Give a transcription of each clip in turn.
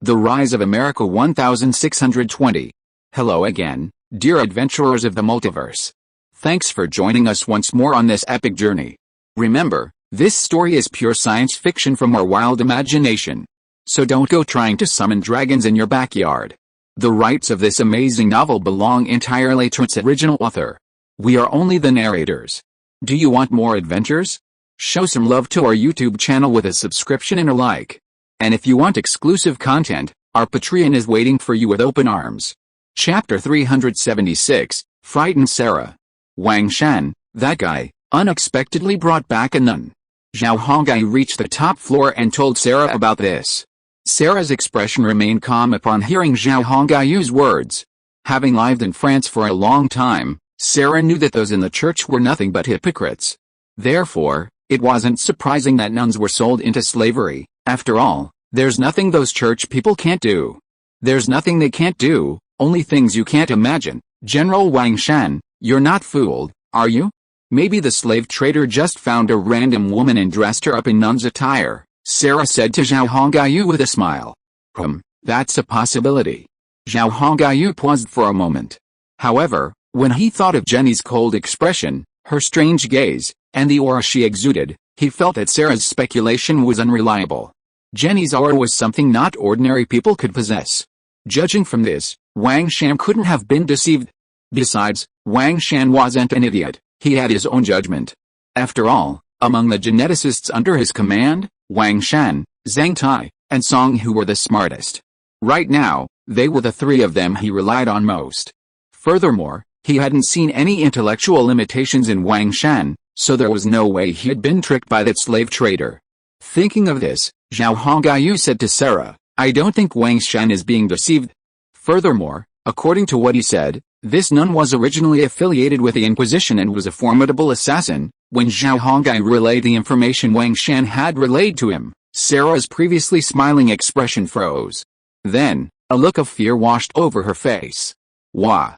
The Rise of America 1620. Hello again, dear adventurers of the multiverse. Thanks for joining us once more on this epic journey. Remember, this story is pure science fiction from our wild imagination. So don't go trying to summon dragons in your backyard. The rights of this amazing novel belong entirely to its original author. We are only the narrators. Do you want more adventures? Show some love to our YouTube channel with a subscription and a like. And if you want exclusive content, our Patreon is waiting for you with open arms. Chapter 376, Frightened Sarah. Wang Shan, that guy, unexpectedly brought back a nun. Zhao Hongai reached the top floor and told Sarah about this. Sarah's expression remained calm upon hearing Zhao Hongai's words. Having lived in France for a long time, Sarah knew that those in the church were nothing but hypocrites. Therefore, it wasn't surprising that nuns were sold into slavery. After all, there's nothing those church people can't do. There's nothing they can't do, only things you can't imagine. General Wang Shan, you're not fooled, are you? Maybe the slave trader just found a random woman and dressed her up in nun's attire, Sarah said to Zhao Hongai with a smile. That's a possibility. Zhao Hongai paused for a moment. However, when he thought of Jenny's cold expression, her strange gaze, and the aura she exuded, he felt that Sarah's speculation was unreliable. Jenny's aura was something not ordinary people could possess. Judging from this, Wang Shan couldn't have been deceived. Besides, Wang Shan wasn't an idiot, he had his own judgment. After all, among the geneticists under his command, Wang Shan, Zhang Tai, and Song Hu were the smartest. Right now, they were the three of them he relied on most. Furthermore, he hadn't seen any intellectual limitations in Wang Shan, so there was no way he had been tricked by that slave trader. Thinking of this, Zhao Hongai said to Sarah, I don't think Wang Shan is being deceived. Furthermore, according to what he said, this nun was originally affiliated with the Inquisition and was a formidable assassin. When Zhao Hongai relayed the information Wang Shan had relayed to him, Sarah's previously smiling expression froze. Then, a look of fear washed over her face. What?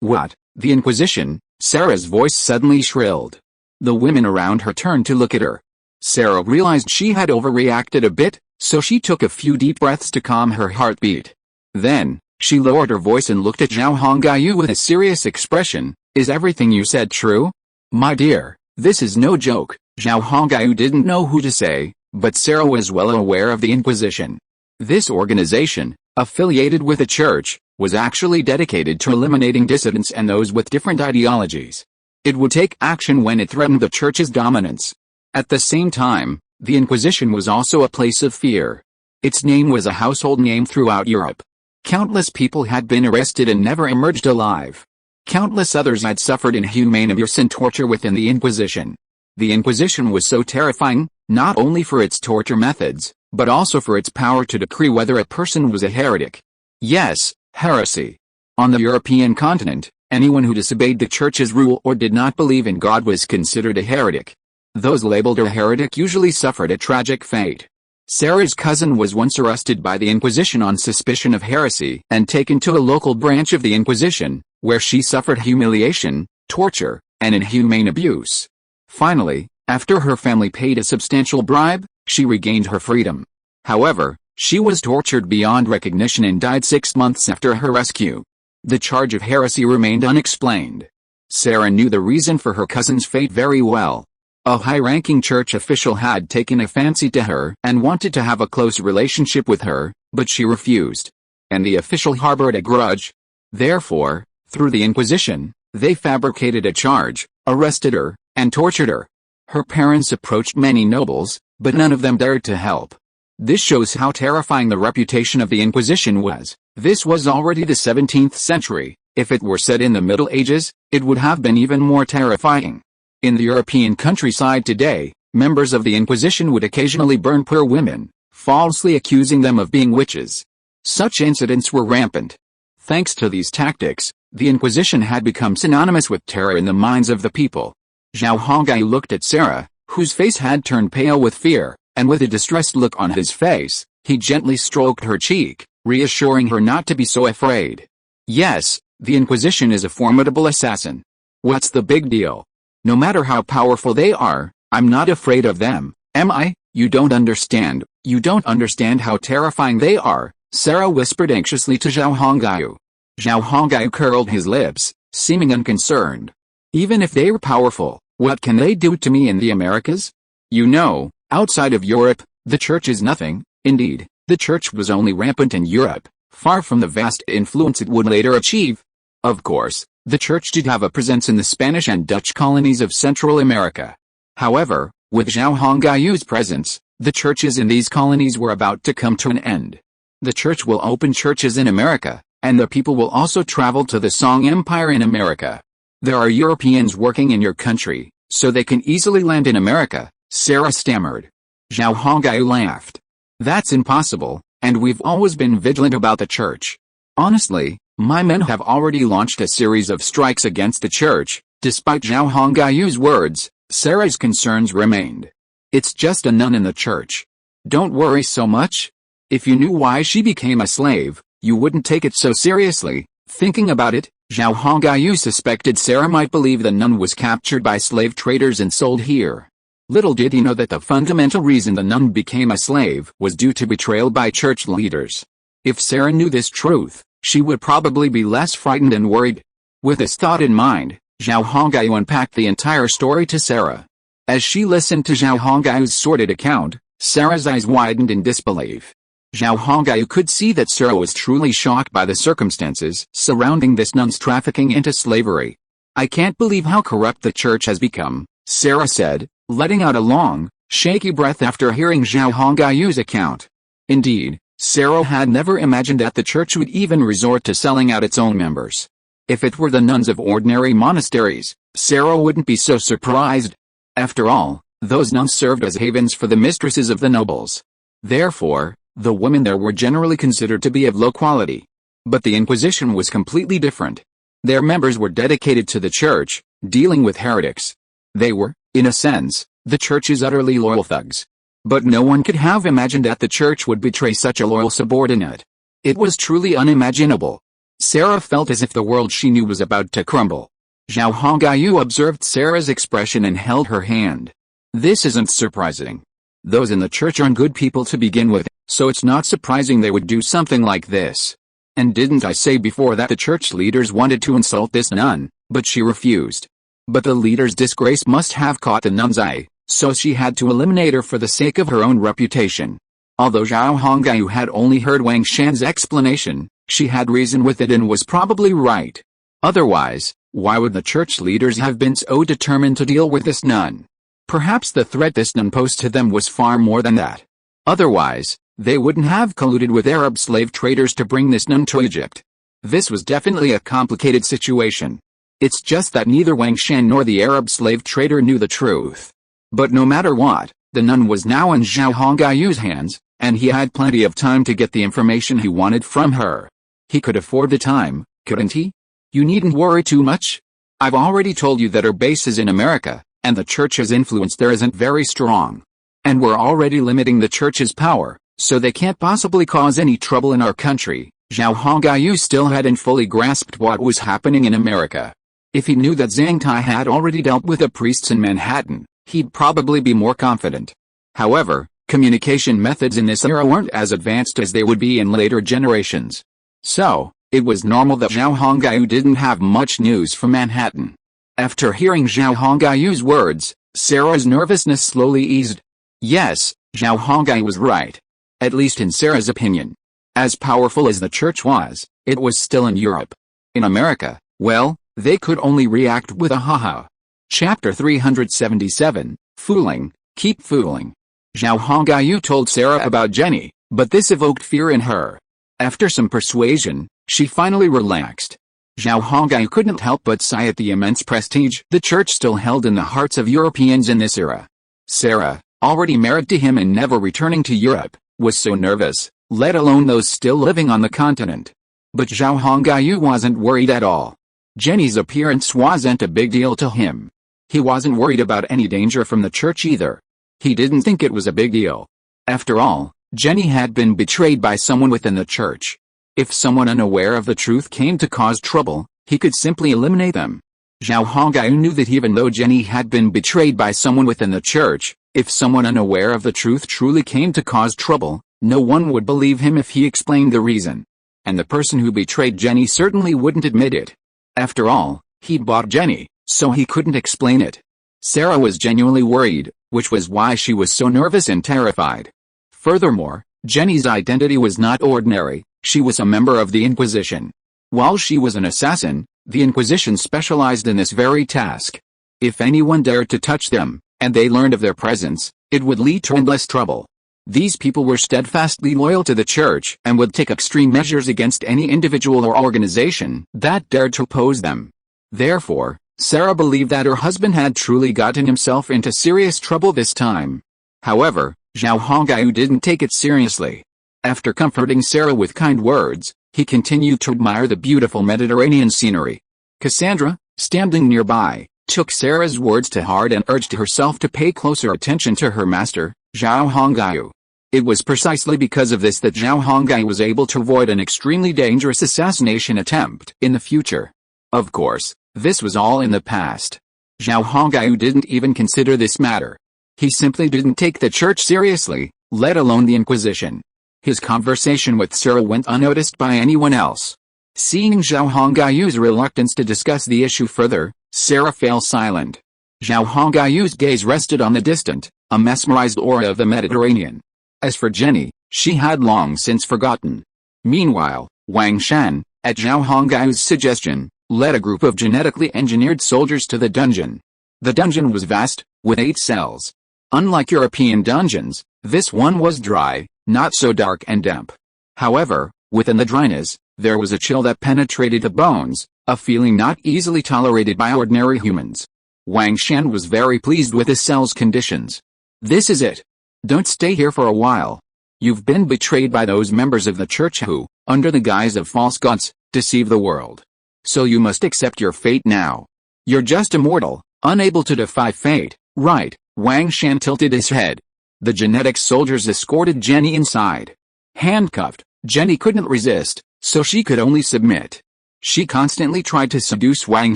The Inquisition? Sarah's voice suddenly shrilled. The women around her turned to look at her. Sarah realized she had overreacted a bit, so she took a few deep breaths to calm her heartbeat. Then, she lowered her voice and looked at Zhao Hongai with a serious expression. Is everything you said true? My dear, this is no joke. Zhao Hongai didn't know who to say, but Sarah was well aware of the Inquisition. This organization, affiliated with the church, was actually dedicated to eliminating dissidents and those with different ideologies. It would take action when it threatened the church's dominance. At the same time, the Inquisition was also a place of fear. Its name was a household name throughout Europe. Countless people had been arrested and never emerged alive. Countless others had suffered inhumane abuse and torture within the Inquisition. The Inquisition was so terrifying, not only for its torture methods, but also for its power to decree whether a person was a heretic. Yes, heresy. On the European continent, anyone who disobeyed the church's rule or did not believe in God was considered a heretic. Those labeled a heretic usually suffered a tragic fate. Sarah's cousin was once arrested by the Inquisition on suspicion of heresy and taken to a local branch of the Inquisition, where she suffered humiliation, torture, and inhumane abuse. Finally, after her family paid a substantial bribe, she regained her freedom. However, she was tortured beyond recognition and died 6 months after her rescue. The charge of heresy remained unexplained. Sarah knew the reason for her cousin's fate very well. A high-ranking church official had taken a fancy to her and wanted to have a close relationship with her, but she refused. And the official harbored a grudge. Therefore, through the Inquisition, they fabricated a charge, arrested her, and tortured her. Her parents approached many nobles, but none of them dared to help. This shows how terrifying the reputation of the Inquisition was. This was already the 17th century. If it were set in the Middle Ages, it would have been even more terrifying. In the European countryside today, members of the Inquisition would occasionally burn poor women, falsely accusing them of being witches. Such incidents were rampant. Thanks to these tactics, the Inquisition had become synonymous with terror in the minds of the people. Zhao Hongai looked at Sarah, whose face had turned pale with fear, and with a distressed look on his face, he gently stroked her cheek, reassuring her not to be so afraid. Yes, the Inquisition is a formidable assassin. What's the big deal? No matter how powerful they are, I'm not afraid of them, am I? You don't understand. You don't understand how terrifying they are, Sarah whispered anxiously to Zhao Hongyu. Zhao Hongyu curled his lips, seeming unconcerned. Even if they were powerful, what can they do to me in the Americas? You know, outside of Europe, the church is nothing. Indeed, the church was only rampant in Europe, far from the vast influence it would later achieve. Of course, the church did have a presence in the Spanish and Dutch colonies of Central America. However, with Zhao Hongyu's presence, the churches in these colonies were about to come to an end. The church will open churches in America, and the people will also travel to the Song Empire in America. There are Europeans working in your country, so they can easily land in America, Sarah stammered. Zhao Hongyu laughed. That's impossible, and we've always been vigilant about the church. Honestly, my men have already launched a series of strikes against the church. Despite Zhao Hongyu's words, Sarah's concerns remained. It's just a nun in the church. Don't worry so much. If you knew why she became a slave, you wouldn't take it so seriously. Thinking about it, Zhao Hongyu suspected Sarah might believe the nun was captured by slave traders and sold here. Little did he know that the fundamental reason the nun became a slave was due to betrayal by church leaders. If Sarah knew this truth, she would probably be less frightened and worried. With this thought in mind, Zhao Hongyu unpacked the entire story to Sarah. As she listened to Zhao Hongyu's sordid account, Sarah's eyes widened in disbelief. Zhao Hongyu could see that Sarah was truly shocked by the circumstances surrounding this nun's trafficking into slavery. I can't believe how corrupt the church has become, Sarah said, letting out a long, shaky breath after hearing Zhao Hongyu's account. Indeed, Sarah had never imagined that the church would even resort to selling out its own members. If it were the nuns of ordinary monasteries, Sarah wouldn't be so surprised. After all, those nuns served as havens for the mistresses of the nobles. Therefore, the women there were generally considered to be of low quality. But the Inquisition was completely different. Their members were dedicated to the church, dealing with heretics. They were, in a sense, the church's utterly loyal thugs. But no one could have imagined that the church would betray such a loyal subordinate. It was truly unimaginable. Sarah felt as if the world she knew was about to crumble. Zhao Hongyu observed Sarah's expression and held her hand. This isn't surprising. Those in the church aren't good people to begin with, so it's not surprising they would do something like this. And didn't I say before that the church leaders wanted to insult this nun, but she refused. But the leader's disgrace must have caught the nun's eye, so she had to eliminate her for the sake of her own reputation. Although Zhao Hongyu had only heard Wang Shan's explanation, she had reason with it and was probably right. Otherwise, why would the church leaders have been so determined to deal with this nun? Perhaps the threat this nun posed to them was far more than that. Otherwise, they wouldn't have colluded with Arab slave traders to bring this nun to Egypt. This was definitely a complicated situation. It's just that neither Wang Shan nor the Arab slave trader knew the truth. But no matter what, the nun was now in Zhao Hongyu's hands, and he had plenty of time to get the information he wanted from her. He could afford the time, couldn't he? You needn't worry too much. I've already told you that our base is in America, and the church's influence there isn't very strong. And we're already limiting the church's power, so they can't possibly cause any trouble in our country. Zhao Hongyu still hadn't fully grasped what was happening in America. If he knew that Zhang Tai had already dealt with the priests in Manhattan, he'd probably be more confident. However, communication methods in this era weren't as advanced as they would be in later generations. So, it was normal that Zhao Hongyu didn't have much news from Manhattan. After hearing Zhao Hongyu's words, Sarah's nervousness slowly eased. Yes, Zhao Hongyu was right. At least in Sarah's opinion. As powerful as the church was, it was still in Europe. In America, well, they could only react with a haha. Chapter 377, Fooling, Keep Fooling. Zhao Hongyu told Sarah about Jenny, but this evoked fear in her. After some persuasion, she finally relaxed. Zhao Hongyu couldn't help but sigh at the immense prestige the church still held in the hearts of Europeans in this era. Sarah, already married to him and never returning to Europe, was so nervous, let alone those still living on the continent. But Zhao Hongyu wasn't worried at all. Jenny's appearance wasn't a big deal to him. He wasn't worried about any danger from the church either. He didn't think it was a big deal. After all, Jenny had been betrayed by someone within the church. If someone unaware of the truth came to cause trouble, he could simply eliminate them. Zhao Hongyu knew that even though Jenny had been betrayed by someone within the church, if someone unaware of the truth truly came to cause trouble, no one would believe him if he explained the reason. And the person who betrayed Jenny certainly wouldn't admit it. After all, he'd bought Jenny, so he couldn't explain it. Sarah was genuinely worried, which was why she was so nervous and terrified. Furthermore, Jenny's identity was not ordinary. She was a member of the Inquisition. While she was an assassin, the Inquisition specialized in this very task. If anyone dared to touch them, and they learned of their presence, it would lead to endless trouble. These people were steadfastly loyal to the church and would take extreme measures against any individual or organization that dared to oppose them. Therefore, Sarah believed that her husband had truly gotten himself into serious trouble this time. However, Zhao Hongyu didn't take it seriously. After comforting Sarah with kind words, he continued to admire the beautiful Mediterranean scenery. Cassandra, standing nearby, took Sarah's words to heart and urged herself to pay closer attention to her master, Zhao Hongyu. It was precisely because of this that Zhao Hongyu was able to avoid an extremely dangerous assassination attempt in the future. Of course, this was all in the past. Zhao Hongyu didn't even consider this matter. He simply didn't take the church seriously, let alone the Inquisition. His conversation with Sarah went unnoticed by anyone else. Seeing Zhao Hongyu's reluctance to discuss the issue further, Sarah fell silent. Zhao Hongyu's gaze rested on the distant, a mesmerized aura of the Mediterranean. As for Jenny, she had long since forgotten. Meanwhile, Wang Shan, at Zhao Hongyu's suggestion, led a group of genetically engineered soldiers to the dungeon. The dungeon was vast, with 8 cells. Unlike European dungeons, this one was dry, not so dark and damp. However, within the dryness, there was a chill that penetrated the bones, a feeling not easily tolerated by ordinary humans. Wang Shan was very pleased with the cell's conditions. This is it. Don't stay here for a while. You've been betrayed by those members of the church who, under the guise of false gods, deceive the world. So you must accept your fate now. You're just a mortal, unable to defy fate, right? Wang Shan tilted his head. The genetic soldiers escorted Jenny inside. Handcuffed, Jenny couldn't resist, so she could only submit. She constantly tried to seduce Wang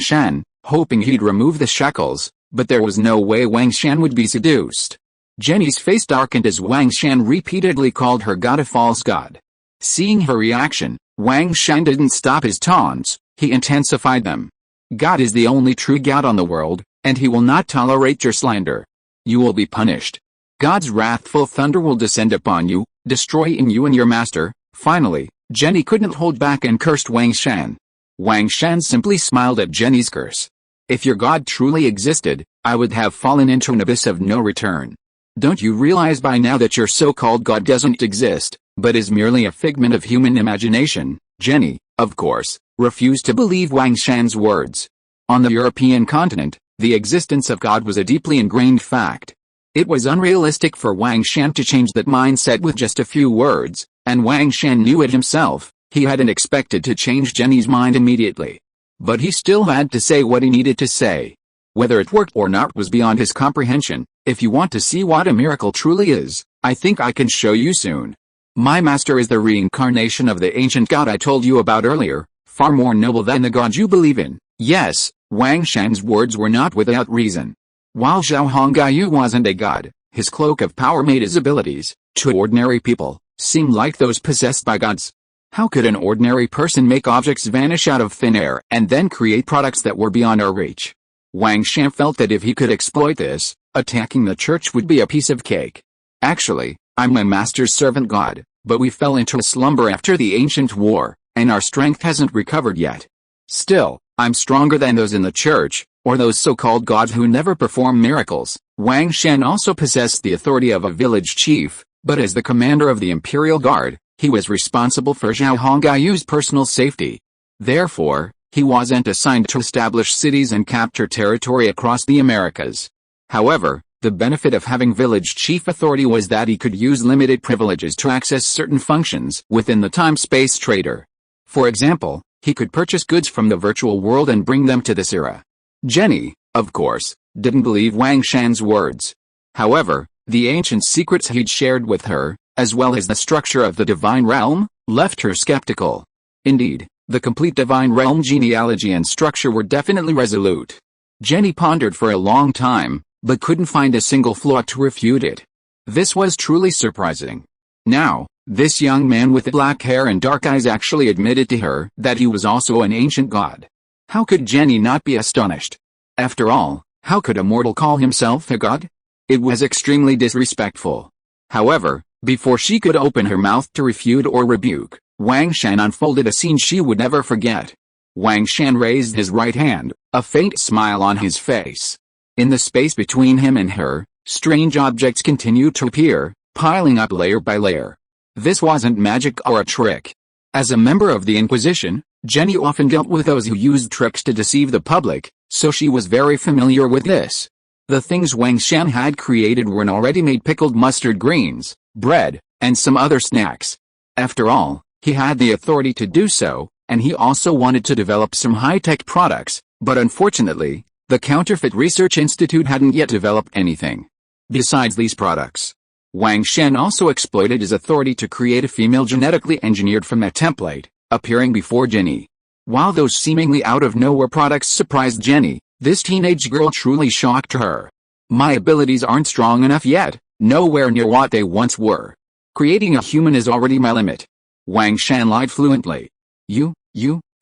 Shan, hoping he'd remove the shackles, but there was no way Wang Shan would be seduced. Jenny's face darkened as Wang Shan repeatedly called her god a false god. Seeing her reaction, Wang Shan didn't stop his taunts, he intensified them. God is the only true god on the world, and he will not tolerate your slander. You will be punished. God's wrathful thunder will descend upon you, destroying you and your master. Finally, Jenny couldn't hold back and cursed Wang Shan. Wang Shan simply smiled at Jenny's curse. If your god truly existed, I would have fallen into an abyss of no return. Don't you realize by now that your so-called god doesn't exist, but is merely a figment of human imagination? Jenny, of course, refused to believe Wang Shan's words. On the European continent, the existence of God was a deeply ingrained fact. It was unrealistic for Wang Shan to change that mindset with just a few words, and Wang Shan knew it himself. He hadn't expected to change Jenny's mind immediately. But he still had to say what he needed to say. Whether it worked or not was beyond his comprehension. If you want to see what a miracle truly is, I think I can show you soon. My master is the reincarnation of the ancient god I told you about earlier, far more noble than the god you believe in. Yes, Wang Shan's words were not without reason. While Zhao Hongyu wasn't a god, his cloak of power made his abilities, to ordinary people, seem like those possessed by gods. How could an ordinary person make objects vanish out of thin air and then create products that were beyond our reach? Wang Shan felt that if he could exploit this, attacking the church would be a piece of cake. Actually, I'm my master's servant god, but we fell into a slumber after the ancient war, and our strength hasn't recovered yet. Still, I'm stronger than those in the church, or those so-called gods who never perform miracles. Wang Shan also possessed the authority of a village chief, but as the commander of the Imperial Guard, he was responsible for Zhao Hongyu's personal safety. Therefore, he wasn't assigned to establish cities and capture territory across the Americas. However, the benefit of having village chief authority was that he could use limited privileges to access certain functions within the time-space trader. For example, he could purchase goods from the virtual world and bring them to this era. Jenny, of course, didn't believe Wang Shan's words. However, the ancient secrets he'd shared with her, as well as the structure of the divine realm, left her skeptical. Indeed, The complete divine realm genealogy and structure were definitely resolute. Jenny pondered for a long time, but couldn't find a single flaw to refute it. This was truly surprising. Now, this young man with black hair and dark eyes actually admitted to her that he was also an ancient god. How could Jenny not be astonished? After all, how could a mortal call himself a god? It was extremely disrespectful. However, before she could open her mouth to refute or rebuke, Wang Shan unfolded a scene she would never forget. Wang Shan raised his right hand, a faint smile on his face. In the space between him and her, strange objects continued to appear, piling up layer by layer. This wasn't magic or a trick. As a member of the Inquisition, Jenny often dealt with those who used tricks to deceive the public, so she was very familiar with this. The things Wang Shan had created were already made pickled mustard greens, bread, and some other snacks. After all, he had the authority to do so, and he also wanted to develop some high-tech products, but unfortunately, the Counterfeit Research Institute hadn't yet developed anything. Besides these products, Wang Shan also exploited his authority to create a female genetically engineered from a template, appearing before Jenny. While those seemingly out-of-nowhere products surprised Jenny, this teenage girl truly shocked her. My abilities aren't strong enough yet, nowhere near what they once were. Creating a human is already my limit. Wang Shan lied fluently.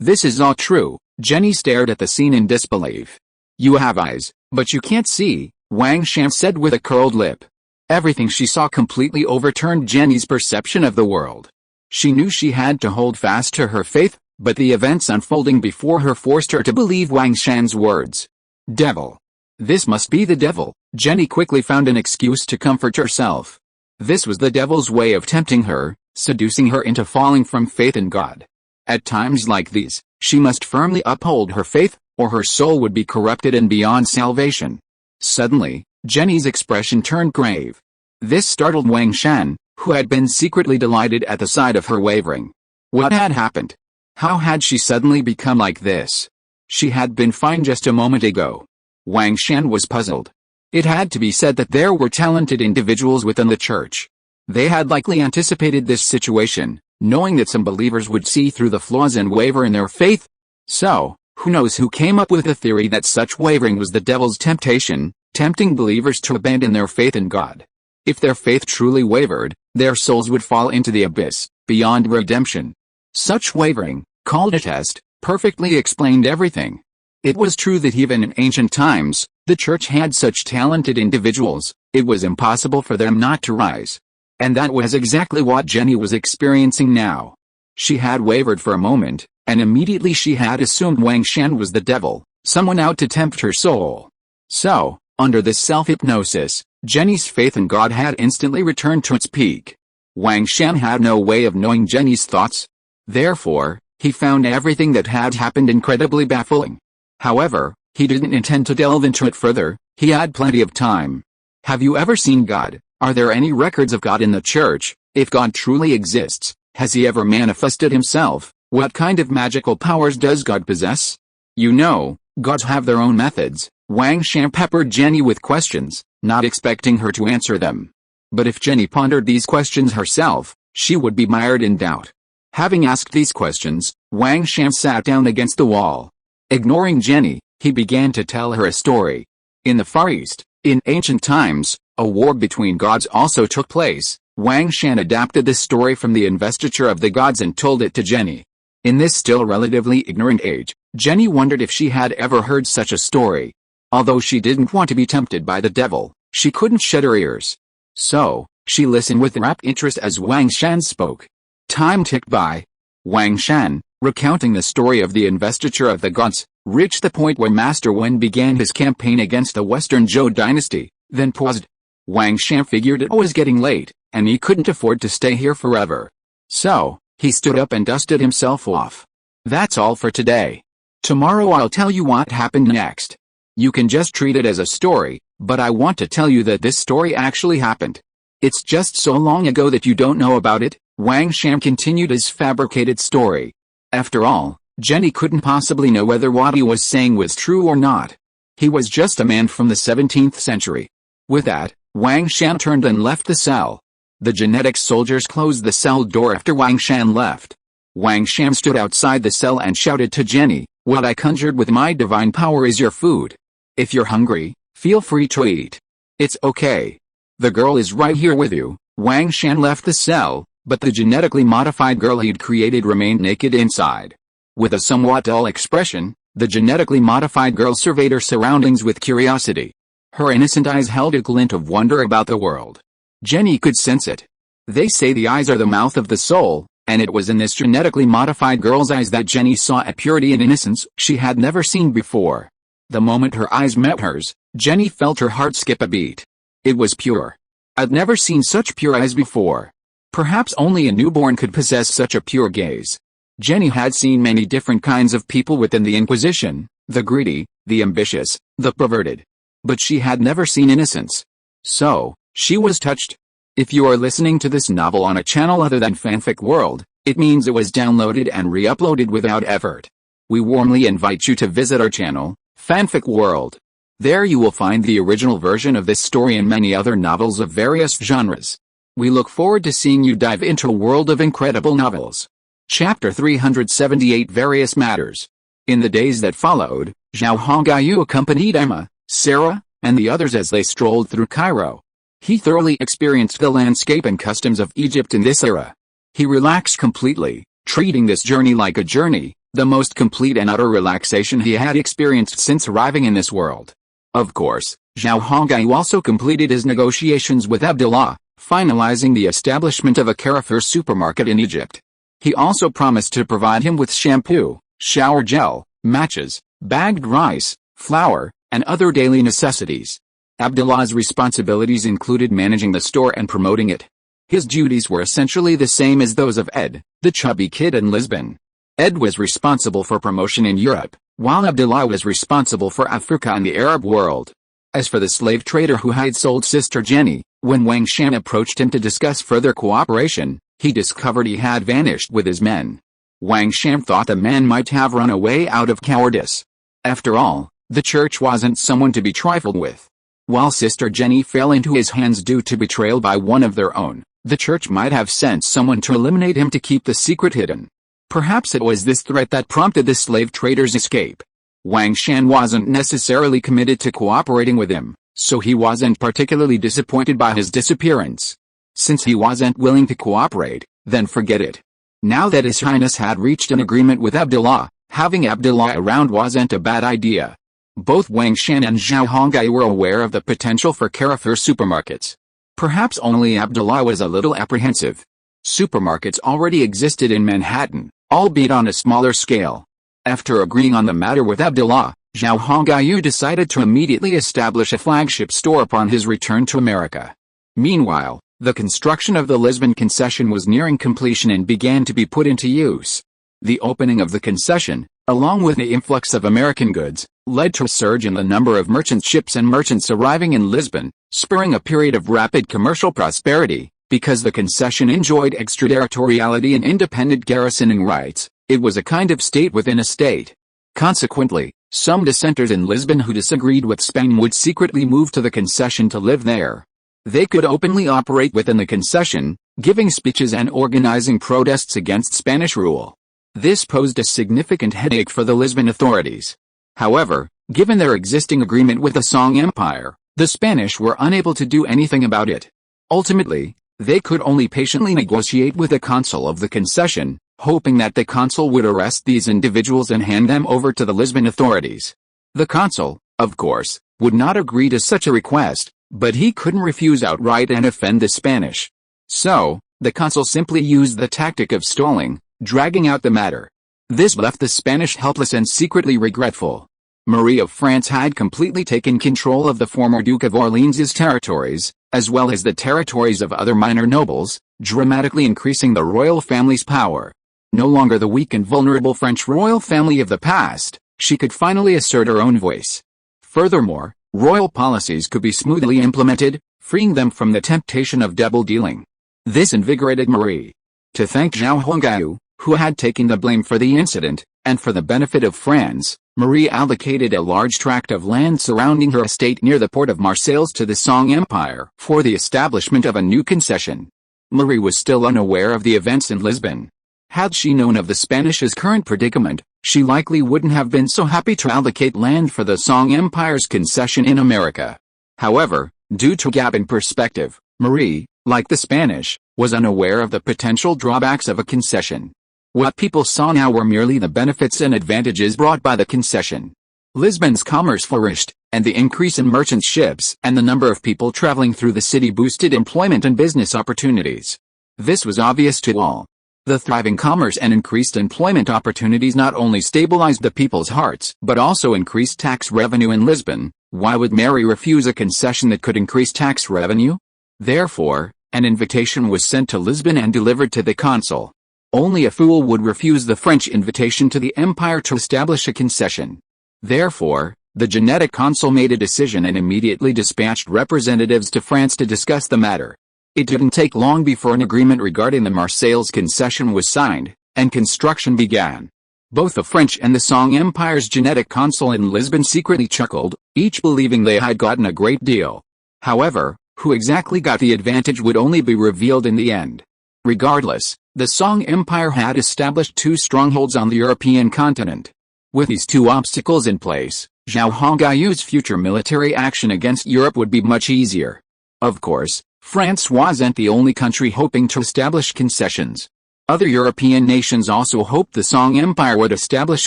This is all true. Jenny stared at the scene in disbelief. You have eyes, but you can't see, Wang Shan said with a curled lip. Everything she saw completely overturned Jenny's perception of the world. She knew she had to hold fast to her faith, but the events unfolding before her forced her to believe Wang Shan's words. Devil. This must be the devil. Jenny quickly found an excuse to comfort herself. This was the devil's way of tempting her, seducing her into falling from faith in God. At times like these, she must firmly uphold her faith, or her soul would be corrupted and beyond salvation. Suddenly, Jenny's expression turned grave. This startled Wang Shan, who had been secretly delighted at the sight of her wavering. What had happened? How had she suddenly become like this? She had been fine just a moment ago. Wang Shan was puzzled. It had to be said that there were talented individuals within the church. They had likely anticipated this situation, knowing that some believers would see through the flaws and waver in their faith. So, who knows who came up with the theory that such wavering was the devil's temptation, tempting believers to abandon their faith in God. If their faith truly wavered, their souls would fall into the abyss, beyond redemption. Such wavering, called a test, perfectly explained everything. It was true that even in ancient times, the church had such talented individuals, it was impossible for them not to rise. And that was exactly what Jenny was experiencing now. She had wavered for a moment, and immediately she had assumed Wang Shan was the devil, someone out to tempt her soul. So, under this self-hypnosis, Jenny's faith in God had instantly returned to its peak. Wang Shan had no way of knowing Jenny's thoughts. Therefore, he found everything that had happened incredibly baffling. However, he didn't intend to delve into it further, he had plenty of time. Have you ever seen God? Are there any records of God in the church? If God truly exists, has he ever manifested himself? What kind of magical powers does God possess? You know, gods have their own methods. Wang Shan peppered Jenny with questions, not expecting her to answer them. But if Jenny pondered these questions herself, she would be mired in doubt. Having asked these questions, Wang Shan sat down against the wall. Ignoring Jenny, he began to tell her a story. In the Far East, in ancient times, a war between gods also took place. Wang Shan adapted this story from the investiture of the gods and told it to Jenny. In this still relatively ignorant age, Jenny wondered if she had ever heard such a story. Although she didn't want to be tempted by the devil, she couldn't shut her ears. So, she listened with rapt interest as Wang Shan spoke. Time ticked by. Wang Shan, recounting the story of the investiture of the gods, reached the point where Master Wen began his campaign against the Western Zhou dynasty, then paused. Wang Shan figured it was getting late, and he couldn't afford to stay here forever. So, he stood up and dusted himself off. That's all for today. Tomorrow I'll tell you what happened next. You can just treat it as a story, but I want to tell you that this story actually happened. It's just so long ago that you don't know about it. Wang Shan continued his fabricated story. After all, Jenny couldn't possibly know whether what he was saying was true or not. He was just a man from the 17th century. With that, Wang Shan turned and left the cell. The genetics soldiers closed the cell door after Wang Shan left. Wang Shan stood outside the cell and shouted to Jenny, "What I conjured with my divine power is your food. If you're hungry, feel free to eat. It's okay. The girl is right here with you." Wang Shan left the cell, but the genetically modified girl he'd created remained naked inside. With a somewhat dull expression, the genetically modified girl surveyed her surroundings with curiosity. Her innocent eyes held a glint of wonder about the world. Jenny could sense it. They say the eyes are the mouth of the soul, and it was in this genetically modified girl's eyes that Jenny saw a purity and innocence she had never seen before. The moment her eyes met hers, Jenny felt her heart skip a beat. It was pure. I'd never seen such pure eyes before. Perhaps only a newborn could possess such a pure gaze. Jenny had seen many different kinds of people within the Inquisition, the greedy, the ambitious, the perverted. But she had never seen innocence. So, she was touched. If you are listening to this novel on a channel other than Fanfic World, it means it was downloaded and re-uploaded without effort. We warmly invite you to visit our channel, Fanfic World. There you will find the original version of this story and many other novels of various genres. We look forward to seeing you dive into a world of incredible novels. Chapter 378 Various Matters. In the days that followed, Zhao Hongyu accompanied Emma, Sarah, and the others as they strolled through Cairo. He thoroughly experienced the landscape and customs of Egypt in this era. He relaxed completely, treating this journey like a journey, the most complete and utter relaxation he had experienced since arriving in this world. Of course, Zhao Hongyu also completed his negotiations with Abdullah, finalizing the establishment of a Carrefour supermarket in Egypt. He also promised to provide him with shampoo, shower gel, matches, bagged rice, flour, and other daily necessities. Abdullah's responsibilities included managing the store and promoting it. His duties were essentially the same as those of Ed, the chubby kid in Lisbon. Ed was responsible for promotion in Europe, while Abdullah was responsible for Africa and the Arab world. As for the slave trader who had sold Sister Jenny, when Wang Shan approached him to discuss further cooperation, he discovered he had vanished with his men. Wang Shan thought the man might have run away out of cowardice. After all, the church wasn't someone to be trifled with. While Sister Jenny fell into his hands due to betrayal by one of their own, the church might have sent someone to eliminate him to keep the secret hidden. Perhaps it was this threat that prompted the slave trader's escape. Wang Shan wasn't necessarily committed to cooperating with him, so he wasn't particularly disappointed by his disappearance. Since he wasn't willing to cooperate, then forget it. Now that His Highness had reached an agreement with Abdullah, having Abdullah around wasn't a bad idea. Both Wang Shan and Zhao Hongyu were aware of the potential for Carrefour supermarkets. Perhaps only Abdullah was a little apprehensive. Supermarkets already existed in Manhattan, albeit on a smaller scale. After agreeing on the matter with Abdullah, Zhao Hongyu decided to immediately establish a flagship store upon his return to America. Meanwhile, the construction of the Lisbon concession was nearing completion and began to be put into use. The opening of the concession, along with the influx of American goods, led to a surge in the number of merchant ships and merchants arriving in Lisbon, spurring a period of rapid commercial prosperity. Because the concession enjoyed extraterritoriality and independent garrisoning rights, it was a kind of state within a state. Consequently, some dissenters in Lisbon who disagreed with Spain would secretly move to the concession to live there. They could openly operate within the concession, giving speeches and organizing protests against Spanish rule. This posed a significant headache for the Lisbon authorities. However, given their existing agreement with the Song Empire, the Spanish were unable to do anything about it. Ultimately, they could only patiently negotiate with the consul of the concession, hoping that the consul would arrest these individuals and hand them over to the Lisbon authorities. The consul, of course, would not agree to such a request, but he couldn't refuse outright and offend the Spanish. So, the consul simply used the tactic of stalling, dragging out the matter. This left the Spanish helpless and secretly regretful. Marie of France had completely taken control of the former Duke of Orleans' territories, as well as the territories of other minor nobles, dramatically increasing the royal family's power. No longer the weak and vulnerable French royal family of the past, she could finally assert her own voice. Furthermore, royal policies could be smoothly implemented, freeing them from the temptation of double-dealing. This invigorated Marie. To thank Zhao Hongyu, who had taken the blame for the incident, and for the benefit of France, Marie allocated a large tract of land surrounding her estate near the port of Marseilles to the Song Empire for the establishment of a new concession. Marie was still unaware of the events in Lisbon. Had she known of the Spanish's current predicament, she likely wouldn't have been so happy to allocate land for the Song Empire's concession in America. However, due to a gap in perspective, Marie, like the Spanish, was unaware of the potential drawbacks of a concession. What people saw now were merely the benefits and advantages brought by the concession. Lisbon's commerce flourished, and the increase in merchant ships and the number of people traveling through the city boosted employment and business opportunities. This was obvious to all. The thriving commerce and increased employment opportunities not only stabilized the people's hearts but also increased tax revenue in Lisbon. Why would Mary refuse a concession that could increase tax revenue? Therefore, an invitation was sent to Lisbon and delivered to the consul. Only a fool would refuse the French invitation to the empire to establish a concession. Therefore, the genetic consul made a decision and immediately dispatched representatives to France to discuss the matter. It didn't take long before an agreement regarding the Marseilles concession was signed, and construction began. Both the French and the Song Empire's genetic consul in Lisbon secretly chuckled, each believing they had gotten a great deal. However, who exactly got the advantage would only be revealed in the end. Regardless, the Song Empire had established 2 strongholds on the European continent. With these 2 obstacles in place, Zhao Hongayu's future military action against Europe would be much easier. Of course, France wasn't the only country hoping to establish concessions. Other European nations also hoped the Song Empire would establish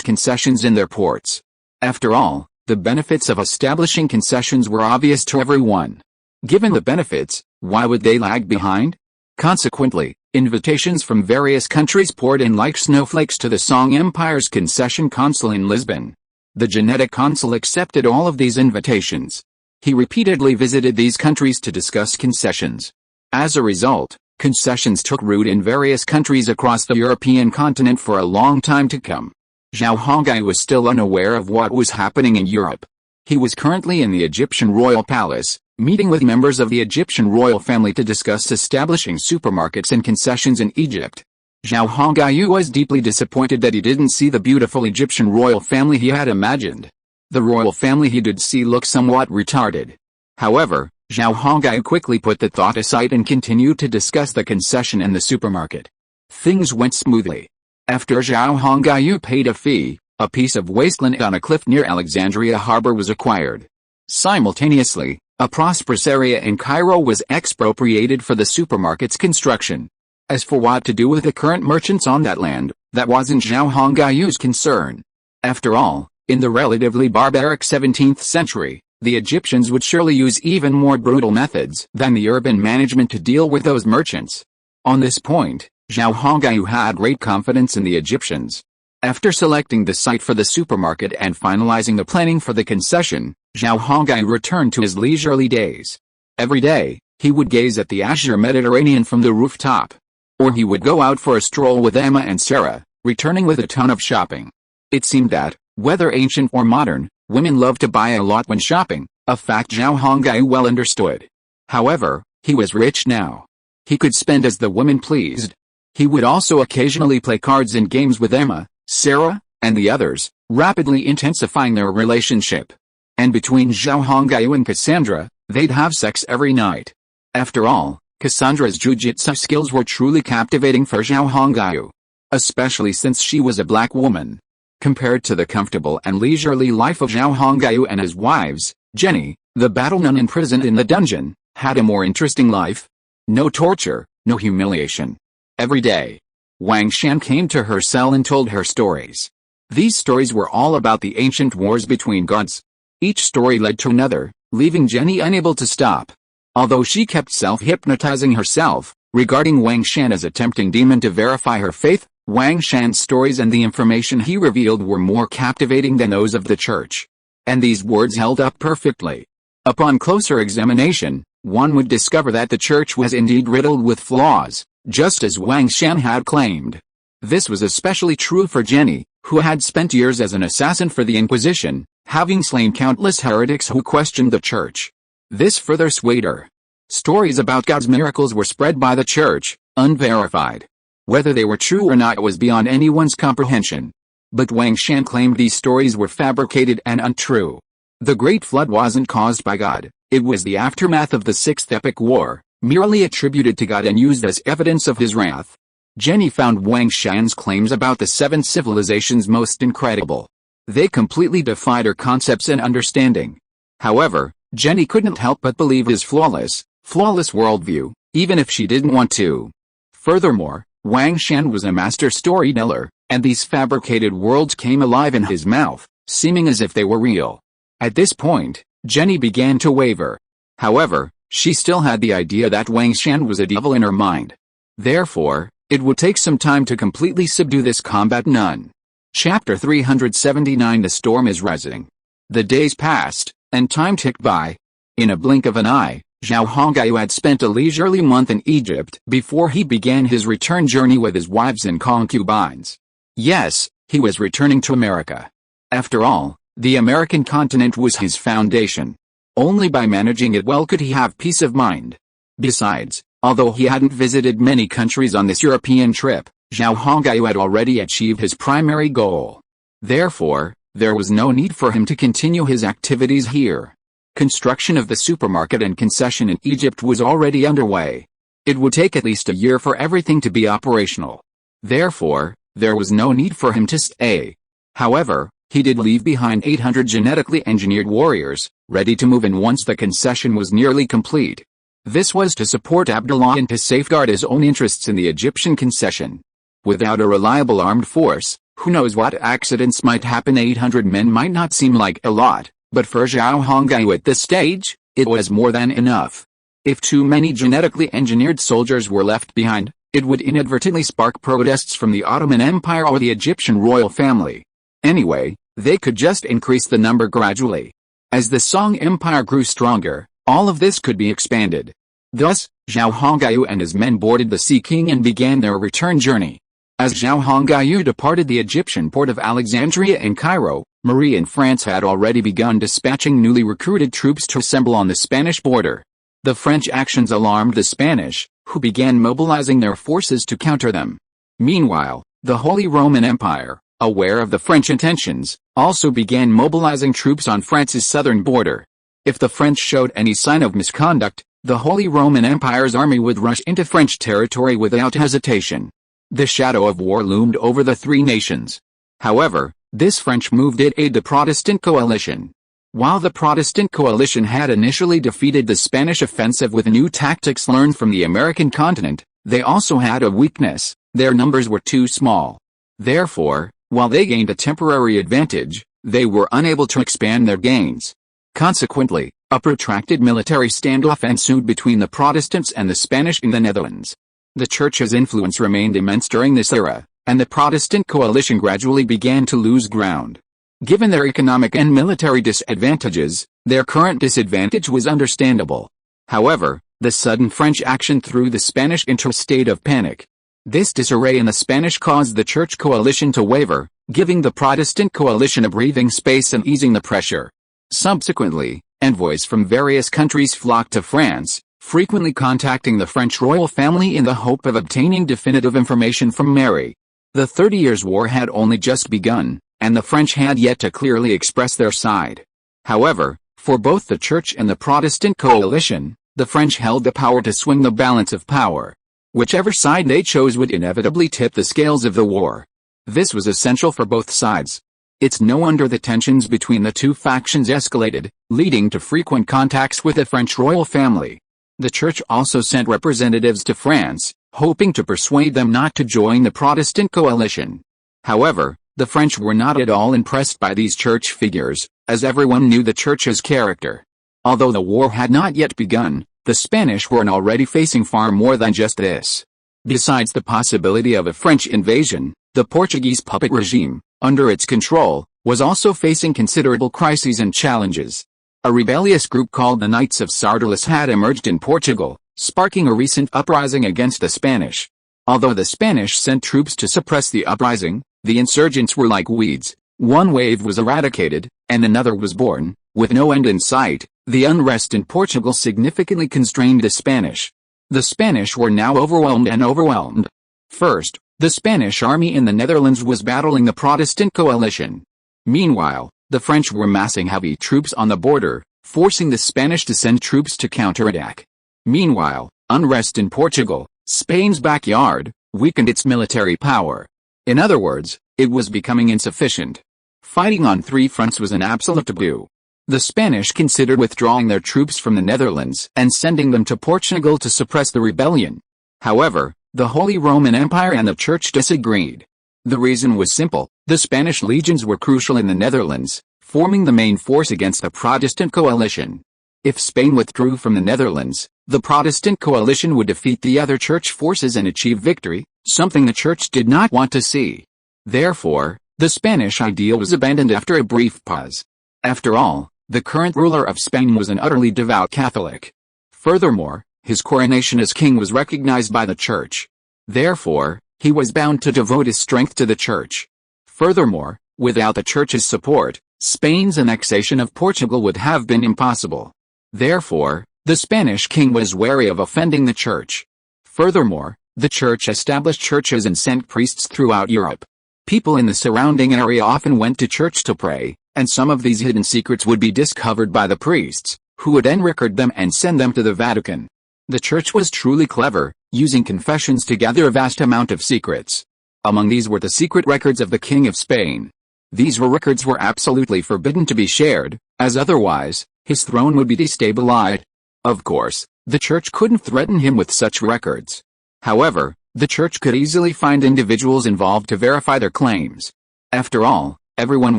concessions in their ports. After all, the benefits of establishing concessions were obvious to everyone. Given the benefits, why would they lag behind? Consequently, invitations from various countries poured in like snowflakes to the Song Empire's concession consul in Lisbon. The genetic consul accepted all of these invitations. He repeatedly visited these countries to discuss concessions. As a result, concessions took root in various countries across the European continent for a long time to come. Zhao Hongai was still unaware of what was happening in Europe. He was currently in the Egyptian royal palace, meeting with members of the Egyptian royal family to discuss establishing supermarkets and concessions in Egypt. Zhao Hongai was deeply disappointed that he didn't see the beautiful Egyptian royal family he had imagined. The royal family he did see looked somewhat retarded. However, Zhao Hongai quickly put the thought aside and continued to discuss the concession and the supermarket. Things went smoothly. After Zhao Hongai paid a fee, a piece of wasteland on a cliff near Alexandria harbor was acquired. Simultaneously, a prosperous area in Cairo was expropriated for the supermarket's construction. As for what to do with the current merchants on that land, that wasn't Zhao Hongayu's concern. After all, in the relatively barbaric 17th century, the Egyptians would surely use even more brutal methods than the urban management to deal with those merchants. On this point, Zhao Hongai had great confidence in the Egyptians. After selecting the site for the supermarket and finalizing the planning for the concession, Zhao Hongai returned to his leisurely days. Every day, he would gaze at the azure Mediterranean from the rooftop. Or he would go out for a stroll with Emma and Sarah, returning with a ton of shopping. It seemed that, whether ancient or modern, women love to buy a lot when shopping, a fact Zhao Hongai well understood. However, he was rich now. He could spend as the woman pleased. He would also occasionally play cards and games with Emma, Sarah, and the others, rapidly intensifying their relationship. And between Zhao Hongai and Cassandra, they'd have sex every night. After all, Cassandra's jujitsu skills were truly captivating for Zhao Hongai, especially since she was a black woman. Compared to the comfortable and leisurely life of Zhao Hongai and his wives, Jenny, the battle nun imprisoned in the dungeon, had a more interesting life. No torture, no humiliation. Every day, Wang Shan came to her cell and told her stories. These stories were all about the ancient wars between gods. Each story led to another, leaving Jenny unable to stop. Although she kept self-hypnotizing herself, regarding Wang Shan as a tempting demon to verify her faith, Wang Shan's stories and the information he revealed were more captivating than those of the church. And these words held up perfectly. Upon closer examination, one would discover that the church was indeed riddled with flaws, just as Wang Shan had claimed. This was especially true for Jenny, who had spent years as an assassin for the Inquisition, having slain countless heretics who questioned the church. This further swayed her. Stories about God's miracles were spread by the church, unverified. Whether they were true or not was beyond anyone's comprehension. But Wang Shan claimed these stories were fabricated and untrue. The Great Flood wasn't caused by God, it was the aftermath of the Sixth Epic War, merely attributed to God and used as evidence of his wrath. Jenny found Wang Shan's claims about the 7 civilizations most incredible. They completely defied her concepts and understanding. However, Jenny couldn't help but believe his flawless worldview, even if she didn't want to. Furthermore, Wang Shan was a master storyteller, and these fabricated worlds came alive in his mouth, seeming as if they were real. At this point, Jenny began to waver. However, she still had the idea that Wang Shan was a devil in her mind. Therefore, it would take some time to completely subdue this combat nun. Chapter 379 The storm is rising. The days passed, and time ticked by. In a blink of an eye, Zhao Hongyu had spent a leisurely month in Egypt before he began his return journey with his wives and concubines. Yes, he was returning to America. After all, the American continent was his foundation. Only by managing it well could he have peace of mind. Besides, although he hadn't visited many countries on this European trip, Zhao Hongyu had already achieved his primary goal. Therefore, there was no need for him to continue his activities here. Construction of the supermarket and concession in Egypt was already underway. It would take at least a year for everything to be operational. Therefore, there was no need for him to stay. However, he did leave behind 800 genetically engineered warriors, ready to move in once the concession was nearly complete. This was to support Abdullah and to safeguard his own interests in the Egyptian concession. Without a reliable armed force, who knows what accidents might happen. 800 men might not seem like a lot, but for Zhao Hongyu at this stage, it was more than enough. If too many genetically engineered soldiers were left behind, it would inadvertently spark protests from the Ottoman Empire or the Egyptian royal family. Anyway, they could just increase the number gradually. As the Song Empire grew stronger, all of this could be expanded. Thus, Zhao Hongyu and his men boarded the Sea King and began their return journey. As Zhao Hongyu departed the Egyptian port of Alexandria and Cairo, Marie and France had already begun dispatching newly recruited troops to assemble on the Spanish border. The French actions alarmed the Spanish, who began mobilizing their forces to counter them. Meanwhile, the Holy Roman Empire, aware of the French intentions, also began mobilizing troops on France's southern border. If the French showed any sign of misconduct, the Holy Roman Empire's army would rush into French territory without hesitation. The shadow of war loomed over the three nations. However, this French move did aid the Protestant coalition. While the Protestant coalition had initially defeated the Spanish offensive with new tactics learned from the American continent, they also had a weakness: their numbers were too small. Therefore, while they gained a temporary advantage, they were unable to expand their gains. Consequently, a protracted military standoff ensued between the Protestants and the Spanish in the Netherlands. The Church's influence remained immense during this era, and the Protestant coalition gradually began to lose ground. Given their economic and military disadvantages, their current disadvantage was understandable. However, the sudden French action threw the Spanish into a state of panic. This disarray in the Spanish caused the Church coalition to waver, giving the Protestant coalition a breathing space and easing the pressure. Subsequently, envoys from various countries flocked to France, frequently contacting the French royal family in the hope of obtaining definitive information from Mary. The 30 Years' War had only just begun, and the French had yet to clearly express their side. However, for both the Church and the Protestant coalition, the French held the power to swing the balance of power. Whichever side they chose would inevitably tip the scales of the war. This was essential for both sides. It's no wonder the tensions between the two factions escalated, leading to frequent contacts with the French royal family. The Church also sent representatives to France, hoping to persuade them not to join the Protestant coalition. However, the French were not at all impressed by these Church figures, as everyone knew the Church's character. Although the war had not yet begun, the Spanish were already facing far more than just this. Besides the possibility of a French invasion, the Portuguese puppet regime, under its control, was also facing considerable crises and challenges. A rebellious group called the Knights of Sardalis had emerged in Portugal, sparking a recent uprising against the Spanish. Although the Spanish sent troops to suppress the uprising, the insurgents were like weeds. One wave was eradicated, and another was born. With no end in sight, the unrest in Portugal significantly constrained the Spanish. The Spanish were now overwhelmed. First, the Spanish army in the Netherlands was battling the Protestant coalition. Meanwhile, the French were massing heavy troops on the border, forcing the Spanish to send troops to counterattack. Meanwhile, unrest in Portugal, Spain's backyard, weakened its military power. In other words, it was becoming insufficient. Fighting on three fronts was an absolute taboo. The Spanish considered withdrawing their troops from the Netherlands and sending them to Portugal to suppress the rebellion. However, the Holy Roman Empire and the Church disagreed. The reason was simple: the Spanish legions were crucial in the Netherlands, forming the main force against the Protestant coalition. If Spain withdrew from the Netherlands, the Protestant coalition would defeat the other Church forces and achieve victory, something the Church did not want to see. Therefore, the Spanish ideal was abandoned after a brief pause. After all, the current ruler of Spain was an utterly devout Catholic. Furthermore, his coronation as king was recognized by the Church. Therefore, he was bound to devote his strength to the Church. Furthermore, without the Church's support, Spain's annexation of Portugal would have been impossible. Therefore, the Spanish king was wary of offending the Church. Furthermore, the Church established churches and sent priests throughout Europe. People in the surrounding area often went to church to pray, and some of these hidden secrets would be discovered by the priests, who would then record them and send them to the Vatican. The Church was truly clever, using confessions to gather a vast amount of secrets. Among these were the secret records of the King of Spain. These records were absolutely forbidden to be shared, as otherwise, his throne would be destabilized. Of course, the Church couldn't threaten him with such records. However, the Church could easily find individuals involved to verify their claims. After all, everyone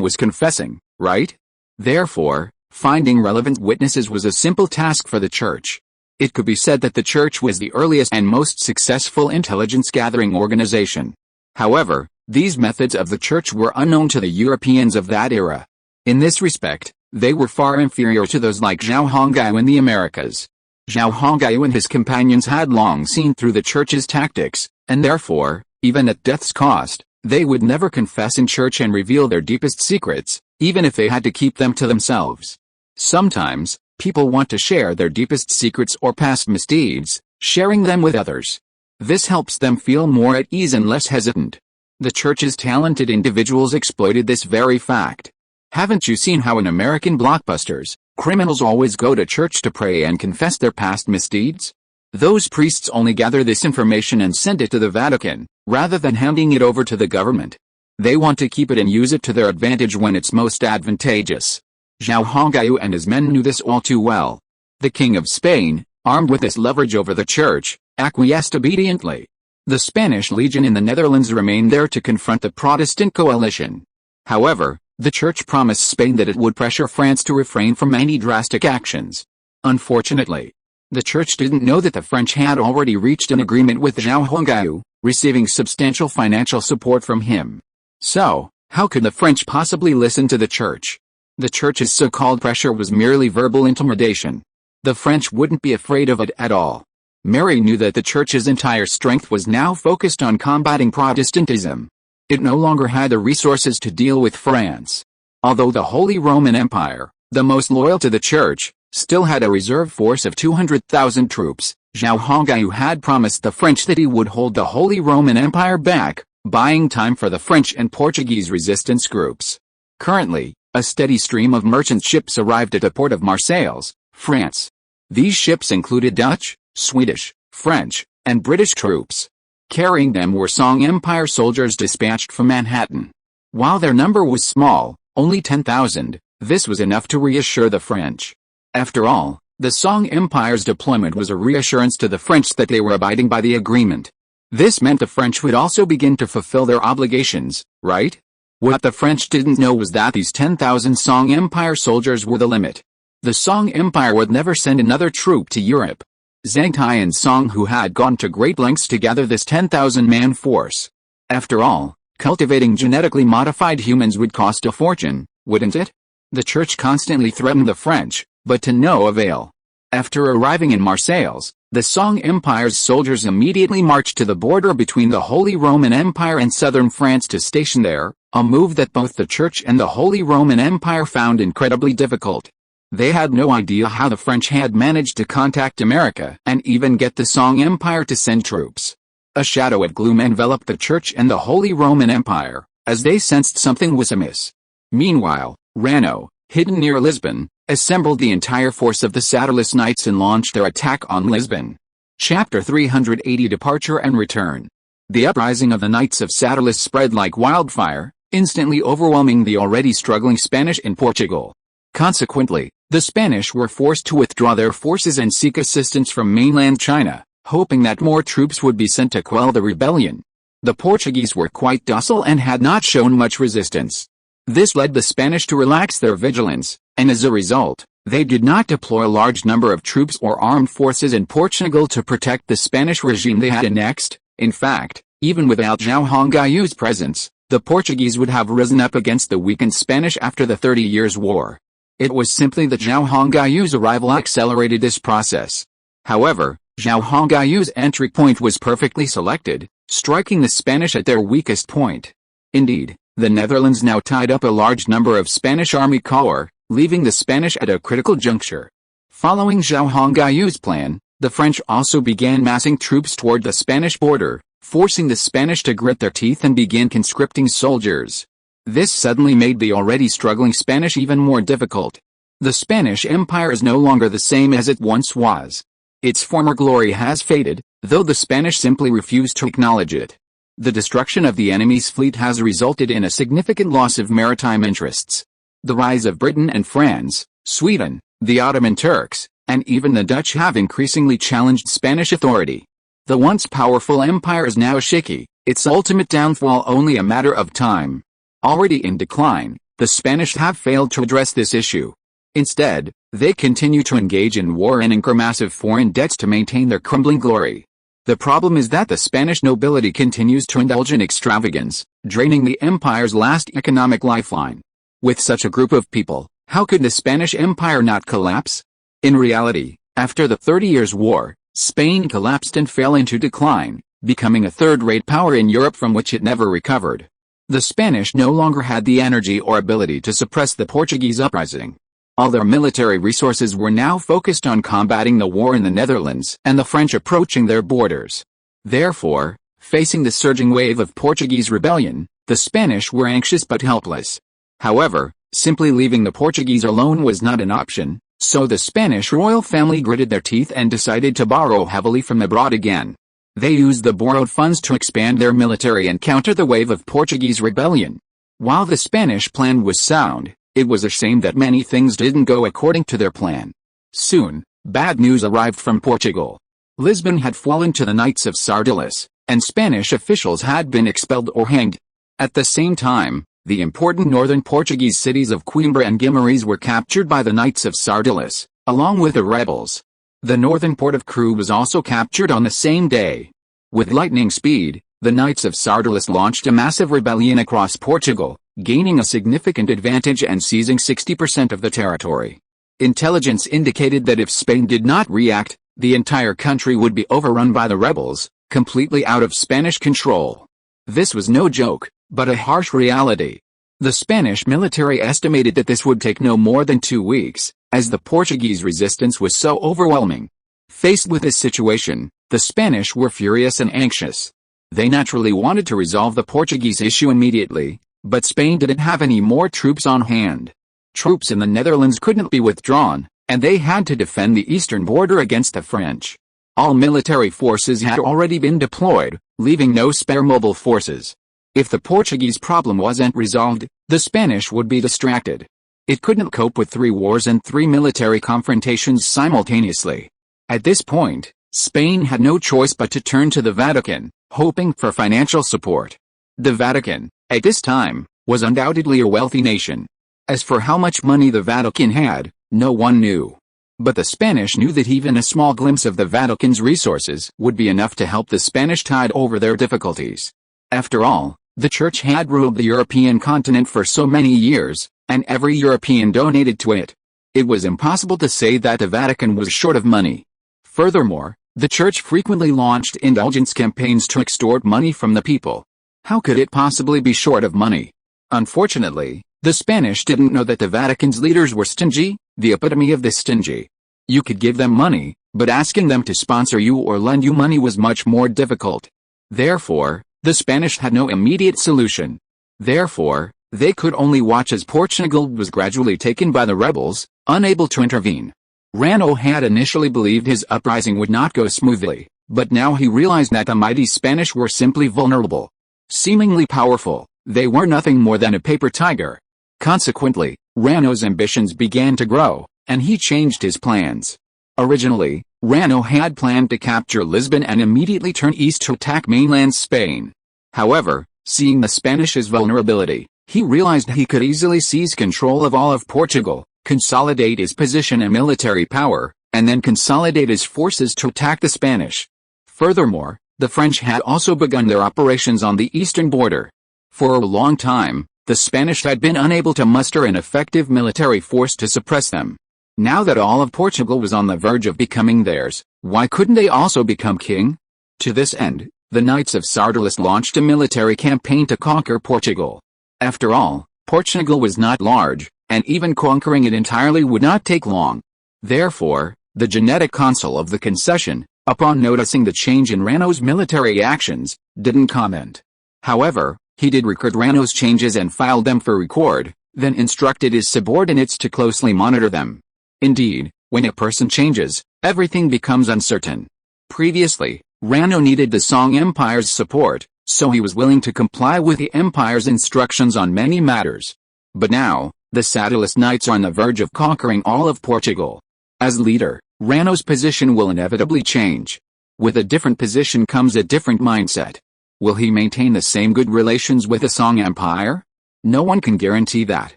was confessing, right? Therefore, finding relevant witnesses was a simple task for the Church. It could be said that the Church was the earliest and most successful intelligence-gathering organization. However, these methods of the Church were unknown to the Europeans of that era. In this respect, they were far inferior to those like Zhao Hongyu in the Americas. Zhao Hongyu and his companions had long seen through the Church's tactics, and therefore, even at death's cost, they would never confess in church and reveal their deepest secrets, even if they had to keep them to themselves. Sometimes, people want to share their deepest secrets or past misdeeds, sharing them with others. This helps them feel more at ease and less hesitant. The Church's talented individuals exploited this very fact. Haven't you seen how in American blockbusters, criminals always go to church to pray and confess their past misdeeds? Those priests only gather this information and send it to the Vatican, rather than handing it over to the government. They want to keep it and use it to their advantage when it's most advantageous. Zhao Hongyu and his men knew this all too well. The King of Spain, armed with this leverage over the Church, acquiesced obediently. The Spanish legion in the Netherlands remained there to confront the Protestant coalition. However, the Church promised Spain that it would pressure France to refrain from any drastic actions. Unfortunately, the Church didn't know that the French had already reached an agreement with Zhao Hongyu, receiving substantial financial support from him. So, how could the French possibly listen to the Church? The Church's so-called pressure was merely verbal intimidation. The French wouldn't be afraid of it at all. Mary knew that the Church's entire strength was now focused on combating Protestantism. It no longer had the resources to deal with France. Although the Holy Roman Empire, the most loyal to the Church, still had a reserve force of 200,000 troops, Zhao Hongyu had promised the French that he would hold the Holy Roman Empire back, buying time for the French and Portuguese resistance groups. Currently, a steady stream of merchant ships arrived at the port of Marseilles, France. These ships included Dutch, Swedish, French, and British troops. Carrying them were Song Empire soldiers dispatched from Manhattan. While their number was small, only 10,000, this was enough to reassure the French. After all, the Song Empire's deployment was a reassurance to the French that they were abiding by the agreement. This meant the French would also begin to fulfill their obligations, right? What the French didn't know was that these 10,000 Song Empire soldiers were the limit. The Song Empire would never send another troop to Europe. Zhang Tai and Song Hu had gone to great lengths to gather this 10,000-man force. After all, cultivating genetically modified humans would cost a fortune, wouldn't it? The Church constantly threatened the French, but to no avail. After arriving in Marseilles, the Song Empire's soldiers immediately marched to the border between the Holy Roman Empire and southern France to station there, a move that both the Church and the Holy Roman Empire found incredibly difficult. They had no idea how the French had managed to contact America and even get the Song Empire to send troops. A shadow of gloom enveloped the Church and the Holy Roman Empire, as they sensed something was amiss. Meanwhile, Rano, hidden near Lisbon, assembled the entire force of the Satellus Knights and launched their attack on Lisbon. Chapter 380 Departure and Return. The uprising of the Knights of Sardis spread like wildfire, instantly overwhelming the already struggling Spanish in Portugal. Consequently, the Spanish were forced to withdraw their forces and seek assistance from mainland China, hoping that more troops would be sent to quell the rebellion. The Portuguese were quite docile and had not shown much resistance. This led the Spanish to relax their vigilance, and as a result, they did not deploy a large number of troops or armed forces in Portugal to protect the Spanish regime they had annexed. In fact, even without Zhao Hongayu's presence, the Portuguese would have risen up against the weakened Spanish after the 30 Years' War. It was simply that Zhao Hongayu's arrival accelerated this process. However, Zhao Hongayu's entry point was perfectly selected, striking the Spanish at their weakest point. Indeed, the Netherlands now tied up a large number of Spanish army corps, leaving the Spanish at a critical juncture. Following Zhao Hongayu's plan, the French also began massing troops toward the Spanish border, forcing the Spanish to grit their teeth and begin conscripting soldiers. This suddenly made the already struggling Spanish even more difficult. The Spanish Empire is no longer the same as it once was. Its former glory has faded, though the Spanish simply refuse to acknowledge it. The destruction of the enemy's fleet has resulted in a significant loss of maritime interests. The rise of Britain and France, Sweden, the Ottoman Turks, and even the Dutch have increasingly challenged Spanish authority. The once powerful empire is now shaky, its ultimate downfall only a matter of time. Already in decline, the Spanish have failed to address this issue. Instead, they continue to engage in war and incur massive foreign debts to maintain their crumbling glory. The problem is that the Spanish nobility continues to indulge in extravagance, draining the empire's last economic lifeline. With such a group of people, how could the Spanish Empire not collapse? In reality, after the 30 Years' War, Spain collapsed and fell into decline, becoming a third-rate power in Europe from which it never recovered. The Spanish no longer had the energy or ability to suppress the Portuguese uprising. All their military resources were now focused on combating the war in the Netherlands and the French approaching their borders. Therefore, facing the surging wave of Portuguese rebellion, the Spanish were anxious but helpless. However, simply leaving the Portuguese alone was not an option, so the Spanish royal family gritted their teeth and decided to borrow heavily from abroad again. They used the borrowed funds to expand their military and counter the wave of Portuguese rebellion. While the Spanish plan was sound, it was a shame that many things didn't go according to their plan. Soon, bad news arrived from Portugal. Lisbon had fallen to the Knights of Sardis, and Spanish officials had been expelled or hanged. At the same time, the important northern Portuguese cities of Coimbra and Guimarães were captured by the Knights of Sardis, along with the rebels. The northern port of Crewe was also captured on the same day. With lightning speed, the Knights of Sardis launched a massive rebellion across Portugal, gaining a significant advantage and seizing 60% of the territory. Intelligence indicated that if Spain did not react, the entire country would be overrun by the rebels, completely out of Spanish control. This was no joke, but a harsh reality. The Spanish military estimated that this would take no more than 2 weeks, as the Portuguese resistance was so overwhelming. Faced with this situation, the Spanish were furious and anxious. They naturally wanted to resolve the Portuguese issue immediately, but Spain didn't have any more troops on hand. Troops in the Netherlands couldn't be withdrawn, and they had to defend the eastern border against the French. All military forces had already been deployed, leaving no spare mobile forces. If the Portuguese problem wasn't resolved, the Spanish would be distracted. It couldn't cope with 3 wars and 3 military confrontations simultaneously. At this point, Spain had no choice but to turn to the Vatican, hoping for financial support. The Vatican, at this time, was undoubtedly a wealthy nation. As for how much money the Vatican had, no one knew. But the Spanish knew that even a small glimpse of the Vatican's resources would be enough to help the Spanish tide over their difficulties. After all, the Church had ruled the European continent for so many years, and every European donated to it. It was impossible to say that the Vatican was short of money. Furthermore, the Church frequently launched indulgence campaigns to extort money from the people. How could it possibly be short of money? Unfortunately, the Spanish didn't know that the Vatican's leaders were stingy, the epitome of the stingy. You could give them money, but asking them to sponsor you or lend you money was much more difficult. Therefore, the Spanish had no immediate solution. Therefore, they could only watch as Portugal was gradually taken by the rebels, unable to intervene. Rano had initially believed his uprising would not go smoothly, But now he realized that the mighty Spanish were simply vulnerable. Seemingly powerful, they were nothing more than a paper tiger. Consequently, Rano's ambitions began to grow, and he changed his plans. Originally, Rano had planned to capture Lisbon and immediately turn east to attack mainland Spain. However, seeing the Spanish's vulnerability, he realized he could easily seize control of all of Portugal, consolidate his position and military power, and then consolidate his forces to attack the Spanish. Furthermore, the French had also begun their operations on the eastern border. For a long time, the Spanish had been unable to muster an effective military force to suppress them. Now that all of Portugal was on the verge of becoming theirs, why couldn't they also become king? To this end, the Knights of Sardalis launched a military campaign to conquer Portugal. After all, Portugal was not large, and even conquering it entirely would not take long. Therefore, the genetic consul of the concession, upon noticing the change in Rano's military actions, didn't comment. However, he did record Rano's changes and filed them for record, then instructed his subordinates to closely monitor them. Indeed, when a person changes, everything becomes uncertain. Previously, Rano needed the Song Empire's support, so he was willing to comply with the Empire's instructions on many matters. But now, the Sardalis Knights are on the verge of conquering all of Portugal. As leader, Rano's position will inevitably change. With a different position comes a different mindset. Will he maintain the same good relations with the Song Empire? No one can guarantee that.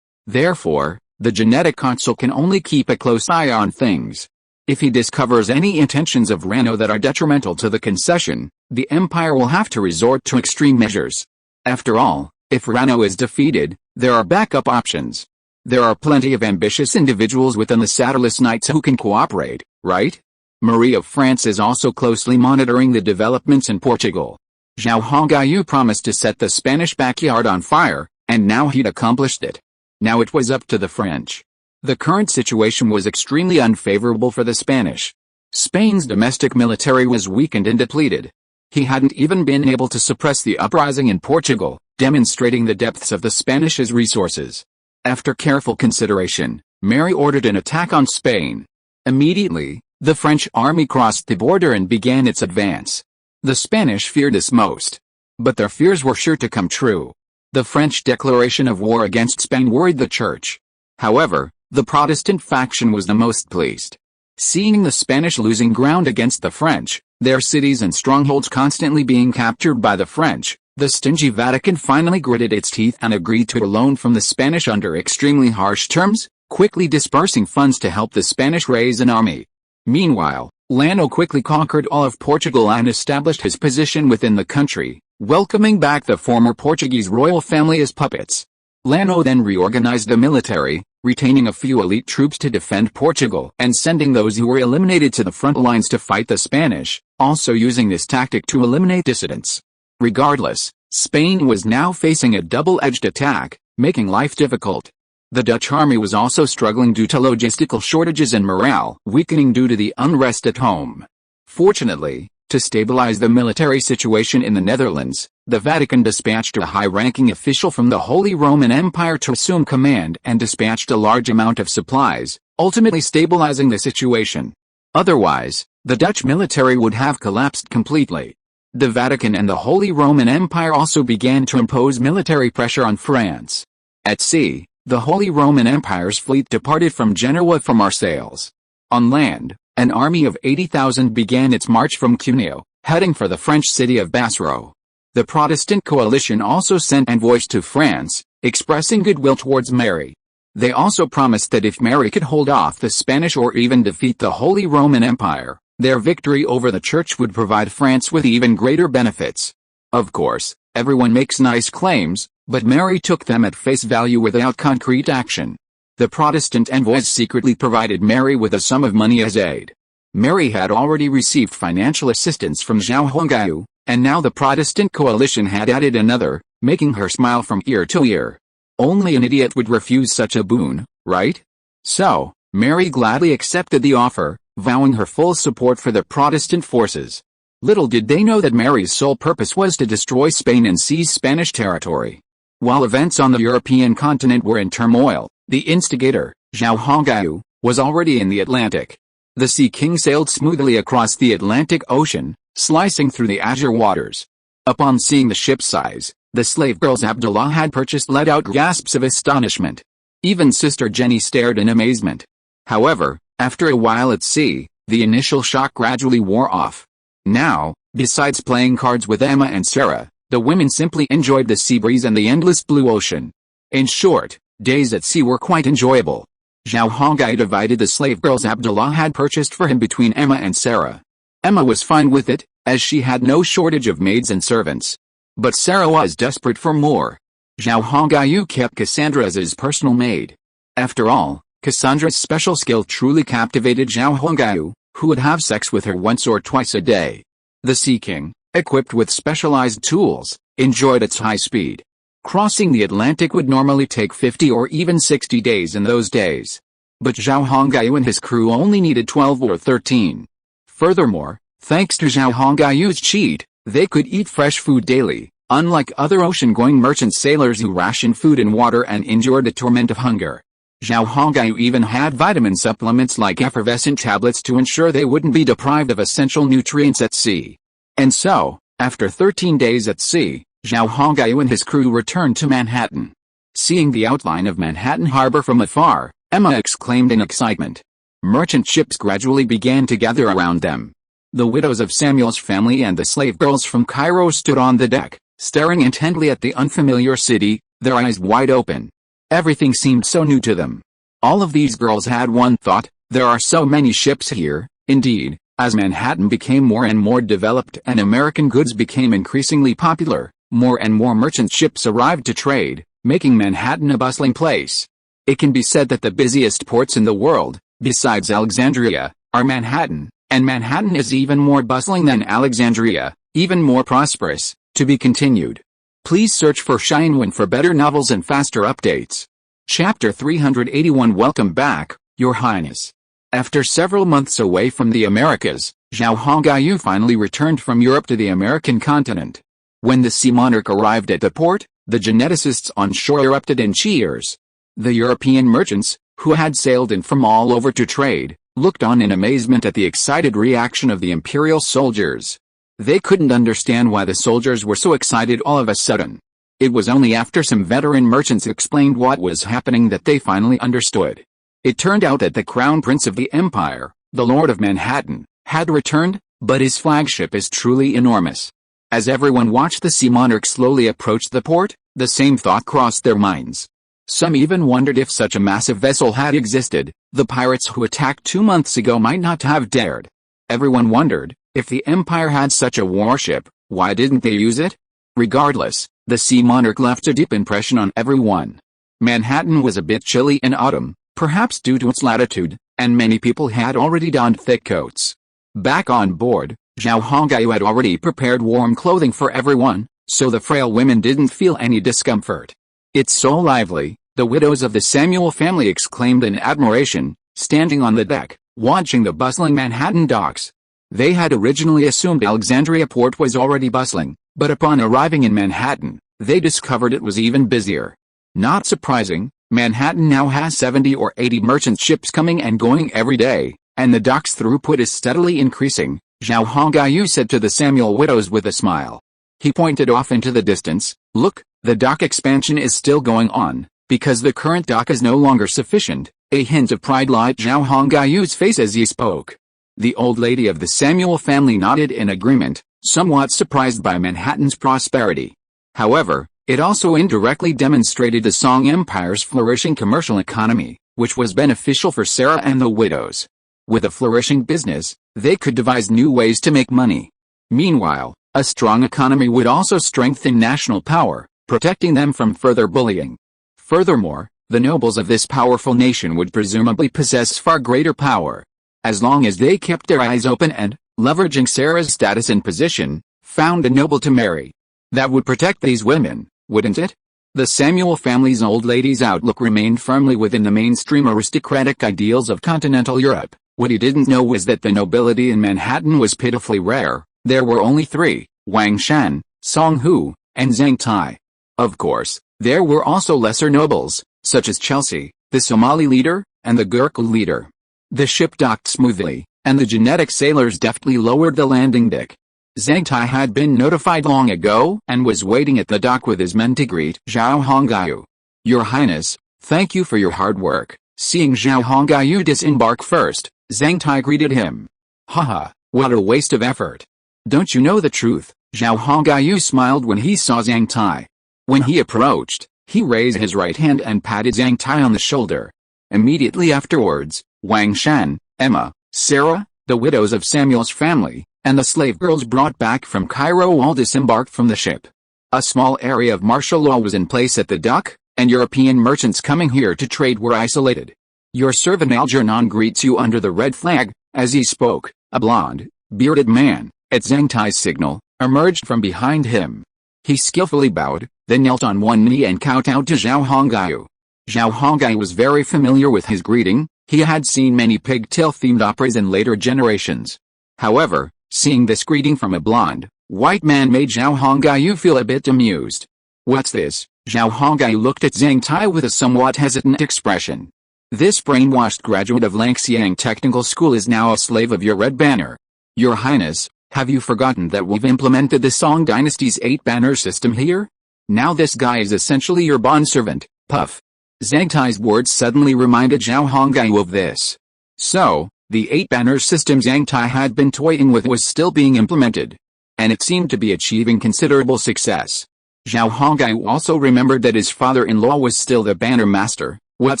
Therefore, the genetic consul can only keep a close eye on things. If he discovers any intentions of Rano that are detrimental to the concession, the Empire will have to resort to extreme measures. After all, if Rano is defeated, there are backup options. There are plenty of ambitious individuals within the Sardalis Knights who can cooperate, right? Marie of France is also closely monitoring the developments in Portugal. Zhao Hongyu promised to set the Spanish backyard on fire, and now he'd accomplished it. Now it was up to the French. The current situation was extremely unfavorable for the Spanish. Spain's domestic military was weakened and depleted. He hadn't even been able to suppress the uprising in Portugal, demonstrating the depths of the Spanish's resources. After careful consideration, Mary ordered an attack on Spain. Immediately, the French army crossed the border and began its advance. The Spanish feared this most. But their fears were sure to come true. The French declaration of war against Spain worried the Church. However, the Protestant faction was the most pleased. Seeing the Spanish losing ground against the French, their cities and strongholds constantly being captured by the French, the stingy Vatican finally gritted its teeth and agreed to a loan from the Spanish under extremely harsh terms, quickly dispersing funds to help the Spanish raise an army. Meanwhile, Rano quickly conquered all of Portugal and established his position within the country, welcoming back the former Portuguese royal family as puppets. Rano then reorganized the military, retaining a few elite troops to defend Portugal and sending those who were eliminated to the front lines to fight the Spanish, also using this tactic to eliminate dissidents. Regardless, Spain was now facing a double-edged attack, making life difficult. The Dutch army was also struggling due to logistical shortages and morale weakening due to the unrest at home. Fortunately, to stabilize the military situation in the Netherlands, the Vatican dispatched a high-ranking official from the Holy Roman Empire to assume command and dispatched a large amount of supplies, ultimately stabilizing the situation. Otherwise, the Dutch military would have collapsed completely. The Vatican and the Holy Roman Empire also began to impose military pressure on France. At sea, the Holy Roman Empire's fleet departed from Genoa for Marseilles. On land, an army of 80,000 began its march from Cuneo, heading for the French city of Basro. The Protestant coalition also sent envoys to France, expressing goodwill towards Mary. They also promised that if Mary could hold off the Spanish or even defeat the Holy Roman Empire, their victory over the Church would provide France with even greater benefits. Of course, everyone makes nice claims, but Mary took them at face value without concrete action. The Protestant envoys secretly provided Mary with a sum of money as aid. Mary had already received financial assistance from Zhao Hongyu, and now the Protestant coalition had added another, making her smile from ear to ear. Only an idiot would refuse such a boon, right? So, Mary gladly accepted the offer, vowing her full support for the Protestant forces. Little did they know that Mary's sole purpose was to destroy Spain and seize Spanish territory. While events on the European continent were in turmoil, the instigator, Zhao Hongyu, was already in the Atlantic. The Sea King sailed smoothly across the Atlantic Ocean, slicing through the azure waters. Upon seeing the ship's size, the slave girls Abdullah had purchased let out gasps of astonishment. Even Sister Jenny stared in amazement. However, after a while at sea, the initial shock gradually wore off. Now, besides playing cards with Emma and Sarah, the women simply enjoyed the sea breeze and the endless blue ocean. In short, days at sea were quite enjoyable. Zhao Hongai divided the slave girls Abdullah had purchased for him between Emma and Sarah. Emma was fine with it, as she had no shortage of maids and servants. But Sarah was desperate for more. Zhao Hongai kept Cassandra as his personal maid. After all, Cassandra's special skill truly captivated Zhao Hongai, who would have sex with her once or twice a day. The Sea King, equipped with specialized tools, enjoyed its high speed. Crossing the Atlantic would normally take 50 or even 60 days in those days. But Zhao Hongai and his crew only needed 12 or 13. Furthermore, thanks to Zhao Hongai's cheat, they could eat fresh food daily, unlike other ocean-going merchant sailors who rationed food and water and endured the torment of hunger. Zhao Hongai even had vitamin supplements like effervescent tablets to ensure they wouldn't be deprived of essential nutrients at sea. And so, after 13 days at sea, Zhao Hongai and his crew returned to Manhattan. Seeing the outline of Manhattan Harbor from afar, Emma exclaimed in excitement. Merchant ships gradually began to gather around them. The widows of Samuel's family and the slave girls from Cairo stood on the deck, staring intently at the unfamiliar city, their eyes wide open. Everything seemed so new to them. All of these girls had one thought: there are so many ships here. Indeed, as Manhattan became more and more developed and American goods became increasingly popular, more and more merchant ships arrived to trade, making Manhattan a bustling place. It can be said that the busiest ports in the world, besides Alexandria, are Manhattan, and Manhattan is even more bustling than Alexandria, even more prosperous. To be continued. Please search for Shinewin for better novels and faster updates. Chapter 381. Welcome back, Your Highness. After several months away from the Americas, Zhao Hongai finally returned from Europe to the American continent. When the Sea Monarch arrived at the port, the geneticists on shore erupted in cheers. The European merchants, who had sailed in from all over to trade, looked on in amazement at the excited reaction of the imperial soldiers. They couldn't understand why the soldiers were so excited all of a sudden. It was only after some veteran merchants explained what was happening that they finally understood. It turned out that the Crown Prince of the Empire, the Lord of Manhattan, had returned, but his flagship is truly enormous. As everyone watched the Sea Monarch slowly approach the port, the same thought crossed their minds. Some even wondered if such a massive vessel had existed, the pirates who attacked 2 months ago might not have dared. Everyone wondered, if the Empire had such a warship, why didn't they use it? Regardless, the Sea Monarch left a deep impression on everyone. Manhattan was a bit chilly in autumn, perhaps due to its latitude, and many people had already donned thick coats. Back on board, Zhao Hongai had already prepared warm clothing for everyone, so the frail women didn't feel any discomfort. "It's so lively," the widows of the Samuel family exclaimed in admiration, standing on the deck, watching the bustling Manhattan docks. They had originally assumed Alexandria port was already bustling, but upon arriving in Manhattan, they discovered it was even busier. Not surprising, Manhattan now has 70 or 80 merchant ships coming and going every day, and the dock's throughput is steadily increasing, Zhao Hongai said to the Samuel widows with a smile. He pointed off into the distance. "Look, the dock expansion is still going on, because the current dock is no longer sufficient." A hint of pride lit Zhao Hongai's face as he spoke. The old lady of the Samuel family nodded in agreement, somewhat surprised by Manhattan's prosperity. However, it also indirectly demonstrated the Song Empire's flourishing commercial economy, which was beneficial for Sarah and the widows. With a flourishing business, they could devise new ways to make money. Meanwhile, a strong economy would also strengthen national power, protecting them from further bullying. Furthermore, the nobles of this powerful nation would presumably possess far greater power. As long as they kept their eyes open and, leveraging Sarah's status and position, found a noble to marry. That would protect these women, wouldn't it? The Samuel family's old lady's outlook remained firmly within the mainstream aristocratic ideals of continental Europe. What he didn't know was that the nobility in Manhattan was pitifully rare. There were only 3, Wang Shan, Song Hu, and Zhang Tai. Of course, there were also lesser nobles, such as Chelsea, the Somali leader, and the Gurkha leader. The ship docked smoothly, and the genetic sailors deftly lowered the landing deck. Zhang Tai had been notified long ago and was waiting at the dock with his men to greet Zhao Hongyu. Your Highness, thank you for your hard work. Seeing Zhao Hongyu disembark first, Zhang Tai greeted him. Haha, what a waste of effort. Don't you know the truth? Zhao Hongyu smiled when he saw Zhang Tai. When he approached, he raised his right hand and patted Zhang Tai on the shoulder. Immediately afterwards, Wang Shan, Emma, Sarah, the widows of Samuel's family, and the slave girls brought back from Cairo all disembarked from the ship. A small area of martial law was in place at the dock, and European merchants coming here to trade were isolated. Your servant Algernon greets you under the red flag. As he spoke, a blond, bearded man, at Zhang Tai's signal, emerged from behind him. He skillfully bowed, then knelt on one knee and kowtowed to Zhao Hongyu. Zhao Hongyu was very familiar with his greeting. He had seen many pigtail-themed operas in later generations. However, seeing this greeting from a blonde, white man made Zhao Hongyu feel a bit amused. What's this? Zhao Hongyu looked at Zhang Tai with a somewhat hesitant expression. This brainwashed graduate of Langxiang Technical School is now a slave of your red banner. Your Highness, have you forgotten that we've implemented the Song Dynasty's 8-banner system here? Now this guy is essentially your bondservant, puff. Zhang Tai's words suddenly reminded Zhao Hongyu of this. So, the 8-banner system Zhang Tai had been toying with was still being implemented. And it seemed to be achieving considerable success. Zhao Hongyu also remembered that his father-in-law was still the banner master. What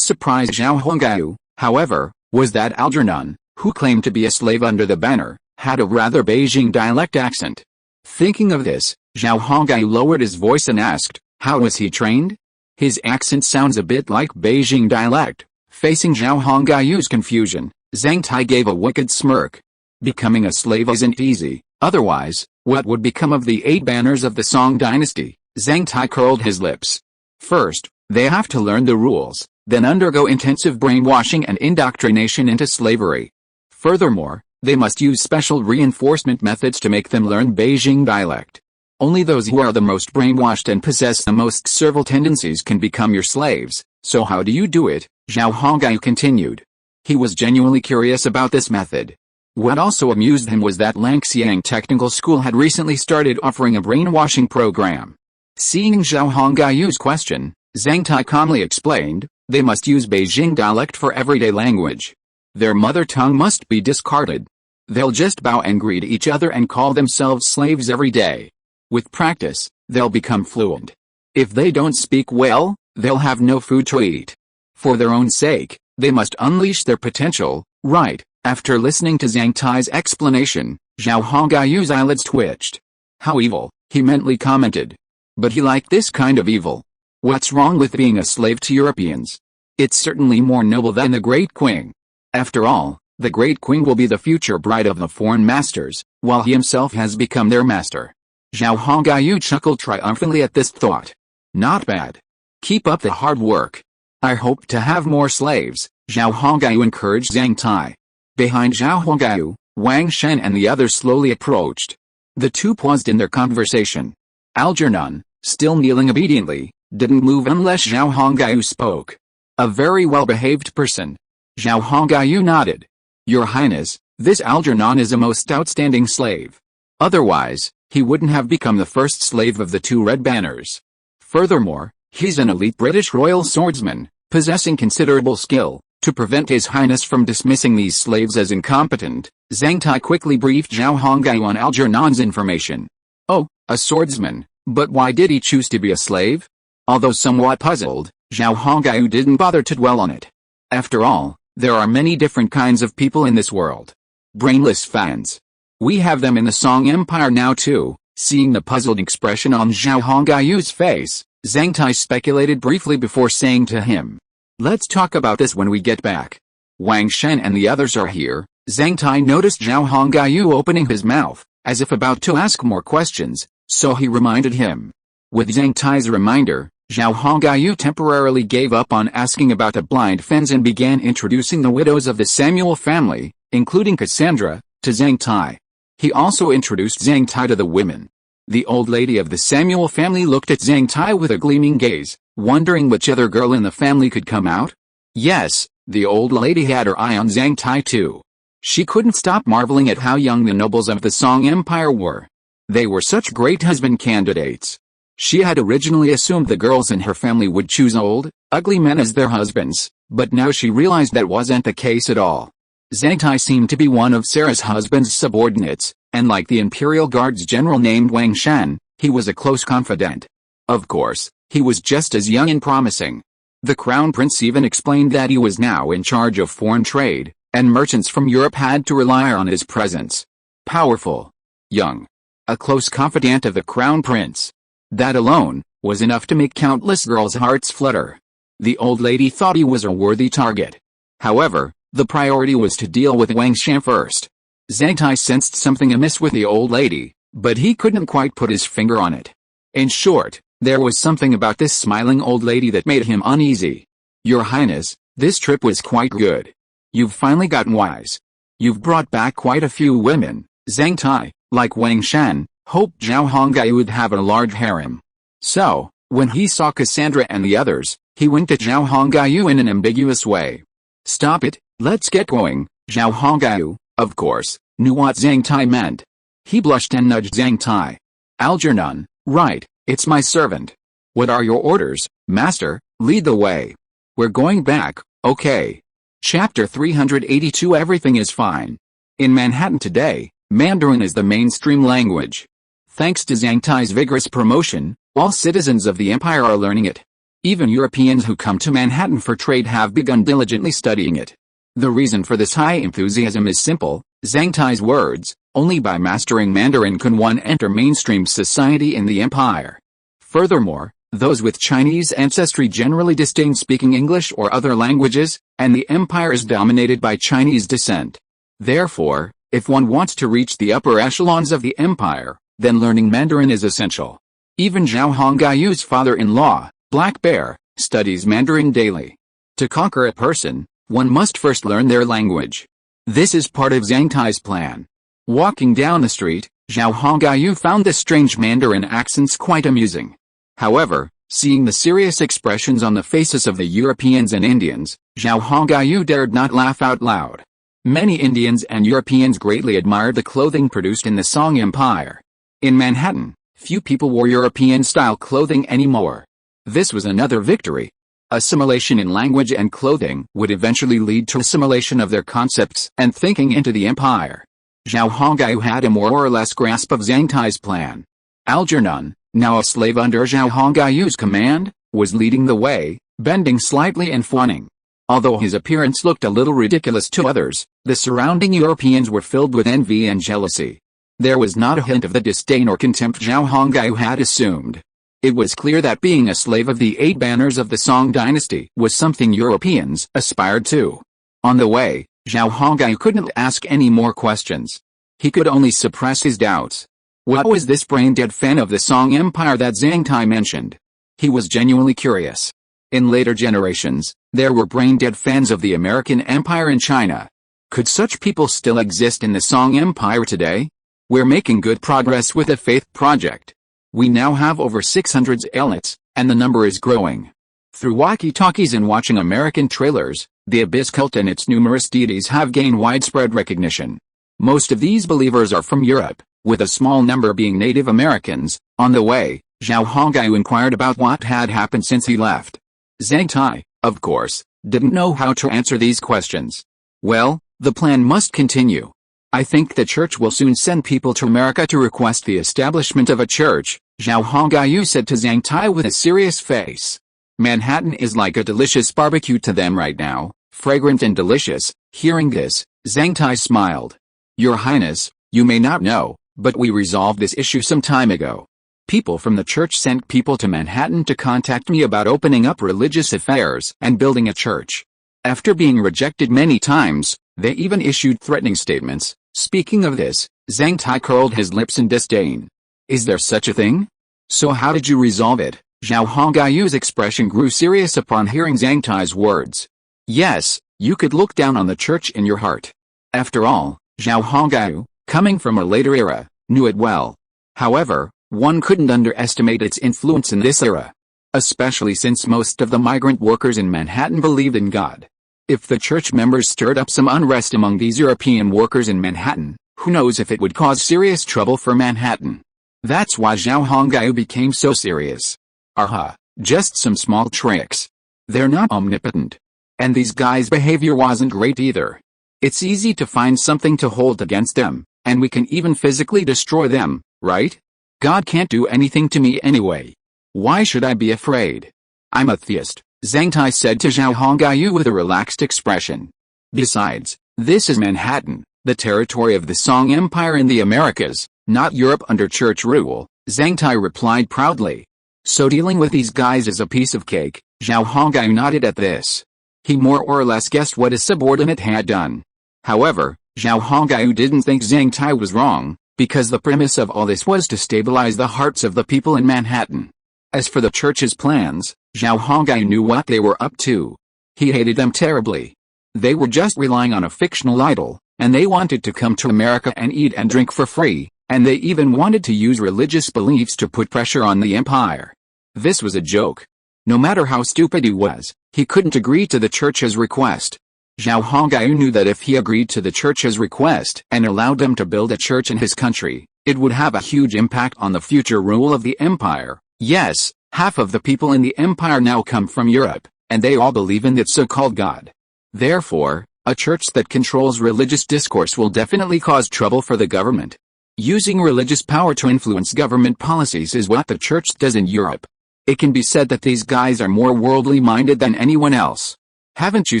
surprised Zhao Hongyu, however, was that Algernon, who claimed to be a slave under the banner, had a rather Beijing dialect accent. Thinking of this, Zhao Hongyu lowered his voice and asked, how was he trained? His accent sounds a bit like Beijing dialect. Facing Zhao Hongyu's confusion, Zhang Tai gave a wicked smirk. Becoming a slave isn't easy, otherwise, what would become of the 8 banners of the Song Dynasty? Zhang Tai curled his lips. First, they have to learn the rules, then undergo intensive brainwashing and indoctrination into slavery. Furthermore, they must use special reinforcement methods to make them learn Beijing dialect. Only those who are the most brainwashed and possess the most servile tendencies can become your slaves. So how do you do it? Zhao Hongyu continued. He was genuinely curious about this method. What also amused him was that Langxiang Technical School had recently started offering a brainwashing program. Seeing Zhao Hongyu's question, Zhang Tai calmly explained, they must use Beijing dialect for everyday language. Their mother tongue must be discarded. They'll just bow and greet each other and call themselves slaves every day. With practice, they'll become fluent. If they don't speak well, they'll have no food to eat. For their own sake, they must unleash their potential, right? After listening to Zhang Tai's explanation, Zhao Hongyu's eyelids twitched. How evil, he mentally commented. But he liked this kind of evil. What's wrong with being a slave to Europeans? It's certainly more noble than the Great Queen. After all, the Great Queen will be the future bride of the foreign masters, while he himself has become their master. Zhao Hongyu chuckled triumphantly at this thought. Not bad. Keep up the hard work. I hope to have more slaves, Zhao Hongyu encouraged Zhang Tai. Behind Zhao Hongyu, Wang Shen and the others slowly approached. The two paused in their conversation. Algernon, still kneeling obediently, didn't move unless Zhao Hongyu spoke. A very well-behaved person. Zhao Hongyu nodded. Your Highness, this Algernon is a most outstanding slave. Otherwise, he wouldn't have become the first slave of the 2 red banners. Furthermore, he's an elite British royal swordsman, possessing considerable skill. To prevent His Highness from dismissing these slaves as incompetent, Zhang Tai quickly briefed Zhao Hongyu on Algernon's information. Oh, a swordsman, but why did he choose to be a slave? Although somewhat puzzled, Zhao Hongyu didn't bother to dwell on it. After all, there are many different kinds of people in this world. Brainless fans. We have them in the Song Empire now too. Seeing the puzzled expression on Zhao Hongyu's face, Zhang Tai speculated briefly before saying to him, let's talk about this when we get back. Wang Shen and the others are here. Zhang Tai noticed Zhao Hongyu opening his mouth, as if about to ask more questions, so he reminded him. With Zhang Tai's reminder, Zhao Hongyu temporarily gave up on asking about the blind fens and began introducing the widows of the Samuel family, including Cassandra, to Zhang Tai. He also introduced Zhang Tai to the women. The old lady of the Samuel family looked at Zhang Tai with a gleaming gaze, wondering which other girl in the family could come out. Yes, the old lady had her eye on Zhang Tai too. She couldn't stop marveling at how young the nobles of the Song Empire were. They were such great husband candidates. She had originally assumed the girls in her family would choose old, ugly men as their husbands, but now she realized that wasn't the case at all. Zhang Tai seemed to be one of Sarah's husband's subordinates, and like the Imperial Guard's general named Wang Shan, he was a close confidant. Of course, he was just as young and promising. The Crown Prince even explained that he was now in charge of foreign trade, and merchants from Europe had to rely on his presence. Powerful. Young. A close confidant of the Crown Prince. That alone was enough to make countless girls' hearts flutter. The old lady thought he was a worthy target. However, the priority was to deal with Wang Shan first. Zhang Tai sensed something amiss with the old lady, but he couldn't quite put his finger on it. In short, there was something about this smiling old lady that made him uneasy. Your Highness, this trip was quite good. You've finally gotten wise. You've brought back quite a few women. Zhang Tai, like Wang Shan, hoped Zhao Hongai would have a large harem. So, when he saw Cassandra and the others, he winked at Zhao Hongai in an ambiguous way. Stop it, let's get going. Zhao Hongai, of course, knew what Zhang Tai meant. He blushed and nudged Zhang Tai. Algernon, right, it's my servant. What are your orders, master? Lead the way. We're going back, okay. Chapter 382 Everything is fine. In Manhattan today, Mandarin is the mainstream language. Thanks to Zhang Tai's vigorous promotion, all citizens of the empire are learning it. Even Europeans who come to Manhattan for trade have begun diligently studying it. The reason for this high enthusiasm is simple. Zhang Tai's words, only by mastering Mandarin can one enter mainstream society in the empire. Furthermore, those with Chinese ancestry generally disdain speaking English or other languages, and the empire is dominated by Chinese descent. Therefore, if one wants to reach the upper echelons of the empire, then learning Mandarin is essential. Even Zhao Hongai's father-in-law, Black Bear, studies Mandarin daily. To conquer a person, one must first learn their language. This is part of Zhang Tai's plan. Walking down the street, Zhao Hongai found the strange Mandarin accents quite amusing. However, seeing the serious expressions on the faces of the Europeans and Indians, Zhao Hongai dared not laugh out loud. Many Indians and Europeans greatly admired the clothing produced in the Song Empire. In Manhattan, few people wore European-style clothing anymore. This was another victory. Assimilation in language and clothing would eventually lead to assimilation of their concepts and thinking into the empire. Zhao Hongai had a more or less grasp of Zhang Tai's plan. Algernon, now a slave under Zhao Hongai's command, was leading the way, bending slightly and fawning. Although his appearance looked a little ridiculous to others, the surrounding Europeans were filled with envy and jealousy. There was not a hint of the disdain or contempt Zhao Hongai had assumed. It was clear that being a slave of the 8 banners of the Song dynasty was something Europeans aspired to. On the way, Zhao Hongai couldn't ask any more questions. He could only suppress his doubts. What was this brain-dead fan of the Song Empire that Zhang Tai mentioned? He was genuinely curious. In later generations, there were brain-dead fans of the American Empire in China. Could such people still exist in the Song Empire today? We're making good progress with the Faith Project. We now have over 600 outlets, and the number is growing. Through walkie-talkies and watching American trailers, the Abyss cult and its numerous deities have gained widespread recognition. Most of these believers are from Europe, with a small number being Native Americans. On the way, Zhao Hongai inquired about what had happened since he left. Zhang Tai, of course, didn't know how to answer these questions. Well, the plan must continue. I think the church will soon send people to America to request the establishment of a church, Zhao Hongai said to Zhang Tai with a serious face. Manhattan is like a delicious barbecue to them right now, fragrant and delicious. Hearing this, Zhang Tai smiled. Your Highness, you may not know, but we resolved this issue some time ago. People from the church sent people to Manhattan to contact me about opening up religious affairs and building a church. After being rejected many times, they even issued threatening statements. Speaking of this, Zhang Tai curled his lips in disdain. Is there such a thing? So how did you resolve it? Zhao Hongai's expression grew serious upon hearing Zhang Tai's words. Yes, you could look down on the church in your heart. After all, Zhao Hongai, coming from a later era, knew it well. However, one couldn't underestimate its influence in this era. Especially since most of the migrant workers in Manhattan believed in God. If the church members stirred up some unrest among these European workers in Manhattan, who knows if it would cause serious trouble for Manhattan. That's why Zhao Hongyu became so serious. Aha, just some small tricks. They're not omnipotent. And these guys' behavior wasn't great either. It's easy to find something to hold against them, and we can even physically destroy them, right? God can't do anything to me anyway. Why should I be afraid? I'm a theist, Zhang Tai said to Zhao Hongyu with a relaxed expression. Besides, this is Manhattan, the territory of the Song Empire in the Americas, not Europe under church rule, Zhang Tai replied proudly. So dealing with these guys is a piece of cake, Zhao Hongyu nodded at this. He more or less guessed what his subordinate had done. However, Zhao Hongyu didn't think Zhang Tai was wrong, because the premise of all this was to stabilize the hearts of the people in Manhattan. As for the church's plans, Zhao Hongyu knew what they were up to. He hated them terribly. They were just relying on a fictional idol, and they wanted to come to America and eat and drink for free, and they even wanted to use religious beliefs to put pressure on the empire. This was a joke. No matter how stupid he was, he couldn't agree to the church's request. Zhao Hongyu knew that if he agreed to the church's request and allowed them to build a church in his country, it would have a huge impact on the future rule of the empire. Yes, half of the people in the empire now come from Europe, and they all believe in that so-called God. Therefore, a church that controls religious discourse will definitely cause trouble for the government. Using religious power to influence government policies is what the church does in Europe. It can be said that these guys are more worldly minded than anyone else. Haven't you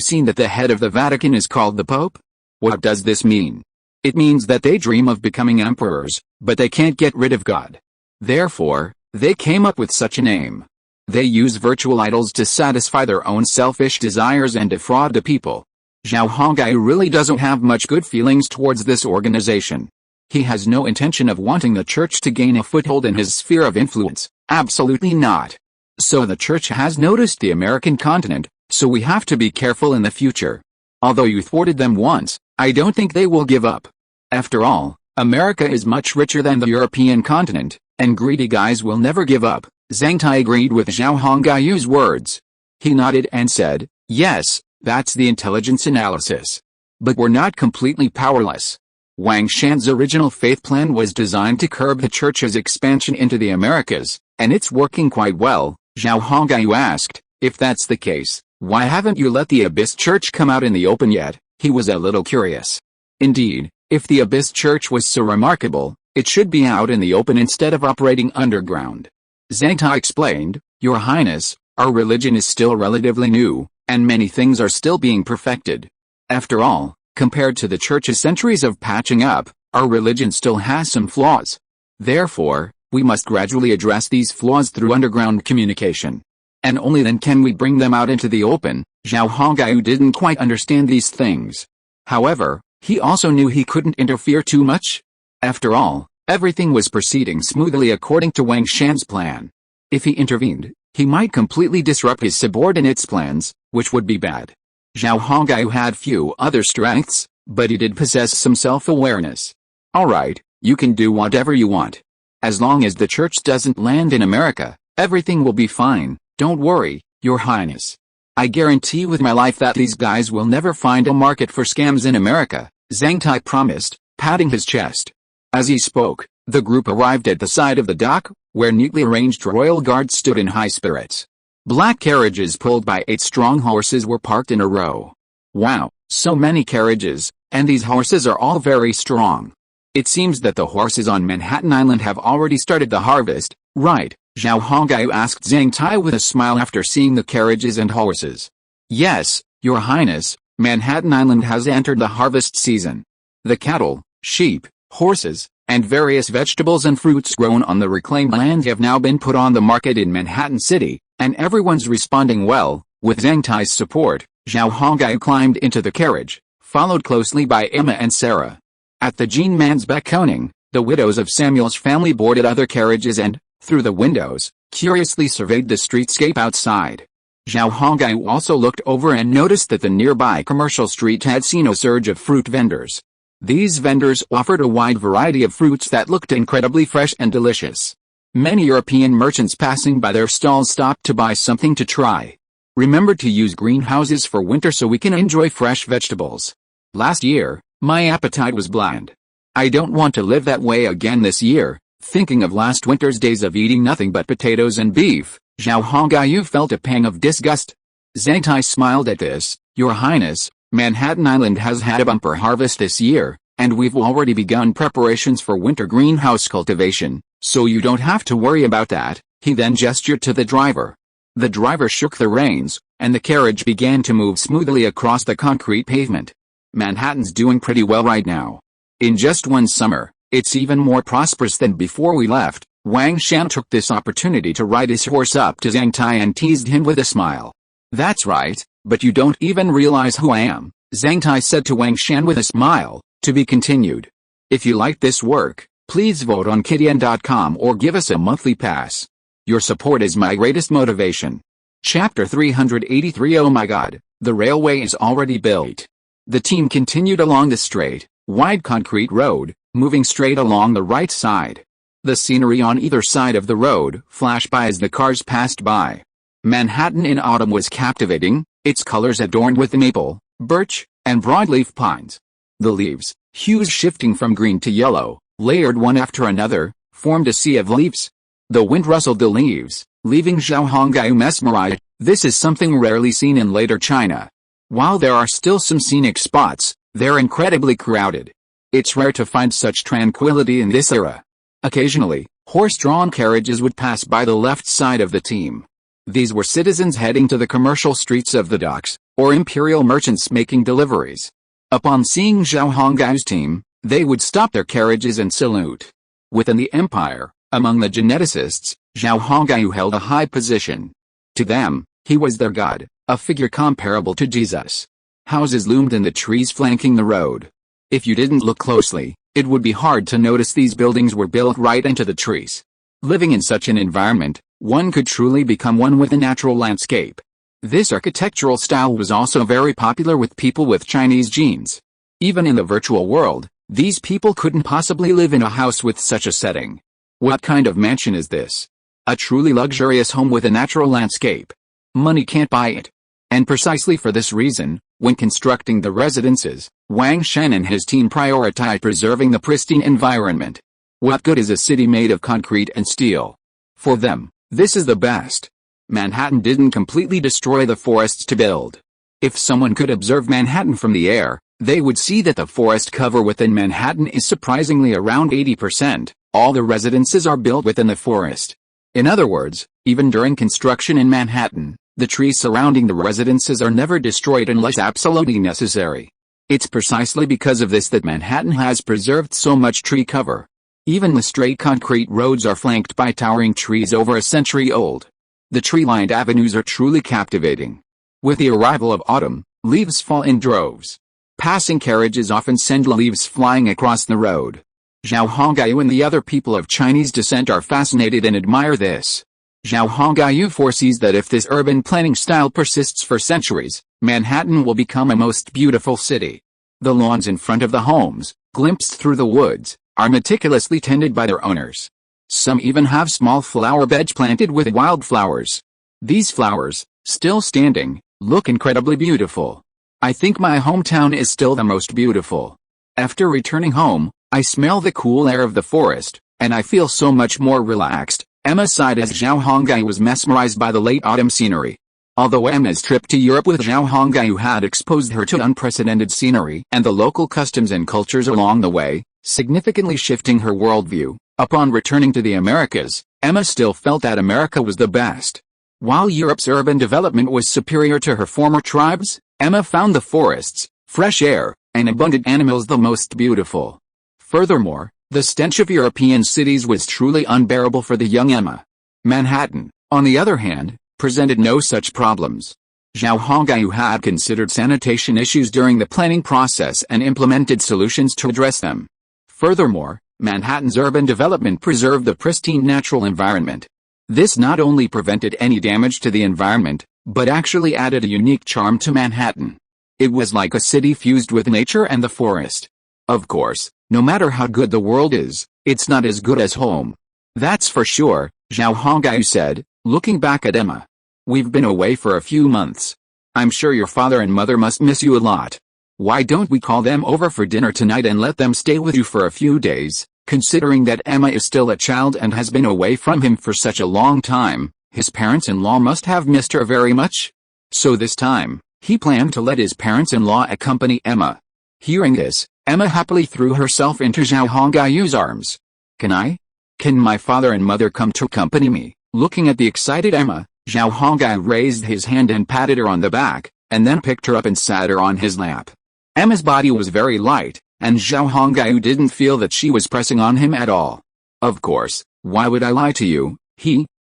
seen that the head of the Vatican is called the Pope? What does this mean? It means that they dream of becoming emperors, but they can't get rid of God. Therefore, they came up with such a name. They use virtual idols to satisfy their own selfish desires and defraud the people. Zhao Hongyu really doesn't have much good feelings towards this organization. He has no intention of wanting the church to gain a foothold in his sphere of influence, absolutely not. So the church has noticed the American continent, so we have to be careful in the future. Although you thwarted them once, I don't think they will give up. After all, America is much richer than the European continent, and greedy guys will never give up. Zhang Tai agreed with Zhao Hongyu's words. He nodded and said, yes, that's the intelligence analysis. But we're not completely powerless. Wang Shan's original faith plan was designed to curb the church's expansion into the Americas, and it's working quite well. Zhao Hongyu asked, if that's the case, why haven't you let the Abyss Church come out in the open yet? He was a little curious. Indeed, if the Abyss Church was so remarkable, it should be out in the open instead of operating underground. Zhang Tai explained, Your Highness, our religion is still relatively new, and many things are still being perfected. After all, compared to the church's centuries of patching up, our religion still has some flaws. Therefore, we must gradually address these flaws through underground communication. And only then can we bring them out into the open. Zhao Hongyu didn't quite understand these things. However, he also knew he couldn't interfere too much. After all, everything was proceeding smoothly according to Wang Shan's plan. If he intervened, he might completely disrupt his subordinates' plans, which would be bad. Zhao Hongyu had few other strengths, but he did possess some self-awareness. Alright, you can do whatever you want. As long as the church doesn't land in America, everything will be fine. Don't worry, Your Highness. I guarantee with my life that these guys will never find a market for scams in America, Zhang Tai promised, patting his chest. As he spoke, the group arrived at the side of the dock, where neatly arranged royal guards stood in high spirits. Black carriages pulled by 8 strong horses were parked in a row. Wow, so many carriages, and these horses are all very strong. It seems that the horses on Manhattan Island have already started the harvest, right? Zhao Hongyu asked Zhang Tai with a smile after seeing the carriages and horses. Yes, Your Highness, Manhattan Island has entered the harvest season. The cattle, sheep, horses, and various vegetables and fruits grown on the reclaimed land have now been put on the market in Manhattan City, and everyone's responding well. With Zhang Tai's support, Zhao Hongyu climbed into the carriage, followed closely by Emma and Sarah. At the Gene Man's beckoning, the widows of Samuel's family boarded other carriages and, through the windows, curiously surveyed the streetscape outside. Zhao Hongyu also looked over and noticed that the nearby commercial street had seen a surge of fruit vendors. These vendors offered a wide variety of fruits that looked incredibly fresh and delicious. Many European merchants passing by their stalls stopped to buy something to try. Remember to use greenhouses for winter so we can enjoy fresh vegetables. Last year, my appetite was bland. I don't want to live that way again this year, Thinking of last winter's days of eating nothing but potatoes and beef, Zhao Hongyu felt a pang of disgust. Zhang Tai smiled at this. Your Highness, Manhattan Island has had a bumper harvest this year, and we've already begun preparations for winter greenhouse cultivation, so you don't have to worry about that. He then gestured to the driver. The driver shook the reins, and the carriage began to move smoothly across the concrete pavement. Manhattan's doing pretty well right now. In just one summer, it's even more prosperous than before we left. Wang Shan took this opportunity to ride his horse up to Zhang Tai and teased him with a smile. That's right, but you don't even realize who I am, Zhang Tai said to Wang Shan with a smile. To be continued. If you like this work, please vote on Kidian.com or give us a monthly pass. Your support is my greatest motivation. Chapter 383. Oh my god, the railway is already built. The team continued along the straight, wide concrete road, moving straight along the right side. The scenery on either side of the road flashed by as the cars passed by. Manhattan in autumn was captivating, its colors adorned with maple, birch, and broadleaf pines. The leaves, hues shifting from green to yellow, layered one after another, formed a sea of leaves. The wind rustled the leaves, leaving Zhao Hongyu mesmerized. This is something rarely seen in later China. While there are still some scenic spots, they're incredibly crowded. It's rare to find such tranquility in this era. Occasionally, horse-drawn carriages would pass by the left side of the team. These were citizens heading to the commercial streets of the docks, or imperial merchants making deliveries. Upon seeing Zhao Hongyu's team, they would stop their carriages and salute. Within the empire, among the geneticists, Zhao Hongyu held a high position. To them, he was their god, a figure comparable to Jesus. Houses loomed in the trees flanking the road. If you didn't look closely, it would be hard to notice these buildings were built right into the trees. Living in such an environment, one could truly become one with the natural landscape. This architectural style was also very popular with people with Chinese genes. Even in the virtual world, these people couldn't possibly live in a house with such a setting. What kind of mansion is this? A truly luxurious home with a natural landscape. Money can't buy it. And precisely for this reason, when constructing the residences, Wang Shan and his team prioritized preserving the pristine environment. What good is a city made of concrete and steel? For them, this is the best. Manhattan didn't completely destroy the forests to build. If someone could observe Manhattan from the air, they would see that the forest cover within Manhattan is surprisingly around 80%. All the residences are built within the forest. In other words, even during construction in Manhattan, the trees surrounding the residences are never destroyed unless absolutely necessary. It's precisely because of this that Manhattan has preserved so much tree cover. Even the straight concrete roads are flanked by towering trees over a century old. The tree-lined avenues are truly captivating. With the arrival of autumn, leaves fall in droves. Passing carriages often send leaves flying across the road. Zhao Hongyu and the other people of Chinese descent are fascinated and admire this. Zhao Hongyu foresees that if this urban planning style persists for centuries, Manhattan will become a most beautiful city. The lawns in front of the homes, glimpsed through the woods, are meticulously tended by their owners. Some even have small flower beds planted with wildflowers. These flowers, still standing, look incredibly beautiful. I think my hometown is still the most beautiful. After returning home, I smell the cool air of the forest, and I feel so much more relaxed. Emma sighed as Zhao Hongyu was mesmerized by the late autumn scenery. Although Emma's trip to Europe with Zhao Hongyu had exposed her to unprecedented scenery and the local customs and cultures along the way, significantly shifting her worldview, upon returning to the Americas, Emma still felt that America was the best. While Europe's urban development was superior to her former tribes, Emma found the forests, fresh air, and abundant animals the most beautiful. Furthermore, the stench of European cities was truly unbearable for the young Emma. Manhattan, on the other hand, presented no such problems. Zhao Hongyu had considered sanitation issues during the planning process and implemented solutions to address them. Furthermore, Manhattan's urban development preserved the pristine natural environment. This not only prevented any damage to the environment, but actually added a unique charm to Manhattan. It was like a city fused with nature and the forest. Of course, no matter how good the world is, it's not as good as home. That's for sure, Zhao Hongyu said, looking back at Emma. We've been away for a few months. I'm sure your father and mother must miss you a lot. Why don't we call them over for dinner tonight and let them stay with you for a few days? Considering that Emma is still a child and has been away from him for such a long time, his parents-in-law must have missed her very much. So this time, he planned to let his parents-in-law accompany Emma. Hearing this, Emma happily threw herself into Zhao Hongayu's arms. Can my father and mother come to accompany me? Looking at the excited Emma, Zhao Hongai raised his hand and patted her on the back, and then picked her up and sat her on his lap. Emma's body was very light, and Zhao Hongai didn't feel that she was pressing on him at all. Of course, why would I lie to you?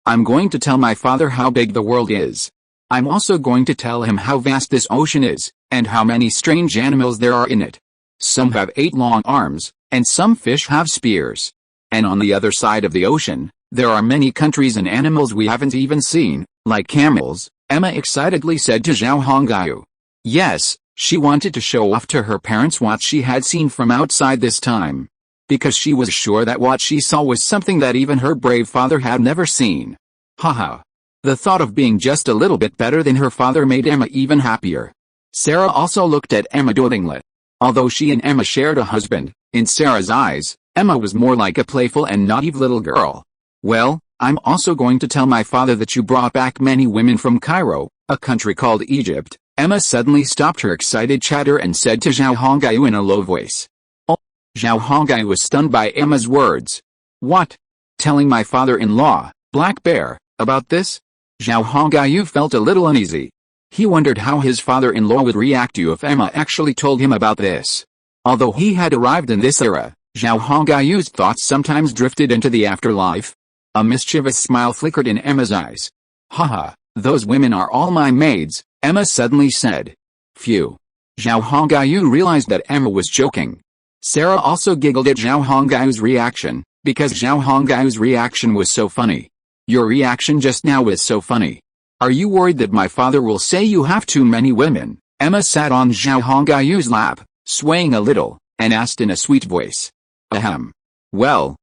I'm going to tell my father how big the world is. I'm also going to tell him how vast this ocean is, and how many strange animals there are in it. Some have 8 long arms, and some fish have spears. And on the other side of the ocean, there are many countries and animals we haven't even seen, like camels, Emma excitedly said to Zhao Hongyu. Yes, she wanted to show off to her parents what she had seen from outside this time. Because she was sure that what she saw was something that even her brave father had never seen. Haha. The thought of being just a little bit better than her father made Emma even happier. Sarah also looked at Emma dotingly. Although she and Emma shared a husband, in Sarah's eyes, Emma was more like a playful and naive little girl. Well, I'm also going to tell my father that you brought back many women from Cairo, a country called Egypt. Emma suddenly stopped her excited chatter and said to Zhao Hongyu in a low voice. Oh! Zhao Hongyu was stunned by Emma's words. What? Telling my father-in-law, Black Bear, about this? Zhao Hongyu felt a little uneasy. He wondered how his father-in-law would react to if Emma actually told him about this. Although he had arrived in this era, Zhao Hongyu's thoughts sometimes drifted into the afterlife. A mischievous smile flickered in Emma's eyes. Haha, those women are all my maids, Emma suddenly said. Phew. Zhao Hongyu realized that Emma was joking. Sarah also giggled at Zhao Hongyu's reaction, because Zhao Hongyu's reaction was so funny. Your reaction just now was so funny. Are you worried that my father will say you have too many women? Emma sat on Zhao Hongyu's lap, swaying a little, and asked in a sweet voice. Ahem. Well,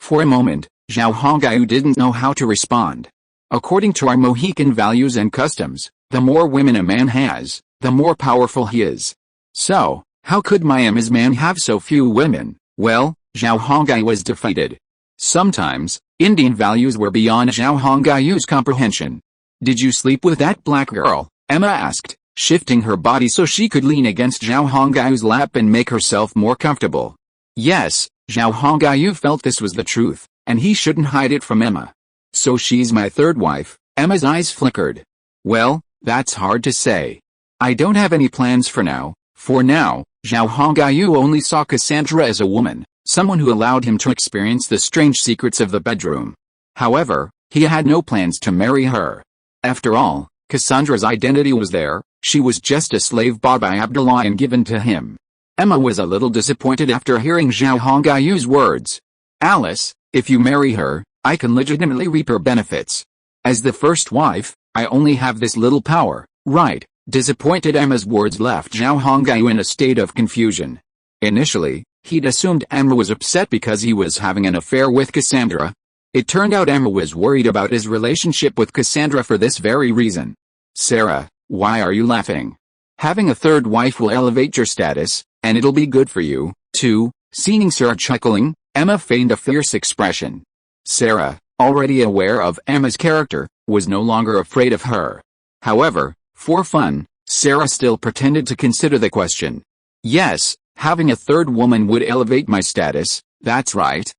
for a moment, Zhao Hongyu didn't know how to respond. According to our Mohican values and customs, the more women a man has, the more powerful he is. So, how could Miami's man have so few women? Well, Zhao Hongyu was defeated. Sometimes, Indian values were beyond Zhao Hongyu's comprehension. Did you sleep with that black girl? Emma asked, shifting her body so she could lean against Zhao Hongyu's lap and make herself more comfortable. Yes, Zhao Hongyu felt this was the truth, and he shouldn't hide it from Emma. So she's my third wife, Emma's eyes flickered. Well, that's hard to say. I don't have any plans for now. For now, Zhao Hongyu only saw Cassandra as a woman, someone who allowed him to experience the strange secrets of the bedroom. However, he had no plans to marry her. After all, Cassandra's identity was there, she was just a slave bought by Abdullah and given to him. Emma was a little disappointed after hearing Zhao Hongyu's words. Alice, if you marry her, I can legitimately reap her benefits. As the first wife, I only have this little power, right? Disappointed Emma's words left Zhao Hongyu in a state of confusion. Initially, he'd assumed Emma was upset because he was having an affair with Cassandra. It turned out Emma was worried about his relationship with Cassandra for this very reason. Sarah, why are you laughing? Having a third wife will elevate your status, and it'll be good for you, too. Seeing Sarah chuckling, Emma feigned a fierce expression. Sarah, already aware of Emma's character, was no longer afraid of her. However, for fun, Sarah still pretended to consider the question. Yes, having a third woman would elevate my status, that's right,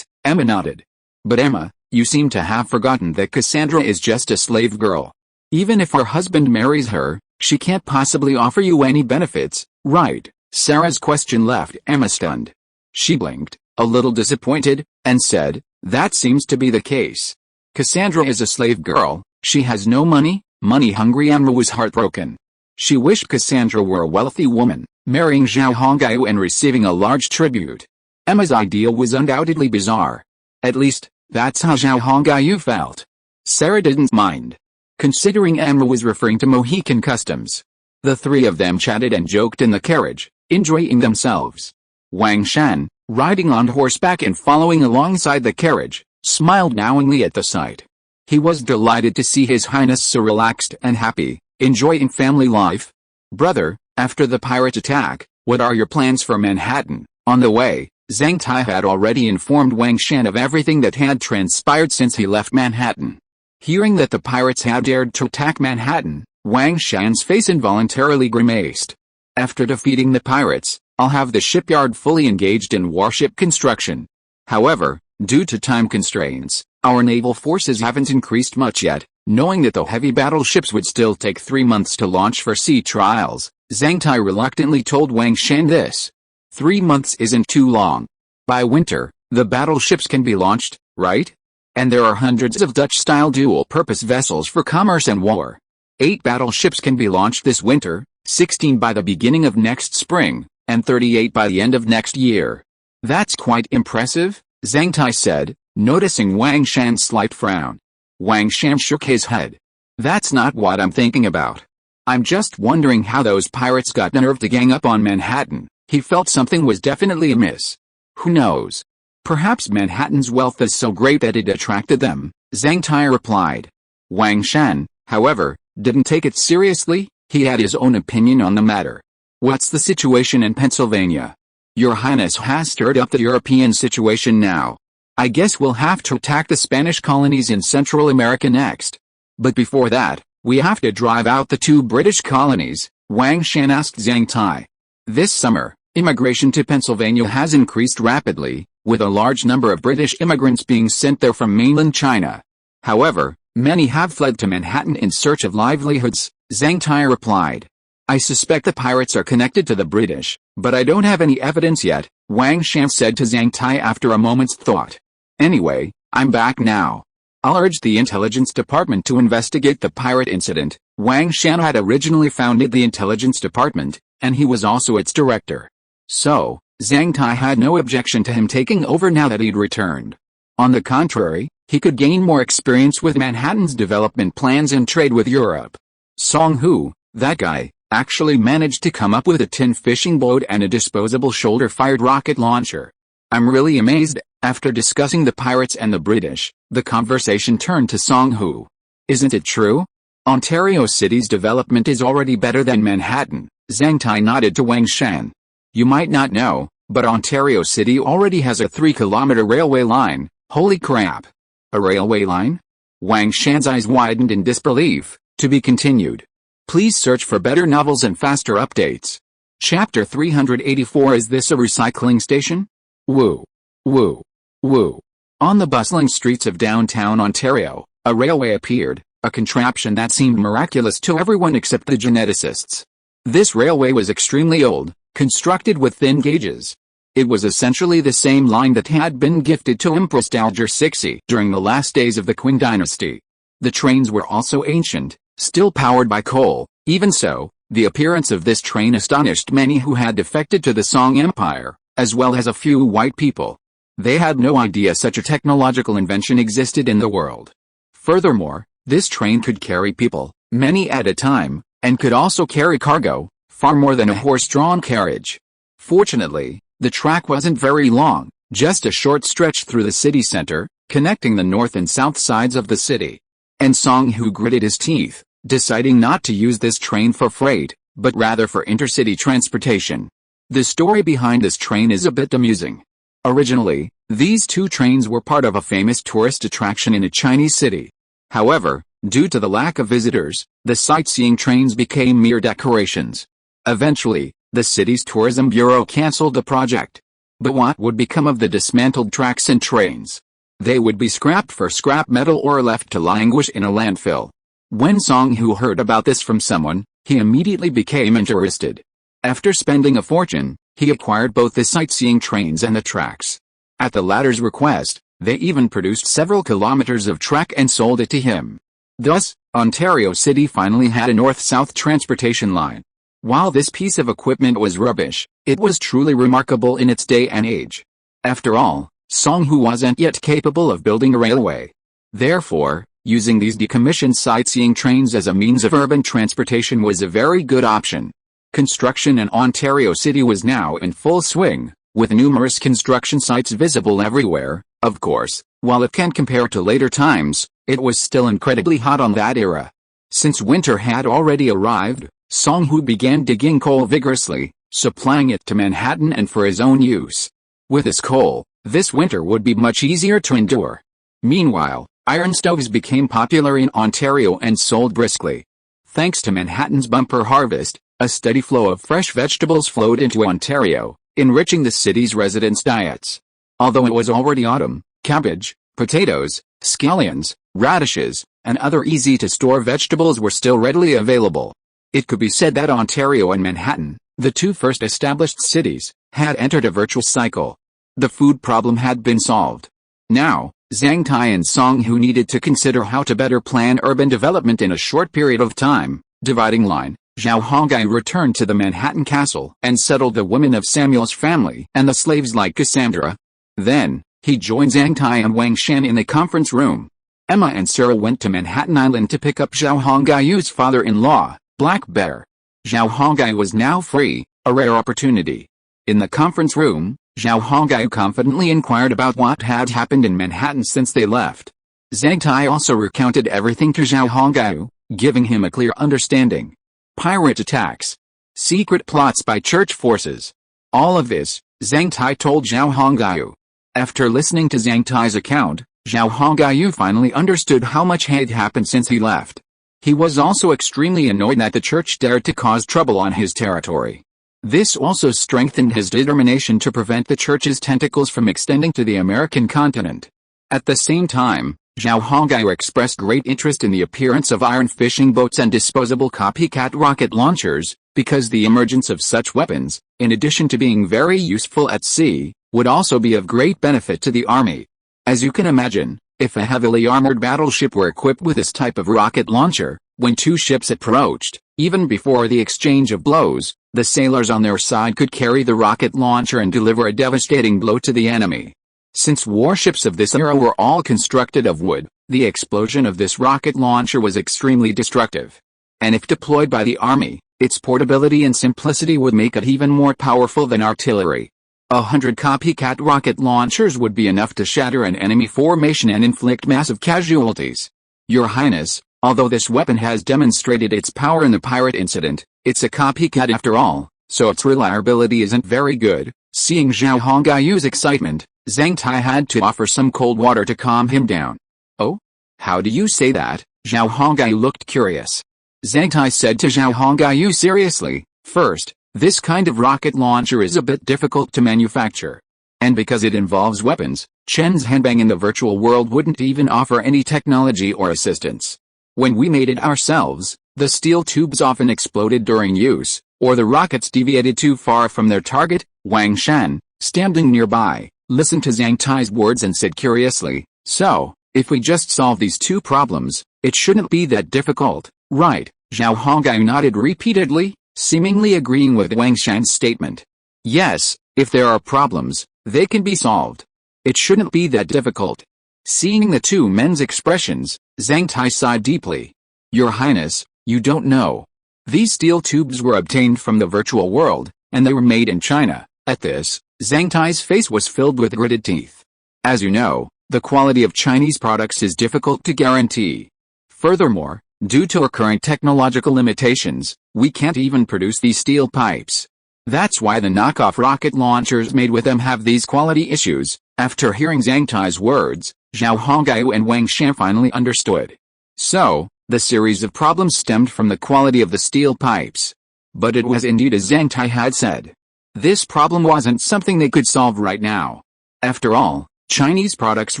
Emma nodded. But Emma, you seem to have forgotten that Cassandra is just a slave girl. Even if her husband marries her, she can't possibly offer you any benefits, right? Sarah's question left Emma stunned. She blinked, a little disappointed, and said, that seems to be the case. Cassandra is a slave girl, she has no money. Money-hungry Emma was heartbroken. She wished Cassandra were a wealthy woman, marrying Zhao Hongyu and receiving a large tribute. Emma's idea was undoubtedly bizarre. At least, that's how Zhao Hongyu felt. Sarah didn't mind. Considering Emma was referring to Mohican customs. The three of them chatted and joked in the carriage, enjoying themselves. Wang Shan, riding on horseback and following alongside the carriage, smiled knowingly at the sight. He was delighted to see His Highness so relaxed and happy, enjoying family life. Brother, after the pirate attack, what are your plans for Manhattan? On the way, Zhang Tai had already informed Wang Shan of everything that had transpired since he left Manhattan. Hearing that the pirates had dared to attack Manhattan, Wang Shan's face involuntarily grimaced. After defeating the pirates, I'll have the shipyard fully engaged in warship construction. However, due to time constraints, our naval forces haven't increased much yet. Knowing that the heavy battleships would still take 3 months to launch for sea trials, Zhang Tai reluctantly told Wang Shan this. 3 months isn't too long. By winter, the battleships can be launched, right? And there are hundreds of Dutch-style dual-purpose vessels for commerce and war. 8 battleships can be launched this winter, 16 by the beginning of next spring, and 38 by the end of next year. That's quite impressive, Zhang Tai said, noticing Wang Shan's slight frown. Wang Shan shook his head. That's not what I'm thinking about. I'm just wondering how those pirates got the nerve to gang up on Manhattan. He felt something was definitely amiss. Who knows? Perhaps Manhattan's wealth is so great that it attracted them, Zhang Tai replied. Wang Shan, however, didn't take it seriously. He had his own opinion on the matter. What's the situation in Pennsylvania? Your Highness has stirred up the European situation now. I guess we'll have to attack the Spanish colonies in Central America next. But before that, we have to drive out the 2 British colonies, Wang Shan asked Zhang Tai. This summer, immigration to Pennsylvania has increased rapidly, with a large number of British immigrants being sent there from mainland China. However, many have fled to Manhattan in search of livelihoods, Zhang Tai replied. I suspect the pirates are connected to the British, but I don't have any evidence yet, Wang Shan said to Zhang Tai after a moment's thought. Anyway, I'm back now. I'll urge the intelligence department to investigate the pirate incident. Wang Shan had originally founded the intelligence department, and he was also its director. So, Zhang Tai had no objection to him taking over now that he'd returned. On the contrary, he could gain more experience with Manhattan's development plans and trade with Europe. Song Hu, that guy, actually managed to come up with a tin fishing boat and a disposable shoulder-fired rocket launcher. I'm really amazed. After discussing the pirates and the British, the conversation turned to Song Hu. Isn't it true? Ontario City's development is already better than Manhattan, Zhang Tai nodded to Wang Shan. You might not know, but Ontario City already has a 3-kilometer railway line. Holy crap! A railway line? Wang Shan's eyes widened in disbelief. To be continued. Please search for better novels and faster updates. Chapter 384. Is this a recycling station? Woo. Woo. Woo. On the bustling streets of downtown Ontario, a railway appeared, a contraption that seemed miraculous to everyone except the geneticists. This railway was extremely old, constructed with thin gauges. It was essentially the same line that had been gifted to Empress Dowager Cixi during the last days of the Qing dynasty. The trains were also ancient, still powered by coal. Even so, the appearance of this train astonished many who had defected to the Song Empire, as well as a few white people. They had no idea such a technological invention existed in the world. Furthermore, this train could carry people, many at a time, and could also carry cargo, far more than a horse-drawn carriage. Fortunately, the track wasn't very long, just a short stretch through the city center, connecting the north and south sides of the city. And Song Hu gritted his teeth, deciding not to use this train for freight, but rather for intercity transportation. The story behind this train is a bit amusing. Originally, these 2 trains were part of a famous tourist attraction in a Chinese city. However, due to the lack of visitors, the sightseeing trains became mere decorations. Eventually, the city's tourism bureau canceled the project. But what would become of the dismantled tracks and trains? They would be scrapped for scrap metal or left to languish in a landfill. When Song Hu heard about this from someone, he immediately became interested. After spending a fortune, he acquired both the sightseeing trains and the tracks. At the latter's request, they even produced several kilometers of track and sold it to him. Thus, Ontario City finally had a north-south transportation line. While this piece of equipment was rubbish, it was truly remarkable in its day and age. After all, Song Hu wasn't yet capable of building a railway. Therefore, using these decommissioned sightseeing trains as a means of urban transportation was a very good option. Construction in Ontario City was now in full swing, with numerous construction sites visible everywhere. Of course, while it can't compare to later times, it was still incredibly hot on that era. Since winter had already arrived, Song Hu began digging coal vigorously, supplying it to Manhattan and for his own use. With his coal, this winter would be much easier to endure. Meanwhile, iron stoves became popular in Ontario and sold briskly. Thanks to Manhattan's bumper harvest, a steady flow of fresh vegetables flowed into Ontario, enriching the city's residents' diets. Although it was already autumn, cabbage, potatoes, scallions, radishes, and other easy-to-store vegetables were still readily available. It could be said that Ontario and Manhattan, the two first established cities, had entered a virtuous cycle. The food problem had been solved. Now, Zhang Tai and Song Hu needed to consider how to better plan urban development in a short period of time. Dividing line, Zhao Hongai returned to the Manhattan castle and settled the women of Samuel's family and the slaves like Cassandra. Then, he joined Zhang Tai and Wang Shan in the conference room. Emma and Sarah went to Manhattan Island to pick up Zhao Hongai's father-in-law, Black Bear. Zhao Hongai was now free, a rare opportunity. In the conference room, Zhao Hongai confidently inquired about what had happened in Manhattan since they left. Zhang Tai also recounted everything to Zhao Hongai, giving him a clear understanding. Pirate attacks. Secret plots by church forces. All of this, Zhang Tai told Zhao Hongai. After listening to Zhang Tai's account, Zhao Hongai finally understood how much had happened since he left. He was also extremely annoyed that the church dared to cause trouble on his territory. This also strengthened his determination to prevent the church's tentacles from extending to the American continent. At the same time, Zhao Hongai expressed great interest in the appearance of iron fishing boats and disposable copycat rocket launchers, because the emergence of such weapons, in addition to being very useful at sea, would also be of great benefit to the army. As you can imagine, if a heavily armored battleship were equipped with this type of rocket launcher, when two ships approached, even before the exchange of blows, the sailors on their side could carry the rocket launcher and deliver a devastating blow to the enemy. Since warships of this era were all constructed of wood, the explosion of this rocket launcher was extremely destructive. And if deployed by the army, its portability and simplicity would make it even more powerful than artillery. 100 copycat rocket launchers would be enough to shatter an enemy formation and inflict massive casualties. Your Highness, although this weapon has demonstrated its power in the pirate incident, it's a copycat after all, so its reliability isn't very good. Seeing Zhao Hongai's excitement, Zhang Tai had to offer some cold water to calm him down. Oh? How do you say that? Zhao Hongai looked curious. Zhang Tai said to Zhao Hongai seriously, first, this kind of rocket launcher is a bit difficult to manufacture. And because it involves weapons, Chen's Henbang in the virtual world wouldn't even offer any technology or assistance. When we made it ourselves, the steel tubes often exploded during use, or the rockets deviated too far from their target. Wang Shan, standing nearby, listened to Zhang Tai's words and said curiously, so, if we just solve these two problems, it shouldn't be that difficult, right? Zhao Hongai nodded repeatedly, seemingly agreeing with Wang Shan's statement. Yes, if there are problems, they can be solved. It shouldn't be that difficult. Seeing the two men's expressions, Zhang Tai sighed deeply. Your Highness, you don't know. These steel tubes were obtained from the virtual world, and they were made in China. At this, Zhang Tai's face was filled with gritted teeth. As you know, the quality of Chinese products is difficult to guarantee. Furthermore, due to our current technological limitations, we can't even produce these steel pipes. That's why the knockoff rocket launchers made with them have these quality issues. After hearing Zhang Tai's words, Zhao Hongai and Wang Shan finally understood. So, the series of problems stemmed from the quality of the steel pipes. But it was indeed as Zhang Tai had said. This problem wasn't something they could solve right now. After all, Chinese products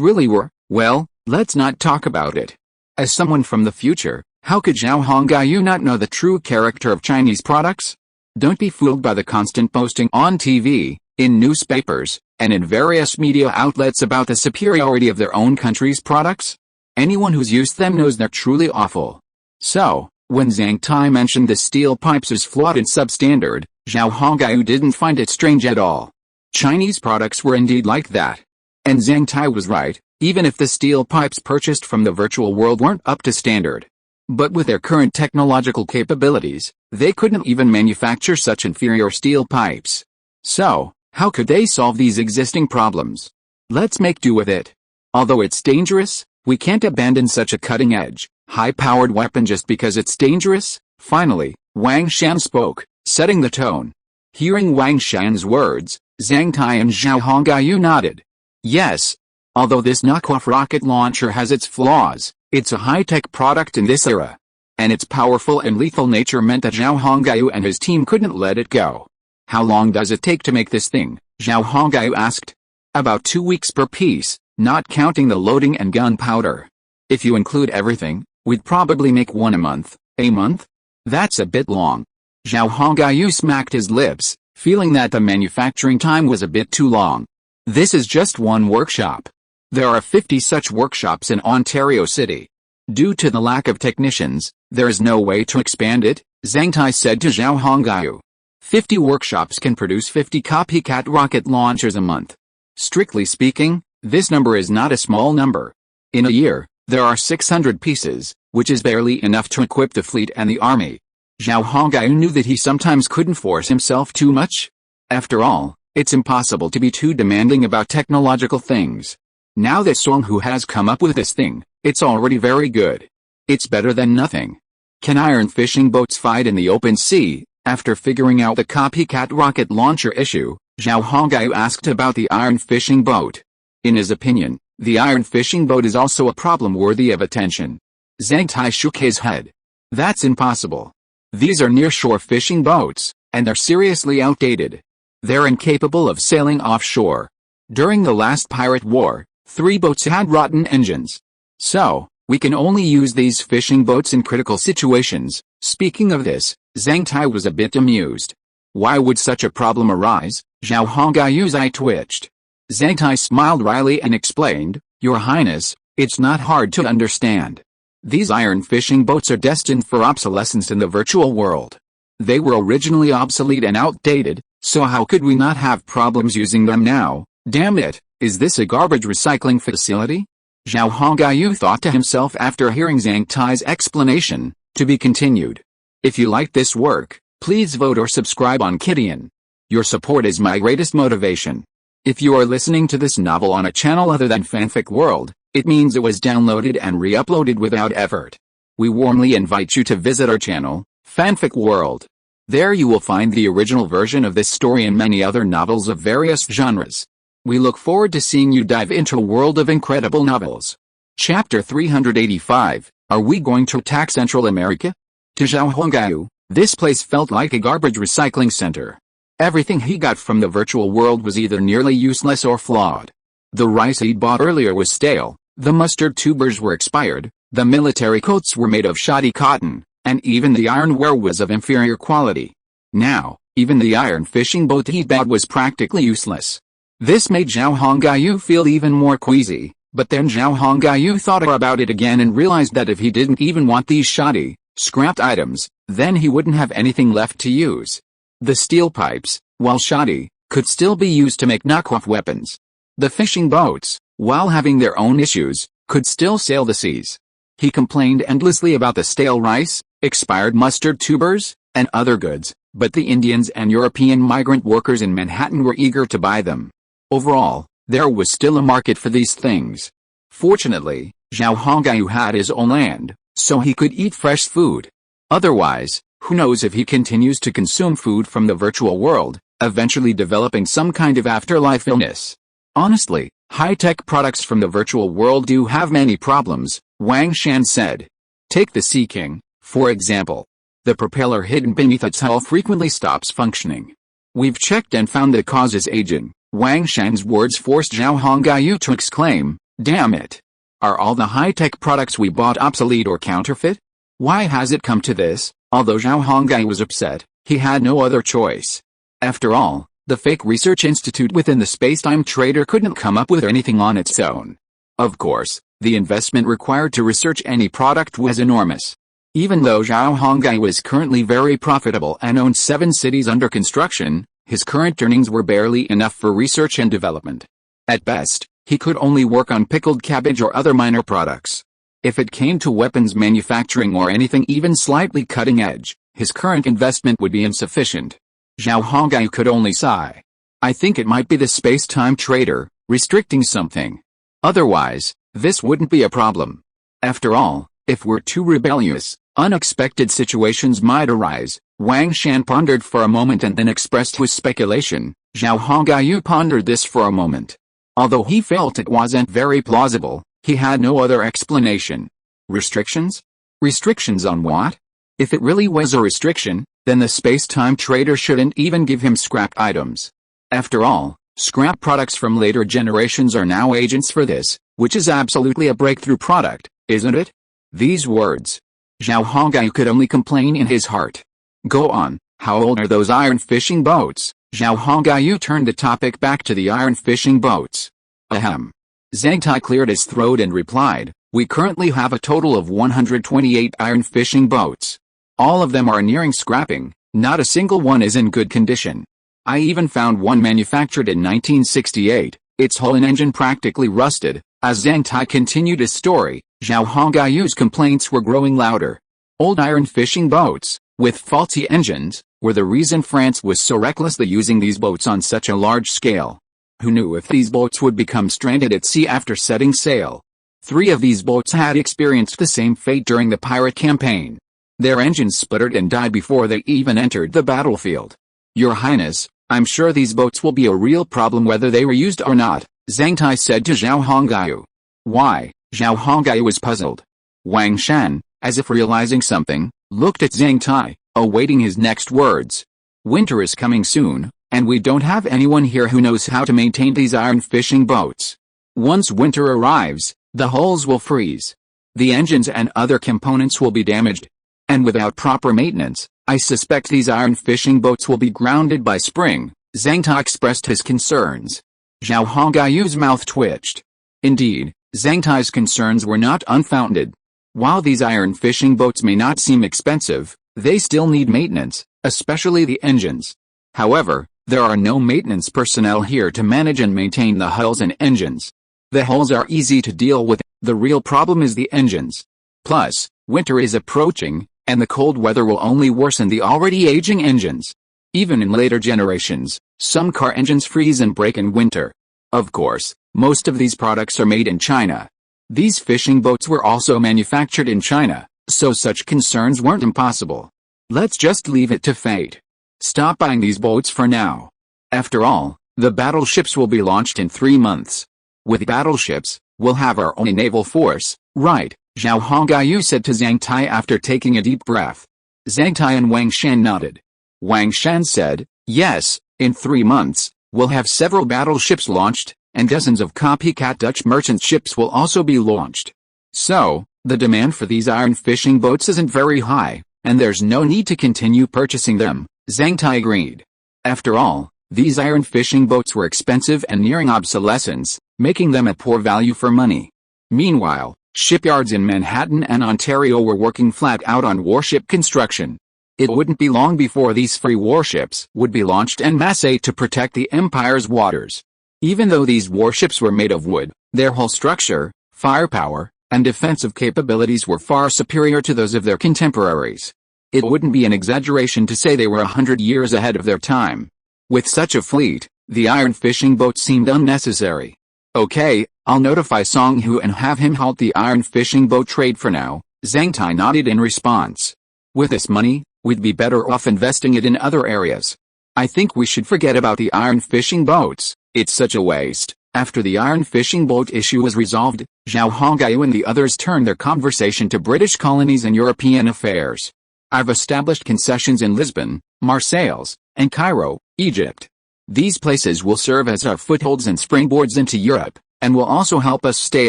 really were, well, let's not talk about it. As someone from the future, how could Zhao Hongai not know the true character of Chinese products? Don't be fooled by the constant posting on TV, in newspapers, and in various media outlets about the superiority of their own country's products. Anyone who's used them knows they're truly awful. So, when Zhang Tai mentioned the steel pipes as flawed and substandard, Zhao Hongai didn't find it strange at all. Chinese products were indeed like that. And Zhang Tai was right, even if the steel pipes purchased from the virtual world weren't up to standard. But with their current technological capabilities, they couldn't even manufacture such inferior steel pipes. So, how could they solve these existing problems? Let's make do with it. Although it's dangerous, we can't abandon such a cutting-edge, high-powered weapon just because it's dangerous. Finally, Wang Shan spoke, setting the tone. Hearing Wang Shan's words, Zhang Tai and Zhao Hongyu nodded. Yes. Although this knockoff rocket launcher has its flaws, it's a high-tech product in this era. And its powerful and lethal nature meant that Zhao Hongyu and his team couldn't let it go. How long does it take to make this thing? Zhao Hongyu asked. About 2 weeks per piece, not counting the loading and gunpowder. If you include everything, we'd probably make one a month. A month? That's a bit long. Zhao Hongyu smacked his lips, feeling that the manufacturing time was a bit too long. This is just one workshop. There are 50 such workshops in Ontario City. Due to the lack of technicians, there is no way to expand it, Zhang Tai said to Zhao Hongyu. 50 workshops can produce 50 copycat rocket launchers a month. Strictly speaking, this number is not a small number. In a year, there are 600 pieces, which is barely enough to equip the fleet and the army. Zhao Hongyu knew that he sometimes couldn't force himself too much. After all, it's impossible to be too demanding about technological things. Now that Song Hu has come up with this thing, it's already very good. It's better than nothing. Can iron fishing boats fight in the open sea? After figuring out the copycat rocket launcher issue, Zhao Hongyu asked about the iron fishing boat. In his opinion, the iron fishing boat is also a problem worthy of attention. Zhang Tai shook his head. That's impossible. These are nearshore fishing boats, and they're seriously outdated. They're incapable of sailing offshore. During the last pirate war, 3 boats had rotten engines. So, we can only use these fishing boats in critical situations. Speaking of this, Zhang Tai was a bit amused. Why would such a problem arise? Zhao Hongyu's eye twitched. Zhang Tai smiled wryly and explained, Your Highness, it's not hard to understand. These iron fishing boats are destined for obsolescence in the virtual world. They were originally obsolete and outdated, so how could we not have problems using them now? Damn it, is this a garbage recycling facility? Zhao Hongyu thought to himself after hearing Zhang Tai's explanation. To be continued. If you like this work, please vote or subscribe on Kidian. Your support is my greatest motivation. If you are listening to this novel on a channel other than Fanfic World, it means it was downloaded and re-uploaded without effort. We warmly invite you to visit our channel, Fanfic World. There you will find the original version of this story and many other novels of various genres. We look forward to seeing you dive into a world of incredible novels. Chapter 385, Are we going to attack Central America? To Zhao Hongyu, this place felt like a garbage recycling center. Everything he got from the virtual world was either nearly useless or flawed. The rice he'd bought earlier was stale, the mustard tubers were expired, the military coats were made of shoddy cotton, and even the ironware was of inferior quality. Now, even the iron fishing boat he bought was practically useless. This made Zhao Hongyu feel even more queasy, but then Zhao Hongyu thought about it again and realized that if he didn't even want these shoddy, scrapped items, then he wouldn't have anything left to use. The steel pipes, while shoddy, could still be used to make knockoff weapons. The fishing boats, while having their own issues, could still sail the seas. He complained endlessly about the stale rice, expired mustard tubers, and other goods, but the Indians and European migrant workers in Manhattan were eager to buy them. Overall, there was still a market for these things. Fortunately, Zhao Hongyu had his own land, so he could eat fresh food. Otherwise, who knows if he continues to consume food from the virtual world, eventually developing some kind of afterlife illness. Honestly, high-tech products from the virtual world do have many problems, Wang Shan said. Take the Sea King, for example. The propeller hidden beneath its hull frequently stops functioning. We've checked and found the cause is aging. Wang Shan's words forced Zhao Hongyu to exclaim, Damn it! Are all the high-tech products we bought obsolete or counterfeit? Why has it come to this? Although Zhao Hongyu was upset, he had no other choice. After all, the fake research institute within the space-time trader couldn't come up with anything on its own. Of course, the investment required to research any product was enormous. Even though Zhao Hongyu was currently very profitable and owned 7 cities under construction, his current earnings were barely enough for research and development. At best, he could only work on pickled cabbage or other minor products. If it came to weapons manufacturing or anything even slightly cutting edge, his current investment would be insufficient. Zhao Hongyu could only sigh. I think it might be the space-time trader, restricting something. Otherwise, this wouldn't be a problem. After all, If we're too rebellious, unexpected situations might arise. Wang Shan pondered for a moment and then expressed his speculation. Zhao Hongyu pondered this for a moment. Although he felt it wasn't very plausible, he had no other explanation. Restrictions? Restrictions on what? If it really was a restriction, then the space-time trader shouldn't even give him scrap items. After all, scrap products from later generations are now agents for this, which is absolutely a breakthrough product, isn't it? These words. Zhao Hongyu could only complain in his heart. Go on, how old are those iron fishing boats? Zhao Hongyu turned the topic back to the iron fishing boats. Ahem. Zhang Tai cleared his throat and replied, we currently have a total of 128 iron fishing boats. All of them are nearing scrapping, not a single one is in good condition. I even found one manufactured in 1968, its hull and engine practically rusted. As Zhang Tai continued his story, Zhao Hongyu's complaints were growing louder. Old iron fishing boats, with faulty engines, were the reason France was so recklessly using these boats on such a large scale. Who knew if these boats would become stranded at sea after setting sail? 3 of these boats had experienced the same fate during the pirate campaign. Their engines sputtered and died before they even entered the battlefield. Your Highness, I'm sure these boats will be a real problem whether they were used or not, Zhang Tai said to Zhao Hongyu. Why? Zhao Hongyu was puzzled. Wang Shan, as if realizing something, looked at Zhang Tai, awaiting his next words. Winter is coming soon, and we don't have anyone here who knows how to maintain these iron fishing boats. Once winter arrives, the hulls will freeze. The engines and other components will be damaged. And without proper maintenance, I suspect these iron fishing boats will be grounded by spring. Zhang Tai expressed his concerns. Zhao Hongyu's mouth twitched. Indeed, Zhang Tai's concerns were not unfounded. While these iron fishing boats may not seem expensive, they still need maintenance, especially the engines. However, there are no maintenance personnel here to manage and maintain the hulls and engines. The hulls are easy to deal with, the real problem is the engines. Plus, winter is approaching, and the cold weather will only worsen the already aging engines. Even in later generations, some car engines freeze and break in winter. Of course, most of these products are made in China. These fishing boats were also manufactured in China, so such concerns weren't impossible. Let's just leave it to fate. Stop buying these boats for now. After all, the battleships will be launched in 3 months. With battleships, we'll have our own naval force, right? Zhao Hongyu said to Zhang Tai after taking a deep breath. Zhang Tai and Wang Shan nodded. Wang Shan said, yes, in 3 months, we'll have several battleships launched, and dozens of copycat Dutch merchant ships will also be launched. So, the demand for these iron fishing boats isn't very high, and there's no need to continue purchasing them, Zhang Tai agreed. After all, these iron fishing boats were expensive and nearing obsolescence, making them a poor value for money. Meanwhile, shipyards in Manhattan and Ontario were working flat out on warship construction. It wouldn't be long before these free warships would be launched en masse to protect the Empire's waters. Even though these warships were made of wood, their hull structure, firepower, and defensive capabilities were far superior to those of their contemporaries. It wouldn't be an exaggeration to say they were 100 years ahead of their time. With such a fleet, the iron fishing boat seemed unnecessary. Okay, I'll notify Song Hu and have him halt the iron fishing boat trade for now, Zhang Tai nodded in response. With this money, we'd be better off investing it in other areas. I think we should forget about the iron fishing boats, it's such a waste. After the iron fishing boat issue was resolved, Zhao Hongyu and the others turned their conversation to British colonies and European affairs. I've established concessions in Lisbon, Marseilles, and Cairo, Egypt. These places will serve as our footholds and springboards into Europe, and will also help us stay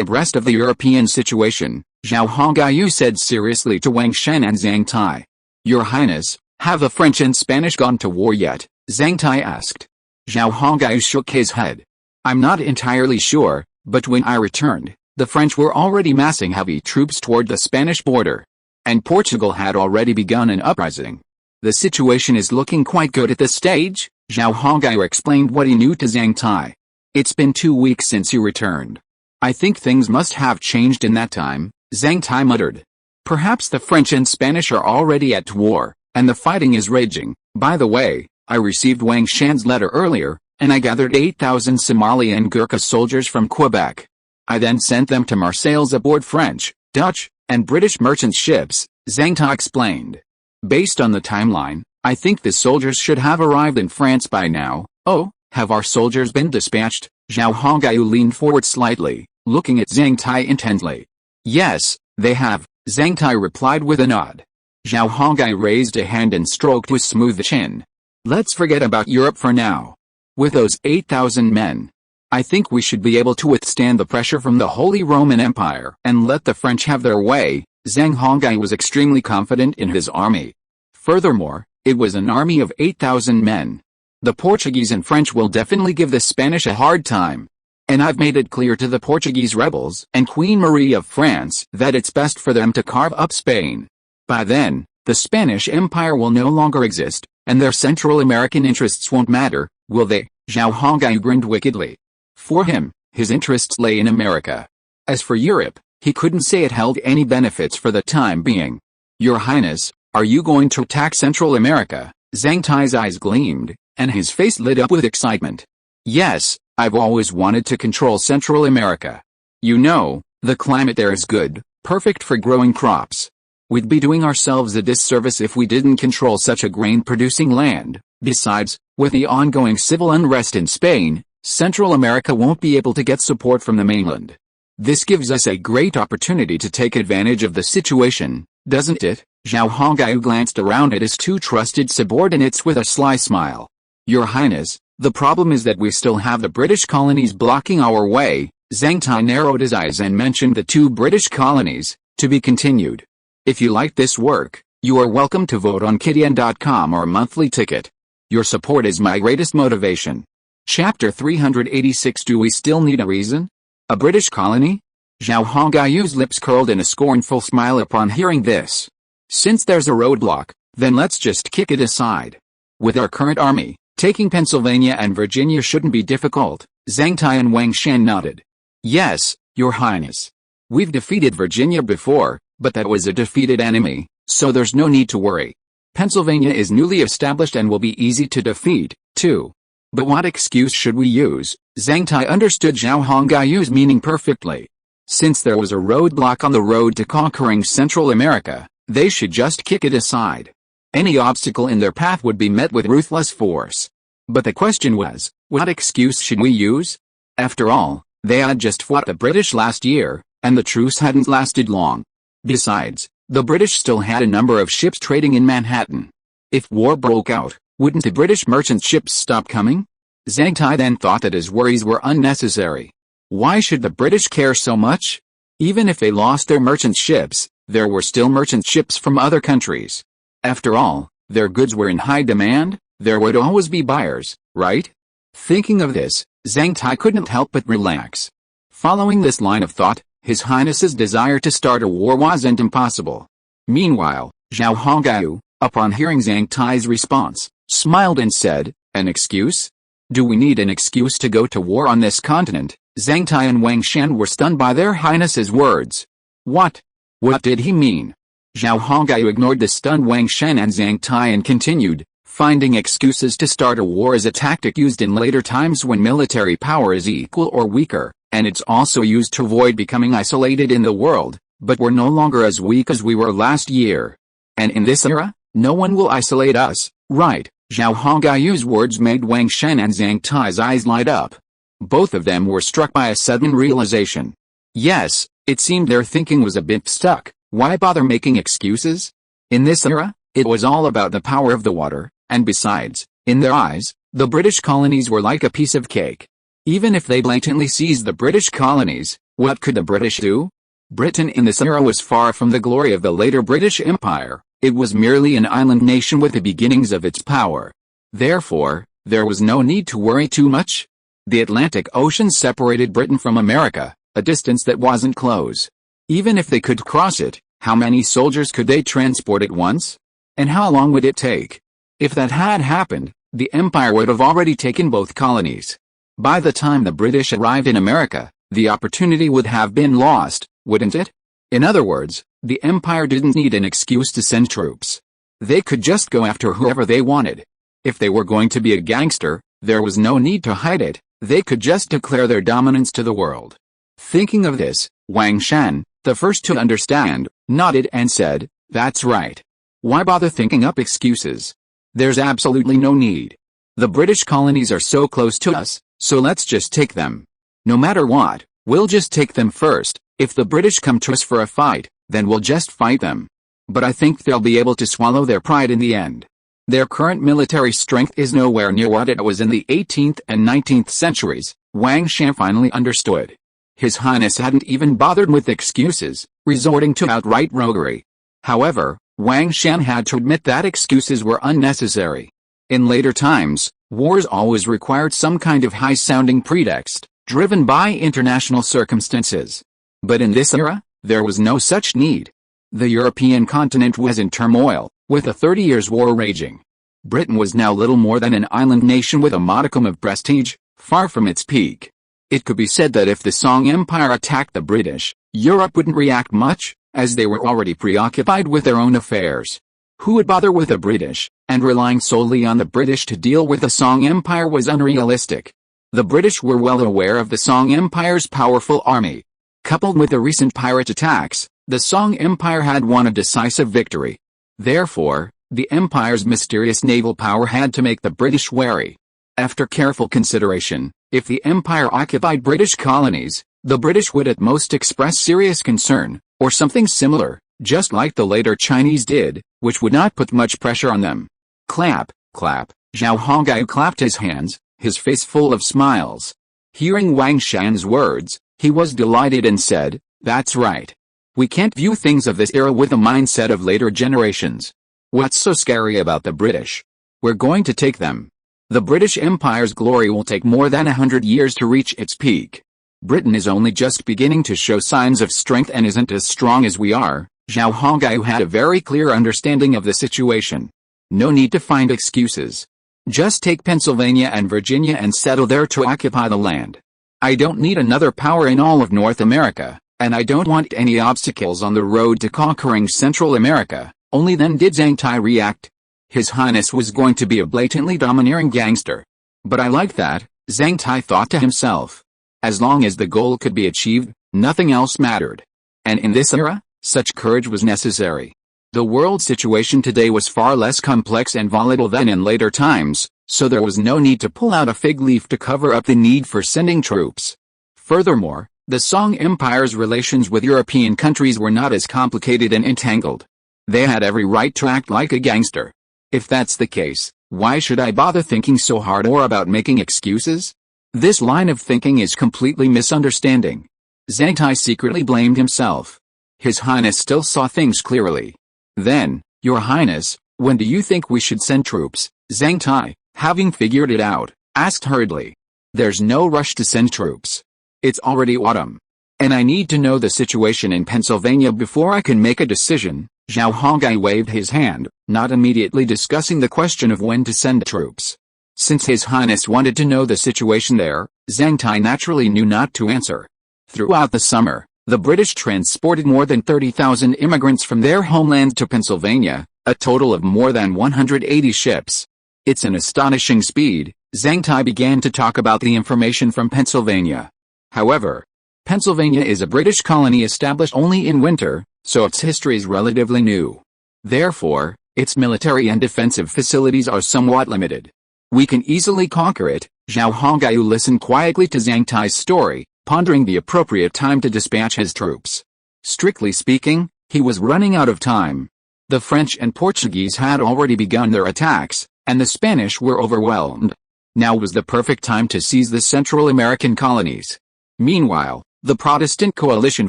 abreast of the European situation, Zhao Hongyu said seriously to Wang Shan and Zhang Tai. Your Highness, have the French and Spanish gone to war yet? Zhang Tai asked. Zhao Hongyu shook his head. I'm not entirely sure, but when I returned, the French were already massing heavy troops toward the Spanish border. And Portugal had already begun an uprising. The situation is looking quite good at this stage, Zhao Hongyu explained what he knew to Zhang Tai. It's been 2 weeks since you returned. I think things must have changed in that time, Zhang Tai muttered. Perhaps the French and Spanish are already at war, and the fighting is raging. By the way, I received Wang Shan's letter earlier, and I gathered 8,000 Somali and Gurkha soldiers from Quebec. I then sent them to Marseilles aboard French, Dutch, and British merchant ships, Zhang Tai explained. Based on the timeline, I think the soldiers should have arrived in France by now. Oh, have our soldiers been dispatched? Zhao Hongyu leaned forward slightly, looking at Zhang Tai intently. Yes, they have, Zhang Tai replied with a nod. Zhao Hongyu raised a hand and stroked his smooth chin. Let's forget about Europe for now. With those 8,000 men, I think we should be able to withstand the pressure from the Holy Roman Empire and let the French have their way. Zhang Hongyu was extremely confident in his army. Furthermore, it was an army of 8,000 men. The Portuguese and French will definitely give the Spanish a hard time. And I've made it clear to the Portuguese rebels and Queen Marie of France that it's best for them to carve up Spain. By then, the Spanish Empire will no longer exist, and their Central American interests won't matter, will they? Zhao Hongyu grinned wickedly. For him, his interests lay in America. As for Europe, he couldn't say it held any benefits for the time being. Your Highness, are you going to attack Central America? Zhang Tai's eyes gleamed, and his face lit up with excitement. Yes, I've always wanted to control Central America. You know, the climate there is good, perfect for growing crops. We'd be doing ourselves a disservice if we didn't control such a grain-producing land. Besides, with the ongoing civil unrest in Spain, Central America won't be able to get support from the mainland. This gives us a great opportunity to take advantage of the situation, doesn't it? Zhao Hongyu glanced around at his two trusted subordinates with a sly smile. Your Highness, the problem is that we still have the British colonies blocking our way. Zhang Tai narrowed his eyes and mentioned the 2 British colonies, to be continued. If you like this work, you are welcome to vote on Kitien.com or monthly ticket. Your support is my greatest motivation. Chapter 386. Do we still need a reason? A British colony? Zhao Hongyu's lips curled in a scornful smile upon hearing this. Since there's a roadblock, then let's just kick it aside. With our current army, taking Pennsylvania and Virginia shouldn't be difficult. Zhang Tai and Wang Shan nodded. Yes, Your Highness. We've defeated Virginia before, but that was a defeated enemy, so there's no need to worry. Pennsylvania is newly established and will be easy to defeat, too. But what excuse should we use? Zhang Tai understood Zhao Hongyu's meaning perfectly. Since there was a roadblock on the road to conquering Central America, they should just kick it aside. Any obstacle in their path would be met with ruthless force. But the question was, what excuse should we use? After all, they had just fought the British last year, and the truce hadn't lasted long. Besides, the British still had a number of ships trading in Manhattan. If war broke out, wouldn't the British merchant ships stop coming? Zhang Tai then thought that his worries were unnecessary. Why should the British care so much? Even if they lost their merchant ships, there were still merchant ships from other countries. After all, their goods were in high demand, there would always be buyers, right? Thinking of this, Zhang Tai couldn't help but relax. Following this line of thought, His Highness's desire to start a war wasn't impossible. Meanwhile, Zhao Hongyu, upon hearing Zhang Tai's response, smiled and said, an excuse? Do we need an excuse to go to war on this continent? Zhang Tai and Wang Shan were stunned by their Highness's words. What? What did he mean? Zhao Hongyu ignored the stunned Wang Shan and Zhang Tai and continued, finding excuses to start a war is a tactic used in later times when military power is equal or weaker, and it's also used to avoid becoming isolated in the world, but we're no longer as weak as we were last year. And in this era, no one will isolate us, right? Zhao Hongyu's words made Wang Shan and Zhang Tai's eyes light up. Both of them were struck by a sudden realization. Yes, it seemed their thinking was a bit stuck. Why bother making excuses? In this era, it was all about the power of the water, and besides, in their eyes, the British colonies were like a piece of cake. Even if they blatantly seized the British colonies, what could the British do? Britain in this era was far from the glory of the later British Empire. It was merely an island nation with the beginnings of its power. Therefore, there was no need to worry too much. The Atlantic Ocean separated Britain from America, a distance that wasn't close. Even if they could cross it, how many soldiers could they transport at once? And how long would it take? If that had happened, the empire would have already taken both colonies. By the time the British arrived in America, the opportunity would have been lost, wouldn't it? In other words, the empire didn't need an excuse to send troops. They could just go after whoever they wanted. If they were going to be a gangster, there was no need to hide it, they could just declare their dominance to the world. Thinking of this, Wang Shan, the first to understand, nodded and said, "That's right. Why bother thinking up excuses? There's absolutely no need. The British colonies are so close to us, so let's just take them. No matter what, we'll just take them first. If the British come to us for a fight, then we'll just fight them. But I think they'll be able to swallow their pride in the end. Their current military strength is nowhere near what it was in the 18th and 19th centuries." Wang Shan finally understood. His Highness hadn't even bothered with excuses, resorting to outright roguery. However, Wang Shan had to admit that excuses were unnecessary. In later times, wars always required some kind of high-sounding pretext, driven by international circumstances. But in this era, there was no such need. The European continent was in turmoil, with a 30 Years' War raging. Britain was now little more than an island nation with a modicum of prestige, far from its peak. It could be said that if the Song Empire attacked the British, Europe wouldn't react much, as they were already preoccupied with their own affairs. Who would bother with the British, and relying solely on the British to deal with the Song Empire was unrealistic. The British were well aware of the Song Empire's powerful army. Coupled with the recent pirate attacks, the Song Empire had won a decisive victory. Therefore, the Empire's mysterious naval power had to make the British wary. After careful consideration, if the Empire occupied British colonies, the British would at most express serious concern, or something similar, just like the later Chinese did, which would not put much pressure on them. Clap, clap, Zhao Hongyu clapped his hands, his face full of smiles. Hearing Wang Shan's words, he was delighted and said, "That's right. We can't view things of this era with the mindset of later generations. What's so scary about the British? We're going to take them. The British Empire's glory will take more than 100 years to reach its peak. Britain is only just beginning to show signs of strength and isn't as strong as we are." Zhao Hongyu had a very clear understanding of the situation. No need to find excuses. Just take Pennsylvania and Virginia and settle there to occupy the land. I don't need another power in all of North America, and I don't want any obstacles on the road to conquering Central America. Only then did Zhang Tai react. His Highness was going to be a blatantly domineering gangster. But I like that, Zhang Tai thought to himself. As long as the goal could be achieved, nothing else mattered. And in this era, such courage was necessary. The world situation today was far less complex and volatile than in later times, so there was no need to pull out a fig leaf to cover up the need for sending troops. Furthermore, the Song Empire's relations with European countries were not as complicated and entangled. They had every right to act like a gangster. If that's the case, why should I bother thinking so hard or about making excuses? This line of thinking is completely misunderstanding. Zhang Tai secretly blamed himself. His Highness still saw things clearly. Then, Your Highness, when do you think we should send troops? Zhang Tai, having figured it out, asked hurriedly. There's no rush to send troops. It's already autumn. And I need to know the situation in Pennsylvania before I can make a decision. Zhao Hongyu waved his hand, not immediately discussing the question of when to send troops. Since His Highness wanted to know the situation there, Zhang Tai naturally knew not to answer. Throughout the summer, the British transported more than 30,000 immigrants from their homeland to Pennsylvania, a total of more than 180 ships. It's an astonishing speed. Zhang Tai began to talk about the information from Pennsylvania. However, Pennsylvania is a British colony established only in winter, so its history is relatively new. Therefore, its military and defensive facilities are somewhat limited. We can easily conquer it. Zhao Hongyu listened quietly to Zhang Tai's story, pondering the appropriate time to dispatch his troops. Strictly speaking, he was running out of time. The French and Portuguese had already begun their attacks, and the Spanish were overwhelmed. Now was the perfect time to seize the Central American colonies. Meanwhile, the Protestant coalition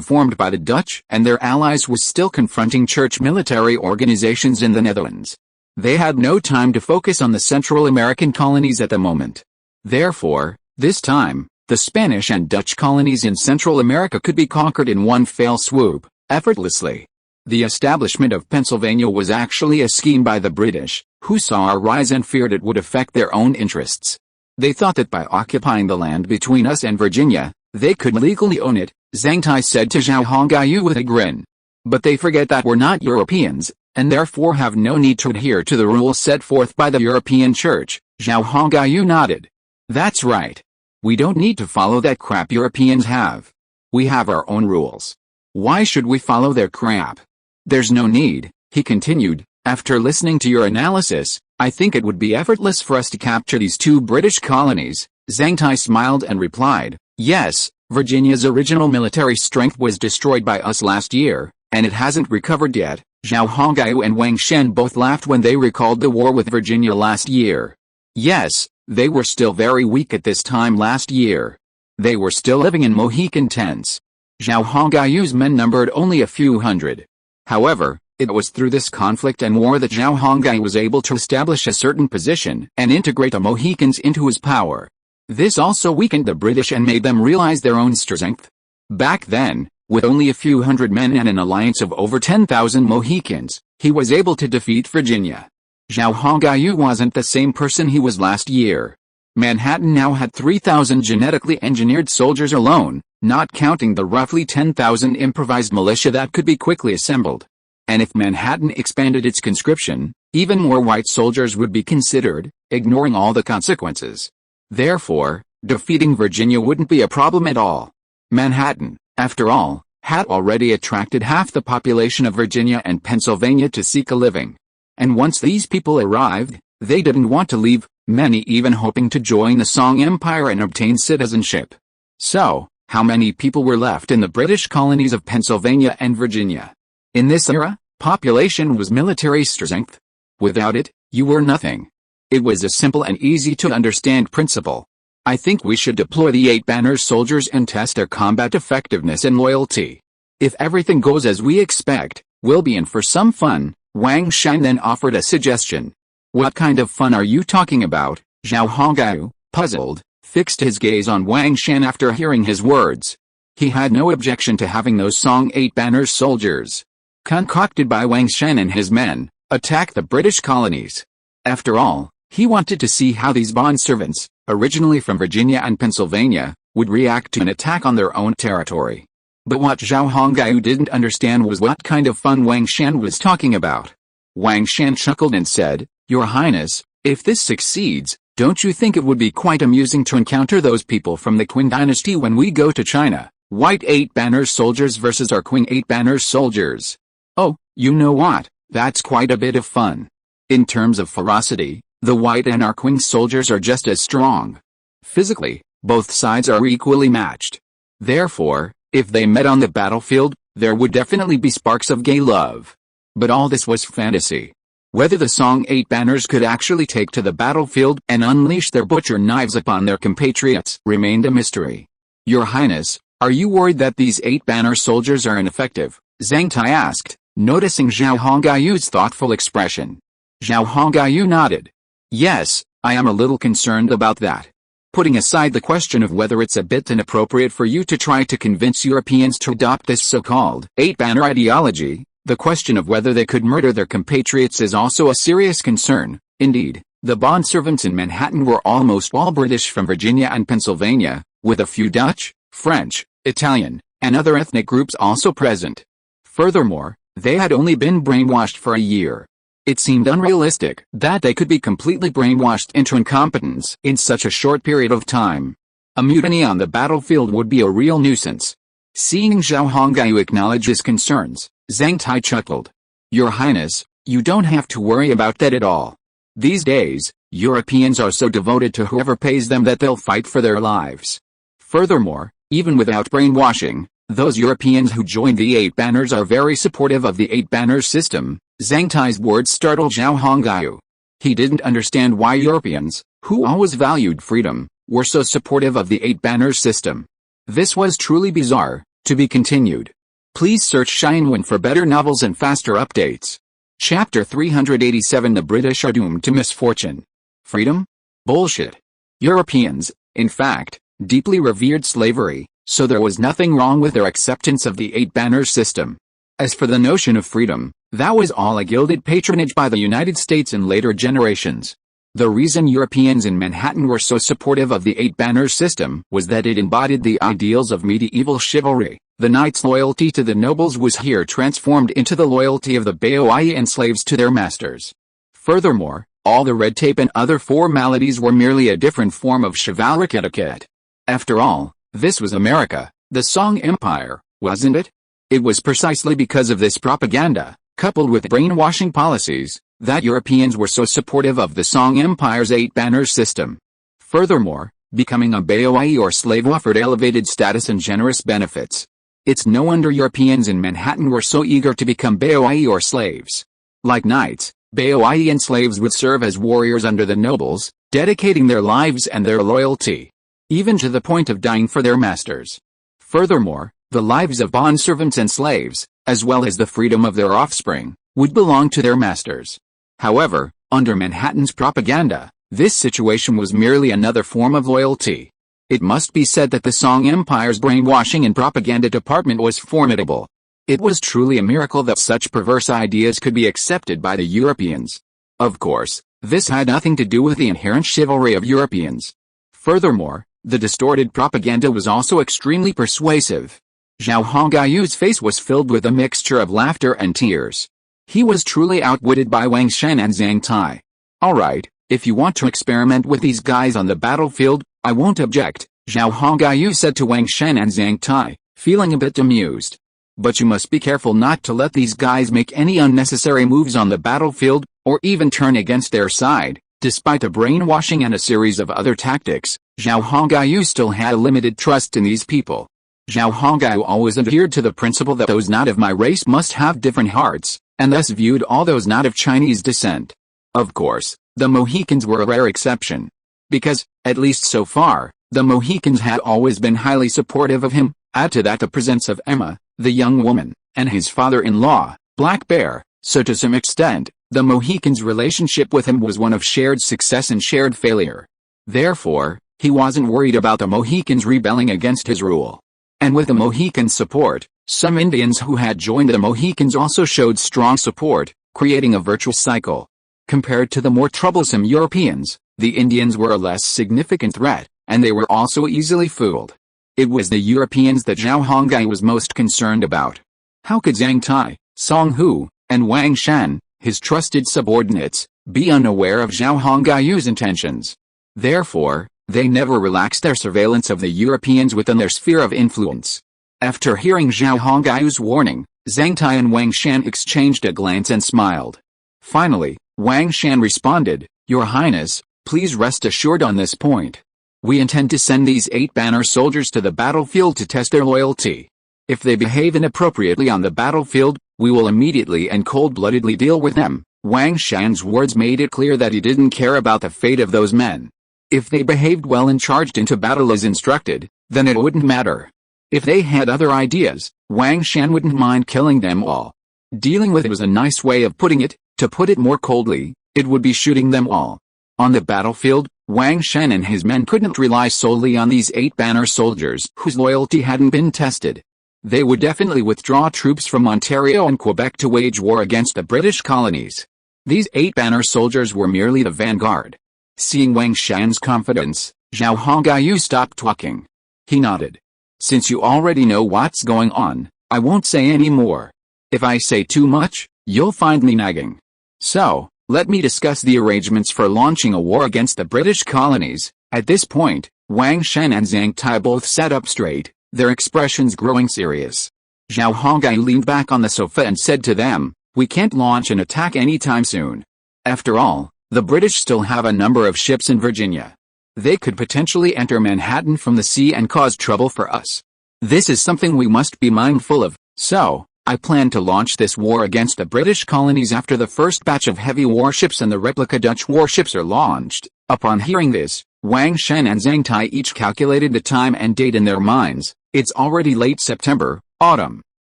formed by the Dutch and their allies was still confronting church military organizations in the Netherlands. They had no time to focus on the Central American colonies at the moment. Therefore, this time, the Spanish and Dutch colonies in Central America could be conquered in one fell swoop, effortlessly. The establishment of Pennsylvania was actually a scheme by the British, who saw our rise and feared it would affect their own interests. They thought that by occupying the land between us and Virginia, they could legally own it, Zhang Tai said to Zhao Hongyu with a grin. But they forget that we're not Europeans, and therefore have no need to adhere to the rules set forth by the European Church. Zhao Hongyu nodded. That's right. We don't need to follow that crap Europeans have. We have our own rules. Why should we follow their crap? There's no need, he continued. After listening to your analysis, I think it would be effortless for us to capture these 2 British colonies. Zhang Tai smiled and replied, yes, Virginia's original military strength was destroyed by us last year, and it hasn't recovered yet. Zhao Hongyu and Wang Shen both laughed when they recalled the war with Virginia last year. Yes, they were still very weak at this time last year. They were still living in Mohican tents. Zhao Hongyu's men numbered only a few hundred. However, it was through this conflict and war that Zhao Hongyu was able to establish a certain position and integrate the Mohicans into his power. This also weakened the British and made them realize their own strength. Back then, with only a few hundred men and an alliance of over 10,000 Mohicans, he was able to defeat Virginia. Zhao Hongyu wasn't the same person he was last year. Manhattan now had 3,000 genetically engineered soldiers alone, not counting the roughly 10,000 improvised militia that could be quickly assembled. And if Manhattan expanded its conscription, even more white soldiers would be considered, ignoring all the consequences. Therefore, defeating Virginia wouldn't be a problem at all. Manhattan, after all, had already attracted half the population of Virginia and Pennsylvania to seek a living. And once these people arrived, they didn't want to leave, many even hoping to join the Song Empire and obtain citizenship. So, how many people were left in the British colonies of Pennsylvania and Virginia? In this era, population was military strength. Without it, you were nothing. It was a simple and easy to understand principle. I think we should deploy the 8 banner soldiers and test their combat effectiveness and loyalty. If everything goes as we expect, we'll be in for some fun. Wang Shen then offered a suggestion. What kind of fun are you talking about? Zhao Hongyu, puzzled, fixed his gaze on Wang Shen after hearing his words. He had no objection to having those Song 8 banner soldiers, concocted by Wang Shen and his men, attack the British colonies. After all, he wanted to see how these bondservants, originally from Virginia and Pennsylvania, would react to an attack on their own territory. But what Zhao Hongyu didn't understand was what kind of fun Wang Shen was talking about. Wang Shen chuckled and said, Your Highness, if this succeeds, don't you think it would be quite amusing to encounter those people from the Qing dynasty when we go to China? White 8 banner soldiers versus our Qing 8 banner soldiers. Oh, you know what, that's quite a bit of fun. In terms of ferocity, the white and our Qing soldiers are just as strong. Physically, both sides are equally matched. Therefore, if they met on the battlefield, there would definitely be sparks of gay love. But all this was fantasy. Whether the Song 8 banners could actually take to the battlefield and unleash their butcher knives upon their compatriots remained a mystery. Your Highness, are you worried that these 8 banner soldiers are ineffective? Zhang Tai asked, noticing Zhao Hongyu's thoughtful expression. Zhao Hongyu nodded. Yes, I am a little concerned about that. Putting aside the question of whether it's a bit inappropriate for you to try to convince Europeans to adopt this so-called 8-banner ideology, the question of whether they could murder their compatriots is also a serious concern. Indeed, the bondservants in Manhattan were almost all British from Virginia and Pennsylvania, with a few Dutch, French, Italian, and other ethnic groups also present. Furthermore, they had only been brainwashed for a year. It seemed unrealistic that they could be completely brainwashed into incompetence in such a short period of time. A mutiny on the battlefield would be a real nuisance. Seeing Zhao Hongyu acknowledge his concerns, Zhang Tai chuckled. Your Highness, you don't have to worry about that at all. These days, Europeans are so devoted to whoever pays them that they'll fight for their lives. Furthermore, even without brainwashing, those Europeans who joined the 8 banners are very supportive of the 8 banner system. Zhang Tai's words startled Zhao Hongyu. He didn't understand why Europeans, who always valued freedom, were so supportive of the 8 banner system. This was truly bizarre. To be continued. Please search Shinwen for better novels and faster updates. Chapter 387 The British are doomed to misfortune. Freedom? Bullshit. Europeans, in fact, deeply revered slavery, so there was nothing wrong with their acceptance of the 8 banner system. As for the notion of freedom, that was all a gilded patronage by the United States in later generations. The reason Europeans in Manhattan were so supportive of the 8 banner system was that it embodied the ideals of medieval chivalry. The knight's loyalty to the nobles was here transformed into the loyalty of the boi and slaves to their masters. Furthermore, all the red tape and other formalities were merely a different form of chivalric etiquette. After all, this was America, the Song Empire, wasn't it? It was precisely because of this propaganda, coupled with brainwashing policies, that Europeans were so supportive of the Song Empire's 8-banner system. Furthermore, becoming a BOI or slave offered elevated status and generous benefits. It's no wonder Europeans in Manhattan were so eager to become BOI or slaves. Like knights, BOI and slaves would serve as warriors under the nobles, dedicating their lives and their loyalty, even to the point of dying for their masters. Furthermore, the lives of bondservants and slaves, as well as the freedom of their offspring, would belong to their masters. However, under Manhattan's propaganda, this situation was merely another form of loyalty. It must be said that the Song Empire's brainwashing and propaganda department was formidable. It was truly a miracle that such perverse ideas could be accepted by the Europeans. Of course, this had nothing to do with the inherent chivalry of Europeans. Furthermore, the distorted propaganda was also extremely persuasive. Zhao Hongayu's face was filled with a mixture of laughter and tears. He was truly outwitted by Wang Shan and Zhang Tai. Alright, if you want to experiment with these guys on the battlefield, I won't object, Zhao Hongyu said to Wang Shan and Zhang Tai, feeling a bit amused. But you must be careful not to let these guys make any unnecessary moves on the battlefield, or even turn against their side. Despite the brainwashing and a series of other tactics, Zhao Hongyu still had a limited trust in these people. Zhao Hongyu always adhered to the principle that those not of my race must have different hearts, and thus viewed all those not of Chinese descent. Of course, the Mohicans were a rare exception. Because, at least so far, the Mohicans had always been highly supportive of him. Add to that the presence of Emma, the young woman, and his father-in-law, Black Bear, so to some extent, the Mohicans' relationship with him was one of shared success and shared failure. Therefore, he wasn't worried about the Mohicans rebelling against his rule. And with the Mohicans' support, some Indians who had joined the Mohicans also showed strong support, creating a virtuous cycle. Compared to the more troublesome Europeans, the Indians were a less significant threat, and they were also easily fooled. It was the Europeans that Zhao Hongyu was most concerned about. How could Zhang Tai, Song Hu, and Wang Shan, his trusted subordinates, be unaware of Zhao Hongyu's intentions? Therefore, they never relaxed their surveillance of the Europeans within their sphere of influence. After hearing Zhao Hongyu's warning, Zhang Tai and Wang Shan exchanged a glance and smiled. Finally, Wang Shan responded, "Your Highness, please rest assured on this point. We intend to send these 8-banner soldiers to the battlefield to test their loyalty. If they behave inappropriately on the battlefield, we will immediately and cold-bloodedly deal with them." Wang Shan's words made it clear that he didn't care about the fate of those men. If they behaved well and charged into battle as instructed, then it wouldn't matter. If they had other ideas, Wang Shan wouldn't mind killing them all. Dealing with it was a nice way of putting it. To put it more coldly, it would be shooting them all. On the battlefield, Wang Shan and his men couldn't rely solely on these 8-banner soldiers whose loyalty hadn't been tested. They would definitely withdraw troops from Ontario and Quebec to wage war against the British colonies. These 8-banner soldiers were merely the vanguard. Seeing Wang Shan's confidence, Zhao Hongyu stopped talking. He nodded. "Since you already know what's going on, I won't say any more. If I say too much, you'll find me nagging. So, let me discuss the arrangements for launching a war against the British colonies." At this point, Wang Shan and Zhang Tai both sat up straight, their expressions growing serious. Zhao Hongyu leaned back on the sofa and said to them, "We can't launch an attack anytime soon. After all, the British still have a number of ships in Virginia. They could potentially enter Manhattan from the sea and cause trouble for us. This is something we must be mindful of, so I plan to launch this war against the British colonies after the first batch of heavy warships and the replica Dutch warships are launched." Upon hearing this, Wang Shan and Zhang Tai each calculated the time and date in their minds. It's already late September, autumn.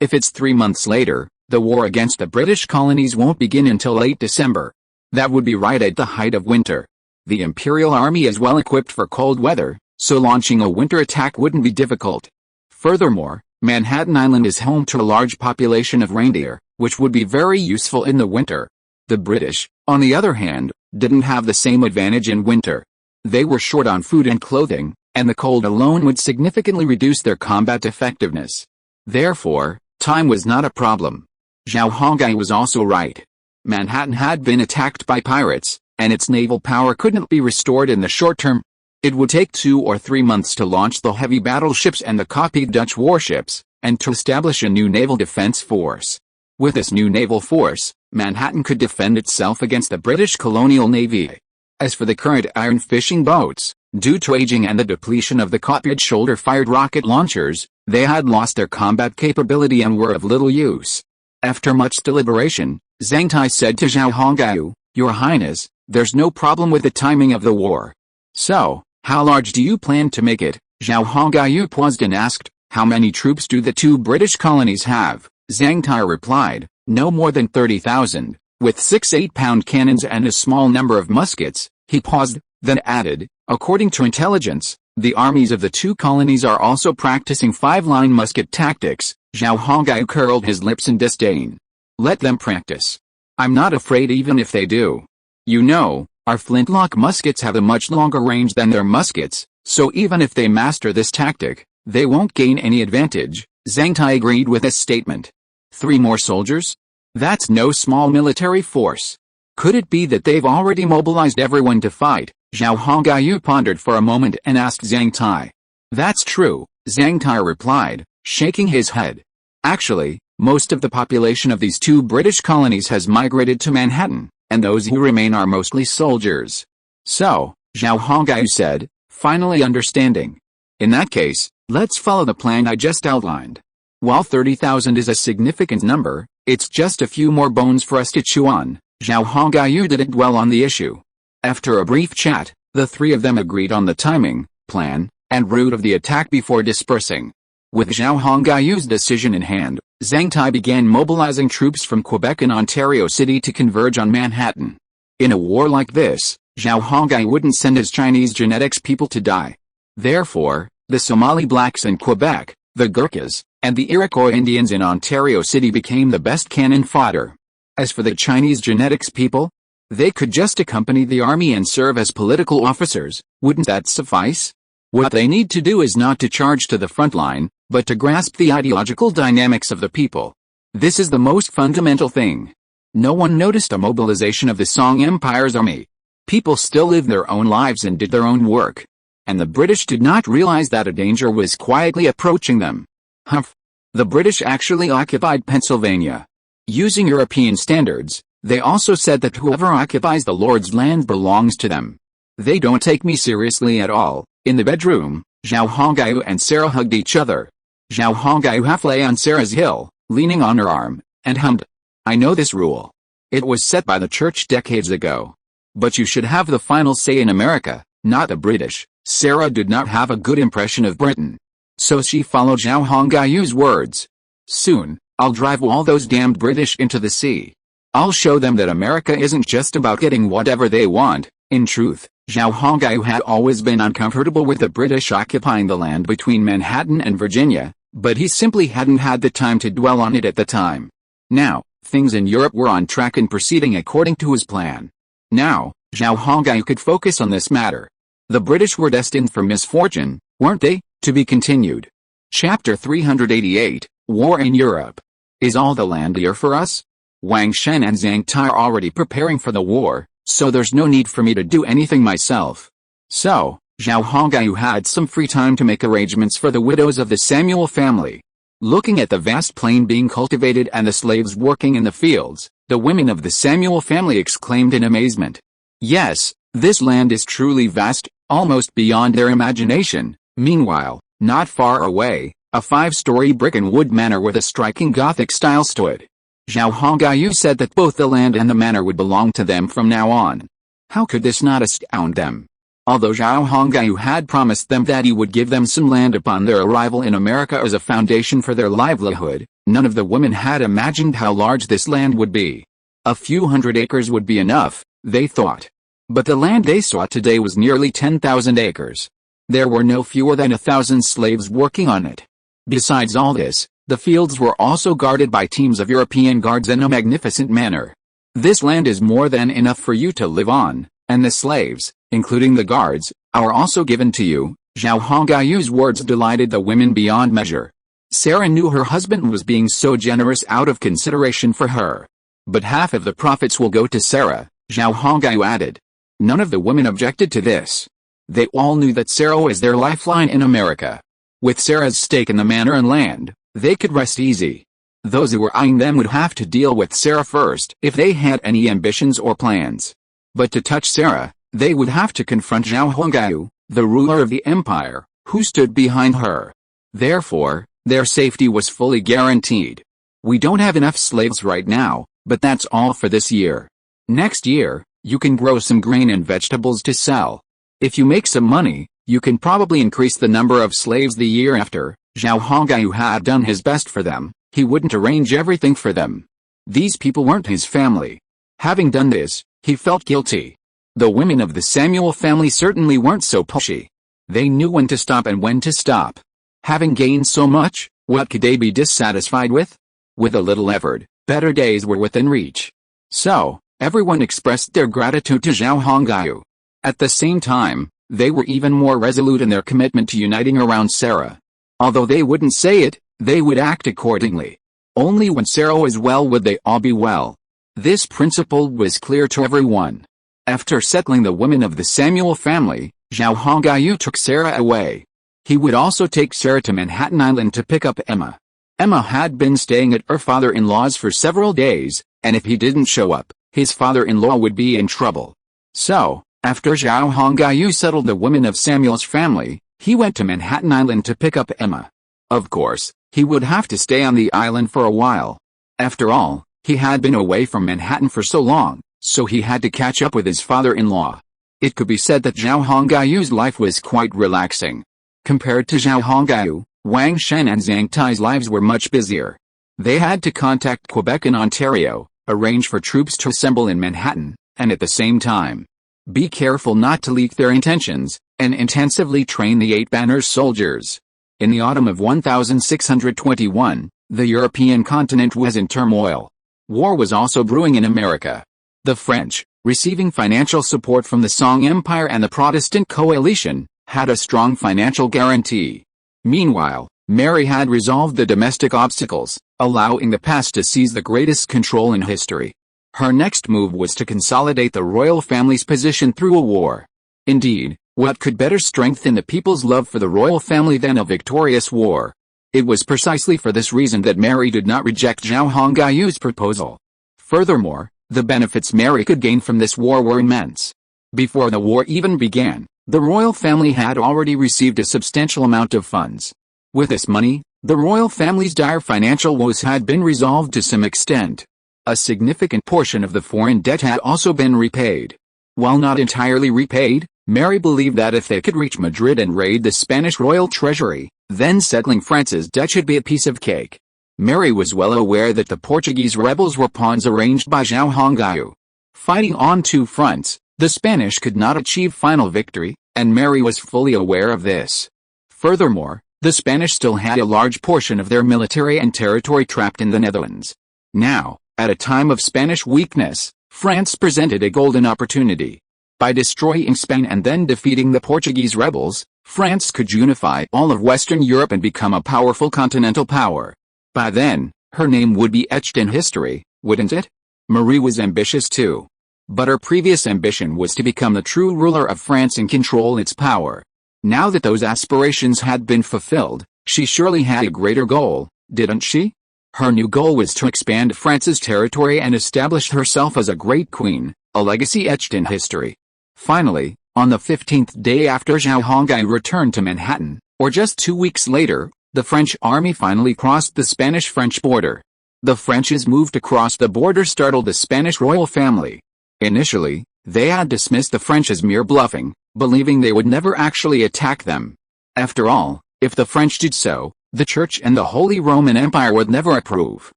If it's 3 months later, the war against the British colonies won't begin until late December. That would be right at the height of winter. The Imperial Army is well equipped for cold weather, so launching a winter attack wouldn't be difficult. Furthermore, Manhattan Island is home to a large population of reindeer, which would be very useful in the winter. The British, on the other hand, didn't have the same advantage in winter. They were short on food and clothing, and the cold alone would significantly reduce their combat effectiveness. Therefore, time was not a problem. Zhao Hongyu was also right. Manhattan had been attacked by pirates, and its naval power couldn't be restored in the short term. It would take 2 or 3 months to launch the heavy battleships and the copied Dutch warships, and to establish a new naval defense force. With this new naval force, Manhattan could defend itself against the British colonial navy. As for the current iron fishing boats, due to aging and the depletion of the cockpit shoulder-fired rocket launchers, they had lost their combat capability and were of little use. After much deliberation, Zhang Tai said to Zhao Hongyu, "Your Highness, there's no problem with the timing of the war. So, how large do you plan to make it?" Zhao Hongyu paused and asked, "How many troops do the two British colonies have?" Zhang Tai replied, "No more than 30,000, with 6 8-pound cannons and a small number of muskets." He paused, then added, "According to intelligence, the armies of the two colonies are also practicing 5-line musket tactics." Zhao Hongyu curled his lips in disdain. "Let them practice. I'm not afraid even if they do. You know, our flintlock muskets have a much longer range than their muskets, so even if they master this tactic, they won't gain any advantage." Zhang Tai agreed with this statement. 3 more soldiers? That's no small military force. Could it be that they've already mobilized everyone to fight? Zhao Hongyu pondered for a moment and asked Zhang Tai. "That's true," Zhang Tai replied, shaking his head. "Actually, most of the population of these two British colonies has migrated to Manhattan, and those who remain are mostly soldiers." "So," Zhao Hongyu said, finally understanding. "In that case, let's follow the plan I just outlined. While 30,000 is a significant number, it's just a few more bones for us to chew on." Zhao Hongyu didn't dwell on the issue. After a brief chat, the three of them agreed on the timing, plan, and route of the attack before dispersing. With Zhao Hongyu's decision in hand, Zhang Tai began mobilizing troops from Quebec and Ontario City to converge on Manhattan. In a war like this, Zhao Hongyu wouldn't send his Chinese genetics people to die. Therefore, the Somali blacks in Quebec, the Gurkhas, and the Iroquois Indians in Ontario City became the best cannon fodder. As for the Chinese genetics people, they could just accompany the army and serve as political officers. Wouldn't that suffice? What they need to do is not to charge to the front line, but to grasp the ideological dynamics of the people. This is the most fundamental thing. No one noticed a mobilization of the Song Empire's army. People still lived their own lives and did their own work. And the British did not realize that a danger was quietly approaching them. Humph. The British actually occupied Pennsylvania. Using European standards, they also said that whoever occupies the Lord's land belongs to them. They don't take me seriously at all. In the bedroom, Zhao Hongyu and Sarah hugged each other. Zhao Hongyu half lay on Sarah's hill, leaning on her arm, and hummed. "I know this rule. It was set by the church decades ago. But you should have the final say in America, not the British." Sarah did not have a good impression of Britain. So she followed Zhao Hongyu's words. "Soon, I'll drive all those damned British into the sea. I'll show them that America isn't just about getting whatever they want." In truth, Zhao Hongyu had always been uncomfortable with the British occupying the land between Manhattan and Virginia, but he simply hadn't had the time to dwell on it at the time. Now, things in Europe were on track and proceeding according to his plan. Now, Zhao Hongyu could focus on this matter. The British were destined for misfortune, weren't they? To be continued. Chapter 388, War in Europe. Is all the land here for us? Wang Shen and Zhang Tai are already preparing for the war, so there's no need for me to do anything myself. So, Zhao Hongyu had some free time to make arrangements for the widows of the Samuel family. Looking at the vast plain being cultivated and the slaves working in the fields, the women of the Samuel family exclaimed in amazement. Yes, this land is truly vast, almost beyond their imagination. Meanwhile, not far away, a 5-story brick and wood manor with a striking Gothic style stood. Zhao Hongyu said that both the land and the manor would belong to them from now on. How could this not astound them? Although Zhao Hongyu had promised them that he would give them some land upon their arrival in America as a foundation for their livelihood, none of the women had imagined how large this land would be. A few hundred acres would be enough, they thought. But the land they saw today was nearly 10,000 acres. There were no fewer than 1,000 slaves working on it. Besides all this, the fields were also guarded by teams of European guards in a magnificent manner. This land is more than enough for you to live on, and the slaves, including the guards, are also given to you. Zhao Hongyu's words delighted the women beyond measure. Sarah knew her husband was being so generous out of consideration for her. But half of the profits will go to Sarah, Zhao Hongyu added. None of the women objected to this. They all knew that Sarah was their lifeline in America. With Sarah's stake in the manor and land, They could rest easy. Those who were eyeing them would have to deal with Sarah first if they had any ambitions or plans. But to touch Sarah, they would have to confront Zhao Hongyu, the ruler of the empire, who stood behind her. Therefore, their safety was fully guaranteed. We don't have enough slaves right now, but that's all for this year. Next year, you can grow some grain and vegetables to sell. If you make some money, you can probably increase the number of slaves the year after. Zhao Hongyu had done his best for them. He wouldn't arrange everything for them. These people weren't his family. Having done this, he felt guilty. The women of the Samuel family certainly weren't so pushy. They knew when to stop and when to stop. Having gained so much, what could they be dissatisfied with? With a little effort, better days were within reach. So, everyone expressed their gratitude to Zhao Hongyu. At the same time, they were even more resolute in their commitment to uniting around Sarah. Although they wouldn't say it, they would act accordingly. Only when Sarah was well would they all be well. This principle was clear to everyone. After settling the women of the Samuel family, Zhao Hongyu took Sarah away. He would also take Sarah to Manhattan Island to pick up Emma. Emma had been staying at her father-in-law's for several days, and if he didn't show up, his father-in-law would be in trouble. So, after Zhao Hongyu settled the women of Samuel's family, he went to Manhattan Island to pick up Emma. Of course, he would have to stay on the island for a while. After all, he had been away from Manhattan for so long, so he had to catch up with his father-in-law. It could be said that Zhao Hongyu's life was quite relaxing. Compared to Zhao Hongyu, Wang Shen and Zhang Tai's lives were much busier. They had to contact Quebec and Ontario, arrange for troops to assemble in Manhattan, and at the same time, be careful not to leak their intentions, and intensively train the 8 Banners soldiers. In the autumn of 1621, the European continent was in turmoil. War was also brewing in America. The French, receiving financial support from the Song Empire and the Protestant coalition, had a strong financial guarantee. Meanwhile, Mary had resolved the domestic obstacles, allowing the past to seize the greatest control in history. Her next move was to consolidate the royal family's position through a war. Indeed, what could better strengthen the people's love for the royal family than a victorious war? It was precisely for this reason that Mary did not reject Zhao Hongyu's proposal. Furthermore, the benefits Mary could gain from this war were immense. Before the war even began, the royal family had already received a substantial amount of funds. With this money, the royal family's dire financial woes had been resolved to some extent. A significant portion of the foreign debt had also been repaid. While not entirely repaid, Mary believed that if they could reach Madrid and raid the Spanish royal treasury, then settling France's debt should be a piece of cake. Mary was well aware that the Portuguese rebels were pawns arranged by Zhao Hongyu. Fighting on 2 fronts, the Spanish could not achieve final victory, and Mary was fully aware of this. Furthermore, the Spanish still had a large portion of their military and territory trapped in the Netherlands. Now, at a time of Spanish weakness, France presented a golden opportunity. By destroying Spain and then defeating the Portuguese rebels, France could unify all of Western Europe and become a powerful continental power. By then, her name would be etched in history, wouldn't it? Marie was ambitious too. But her previous ambition was to become the true ruler of France and control its power. Now that those aspirations had been fulfilled, she surely had a greater goal, didn't she? Her new goal was to expand France's territory and establish herself as a great queen, a legacy etched in history. Finally, on the 15th day after Zhao Hongyu returned to Manhattan, or just 2 weeks later, the French army finally crossed the Spanish-French border. The French's move to cross the border startled the Spanish royal family. Initially, they had dismissed the French as mere bluffing, believing they would never actually attack them. After all, if the French did so, the Church and the Holy Roman Empire would never approve.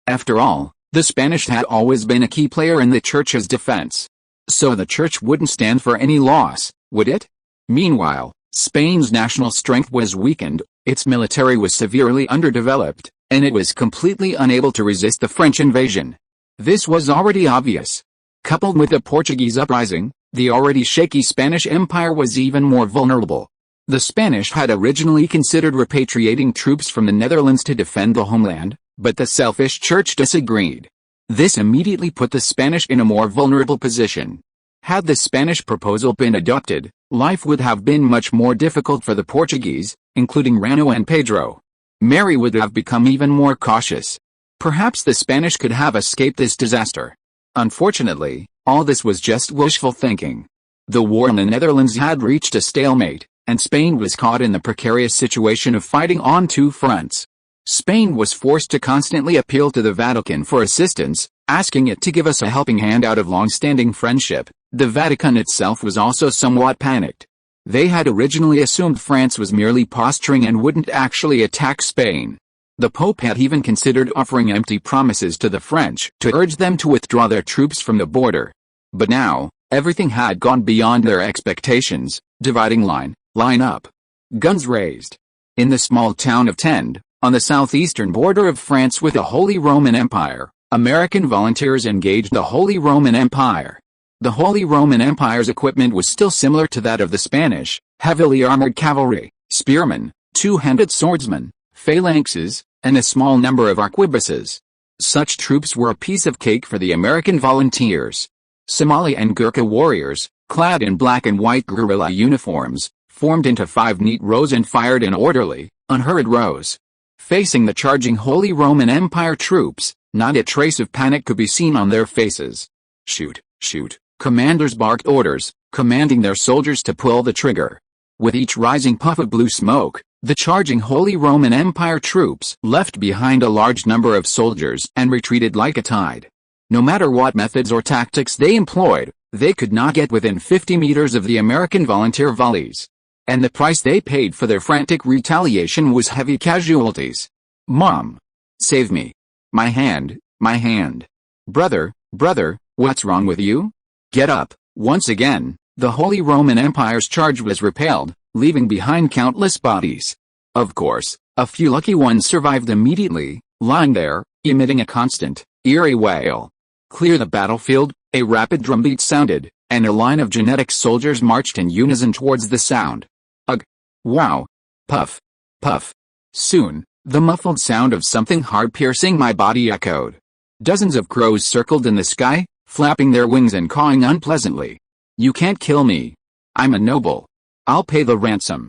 After all, the Spanish had always been a key player in the Church's defense. So the Church wouldn't stand for any loss, would it? Meanwhile, Spain's national strength was weakened, its military was severely underdeveloped, and it was completely unable to resist the French invasion. This was already obvious. Coupled with the Portuguese uprising, the already shaky Spanish Empire was even more vulnerable. The Spanish had originally considered repatriating troops from the Netherlands to defend the homeland, but the selfish Church disagreed. This immediately put the Spanish in a more vulnerable position. Had the Spanish proposal been adopted, life would have been much more difficult for the Portuguese, including Rano and Pedro. Mary would have become even more cautious. Perhaps the Spanish could have escaped this disaster. Unfortunately, all this was just wishful thinking. The war in the Netherlands had reached a stalemate, and Spain was caught in the precarious situation of fighting on two fronts. Spain was forced to constantly appeal to the Vatican for assistance, asking it to give us a helping hand out of long-standing friendship. The Vatican itself was also somewhat panicked. They had originally assumed France was merely posturing and wouldn't actually attack Spain. The Pope had even considered offering empty promises to the French to urge them to withdraw their troops from the border. But now, everything had gone beyond their expectations. Dividing line up. Guns raised. In the small town of Tende, on the southeastern border of France with the Holy Roman Empire, American volunteers engaged the Holy Roman Empire. The Holy Roman Empire's equipment was still similar to that of the Spanish: heavily armored cavalry, spearmen, two-handed swordsmen, phalanxes, and a small number of arquebuses. Such troops were a piece of cake for the American volunteers. Somali and Gurkha warriors, clad in black and white guerrilla uniforms, formed into 5 neat rows and fired in orderly, unhurried rows. Facing the charging Holy Roman Empire troops, not a trace of panic could be seen on their faces. Shoot, shoot, commanders barked orders, commanding their soldiers to pull the trigger. With each rising puff of blue smoke, the charging Holy Roman Empire troops left behind a large number of soldiers and retreated like a tide. No matter what methods or tactics they employed, they could not get within 50 meters of the American volunteer volleys. And the price they paid for their frantic retaliation was heavy casualties. Mom! Save me! My hand, my hand! Brother, what's wrong with you? Get up! Once again, the Holy Roman Empire's charge was repelled, leaving behind countless bodies. Of course, a few lucky ones survived immediately, lying there, emitting a constant, eerie wail. Clear the battlefield, a rapid drumbeat sounded, and a line of genetic soldiers marched in unison towards the sound. Ugh! Wow! Puff! Puff! Soon, the muffled sound of something hard piercing my body echoed. Dozens of crows circled in the sky, flapping their wings and cawing unpleasantly. You can't kill me. I'm a noble. I'll pay the ransom.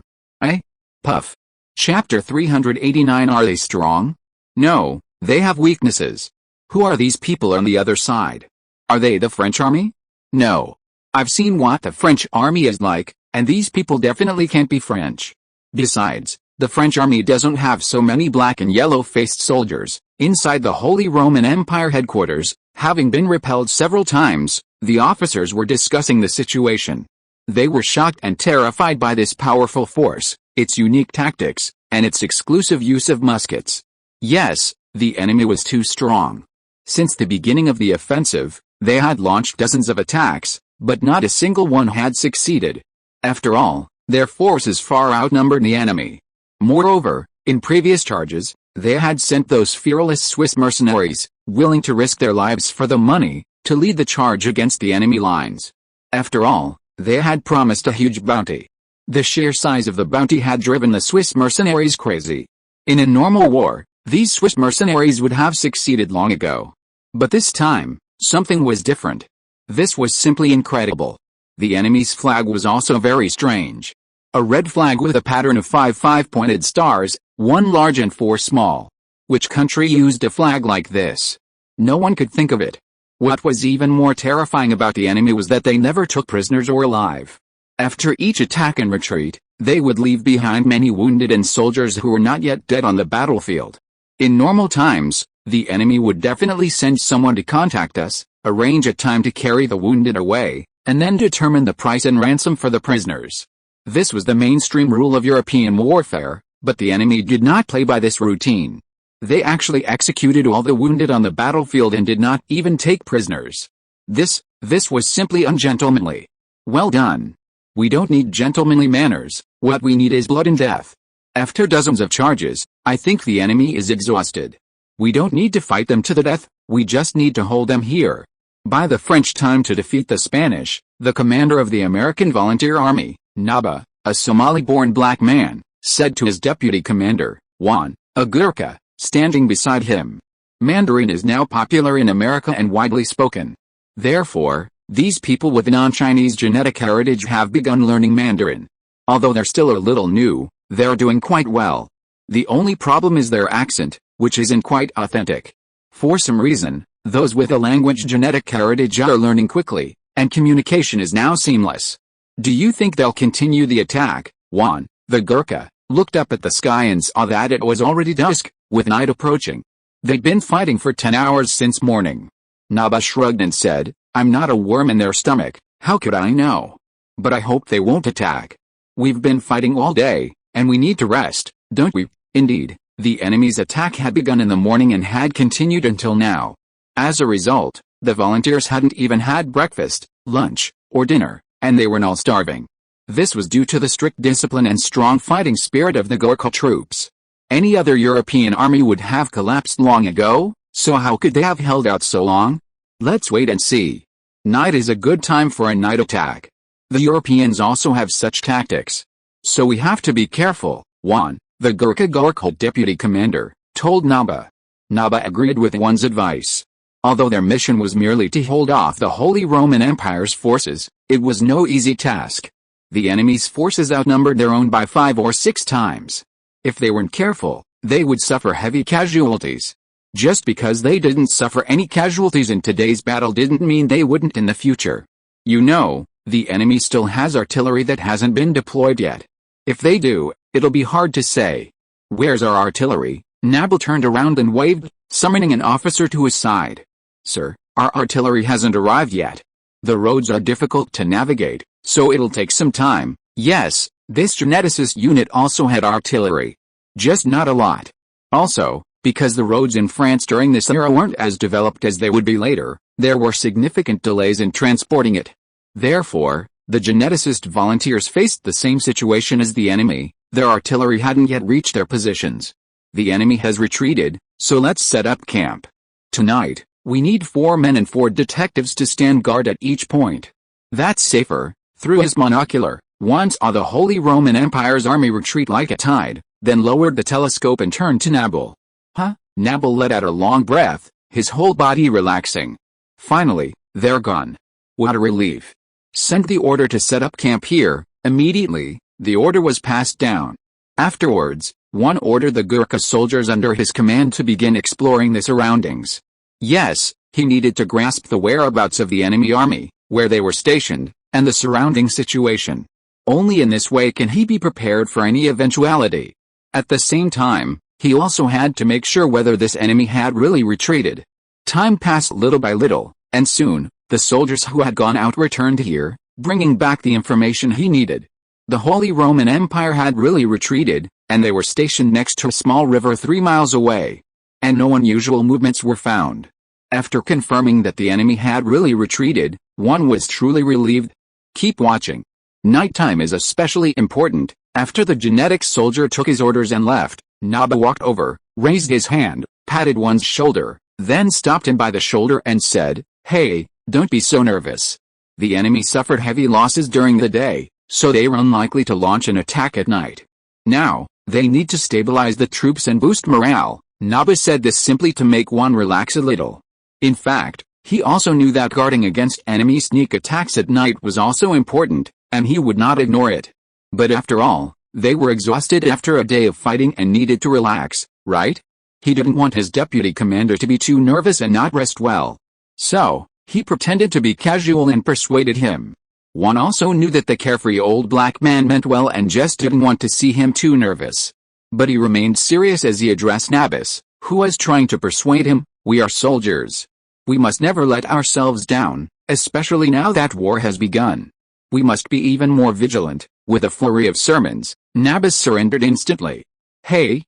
Puff. Chapter 389. Are they strong? No, they have weaknesses. Who are these people on the other side? Are they the French army? No. I've seen what the French army is like, and these people definitely can't be French. Besides, the French army doesn't have so many black and yellow-faced soldiers. Inside the Holy Roman Empire headquarters, having been repelled several times, the officers were discussing the situation. They were shocked and terrified by this powerful force, its unique tactics, and its exclusive use of muskets. Yes, the enemy was too strong. Since the beginning of the offensive, they had launched dozens of attacks, but not a single one had succeeded. After all, their forces far outnumbered the enemy. Moreover, in previous charges, they had sent those fearless Swiss mercenaries, willing to risk their lives for the money, to lead the charge against the enemy lines. After all, they had promised a huge bounty. The sheer size of the bounty had driven the Swiss mercenaries crazy. In a normal war, these Swiss mercenaries would have succeeded long ago. But this time, something was different. This was simply incredible. The enemy's flag was also very strange. A red flag with a pattern of 5 five-pointed stars, 1 large and 4 small. Which country used a flag like this? No one could think of it. What was even more terrifying about the enemy was that they never took prisoners or alive. After each attack and retreat, they would leave behind many wounded and soldiers who were not yet dead on the battlefield. In normal times, the enemy would definitely send someone to contact us, arrange a time to carry the wounded away, and then determine the price and ransom for the prisoners. This was the mainstream rule of European warfare, but the enemy did not play by this routine. They actually executed all the wounded on the battlefield and did not even take prisoners. This was simply ungentlemanly. Well done. We don't need gentlemanly manners, what we need is blood and death. After dozens of charges, I think the enemy is exhausted. We don't need to fight them to the death, we just need to hold them here. By the French time to defeat the Spanish, the commander of the American Volunteer Army, Naba, a Somali-born black man, said to his deputy commander, Juan, a Gurkha, standing beside him. Mandarin is now popular in America and widely spoken. Therefore, these people with non-Chinese genetic heritage have begun learning Mandarin. Although they're still a little new, they're doing quite well. The only problem is their accent, which isn't quite authentic. For some reason, those with a language genetic heritage are learning quickly, and communication is now seamless. Do you think they'll continue the attack? Juan, the Gurkha, looked up at the sky and saw that it was already dusk, with night approaching. They'd been fighting for 10 hours since morning. Naba shrugged and said, I'm not a worm in their stomach, how could I know? But I hope they won't attack. We've been fighting all day, and we need to rest, don't we? Indeed, the enemy's attack had begun in the morning and had continued until now. As a result, the volunteers hadn't even had breakfast, lunch, or dinner, and they were all starving. This was due to the strict discipline and strong fighting spirit of the Gurkha troops. Any other European army would have collapsed long ago, so how could they have held out so long? Let's wait and see. Night is a good time for a night attack. The Europeans also have such tactics. So we have to be careful, Juan, the Gurkha deputy commander, told Naba. Naba agreed with Juan's advice. Although their mission was merely to hold off the Holy Roman Empire's forces, it was no easy task. The enemy's forces outnumbered their own by 5 or 6 times. If they weren't careful, they would suffer heavy casualties. Just because they didn't suffer any casualties in today's battle didn't mean they wouldn't in the future. You know, the enemy still has artillery that hasn't been deployed yet. If they do, it'll be hard to say. Where's our artillery? Nabil turned around and waved, summoning an officer to his side. Sir, our artillery hasn't arrived yet. The roads are difficult to navigate, so it'll take some time. Yes, this geneticist unit also had artillery. Just not a lot. Also, because the roads in France during this era weren't as developed as they would be later, there were significant delays in transporting it. Therefore, the geneticist volunteers faced the same situation as the enemy. Their artillery hadn't yet reached their positions. The enemy has retreated, so let's set up camp. Tonight, we need 4 men and 4 detectives to stand guard at each point. That's safer. Through his monocular, Juan saw the Holy Roman Empire's army retreat like a tide, then lowered the telescope and turned to Nabil. Huh? Nabil let out a long breath, his whole body relaxing. Finally, they're gone. What a relief. Send the order to set up camp here. Immediately, the order was passed down. Afterwards, Juan ordered the Gurkha soldiers under his command to begin exploring the surroundings. Yes, he needed to grasp the whereabouts of the enemy army, where they were stationed, and the surrounding situation. Only in this way can he be prepared for any eventuality. At the same time, he also had to make sure whether this enemy had really retreated. Time passed little by little, and soon, the soldiers who had gone out returned here, bringing back the information he needed. The Holy Roman Empire had really retreated, and they were stationed next to a small river 3 miles away. And no unusual movements were found. After confirming that the enemy had really retreated, one was truly relieved. Keep watching. Nighttime is especially important. After the genetic soldier took his orders and left, Naba walked over, raised his hand, patted one's shoulder, then stopped him by the shoulder and said, Hey, don't be so nervous. The enemy suffered heavy losses during the day, so they were unlikely to launch an attack at night. Now, they need to stabilize the troops and boost morale. Naba said this simply to make one relax a little. In fact, he also knew that guarding against enemy sneak attacks at night was also important, and he would not ignore it. But after all, they were exhausted after a day of fighting and needed to relax, right? He didn't want his deputy commander to be too nervous and not rest well. So, he pretended to be casual and persuaded him. One also knew that the carefree old black man meant well and just didn't want to see him too nervous. But he remained serious as he addressed Nabis, who was trying to persuade him, We are soldiers. We must never let ourselves down, especially now that war has begun. We must be even more vigilant. With a flurry of sermons, Nabis surrendered instantly. Hey,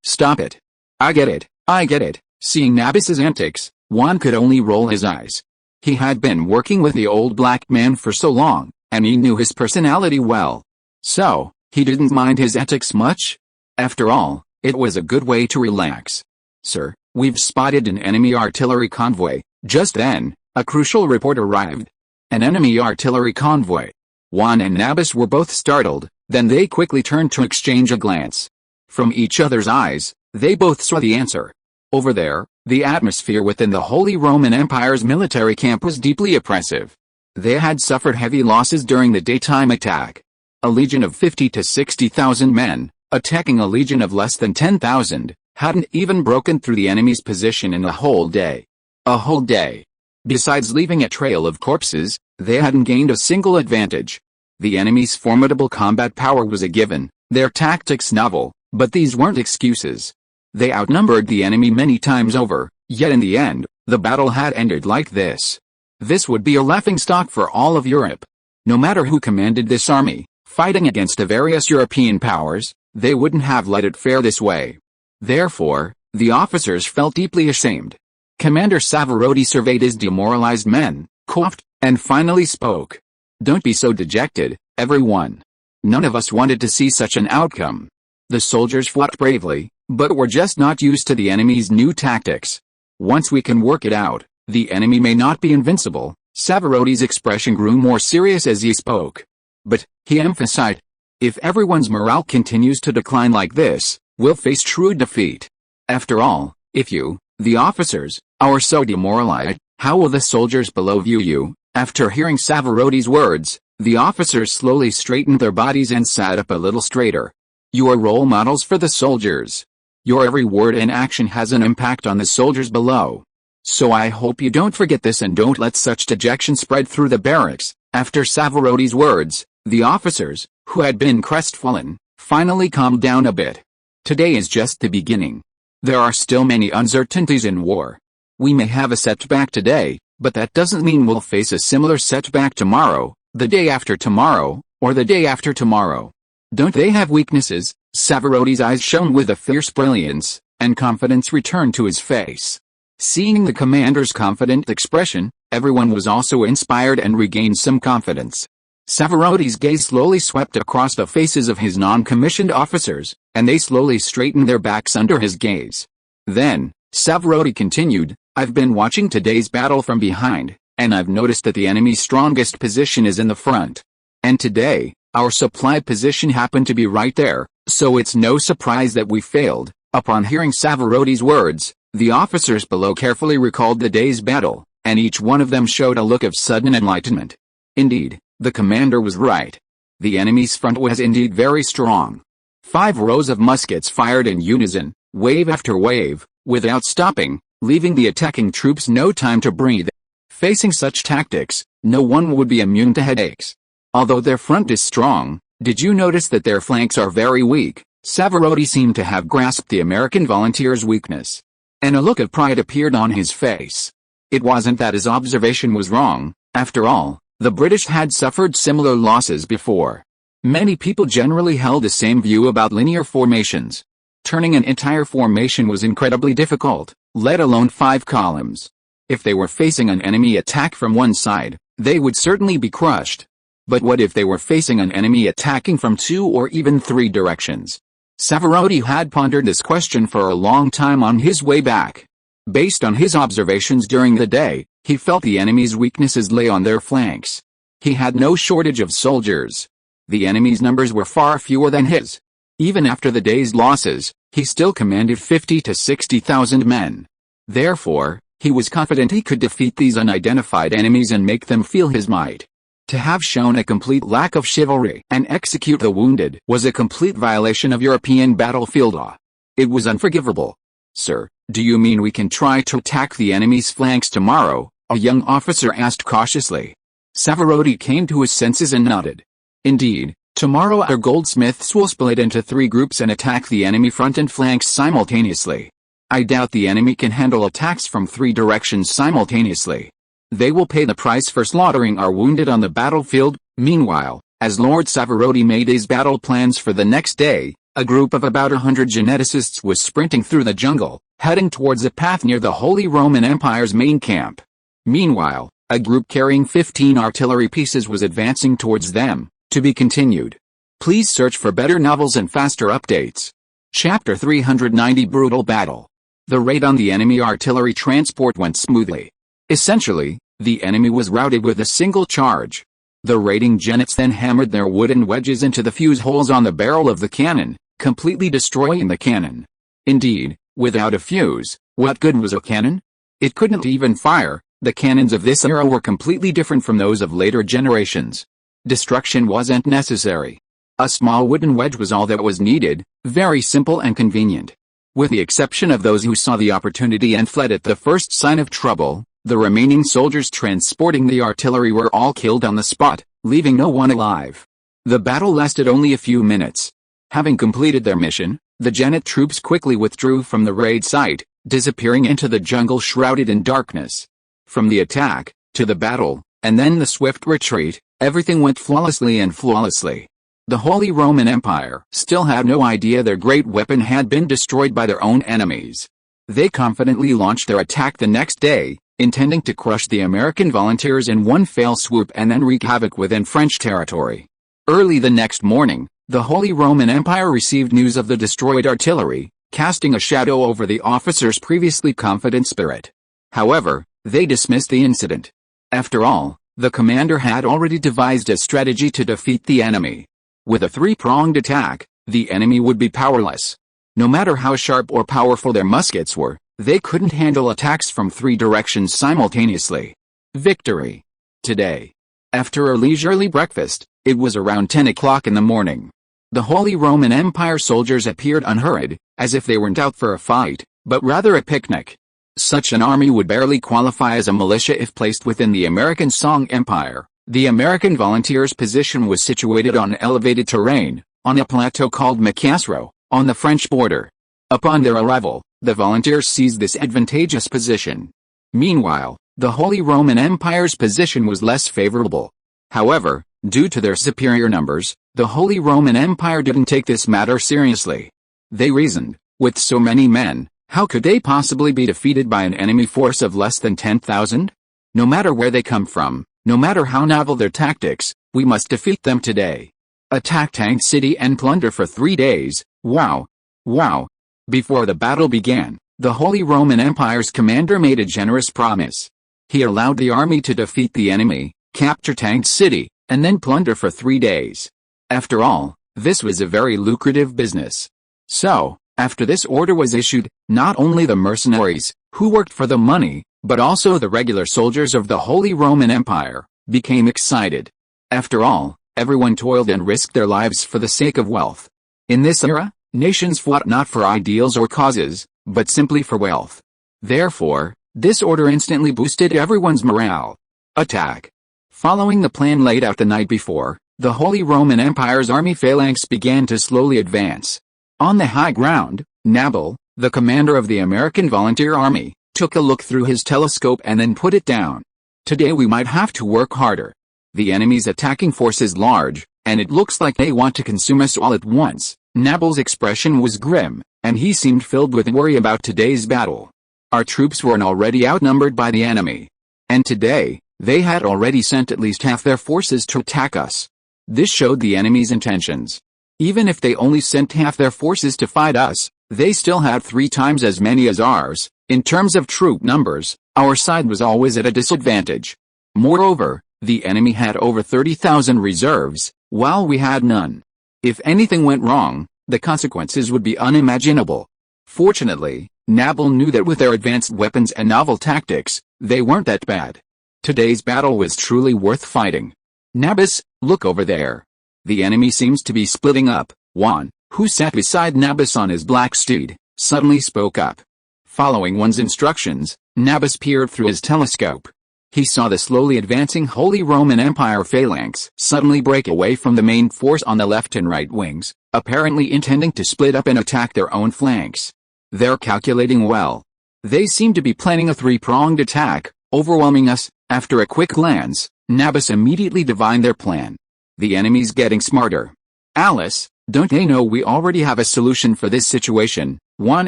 stop it. I get it. Seeing Nabis's antics, one could only roll his eyes. He had been working with the old black man for so long, and he knew his personality well. So, he didn't mind his antics much. After all, it was a good way to relax. Sir, we've spotted an enemy artillery convoy. Just then, a crucial report arrived. An enemy artillery convoy. Juan and Nabis were both startled, then they quickly turned to exchange a glance. From each other's eyes, they both saw the answer. Over there, the atmosphere within the Holy Roman Empire's military camp was deeply oppressive. They had suffered heavy losses during the daytime attack. A legion of 50 to 60,000 men, attacking a legion of less than 10,000, hadn't even broken through the enemy's position in a whole day. A whole day. Besides leaving a trail of corpses, they hadn't gained a single advantage. The enemy's formidable combat power was a given, their tactics novel, but these weren't excuses. They outnumbered the enemy many times over, yet in the end, the battle had ended like this. This would be a laughingstock for all of Europe. No matter who commanded this army, fighting against the various European powers, they wouldn't have let it fare this way. Therefore, the officers felt deeply ashamed. Commander Savarotti surveyed his demoralized men, coughed, and finally spoke. "Don't be so dejected, everyone. None of us wanted to see such an outcome. The soldiers fought bravely, but were just not used to the enemy's new tactics. Once we can work it out, the enemy may not be invincible." Savarotti's expression grew more serious as he spoke. "But," he emphasized, "if everyone's morale continues to decline like this, we'll face true defeat. After all, if you, the officers, are so demoralized, how will the soldiers below view you?" After hearing Savarotti's words, the officers slowly straightened their bodies and sat up a little straighter. "You are role models for the soldiers. Your every word and action has an impact on the soldiers below. So I hope you don't forget this and don't let such dejection spread through the barracks." After Savarotti's words, the officers, who had been crestfallen, finally calmed down a bit. Today is just the beginning. There are still many uncertainties in war. We may have a setback today, but that doesn't mean we'll face a similar setback tomorrow, the day after tomorrow, or the day after tomorrow. Don't they have weaknesses? Savarotti's eyes shone with a fierce brilliance, and confidence returned to his face. Seeing the commander's confident expression, everyone was also inspired and regained some confidence. Savarotti's gaze slowly swept across the faces of his non-commissioned officers, and they slowly straightened their backs under his gaze. Then, Savarotti continued, "I've been watching today's battle from behind, and I've noticed that the enemy's strongest position is in the front. And today, our supply position happened to be right there, so it's no surprise that we failed." Upon hearing Savarotti's words, the officers below carefully recalled the day's battle, and each one of them showed a look of sudden enlightenment. Indeed, the commander was right. The enemy's front was indeed very strong. 5 rows of muskets fired in unison, wave after wave, without stopping, leaving the attacking troops no time to breathe. Facing such tactics, no one would be immune to headaches. Although their front is strong, did you notice that their flanks are very weak? Savarotti seemed to have grasped the American volunteers' weakness, and a look of pride appeared on his face. It wasn't that his observation was wrong. After all, the British had suffered similar losses before. Many people generally held the same view about linear formations. Turning an entire formation was incredibly difficult, let alone 5 columns. If they were facing an enemy attack from one side, they would certainly be crushed. But what if they were facing an enemy attacking from 2 or even 3 directions? Savarotti had pondered this question for a long time on his way back. Based on his observations during the day, he felt the enemy's weaknesses lay on their flanks. He had no shortage of soldiers. The enemy's numbers were far fewer than his. Even after the day's losses, he still commanded 50 to 60,000 men. Therefore, he was confident he could defeat these unidentified enemies and make them feel his might. To have shown a complete lack of chivalry and execute the wounded was a complete violation of European battlefield law. It was unforgivable. "Sir, do you mean we can try to attack the enemy's flanks tomorrow?" a young officer asked cautiously. Savarotti came to his senses and nodded. "Indeed, tomorrow our goldsmiths will split into 3 groups and attack the enemy front and flanks simultaneously. I doubt the enemy can handle attacks from 3 directions simultaneously. They will pay the price for slaughtering our wounded on the battlefield." Meanwhile, as Lord Savarotti made his battle plans for the next day, a group of about 100 geneticists was sprinting through the jungle, heading towards a path near the Holy Roman Empire's main camp. Meanwhile, a group carrying 15 artillery pieces was advancing towards them. To be continued. Please search for better novels and faster updates. Chapter 390 Brutal Battle. The raid on the enemy artillery transport went smoothly. Essentially, the enemy was routed with a single charge. The raiding genets then hammered their wooden wedges into the fuse holes on the barrel of the cannon, completely destroying the cannon. Indeed, without a fuse, what good was a cannon? It couldn't even fire. The cannons of this era were completely different from those of later generations. Destruction wasn't necessary. A small wooden wedge was all that was needed. Very simple and convenient. With the exception of those who saw the opportunity and fled at the first sign of trouble, the remaining soldiers transporting the artillery were all killed on the spot, leaving no one alive. The battle lasted only a few minutes. Having completed their mission, the Genet troops quickly withdrew from the raid site, disappearing into the jungle shrouded in darkness. From the attack, to the battle, and then the swift retreat, everything went flawlessly. The Holy Roman Empire still had no idea their great weapon had been destroyed by their own enemies. They confidently launched their attack the next day, intending to crush the American volunteers in one fell swoop and then wreak havoc within French territory. Early the next morning, the Holy Roman Empire received news of the destroyed artillery, casting a shadow over the officers' previously confident spirit. However, they dismissed the incident. After all, the commander had already devised a strategy to defeat the enemy. With a three-pronged attack, the enemy would be powerless. No matter how sharp or powerful their muskets were, they couldn't handle attacks from three directions simultaneously. Victory. Today. After a leisurely breakfast, it was around 10 o'clock in the morning. The Holy Roman Empire soldiers appeared unhurried, as if they weren't out for a fight, but rather a picnic. Such an army would barely qualify as a militia if placed within the American Song Empire. The American volunteers' position was situated on elevated terrain, on a plateau called Macasro, on the French border. Upon their arrival, the volunteers seized this advantageous position. Meanwhile, the Holy Roman Empire's position was less favorable. However, due to their superior numbers, the Holy Roman Empire didn't take this matter seriously. They reasoned, with so many men, how could they possibly be defeated by an enemy force of less than 10,000? No matter where they come from, no matter how novel their tactics, we must defeat them today. Attack Tank City and plunder for 3 days, wow. Wow. Before the battle began, the Holy Roman Empire's commander made a generous promise. He allowed the army to defeat the enemy, capture Tank City, and then plunder for 3 days. After all, this was a very lucrative business. So, after this order was issued, not only the mercenaries, who worked for the money, but also the regular soldiers of the Holy Roman Empire, became excited. After all, everyone toiled and risked their lives for the sake of wealth. In this era, nations fought not for ideals or causes, but simply for wealth. Therefore, this order instantly boosted everyone's morale. Attack. Following the plan laid out the night before, the Holy Roman Empire's army phalanx began to slowly advance. On the high ground, Nabal, the commander of the American Volunteer Army, took a look through his telescope and then put it down. Today we might have to work harder. The enemy's attacking force is large, and it looks like they want to consume us all at once. Nabal's expression was grim, and he seemed filled with worry about today's battle. Our troops were already outnumbered by the enemy. And today, they had already sent at least half their forces to attack us. This showed the enemy's intentions. Even if they only sent half their forces to fight us, they still had 3 times as many as ours. In terms of troop numbers, our side was always at a disadvantage. Moreover, the enemy had over 30,000 reserves, while we had none. If anything went wrong, the consequences would be unimaginable. Fortunately, Nabal knew that with their advanced weapons and novel tactics, they weren't that bad. Today's battle was truly worth fighting. Nabis, look over there. The enemy seems to be splitting up. Juan, who sat beside Nabis on his black steed, suddenly spoke up. Following one's instructions, Nabis peered through his telescope. He saw the slowly advancing Holy Roman Empire phalanx suddenly break away from the main force on the left and right wings, apparently intending to split up and attack their own flanks. They're calculating well. They seem to be planning a 3-pronged attack, overwhelming us. After a quick glance, Nabis immediately divined their plan. The enemy's getting smarter. Alice, don't they know we already have a solution for this situation? Juan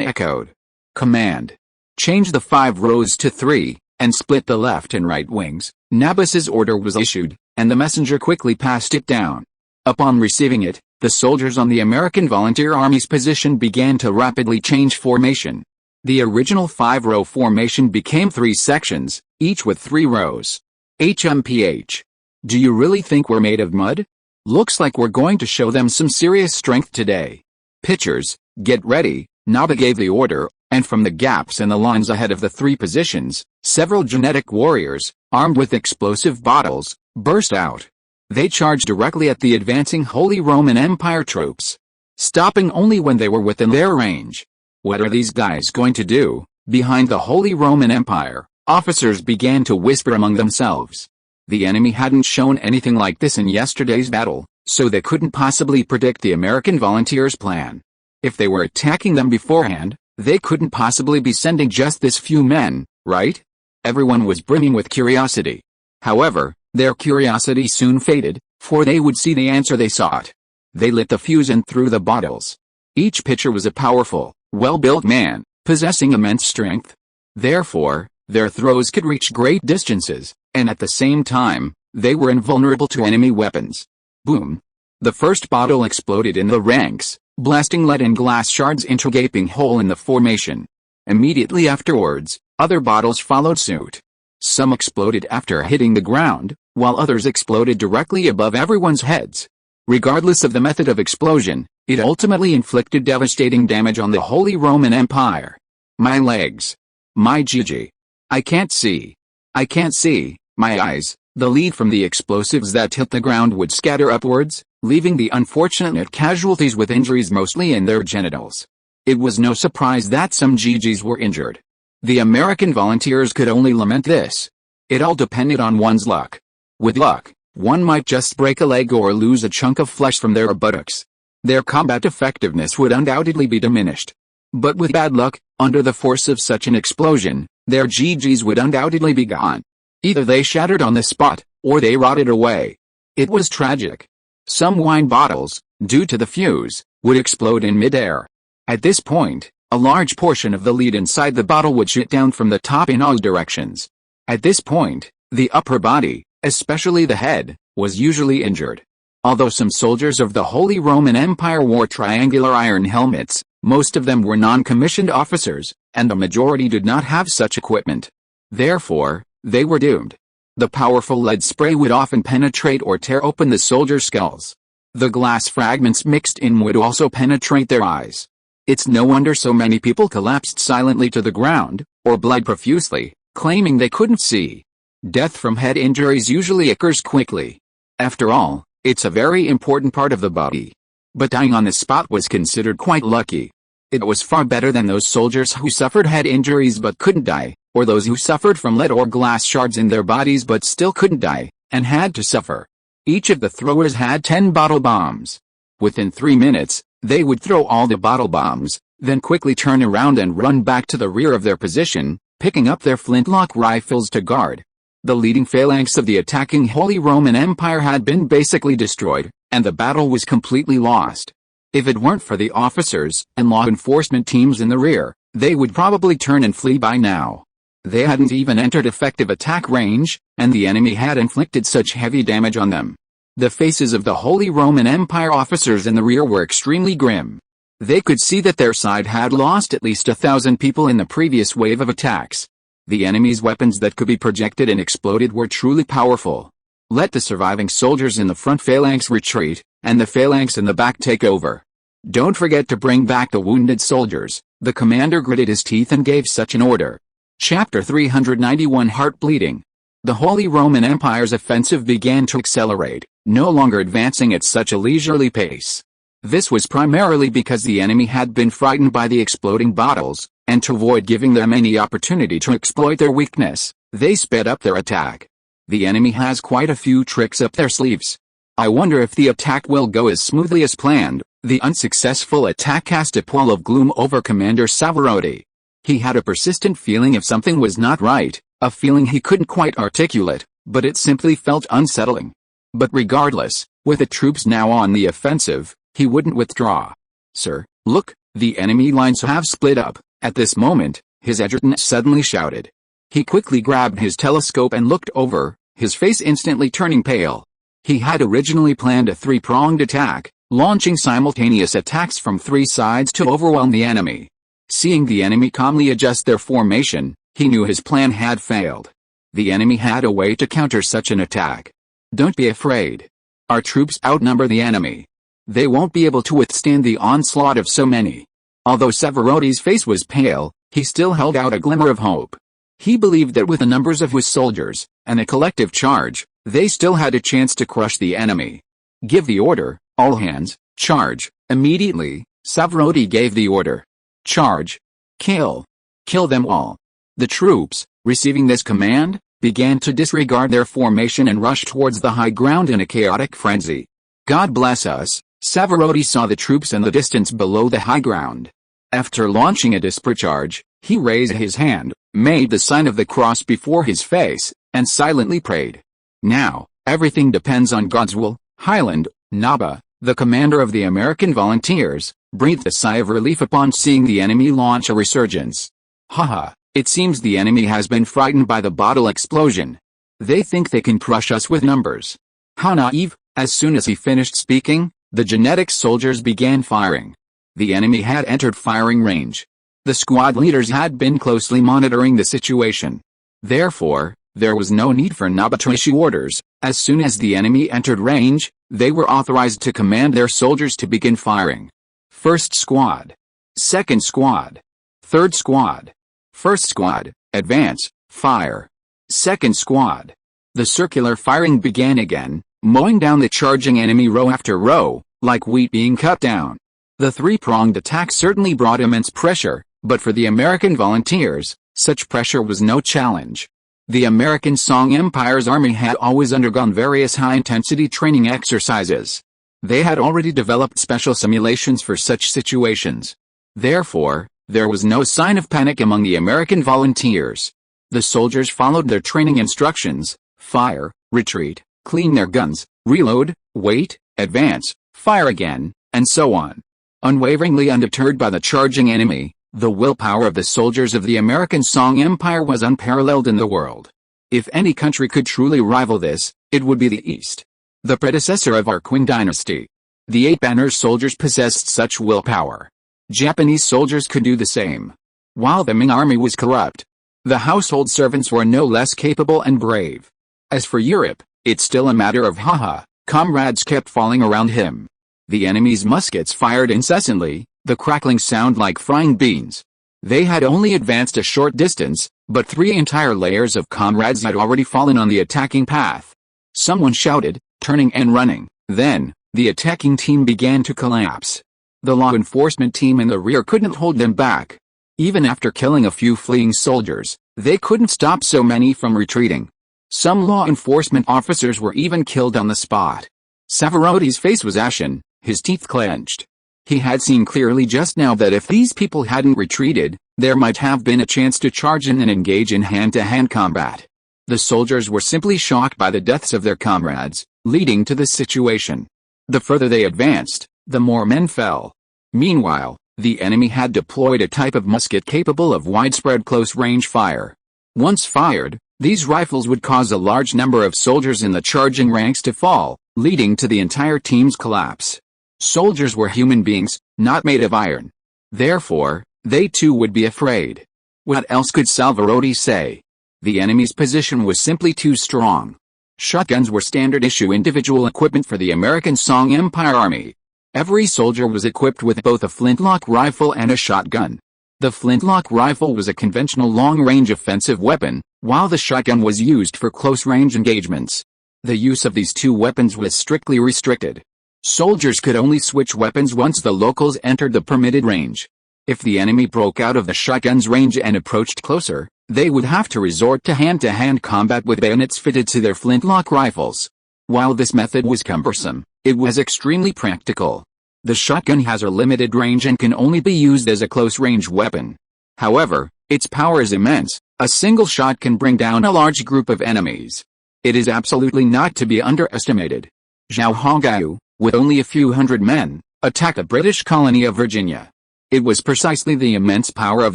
echoed. Command. Change the 5 rows to 3, and split the left and right wings. Nabis's order was issued, and the messenger quickly passed it down. Upon receiving it, the soldiers on the American Volunteer Army's position began to rapidly change formation. The original 5-row formation became 3 sections, each with 3 rows. HMPH. Do you really think we're made of mud? Looks like we're going to show them some serious strength today. Pitchers, get ready. Naba gave the order, and from the gaps in the lines ahead of the 3 positions, several genetic warriors, armed with explosive bottles, burst out. They charged directly at the advancing Holy Roman Empire troops. stopping only when they were within their range. What are these guys going to do? Behind the Holy Roman Empire, officers began to whisper among themselves. The enemy hadn't shown anything like this in yesterday's battle, so they couldn't possibly predict the American volunteers' plan. If they were attacking them beforehand, they couldn't possibly be sending just this few men, right? Everyone was brimming with curiosity. However, their curiosity soon faded, for they would see the answer they sought. They lit the fuse and threw the bottles. Each pitcher was a powerful, well-built man, possessing immense strength. Therefore, their throws could reach great distances, and at the same time, they were invulnerable to enemy weapons. Boom! The first bottle exploded in the ranks, blasting lead and glass shards into a gaping hole in the formation. Immediately afterwards, other bottles followed suit. Some exploded after hitting the ground, while others exploded directly above everyone's heads. Regardless of the method of explosion, it ultimately inflicted devastating damage on the Holy Roman Empire. My legs. My Gigi. I can't see. I can't see. My eyes. The lead from the explosives that hit the ground would scatter upwards, leaving the unfortunate casualties with injuries mostly in their genitals. It was no surprise that some Gigis were injured. The American volunteers could only lament this. It all depended on one's luck. With luck, one might just break a leg or lose a chunk of flesh from their buttocks. Their combat effectiveness would undoubtedly be diminished. But with bad luck, under the force of such an explosion, their Gigis would undoubtedly be gone. Either they shattered on the spot, or they rotted away. It was tragic. Some wine bottles, due to the fuse, would explode in midair. At this point, a large portion of the lead inside the bottle would shoot down from the top in all directions. At this point, the upper body, especially the head, was usually injured. Although some soldiers of the Holy Roman Empire wore triangular iron helmets, most of them were non-commissioned officers, and the majority did not have such equipment. Therefore, they were doomed. The powerful lead spray would often penetrate or tear open the soldiers' skulls. The glass fragments mixed in would also penetrate their eyes. It's no wonder so many people collapsed silently to the ground, or bled profusely, claiming they couldn't see. Death from head injuries usually occurs quickly. After all, it's a very important part of the body. But dying on the spot was considered quite lucky. It was far better than those soldiers who suffered head injuries but couldn't die, or those who suffered from lead or glass shards in their bodies but still couldn't die, and had to suffer. Each of the throwers had 10 bottle bombs. Within 3 minutes, they would throw all the bottle bombs, then quickly turn around and run back to the rear of their position, picking up their flintlock rifles to guard. The leading phalanx of the attacking Holy Roman Empire had been basically destroyed, and the battle was completely lost. If it weren't for the officers and law enforcement teams in the rear, they would probably turn and flee by now. They hadn't even entered effective attack range, and the enemy had inflicted such heavy damage on them. The faces of the Holy Roman Empire officers in the rear were extremely grim. They could see that their side had lost at least 1,000 people in the previous wave of attacks. The enemy's weapons that could be projected and exploded were truly powerful. Let the surviving soldiers in the front phalanx retreat, and the phalanx in the back take over. Don't forget to bring back the wounded soldiers. The commander gritted his teeth and gave such an order. Chapter 391 Heart Bleeding. The Holy Roman Empire's offensive began to accelerate, no longer advancing at such a leisurely pace. This was primarily because the enemy had been frightened by the exploding bottles, and to avoid giving them any opportunity to exploit their weakness, they sped up their attack. The enemy has quite a few tricks up their sleeves. I wonder if the attack will go as smoothly as planned. The unsuccessful attack cast a pall of gloom over Commander Savarotti. He had a persistent feeling if something was not right, a feeling he couldn't quite articulate, but it simply felt unsettling. But regardless, with the troops now on the offensive, he wouldn't withdraw. Sir, look, the enemy lines have split up. At this moment, his adjutant suddenly shouted. He quickly grabbed his telescope and looked over, his face instantly turning pale. He had originally planned a three-pronged attack, launching simultaneous attacks from 3 sides to overwhelm the enemy. Seeing the enemy calmly adjust their formation, he knew his plan had failed. The enemy had a way to counter such an attack. Don't be afraid. Our troops outnumber the enemy. They won't be able to withstand the onslaught of so many. Although Savarotti's face was pale, he still held out a glimmer of hope. He believed that with the numbers of his soldiers, and a collective charge, they still had a chance to crush the enemy. Give the order, all hands, Charge. Immediately, Savarotti gave the order. Charge. Kill. Kill them all. The troops, receiving this command, began to disregard their formation and rush towards the high ground in a chaotic frenzy. God bless us, Savarotti saw the troops in the distance below the high ground. After launching a desperate charge, he raised his hand, made the sign of the cross before his face, and silently prayed. Now, everything depends on God's will. Highland, Naba, the commander of the American volunteers, breathed a sigh of relief upon seeing the enemy launch a resurgence. Haha, it seems the enemy has been frightened by the bottle explosion. They think they can crush us with numbers. How naive. As soon as he finished speaking, the genetic soldiers began firing. The enemy had entered firing range. The squad leaders had been closely monitoring the situation. Therefore, there was no need for Naba to issue orders. As soon as the enemy entered range, they were authorized to command their soldiers to begin firing. First squad. Second squad. Third squad. First squad, advance, fire. Second squad. The circular firing began again, mowing down the charging enemy row after row, like wheat being cut down. The three-pronged attack certainly brought immense pressure, but for the American volunteers, such pressure was no challenge. The American Song Empire's army had always undergone various high-intensity training exercises. They had already developed special simulations for such situations. Therefore, there was no sign of panic among the American volunteers. The soldiers followed their training instructions: fire, retreat, clean their guns, reload, wait, advance, fire again, and so on. Unwaveringly undeterred by the charging enemy, the willpower of the soldiers of the American Song Empire was unparalleled in the world. If any country could truly rival this, it would be the East, the predecessor of our Qing dynasty. The Eight Banners soldiers possessed such willpower. Japanese soldiers could do the same. While the Ming army was corrupt, the household servants were no less capable and brave. As for Europe, it's still a matter of haha, comrades kept falling around him. The enemy's muskets fired incessantly, the crackling sound like frying beans. They had only advanced a short distance, but 3 entire layers of comrades had already fallen on the attacking path. Someone shouted, turning and running. Then, the attacking team began to collapse. The law enforcement team in the rear couldn't hold them back. Even after killing a few fleeing soldiers, they couldn't stop so many from retreating. Some law enforcement officers were even killed on the spot. Savarotti's face was ashen, his teeth clenched. He had seen clearly just now that if these people hadn't retreated, there might have been a chance to charge in and engage in hand-to-hand combat. The soldiers were simply shocked by the deaths of their comrades, leading to this situation. The further they advanced, the more men fell. Meanwhile, the enemy had deployed a type of musket capable of widespread close-range fire. Once fired, these rifles would cause a large number of soldiers in the charging ranks to fall, leading to the entire team's collapse. Soldiers were human beings, not made of iron. Therefore, they too would be afraid. What else could Savarotti say? The enemy's position was simply too strong. Shotguns were standard-issue individual equipment for the American Song Empire Army. Every soldier was equipped with both a flintlock rifle and a shotgun. The flintlock rifle was a conventional long-range offensive weapon, while the shotgun was used for close-range engagements. The use of these two weapons was strictly restricted. Soldiers could only switch weapons once the locals entered the permitted range. If the enemy broke out of the shotgun's range and approached closer, they would have to resort to hand-to-hand combat with bayonets fitted to their flintlock rifles. While this method was cumbersome, it was extremely practical. The shotgun has a limited range and can only be used as a close-range weapon. However, its power is immense. A single shot can bring down a large group of enemies. It is absolutely not to be underestimated. Zhao Hongyu, with only a few hundred men, attacked the British colony of Virginia. It was precisely the immense power of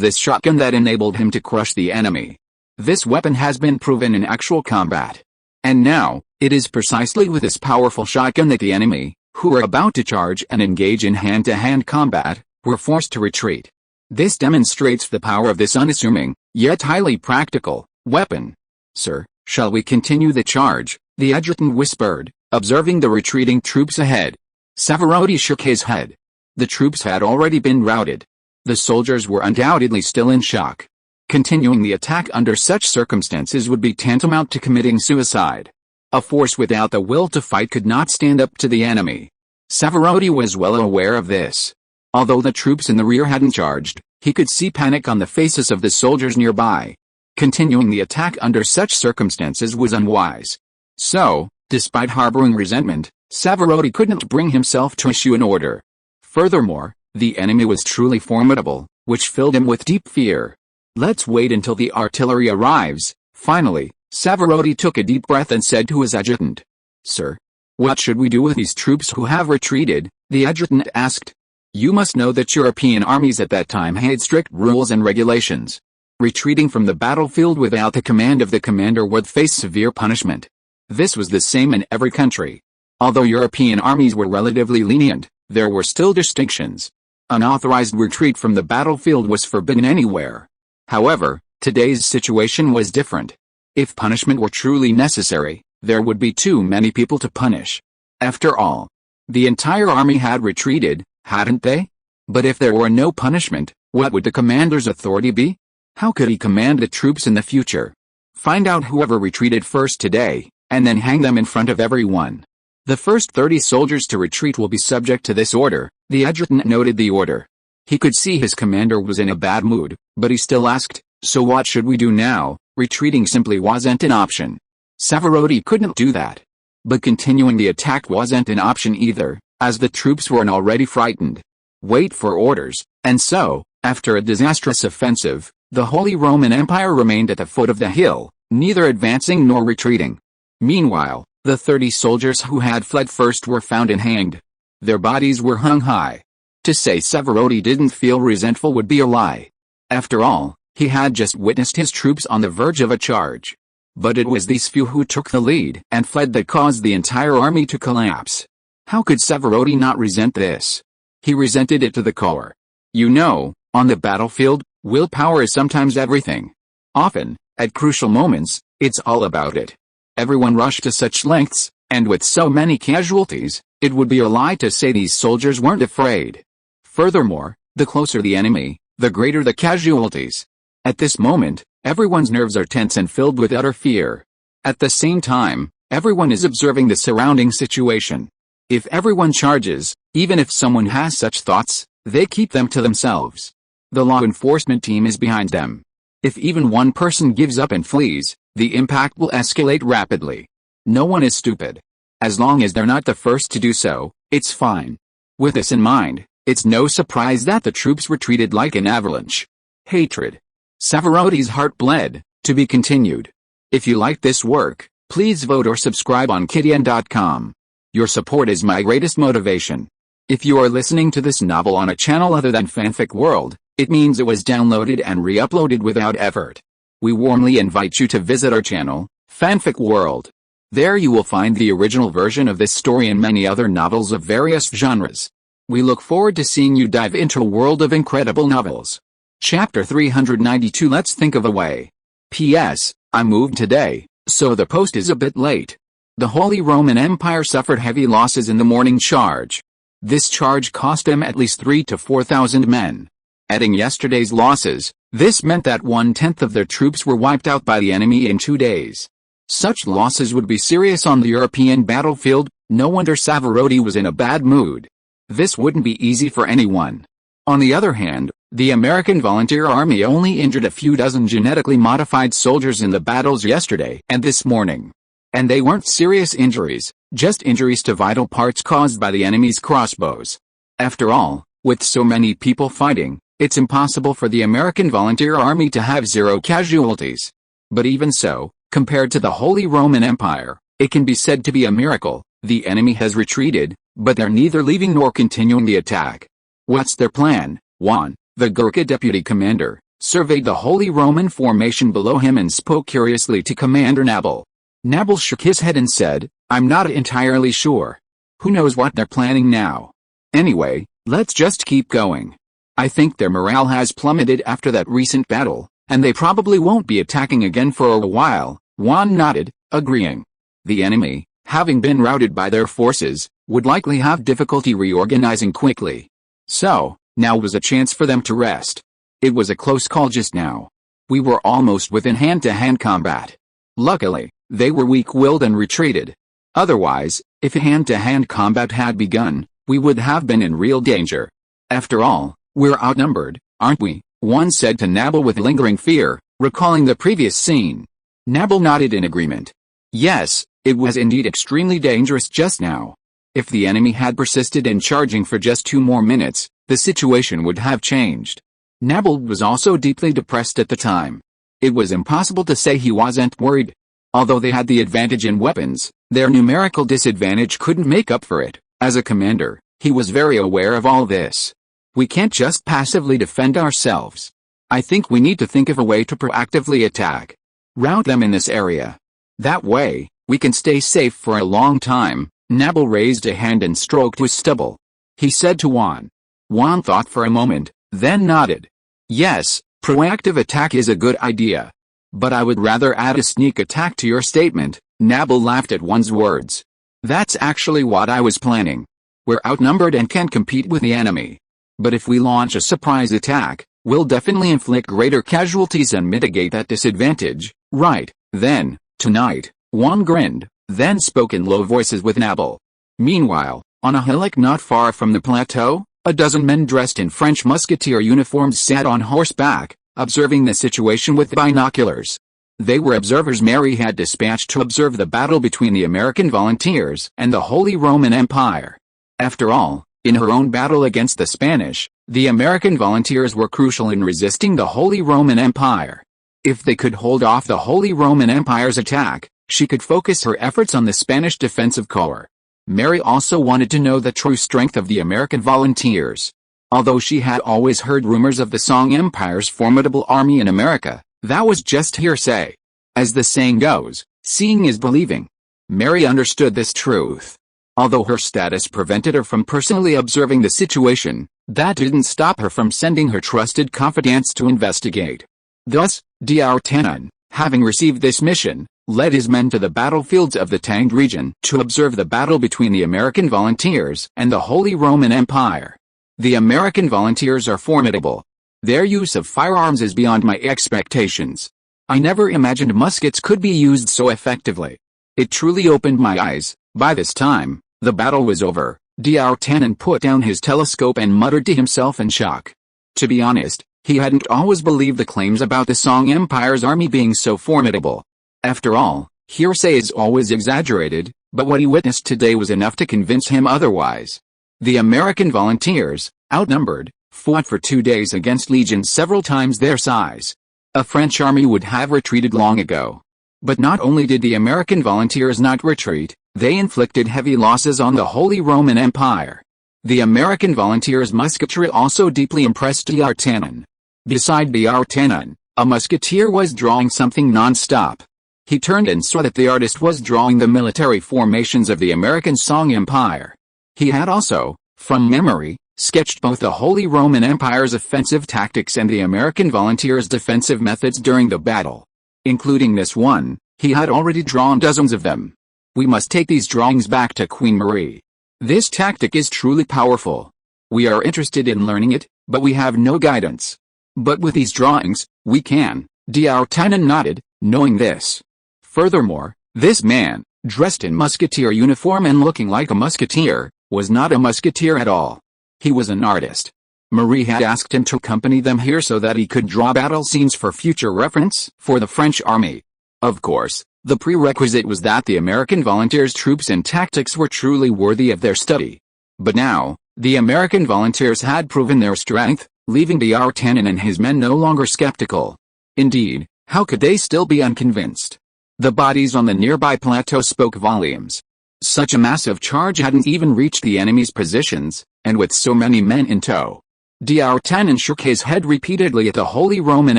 this shotgun that enabled him to crush the enemy. This weapon has been proven in actual combat. And now, it is precisely with this powerful shotgun that the enemy, who were about to charge and engage in hand-to-hand combat, were forced to retreat. This demonstrates the power of this unassuming, yet highly practical, weapon. "Sir, shall we continue the charge?" the adjutant whispered, observing the retreating troops ahead. Savarotti shook his head. The troops had already been routed. The soldiers were undoubtedly still in shock. Continuing the attack under such circumstances would be tantamount to committing suicide. A force without the will to fight could not stand up to the enemy. Savarotti was well aware of this. Although the troops in the rear hadn't charged, he could see panic on the faces of the soldiers nearby. Continuing the attack under such circumstances was unwise. So, despite harboring resentment, Savarotti couldn't bring himself to issue an order. Furthermore, the enemy was truly formidable, which filled him with deep fear. Let's wait until the artillery arrives. Finally, Savarotti took a deep breath and said to his adjutant, "Sir, what should we do with these troops who have retreated?" The adjutant asked. You must know that European armies at that time had strict rules and regulations. Retreating from the battlefield without the command of the commander would face severe punishment. This was the same in every country. Although European armies were relatively lenient, there were still distinctions. Unauthorized retreat from the battlefield was forbidden anywhere. However, today's situation was different. If punishment were truly necessary, there would be too many people to punish. After all, the entire army had retreated, hadn't they? But if there were no punishment, what would the commander's authority be? How could he command the troops in the future? Find out whoever retreated first today, and then hang them in front of everyone. The first 30 soldiers to retreat will be subject to this order. The adjutant noted the order. He could see his commander was in a bad mood, but he still asked, "So what should we do now?" Retreating simply wasn't an option. Savarotti couldn't do that. But continuing the attack wasn't an option either, as the troops were already frightened. Wait for orders. And so, after a disastrous offensive, the Holy Roman Empire remained at the foot of the hill, neither advancing nor retreating. Meanwhile, the 30 soldiers who had fled first were found and hanged. Their bodies were hung high. To say Savarotti didn't feel resentful would be a lie. After all, he had just witnessed his troops on the verge of a charge. But it was these few who took the lead and fled that caused the entire army to collapse. How could Savarotti not resent this? He resented it to the core. You know, on the battlefield, willpower is sometimes everything. Often, at crucial moments, it's all about it. Everyone rushed to such lengths, and with so many casualties, it would be a lie to say these soldiers weren't afraid. Furthermore, the closer the enemy, the greater the casualties. At this moment, everyone's nerves are tense and filled with utter fear. At the same time, everyone is observing the surrounding situation. If everyone charges, even if someone has such thoughts, they keep them to themselves. The law enforcement team is behind them. If even one person gives up and flees, the impact will escalate rapidly. No one is stupid. As long as they're not the first to do so, it's fine. With this in mind, it's no surprise that the troops retreated like an avalanche. Hatred. Savarotti's heart bled. To be continued. If you like this work, please vote or subscribe on Kidian.com. Your support is my greatest motivation. If you are listening to this novel on a channel other than Fanfic World, it means it was downloaded and re-uploaded without effort. We warmly invite you to visit our channel, Fanfic World. There you will find the original version of this story and many other novels of various genres. We look forward to seeing you dive into a world of incredible novels. Chapter 392. Let's think of a way. P.S. I moved today, so the post is a bit late. The Holy Roman Empire suffered heavy losses in the morning charge. This charge cost them at least 3,000 to 4,000 men. Adding yesterday's losses, this meant that 1/10 of their troops were wiped out by the enemy in 2 days. Such losses would be serious on the European battlefield. No wonder Savarotti was in a bad mood. This wouldn't be easy for anyone. On the other hand, the American Volunteer Army only injured a few dozen genetically modified soldiers in the battles yesterday and this morning. And they weren't serious injuries, just injuries to vital parts caused by the enemy's crossbows. After all, with so many people fighting, it's impossible for the American Volunteer Army to have 0 casualties. But even so, compared to the Holy Roman Empire, it can be said to be a miracle. The enemy has retreated, but they're neither leaving nor continuing the attack. What's their plan? Juan, the Gurkha deputy commander, surveyed the Holy Roman formation below him and spoke curiously to Commander Nabil. Nabil shook his head and said, "I'm not entirely sure. Who knows what they're planning now? Anyway, let's just keep going. I think their morale has plummeted after that recent battle, and they probably won't be attacking again for a while." Juan nodded, agreeing. The enemy, having been routed by their forces, would likely have difficulty reorganizing quickly. So, now was a chance for them to rest. It was a close call just now. We were almost within hand-to-hand combat. Luckily, they were weak-willed and retreated. Otherwise, if hand-to-hand combat had begun, we would have been in real danger. After all, we're outnumbered, aren't we? One said to Nabal with lingering fear, recalling the previous scene. Nabal nodded in agreement. Yes, it was indeed extremely dangerous just now. If the enemy had persisted in charging for just 2 more minutes, the situation would have changed. Nabal was also deeply depressed at the time. It was impossible to say he wasn't worried. Although they had the advantage in weapons, their numerical disadvantage couldn't make up for it. As a commander, he was very aware of all this. We can't just passively defend ourselves. I think we need to think of a way to proactively attack. Rout them in this area. That way, we can stay safe for a long time. Nabal raised a hand and stroked his stubble. He said to Juan. Juan thought for a moment, then nodded. Yes, proactive attack is a good idea. But I would rather add a sneak attack to your statement. Nabal laughed at Juan's words. That's actually what I was planning. We're outnumbered and can't compete with the enemy. But if we launch a surprise attack, we'll definitely inflict greater casualties and mitigate that disadvantage. Right, then, tonight. Juan grinned, then spoke in low voices with Nabal. Meanwhile, on a hillock not far from the plateau, a dozen men dressed in French musketeer uniforms sat on horseback, observing the situation with binoculars. They were observers Mary had dispatched to observe the battle between the American volunteers and the Holy Roman Empire. After all, in her own battle against the Spanish, the American volunteers were crucial in resisting the Holy Roman Empire. If they could hold off the Holy Roman Empire's attack, she could focus her efforts on the Spanish defensive corps. Mary also wanted to know the true strength of the American volunteers. Although she had always heard rumors of the Song Empire's formidable army in America, that was just hearsay. As the saying goes, seeing is believing. Mary understood this truth. Although her status prevented her from personally observing the situation, that didn't stop her from sending her trusted confidants to investigate. Thus, D'Artagnan, having received this mission, led his men to the battlefields of the Tanged region to observe the battle between the American volunteers and the Holy Roman Empire. The American volunteers are formidable. Their use of firearms is beyond my expectations. I never imagined muskets could be used so effectively. It truly opened my eyes. By this time, the battle was over. D'Artagnan put down his telescope and muttered to himself in shock. To be honest, he hadn't always believed the claims about the Song Empire's army being so formidable. After all, hearsay is always exaggerated, but what he witnessed today was enough to convince him otherwise. The American volunteers, outnumbered, fought for 2 days against legions several times their size. A French army would have retreated long ago. But not only did the American volunteers not retreat, they inflicted heavy losses on the Holy Roman Empire. The American volunteers' musketry also deeply impressed D'Artagnan. Beside D'Artagnan, a musketeer was drawing something non-stop. He turned and saw that the artist was drawing the military formations of the American Song Empire. He had also, from memory, sketched both the Holy Roman Empire's offensive tactics and the American volunteers' defensive methods during the battle. Including this one, he had already drawn dozens of them. We must take these drawings back to Queen Marie. This tactic is truly powerful. We are interested in learning it, but we have no guidance. But with these drawings, we can. D'Artagnan nodded, knowing this. Furthermore, this man, dressed in musketeer uniform and looking like a musketeer, was not a musketeer at all. He was an artist. Marie had asked him to accompany them here so that he could draw battle scenes for future reference for the French army. Of course, the prerequisite was that the American volunteers' troops and tactics were truly worthy of their study. But now, the American volunteers had proven their strength, leaving D'Artagnan and his men no longer skeptical. Indeed, how could they still be unconvinced? The bodies on the nearby plateau spoke volumes. Such a massive charge hadn't even reached the enemy's positions, and with so many men in tow. D'Artagnan shook his head repeatedly at the Holy Roman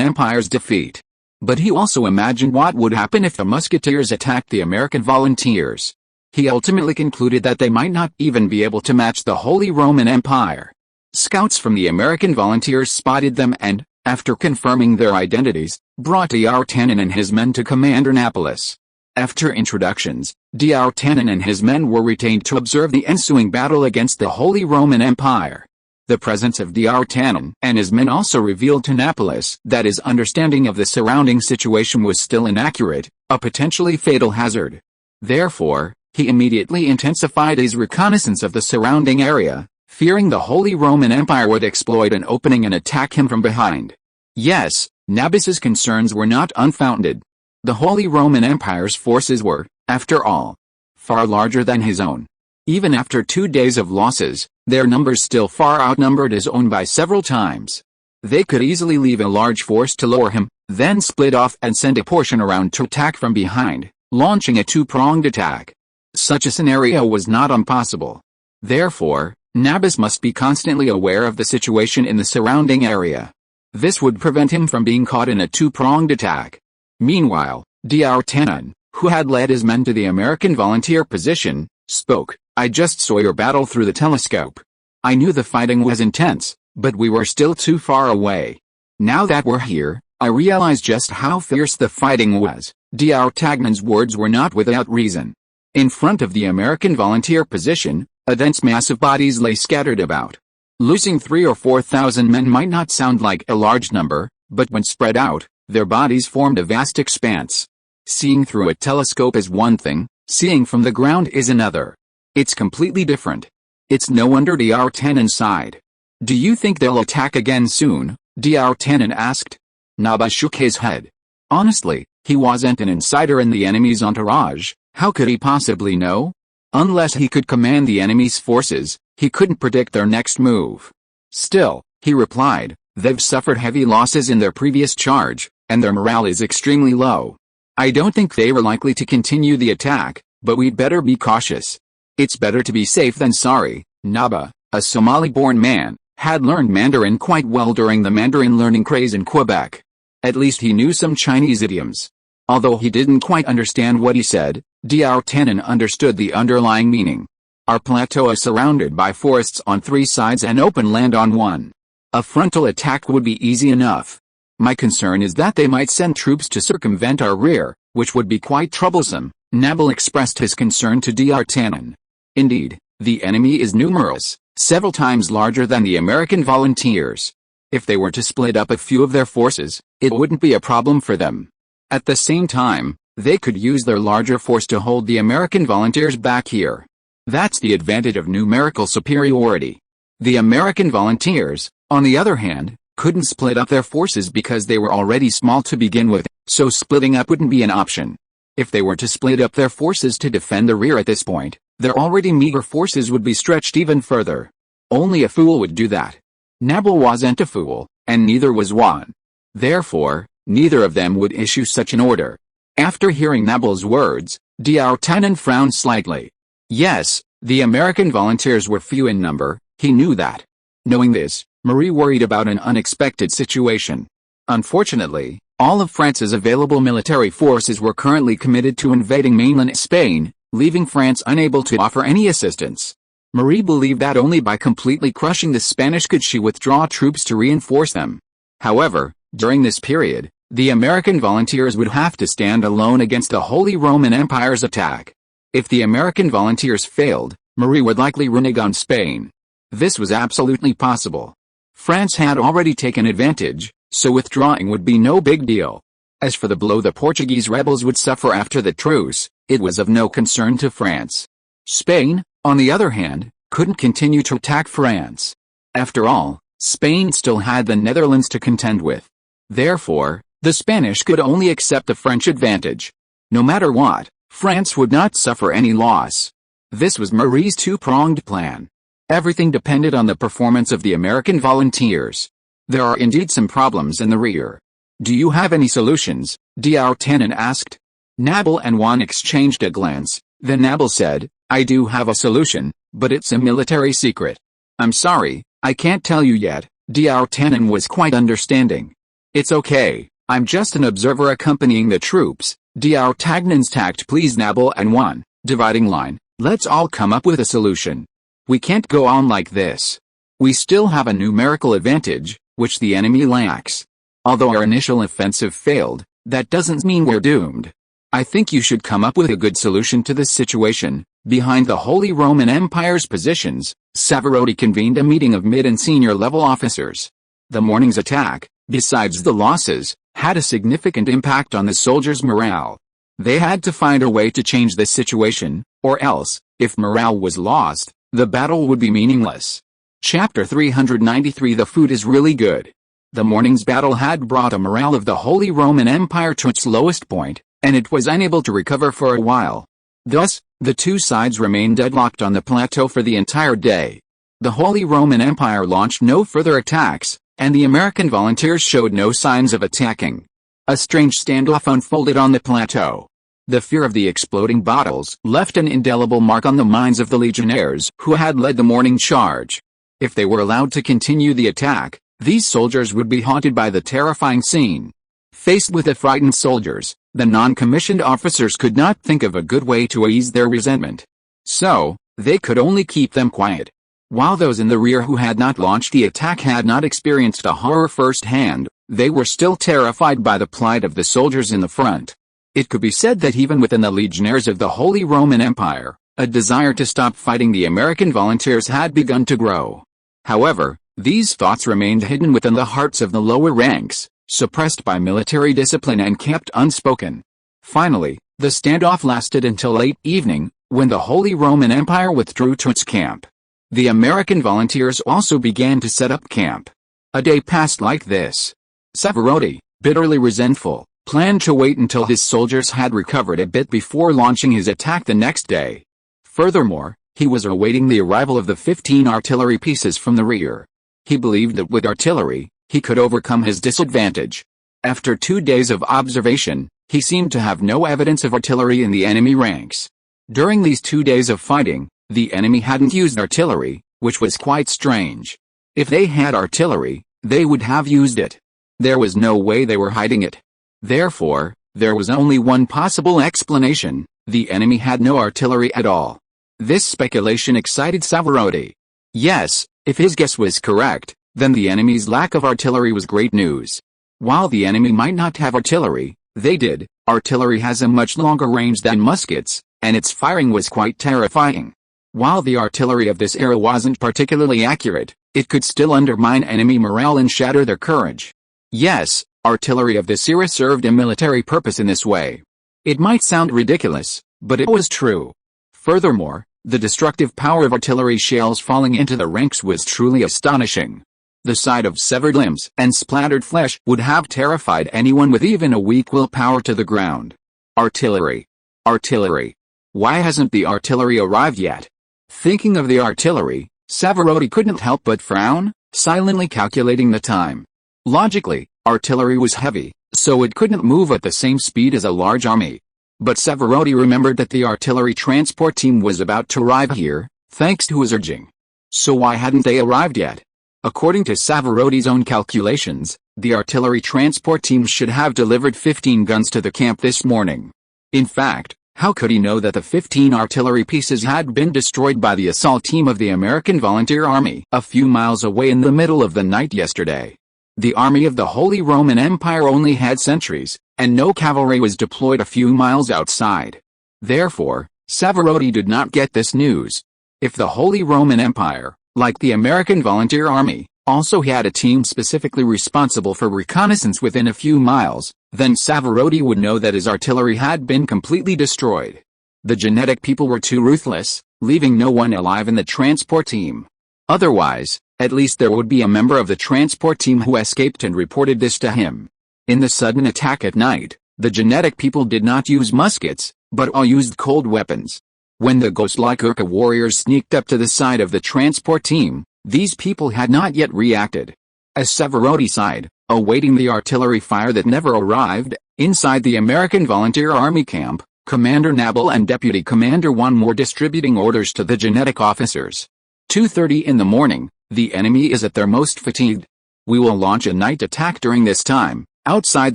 Empire's defeat. But he also imagined what would happen if the musketeers attacked the American volunteers. He ultimately concluded that they might not even be able to match the Holy Roman Empire. Scouts from the American volunteers spotted them and, after confirming their identities, brought D'Artagnan and his men to Commander Napolis. After introductions, D'Artagnan and his men were retained to observe the ensuing battle against the Holy Roman Empire. The presence of D'Artagnan and his men also revealed to Napolis that his understanding of the surrounding situation was still inaccurate, a potentially fatal hazard. Therefore, he immediately intensified his reconnaissance of the surrounding area, fearing the Holy Roman Empire would exploit an opening and attack him from behind. Yes, Nabis's concerns were not unfounded. The Holy Roman Empire's forces were, after all, far larger than his own. Even after 2 days of losses, their numbers still far outnumbered his own by several times. They could easily leave a large force to lower him, then split off and send a portion around to attack from behind, launching a two-pronged attack. Such a scenario was not impossible. Therefore, Nabis must be constantly aware of the situation in the surrounding area. This would prevent him from being caught in a two-pronged attack. Meanwhile, D'Artagnan, who had led his men to the American volunteer position, spoke. "I just saw your battle through the telescope. I knew the fighting was intense, but we were still too far away. Now that we're here, I realize just how fierce the fighting was." D'Artagnan's words were not without reason. In front of the American volunteer position, a dense mass of bodies lay scattered about. Losing 3,000 or 4,000 men might not sound like a large number, but when spread out, their bodies formed a vast expanse. Seeing through a telescope is one thing, seeing from the ground is another. It's completely different. It's no wonder D'Artagnan sighed. "Do you think they'll attack again soon?" D'Artagnan asked. Nabis shook his head. Honestly, he wasn't an insider in the enemy's entourage. How could he possibly know? Unless he could command the enemy's forces, he couldn't predict their next move. Still, he replied, they've suffered heavy losses in their previous charge, and their morale is extremely low. I don't think they were likely to continue the attack, but we'd better be cautious. It's better to be safe than sorry. Naba, a Somali-born man, had learned Mandarin quite well during the Mandarin learning craze in Quebec. At least he knew some Chinese idioms. Although he didn't quite understand what he said, D'Artagnan understood the underlying meaning. Our plateau is surrounded by forests on 3 sides and open land on 1. A frontal attack would be easy enough. My concern is that they might send troops to circumvent our rear, which would be quite troublesome. Nabil expressed his concern to D'Artagnan. Indeed, the enemy is numerous, several times larger than the American volunteers. If they were to split up a few of their forces, it wouldn't be a problem for them. At the same time, they could use their larger force to hold the American volunteers back here. That's the advantage of numerical superiority. The American volunteers, on the other hand, couldn't split up their forces because they were already small to begin with, so splitting up wouldn't be an option. If they were to split up their forces to defend the rear at this point, their already meager forces would be stretched even further. Only a fool would do that. Nabil wasn't a fool, and neither was Juan. Therefore, neither of them would issue such an order. After hearing Nabil's words, D'Artagnan frowned slightly. Yes, the American volunteers were few in number, he knew that. Knowing this, Marie worried about an unexpected situation. Unfortunately, all of France's available military forces were currently committed to invading mainland Spain, leaving France unable to offer any assistance. Marie believed that only by completely crushing the Spanish could she withdraw troops to reinforce them. However, during this period, the American volunteers would have to stand alone against the Holy Roman Empire's attack. If the American volunteers failed, Marie would likely renege on Spain. This was absolutely possible. France had already taken advantage, so withdrawing would be no big deal. As for the blow the Portuguese rebels would suffer after the truce, it was of no concern to France. Spain, on the other hand, couldn't continue to attack France. After all, Spain still had the Netherlands to contend with. Therefore, the Spanish could only accept the French advantage. No matter what, France would not suffer any loss. This was Marie's two-pronged plan. Everything depended on the performance of the American volunteers. There are indeed some problems in the rear. Do you have any solutions? D'Artagnan asked. Nabil and Juan exchanged a glance, then Nabil said, I do have a solution, but it's a military secret. I'm sorry, I can't tell you yet. D'Artagnan was quite understanding. It's okay, I'm just an observer accompanying the troops. D'Artagnan's tact pleased Nabil and Juan, dividing line. Let's all come up with a solution. We can't go on like this. We still have a numerical advantage, which the enemy lacks. Although our initial offensive failed, that doesn't mean we're doomed. I think you should come up with a good solution to this situation. Behind the Holy Roman Empire's positions, Savarotti convened a meeting of mid and senior level officers. The morning's attack, besides the losses, had a significant impact on the soldiers' morale. They had to find a way to change this situation, Or else, if morale was lost, the battle would be meaningless. Chapter 393 The food is really good. The morning's battle had brought the morale of the Holy Roman Empire to its lowest point, and it was unable to recover for a while. Thus, the two sides remained deadlocked on the plateau for the entire day. The Holy Roman Empire launched no further attacks, and the American volunteers showed no signs of attacking. A strange standoff unfolded on the plateau. The fear of the exploding bottles left an indelible mark on the minds of the legionnaires who had led the morning charge. If they were allowed to continue the attack, these soldiers would be haunted by the terrifying scene. Faced with the frightened soldiers, the non-commissioned officers could not think of a good way to ease their resentment. So, they could only keep them quiet. While those in the rear who had not launched the attack had not experienced a horror firsthand, they were still terrified by the plight of the soldiers in the front. It could be said that even within the legionnaires of the Holy Roman Empire, a desire to stop fighting the American volunteers had begun to grow. However, these thoughts remained hidden within the hearts of the lower ranks, suppressed by military discipline and kept unspoken. Finally, the standoff lasted until late evening, when the Holy Roman Empire withdrew to its camp. The American volunteers also began to set up camp. A day passed like this. Savarotti, bitterly resentful, planned to wait until his soldiers had recovered a bit before launching his attack the next day. Furthermore, he was awaiting the arrival of the 15 artillery pieces from the rear. He believed that with artillery, he could overcome his disadvantage. After 2 days of observation, he seemed to have no evidence of artillery in the enemy ranks. During these 2 days of fighting, the enemy hadn't used artillery, which was quite strange. If they had artillery, they would have used it. There was no way they were hiding it. Therefore, there was only one possible explanation: the enemy had no artillery at all. This speculation excited Savarotti. Yes, if his guess was correct, then the enemy's lack of artillery was great news. While the enemy might not have artillery, they did. Artillery has a much longer range than muskets, and its firing was quite terrifying. While the artillery of this era wasn't particularly accurate, it could still undermine enemy morale and shatter their courage. Yes, artillery of this era served a military purpose in this way. It might sound ridiculous, but it was true. Furthermore, the destructive power of artillery shells falling into the ranks was truly astonishing. The sight of severed limbs and splattered flesh would have terrified anyone with even a weak willpower to the ground. Artillery. Artillery. Why hasn't the artillery arrived yet? Thinking of the artillery, Savarotti couldn't help but frown, silently calculating the time. Logically, artillery was heavy, so it couldn't move at the same speed as a large army. But Savarotti remembered that the artillery transport team was about to arrive here, thanks to his urging. So why hadn't they arrived yet? According to Savarotti's own calculations, the artillery transport team should have delivered 15 guns to the camp this morning. In fact, how could he know that the 15 artillery pieces had been destroyed by the assault team of the American Volunteer Army a few miles away in the middle of the night yesterday? The army of the Holy Roman Empire only had sentries, and no cavalry was deployed a few miles outside. Therefore, Savarotti did not get this news. If the Holy Roman Empire, like the American Volunteer Army, also had a team specifically responsible for reconnaissance within a few miles, then Savarotti would know that his artillery had been completely destroyed. The genetic people were too ruthless, leaving no one alive in the transport team. Otherwise, at least there would be a member of the transport team who escaped and reported this to him. In the sudden attack at night, the genetic people did not use muskets, but all used cold weapons. When the ghost-like Urka warriors sneaked up to the side of the transport team, these people had not yet reacted. As Savarotti sighed, awaiting the artillery fire that never arrived, inside the American Volunteer Army camp, Commander Nabel and Deputy Commander Wan were distributing orders to the genetic officers. 2:30 in the morning, the enemy is at their most fatigued. We will launch a night attack during this time. Outside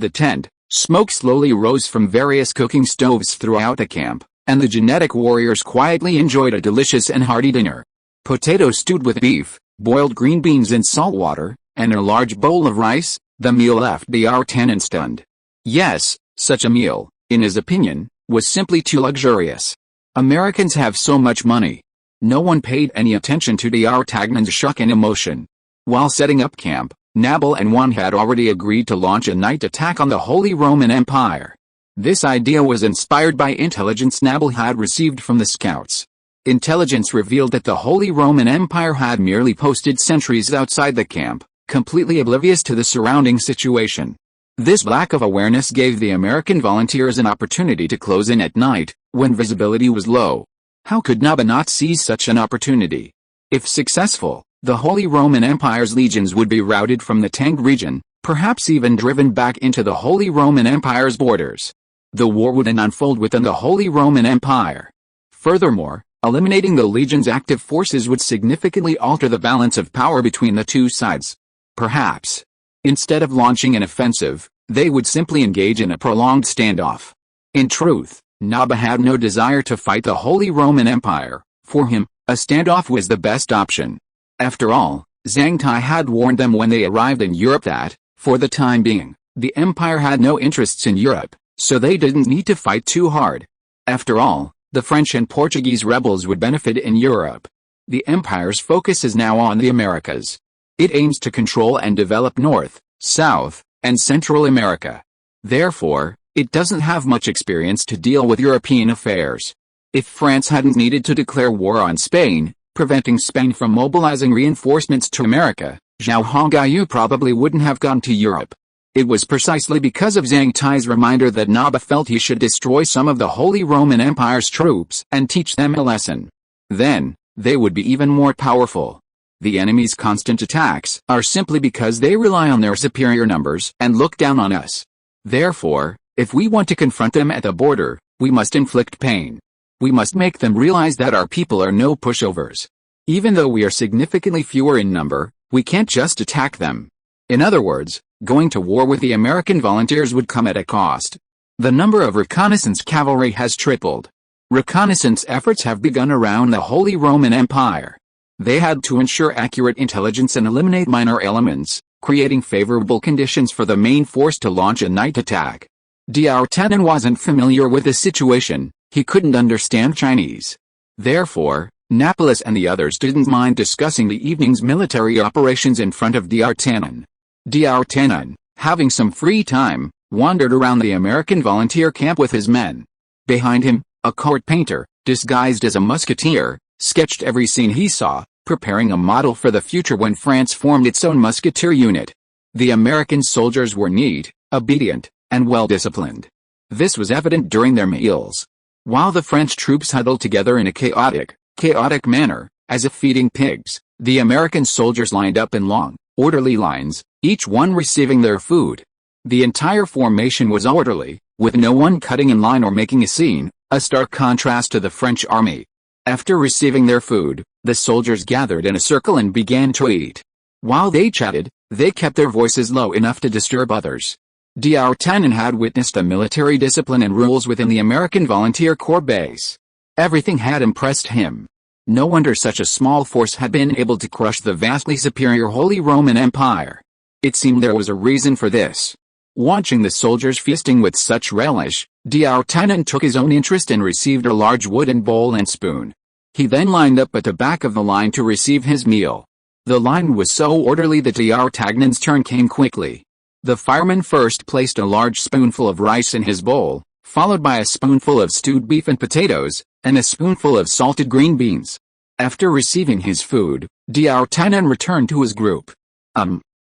the tent, smoke slowly rose from various cooking stoves throughout the camp, and the genetic warriors quietly enjoyed a delicious and hearty dinner. Potatoes stewed with beef, boiled green beans in salt water, and a large bowl of rice. The meal left the lieutenant stunned. Yes, such a meal, in his opinion, was simply too luxurious. Americans have so much money. No one paid any attention to the lieutenant's shock and emotion. While setting up camp, Nabel and Wan had already agreed to launch a night attack on the Holy Roman Empire. This idea was inspired by intelligence Nabil had received from the scouts. Intelligence revealed that the Holy Roman Empire had merely posted sentries outside the camp, completely oblivious to the surrounding situation. This lack of awareness gave the American volunteers an opportunity to close in at night, when visibility was low. How could Naba not seize such an opportunity? If successful, the Holy Roman Empire's legions would be routed from the Tang region, perhaps even driven back into the Holy Roman Empire's borders. The war would then unfold within the Holy Roman Empire. Furthermore, eliminating the legion's active forces would significantly alter the balance of power between the two sides. Perhaps, instead of launching an offensive, they would simply engage in a prolonged standoff. In truth, Naba had no desire to fight the Holy Roman Empire. For him, a standoff was the best option. After all, Zhang Tai had warned them when they arrived in Europe that, for the time being, the Empire had no interests in Europe, so they didn't need to fight too hard. After all, the French and Portuguese rebels would benefit in Europe. The Empire's focus is now on the Americas. It aims to control and develop North, South, and Central America. Therefore, it doesn't have much experience to deal with European affairs. If France hadn't needed to declare war on Spain, preventing Spain from mobilizing reinforcements to America, Zhao Hongyu probably wouldn't have gone to Europe. It was precisely because of Zhang Tai's reminder that Naba felt he should destroy some of the Holy Roman Empire's troops and teach them a lesson. Then, they would be even more powerful. The enemy's constant attacks are simply because they rely on their superior numbers and look down on us. Therefore, if we want to confront them at the border, we must inflict pain. We must make them realize that our people are no pushovers. Even though we are significantly fewer in number, we can't just attack them. In other words, going to war with the American volunteers would come at a cost. The number of reconnaissance cavalry has tripled. Reconnaissance efforts have begun around the Holy Roman Empire. They had to ensure accurate intelligence and eliminate minor elements, creating favorable conditions for the main force to launch a night attack. D'Artagnan wasn't familiar with the situation, he couldn't understand Chinese. Therefore, Napoleon and the others didn't mind discussing the evening's military operations in front of D'Artagnan. D'Artagnan, having some free time, wandered around the American volunteer camp with his men. Behind him, a court painter, disguised as a musketeer, sketched every scene he saw, preparing a model for the future when France formed its own musketeer unit. The American soldiers were neat, obedient, and well-disciplined. This was evident during their meals. While the French troops huddled together in a chaotic manner, as if feeding pigs, the American soldiers lined up in long, orderly lines, each one receiving their food. The entire formation was orderly, with no one cutting in line or making a scene, a stark contrast to the French army. After receiving their food, the soldiers gathered in a circle and began to eat. While they chatted, they kept their voices low enough to disturb others. D'Artagnan had witnessed the military discipline and rules within the American Volunteer Corps base. Everything had impressed him. No wonder such a small force had been able to crush the vastly superior Holy Roman Empire. It seemed there was a reason for this. Watching the soldiers feasting with such relish, D'Artagnan took his own interest and received a large wooden bowl and spoon. He then lined up at the back of the line to receive his meal. The line was so orderly that D'Artagnan's turn came quickly. The fireman first placed a large spoonful of rice in his bowl, followed by a spoonful of stewed beef and potatoes, and a spoonful of salted green beans. After receiving his food, D'Artagnan returned to his group.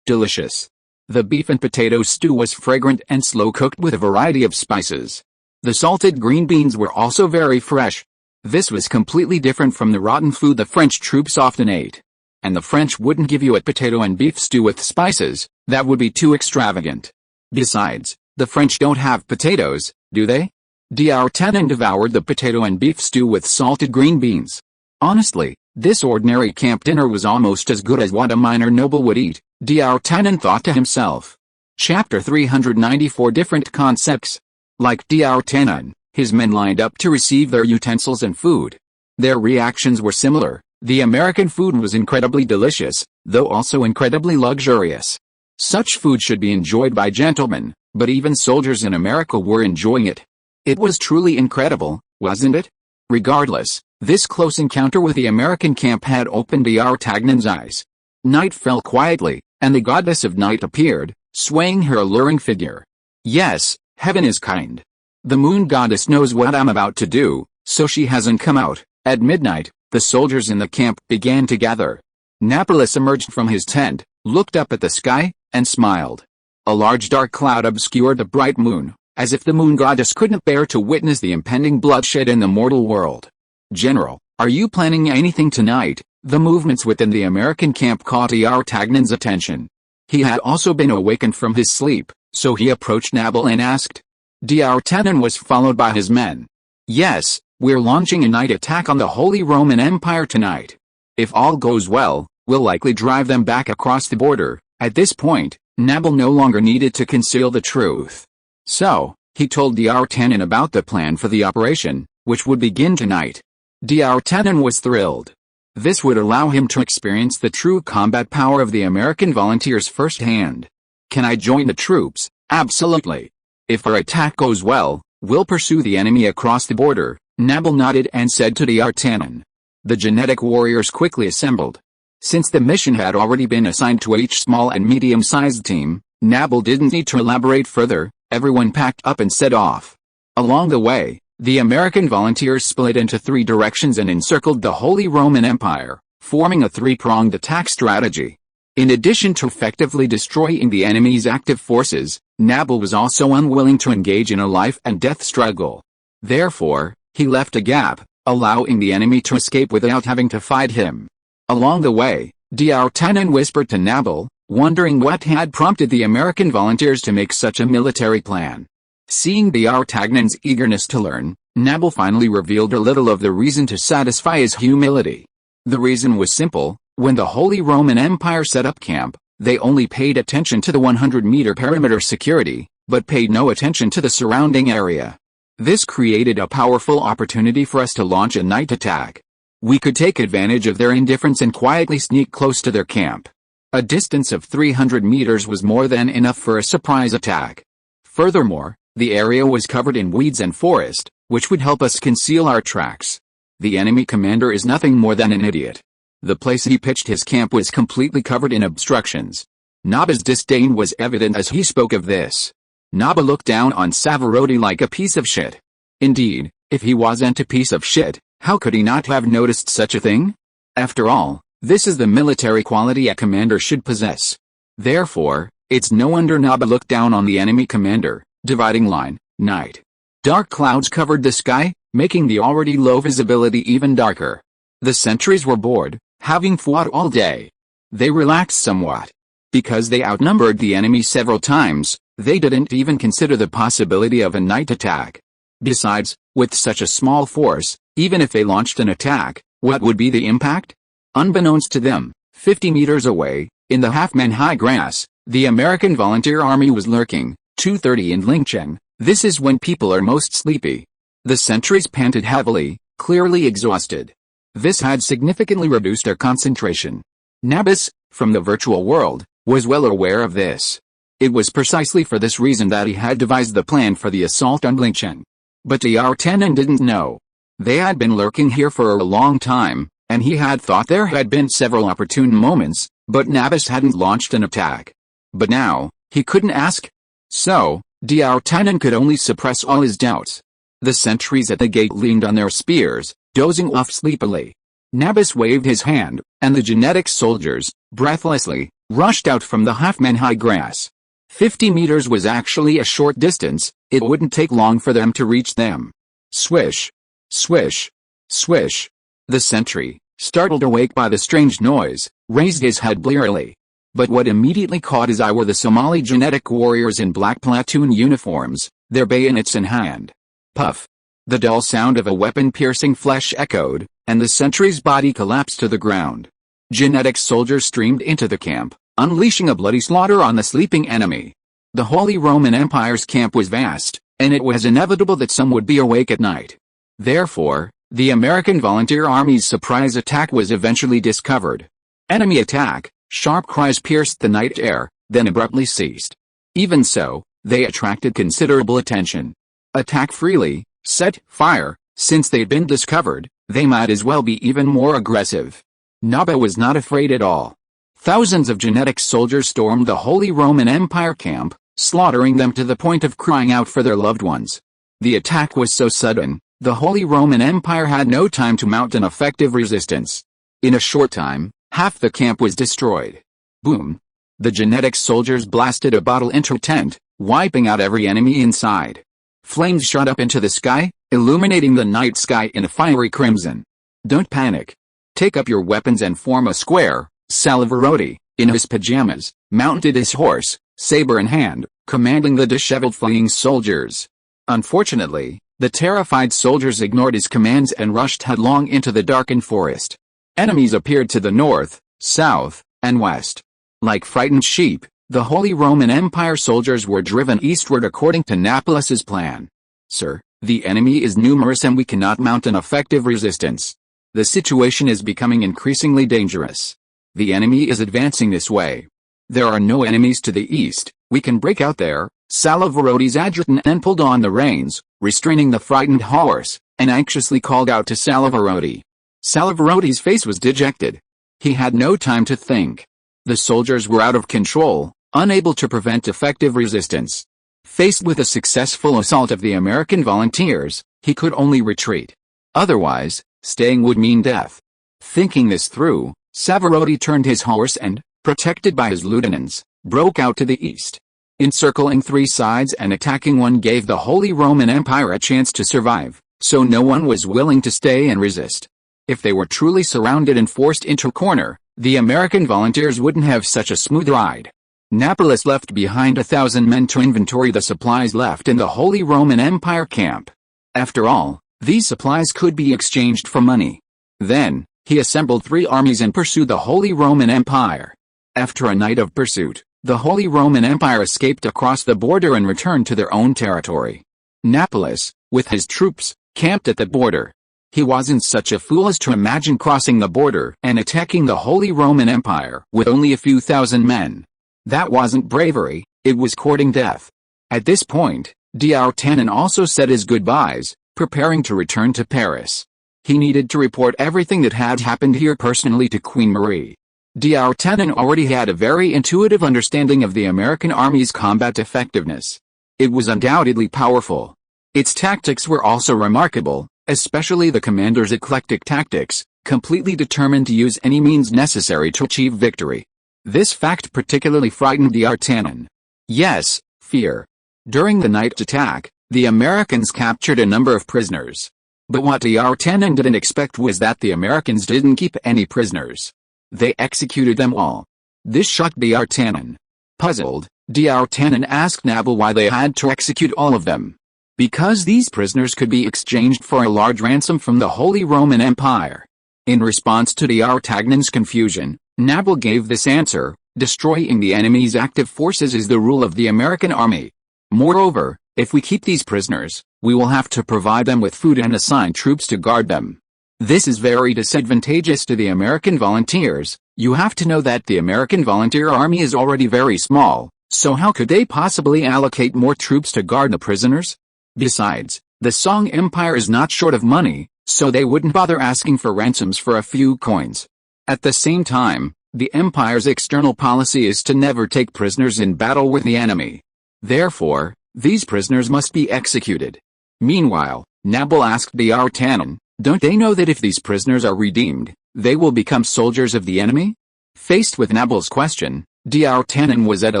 Delicious. The beef and potato stew was fragrant and slow-cooked with a variety of spices. The salted green beans were also very fresh. This was completely different from the rotten food the French troops often ate. And the French wouldn't give you a potato and beef stew with spices, that would be too extravagant. Besides, the French don't have potatoes, do they? D'Artagnan devoured the potato and beef stew with salted green beans. Honestly, this ordinary camp dinner was almost as good as what a minor noble would eat, D'Artagnan thought to himself. Chapter 394 Different Concepts. Like D'Artagnan, his men lined up to receive their utensils and food. Their reactions were similar. The American food was incredibly delicious, though also incredibly luxurious. Such food should be enjoyed by gentlemen, but even soldiers in America were enjoying it. It was truly incredible, wasn't it? Regardless, this close encounter with the American camp had opened D'Artagnan's eyes. Night fell quietly, and the goddess of night appeared, swaying her alluring figure. Yes, heaven is kind. The moon goddess knows what I'm about to do, so she hasn't come out. At midnight, the soldiers in the camp began to gather. Napoleon emerged from his tent, looked up at the sky, and smiled. A large dark cloud obscured the bright moon, as if the moon goddess couldn't bear to witness the impending bloodshed in the mortal world. "General, are you planning anything tonight?" The movements within the American camp caught D'Artagnan's attention. He had also been awakened from his sleep, so he approached Napoleon and asked. D'Artagnan was followed by his men. "Yes, we're launching a night attack on the Holy Roman Empire tonight. If all goes well, we'll likely drive them back across the border." At this point, Napoleon no longer needed to conceal the truth. So, he told D'Artagnan about the plan for the operation, which would begin tonight. D'Artagnan was thrilled. This would allow him to experience the true combat power of the American volunteers firsthand. "Can I join the troops?" "Absolutely. If our attack goes well, we'll pursue the enemy across the border." Napoleon nodded and said to D'Artagnan. The genetic warriors quickly assembled. Since the mission had already been assigned to each small and medium-sized team, Napoleon didn't need to elaborate further. Everyone packed up and set off. Along the way, the American volunteers split into 3 directions and encircled the Holy Roman Empire, forming a 3-pronged attack strategy. In addition to effectively destroying the enemy's active forces, Napoleon was also unwilling to engage in a life-and-death struggle. Therefore, he left a gap, allowing the enemy to escape without having to fight him. Along the way, D'Artagnan whispered to Napoleon, wondering what had prompted the American volunteers to make such a military plan. Seeing D'Artagnan's eagerness to learn, Napoleon finally revealed a little of the reason to satisfy his humility. The reason was simple: when the Holy Roman Empire set up camp, they only paid attention to the 100-meter perimeter security, but paid no attention to the surrounding area. This created a powerful opportunity for us to launch a night attack. We could take advantage of their indifference and quietly sneak close to their camp. A distance of 300 meters was more than enough for a surprise attack. Furthermore, the area was covered in weeds and forest, which would help us conceal our tracks. The enemy commander is nothing more than an idiot. The place he pitched his camp was completely covered in obstructions. Napoleon's disdain was evident as he spoke of this. Napoleon looked down on Savarotti like a piece of shit. Indeed, if he wasn't a piece of shit, how could he not have noticed such a thing? After all, this is the military quality a commander should possess. Therefore, it's no wonder Napoleon looked down on the enemy commander. Dividing line, night. Dark clouds covered the sky, making the already low visibility even darker. The sentries were bored, having fought all day. They relaxed somewhat. Because they outnumbered the enemy several times, they didn't even consider the possibility of a night attack. Besides, with such a small force, even if they launched an attack, what would be the impact? Unbeknownst to them, 50 meters away, in the half-man-high grass, the American volunteer army was lurking. 2:30 in Lincheng, this is when people are most sleepy. The sentries panted heavily, clearly exhausted. This had significantly reduced their concentration. Napoleon, from the virtual world, was well aware of this. It was precisely for this reason that he had devised the plan for the assault on Lincheng. But D'Artagnan didn't know. They had been lurking here for a long time, and he had thought there had been several opportune moments, but Napoleon hadn't launched an attack. But now, he couldn't ask. So, D'Artagnan could only suppress all his doubts. The sentries at the gate leaned on their spears, dozing off sleepily. Napoleon waved his hand, and the genetic soldiers, breathlessly, rushed out from the half-man-high grass. 50 meters was actually a short distance. It wouldn't take long for them to reach them. Swish. Swish. Swish. The sentry, startled awake by the strange noise, raised his head blearily. But what immediately caught his eye were the Somali genetic warriors in black platoon uniforms, their bayonets in hand. Puff. The dull sound of a weapon piercing flesh echoed, and the sentry's body collapsed to the ground. Genetic soldiers streamed into the camp, unleashing a bloody slaughter on the sleeping enemy. The Holy Roman Empire's camp was vast, and it was inevitable that some would be awake at night. Therefore, the American Volunteer Army's surprise attack was eventually discovered. Enemy attack, sharp cries pierced the night air, then abruptly ceased. Even so, they attracted considerable attention. Attack freely, set fire, since they'd been discovered, they might as well be even more aggressive. Napoleon was not afraid at all. Thousands of genetic soldiers stormed the Holy Roman Empire camp, slaughtering them to the point of crying out for their loved ones. The attack was so sudden, the Holy Roman Empire had no time to mount an effective resistance. In a short time, half the camp was destroyed. Boom! The genetics soldiers blasted a bottle into a tent, wiping out every enemy inside. Flames shot up into the sky, illuminating the night sky in a fiery crimson. Don't panic. Take up your weapons and form a square. Salivaroti, in his pajamas, mounted his horse, saber in hand, commanding the disheveled fleeing soldiers. Unfortunately, the terrified soldiers ignored his commands and rushed headlong into the darkened forest. Enemies appeared to the north, south, and west. Like frightened sheep, the Holy Roman Empire soldiers were driven eastward according to Napoleon's plan. Sir, the enemy is numerous and we cannot mount an effective resistance. The situation is becoming increasingly dangerous. The enemy is advancing this way. There are no enemies to the east, we can break out there. Salavaroti's adjutant then pulled on the reins, restraining the frightened horse, and anxiously called out to Salivaroti. Salavaroti's face was dejected. He had no time to think. The soldiers were out of control, unable to prevent effective resistance. Faced with a successful assault of the American volunteers, he could only retreat. Otherwise, staying would mean death. Thinking this through, Salivaroti turned his horse and, protected by his lieutenants, broke out to the east. Encircling three sides and attacking one gave the Holy Roman Empire a chance to survive, so no one was willing to stay and resist. If they were truly surrounded and forced into a corner, the American volunteers wouldn't have such a smooth ride. Napoleon left behind 1,000 men to inventory the supplies left in the Holy Roman Empire camp. After all, these supplies could be exchanged for money. Then, he assembled 3 armies and pursued the Holy Roman Empire. After a night of pursuit, the Holy Roman Empire escaped across the border and returned to their own territory. Napoleon, with his troops, camped at the border. He wasn't such a fool as to imagine crossing the border and attacking the Holy Roman Empire with only a few thousand men. That wasn't bravery, it was courting death. At this point, D'Artagnan also said his goodbyes, preparing to return to Paris. He needed to report everything that had happened here personally to Queen Marie. D'Artagnan already had a very intuitive understanding of the American army's combat effectiveness. It was undoubtedly powerful. Its tactics were also remarkable, especially the commander's eclectic tactics, completely determined to use any means necessary to achieve victory. This fact particularly frightened D'Artagnan. Yes, fear. During the night attack, the Americans captured a number of prisoners. But what D'Artagnan didn't expect was that the Americans didn't keep any prisoners. They executed them all. This shocked D'Artagnan. Puzzled, D'Artagnan asked Napoleon why they had to execute all of them. Because these prisoners could be exchanged for a large ransom from the Holy Roman Empire. In response to D'Artagnan's confusion, Napoleon gave this answer: destroying the enemy's active forces is the rule of the American army. Moreover, if we keep these prisoners, we will have to provide them with food and assign troops to guard them. This is very disadvantageous to the American volunteers. You have to know that the American volunteer army is already very small, so how could they possibly allocate more troops to guard the prisoners? Besides, the Song Empire is not short of money, so they wouldn't bother asking for ransoms for a few coins. At the same time, the Empire's external policy is to never take prisoners in battle with the enemy. Therefore, these prisoners must be executed. Meanwhile, Napoleon asked D'Artagnan, don't they know that if these prisoners are redeemed, they will become soldiers of the enemy? Faced with Napoleon's question, D'Artagnan was at a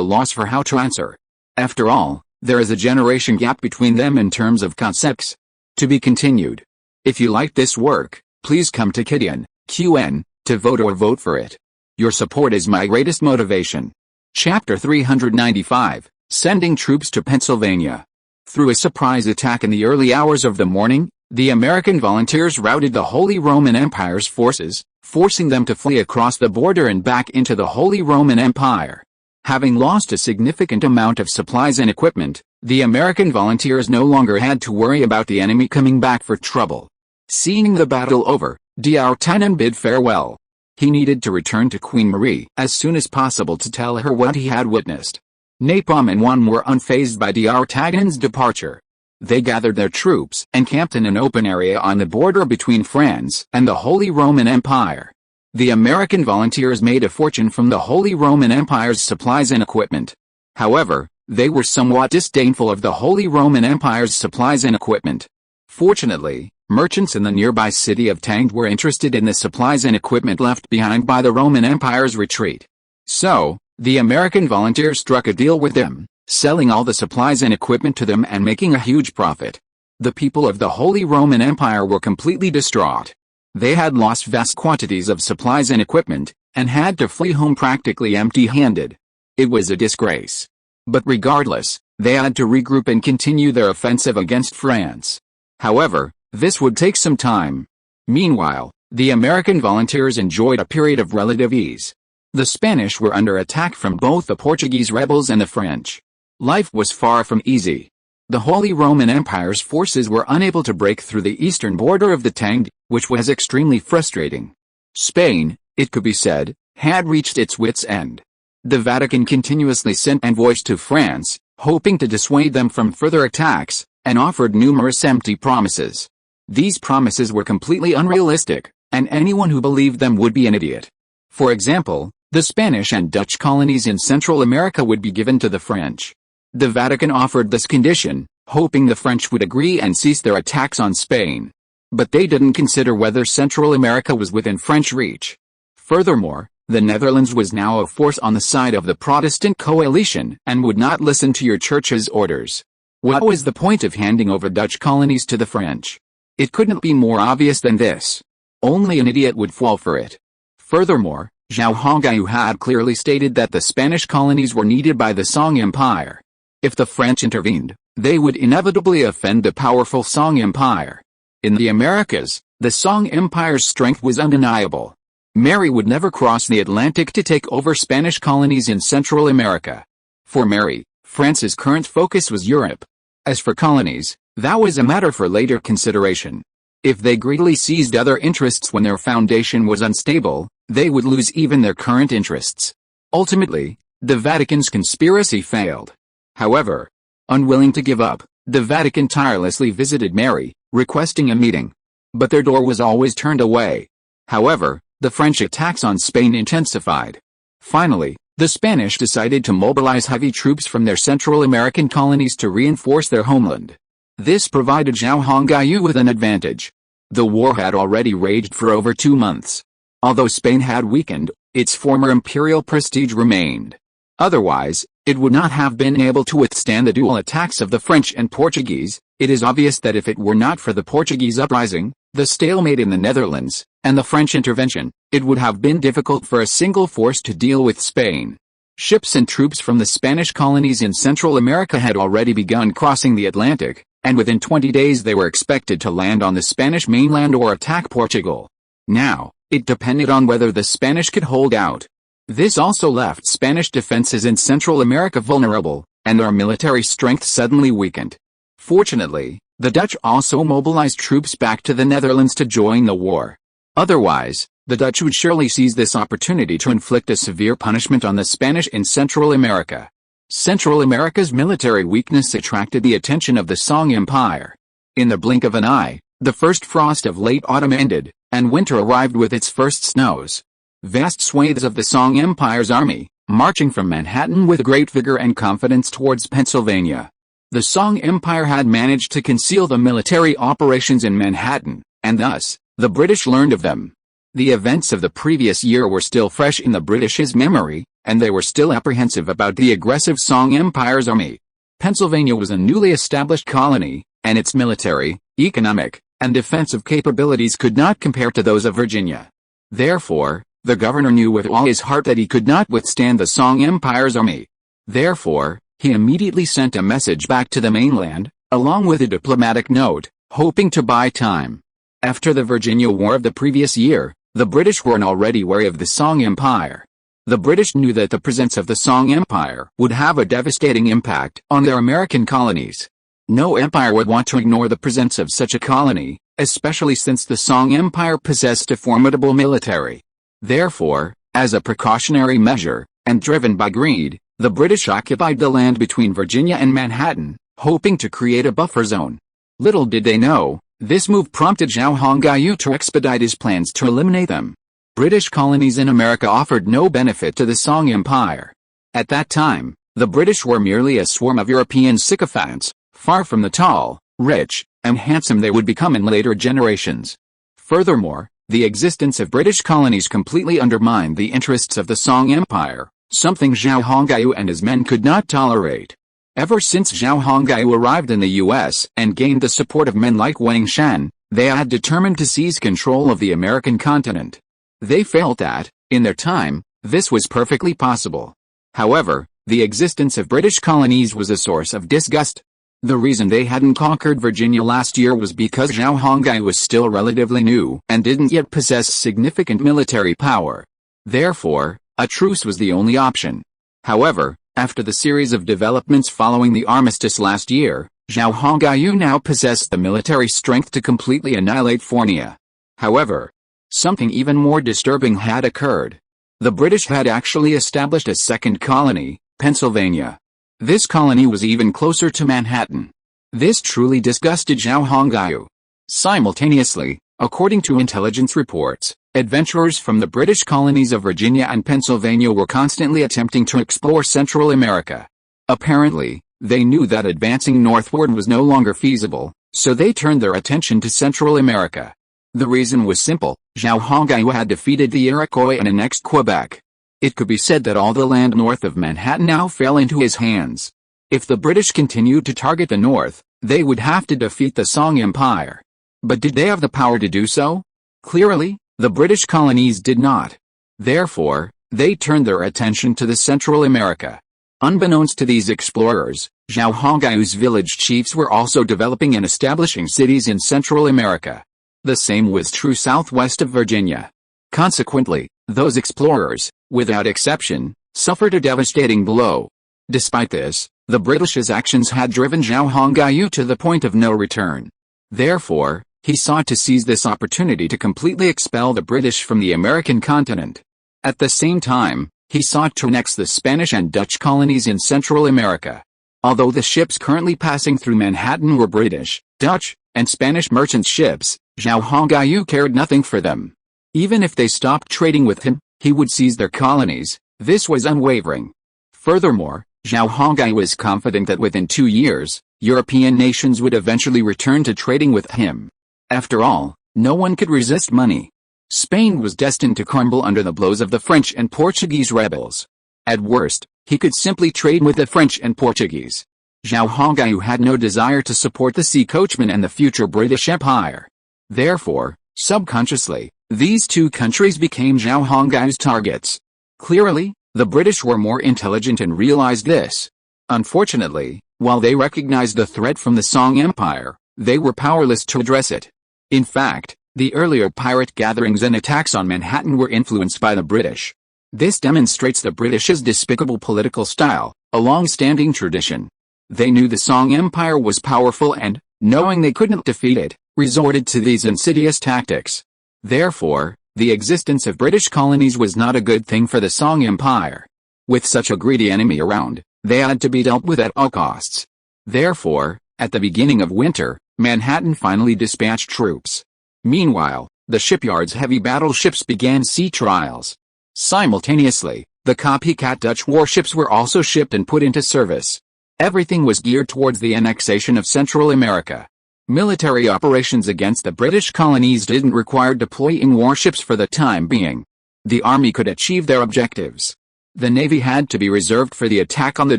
loss for how to answer. After all, there is a generation gap between them in terms of concepts. To be continued. If you like this work, please come to Kidian, QN, to vote or vote for it. Your support is my greatest motivation. Chapter 395, Sending Troops to Pennsylvania. Through a surprise attack in the early hours of the morning, the American volunteers routed the Holy Roman Empire's forces, forcing them to flee across the border and back into the Holy Roman Empire. Having lost a significant amount of supplies and equipment, the American volunteers no longer had to worry about the enemy coming back for trouble. Seeing the battle over, D'Artagnan bid farewell. He needed to return to Queen Marie as soon as possible to tell her what he had witnessed. Napalm and Juan were unfazed by D'Artagnan's departure. They gathered their troops and camped in an open area on the border between France and the Holy Roman Empire. The American volunteers made a fortune from the Holy Roman Empire's supplies and equipment. However, They were somewhat disdainful of the Holy Roman Empire's supplies and equipment. Fortunately, merchants in the nearby city of Tangde were interested in the supplies and equipment left behind by the Roman Empire's retreat. So, the American volunteers struck a deal with them, selling all the supplies and equipment to them and making a huge profit. The people of the Holy Roman Empire were completely distraught. They had lost vast quantities of supplies and equipment, and had to flee home practically empty-handed. It was a disgrace. But regardless, they had to regroup and continue their offensive against France. However, this would take some time. Meanwhile, the American volunteers enjoyed a period of relative ease. The Spanish were under attack from both the Portuguese rebels and the French. Life was far from easy. The Holy Roman Empire's forces were unable to break through the eastern border of the Tangde, which was extremely frustrating. Spain, it could be said, had reached its wits' end. The Vatican continuously sent envoys to France, hoping to dissuade them from further attacks, and offered numerous empty promises. These promises were completely unrealistic, and anyone who believed them would be an idiot. For example, the Spanish and Dutch colonies in Central America would be given to the French. The Vatican offered this condition, hoping the French would agree and cease their attacks on Spain. But they didn't consider whether Central America was within French reach. Furthermore, the Netherlands was now a force on the side of the Protestant coalition and would not listen to your church's orders. What was the point of handing over Dutch colonies to the French? It couldn't be more obvious than this. Only an idiot would fall for it. Furthermore, Zhao Hongyu had clearly stated that the Spanish colonies were needed by the Song Empire. If the French intervened, they would inevitably offend the powerful Song Empire. In the Americas, the Song Empire's strength was undeniable. Mary would never cross the Atlantic to take over Spanish colonies in Central America. For Mary, France's current focus was Europe. As for colonies, that was a matter for later consideration. If they greedily seized other interests when their foundation was unstable, they would lose even their current interests. Ultimately, the Vatican's conspiracy failed. However, unwilling to give up, the Vatican tirelessly visited Mary, requesting a meeting. But their door was always turned away. However, the French attacks on Spain intensified. Finally, the Spanish decided to mobilize heavy troops from their Central American colonies to reinforce their homeland. This provided Zhao Hongyu with an advantage. The war had already raged for over 2 months. Although Spain had weakened, its former imperial prestige remained. Otherwise, it would not have been able to withstand the dual attacks of the French and Portuguese. It is obvious that if it were not for the Portuguese uprising, the stalemate in the Netherlands, and the French intervention, it would have been difficult for a single force to deal with Spain. Ships and troops from the Spanish colonies in Central America had already begun crossing the Atlantic, and within 20 days they were expected to land on the Spanish mainland or attack Portugal. Now, it depended on whether the Spanish could hold out. This also left Spanish defenses in Central America vulnerable, and their military strength suddenly weakened. Fortunately, the Dutch also mobilized troops back to the Netherlands to join the war. Otherwise, the Dutch would surely seize this opportunity to inflict a severe punishment on the Spanish in Central America. Central America's military weakness attracted the attention of the Song Empire. In the blink of an eye, the first frost of late autumn ended, and winter arrived with its first snows. Vast swathes of the Song Empire's army, marching from Manhattan with great vigor and confidence towards Pennsylvania. The Song Empire had managed to conceal the military operations in Manhattan, and thus, the British learned of them. The events of the previous year were still fresh in the British's memory, and they were still apprehensive about the aggressive Song Empire's army. Pennsylvania was a newly established colony, and its military, economic, and defensive capabilities could not compare to those of Virginia. Therefore, the governor knew with all his heart that he could not withstand the Song Empire's army. Therefore, he immediately sent a message back to the mainland, along with a diplomatic note, hoping to buy time. After the Virginia War of the previous year, the British were already wary of the Song Empire. The British knew that the presence of the Song Empire would have a devastating impact on their American colonies. No empire would want to ignore the presence of such a colony, especially since the Song Empire possessed a formidable military. Therefore, as a precautionary measure, and driven by greed, the British occupied the land between Virginia and Manhattan, hoping to create a buffer zone. Little did they know, this move prompted Zhao Hongyu to expedite his plans to eliminate them. British colonies in America offered no benefit to the Song Empire. At that time, The British were merely a swarm of European sycophants, far from the tall, rich, and handsome they would become in later generations. Furthermore, the existence of British colonies completely undermined the interests of the Song Empire, something Zhao Hongyu and his men could not tolerate. Ever since Zhao Hongyu arrived in the US and gained the support of men like Wang Shan, they had determined to seize control of the American continent. They felt that, in their time, this was perfectly possible. However, the existence of British colonies was a source of disgust. The reason they hadn't conquered Virginia last year was because Zhao Hongyu was still relatively new and didn't yet possess significant military power. Therefore, a truce was the only option. However, after the series of developments following the armistice last year, Zhao Hongyu now possessed the military strength to completely annihilate Fornia. However, something even more disturbing had occurred. The British had actually established a second colony, Pennsylvania. This colony was even closer to Manhattan. This truly disgusted Zhao Hongyu. Simultaneously, according to intelligence reports, adventurers from the British colonies of Virginia and Pennsylvania were constantly attempting to explore Central America. Apparently, they knew that advancing northward was no longer feasible, so they turned their attention to Central America. The reason was simple: Zhao Hongyu had defeated the Iroquois and annexed Quebec. It could be said that all the land north of Manhattan now fell into his hands. If the British continued to target the north, they would have to defeat the Song Empire. But did they have the power to do so? Clearly, the British colonies did not. Therefore, they turned their attention to the Central America. Unbeknownst to these explorers, Zhao Hongyu's village chiefs were also developing and establishing cities in Central America. The same was true southwest of Virginia. Consequently, those explorers, without exception, suffered a devastating blow. Despite this, the British's actions had driven Zhao Hongyu to the point of no return. Therefore, he sought to seize this opportunity to completely expel the British from the American continent. At the same time, he sought to annex the Spanish and Dutch colonies in Central America. Although the ships currently passing through Manhattan were British, Dutch, and Spanish merchant ships, Zhao Hongyu cared nothing for them. Even if they stopped trading with him, he would seize their colonies. This was unwavering. Furthermore, Zhao Hongyu was confident that within 2 years, European nations would eventually return to trading with him. After all, no one could resist money. Spain was destined to crumble under the blows of the French and Portuguese rebels. At worst, he could simply trade with the French and Portuguese. Zhao Hongyu had no desire to support the sea coachmen and the future British Empire. Therefore, subconsciously, these two countries became Zhao Hongyu's targets. Clearly, the British were more intelligent and realized this. Unfortunately, while they recognized the threat from the Song Empire, they were powerless to address it. In fact, the earlier pirate gatherings and attacks on Manhattan were influenced by the British. This demonstrates the British's despicable political style, a long-standing tradition. They knew the Song Empire was powerful and, knowing they couldn't defeat it, resorted to these insidious tactics. Therefore, the existence of British colonies was not a good thing for the Song Empire. With such a greedy enemy around, they had to be dealt with at all costs. Therefore, at the beginning of winter, Manhattan finally dispatched troops. Meanwhile, the shipyard's heavy battleships began sea trials. Simultaneously, the copycat Dutch warships were also shipped and put into service. Everything was geared towards the annexation of Central America. Military operations against the British colonies didn't require deploying warships for the time being. The army could achieve their objectives. The navy had to be reserved for the attack on the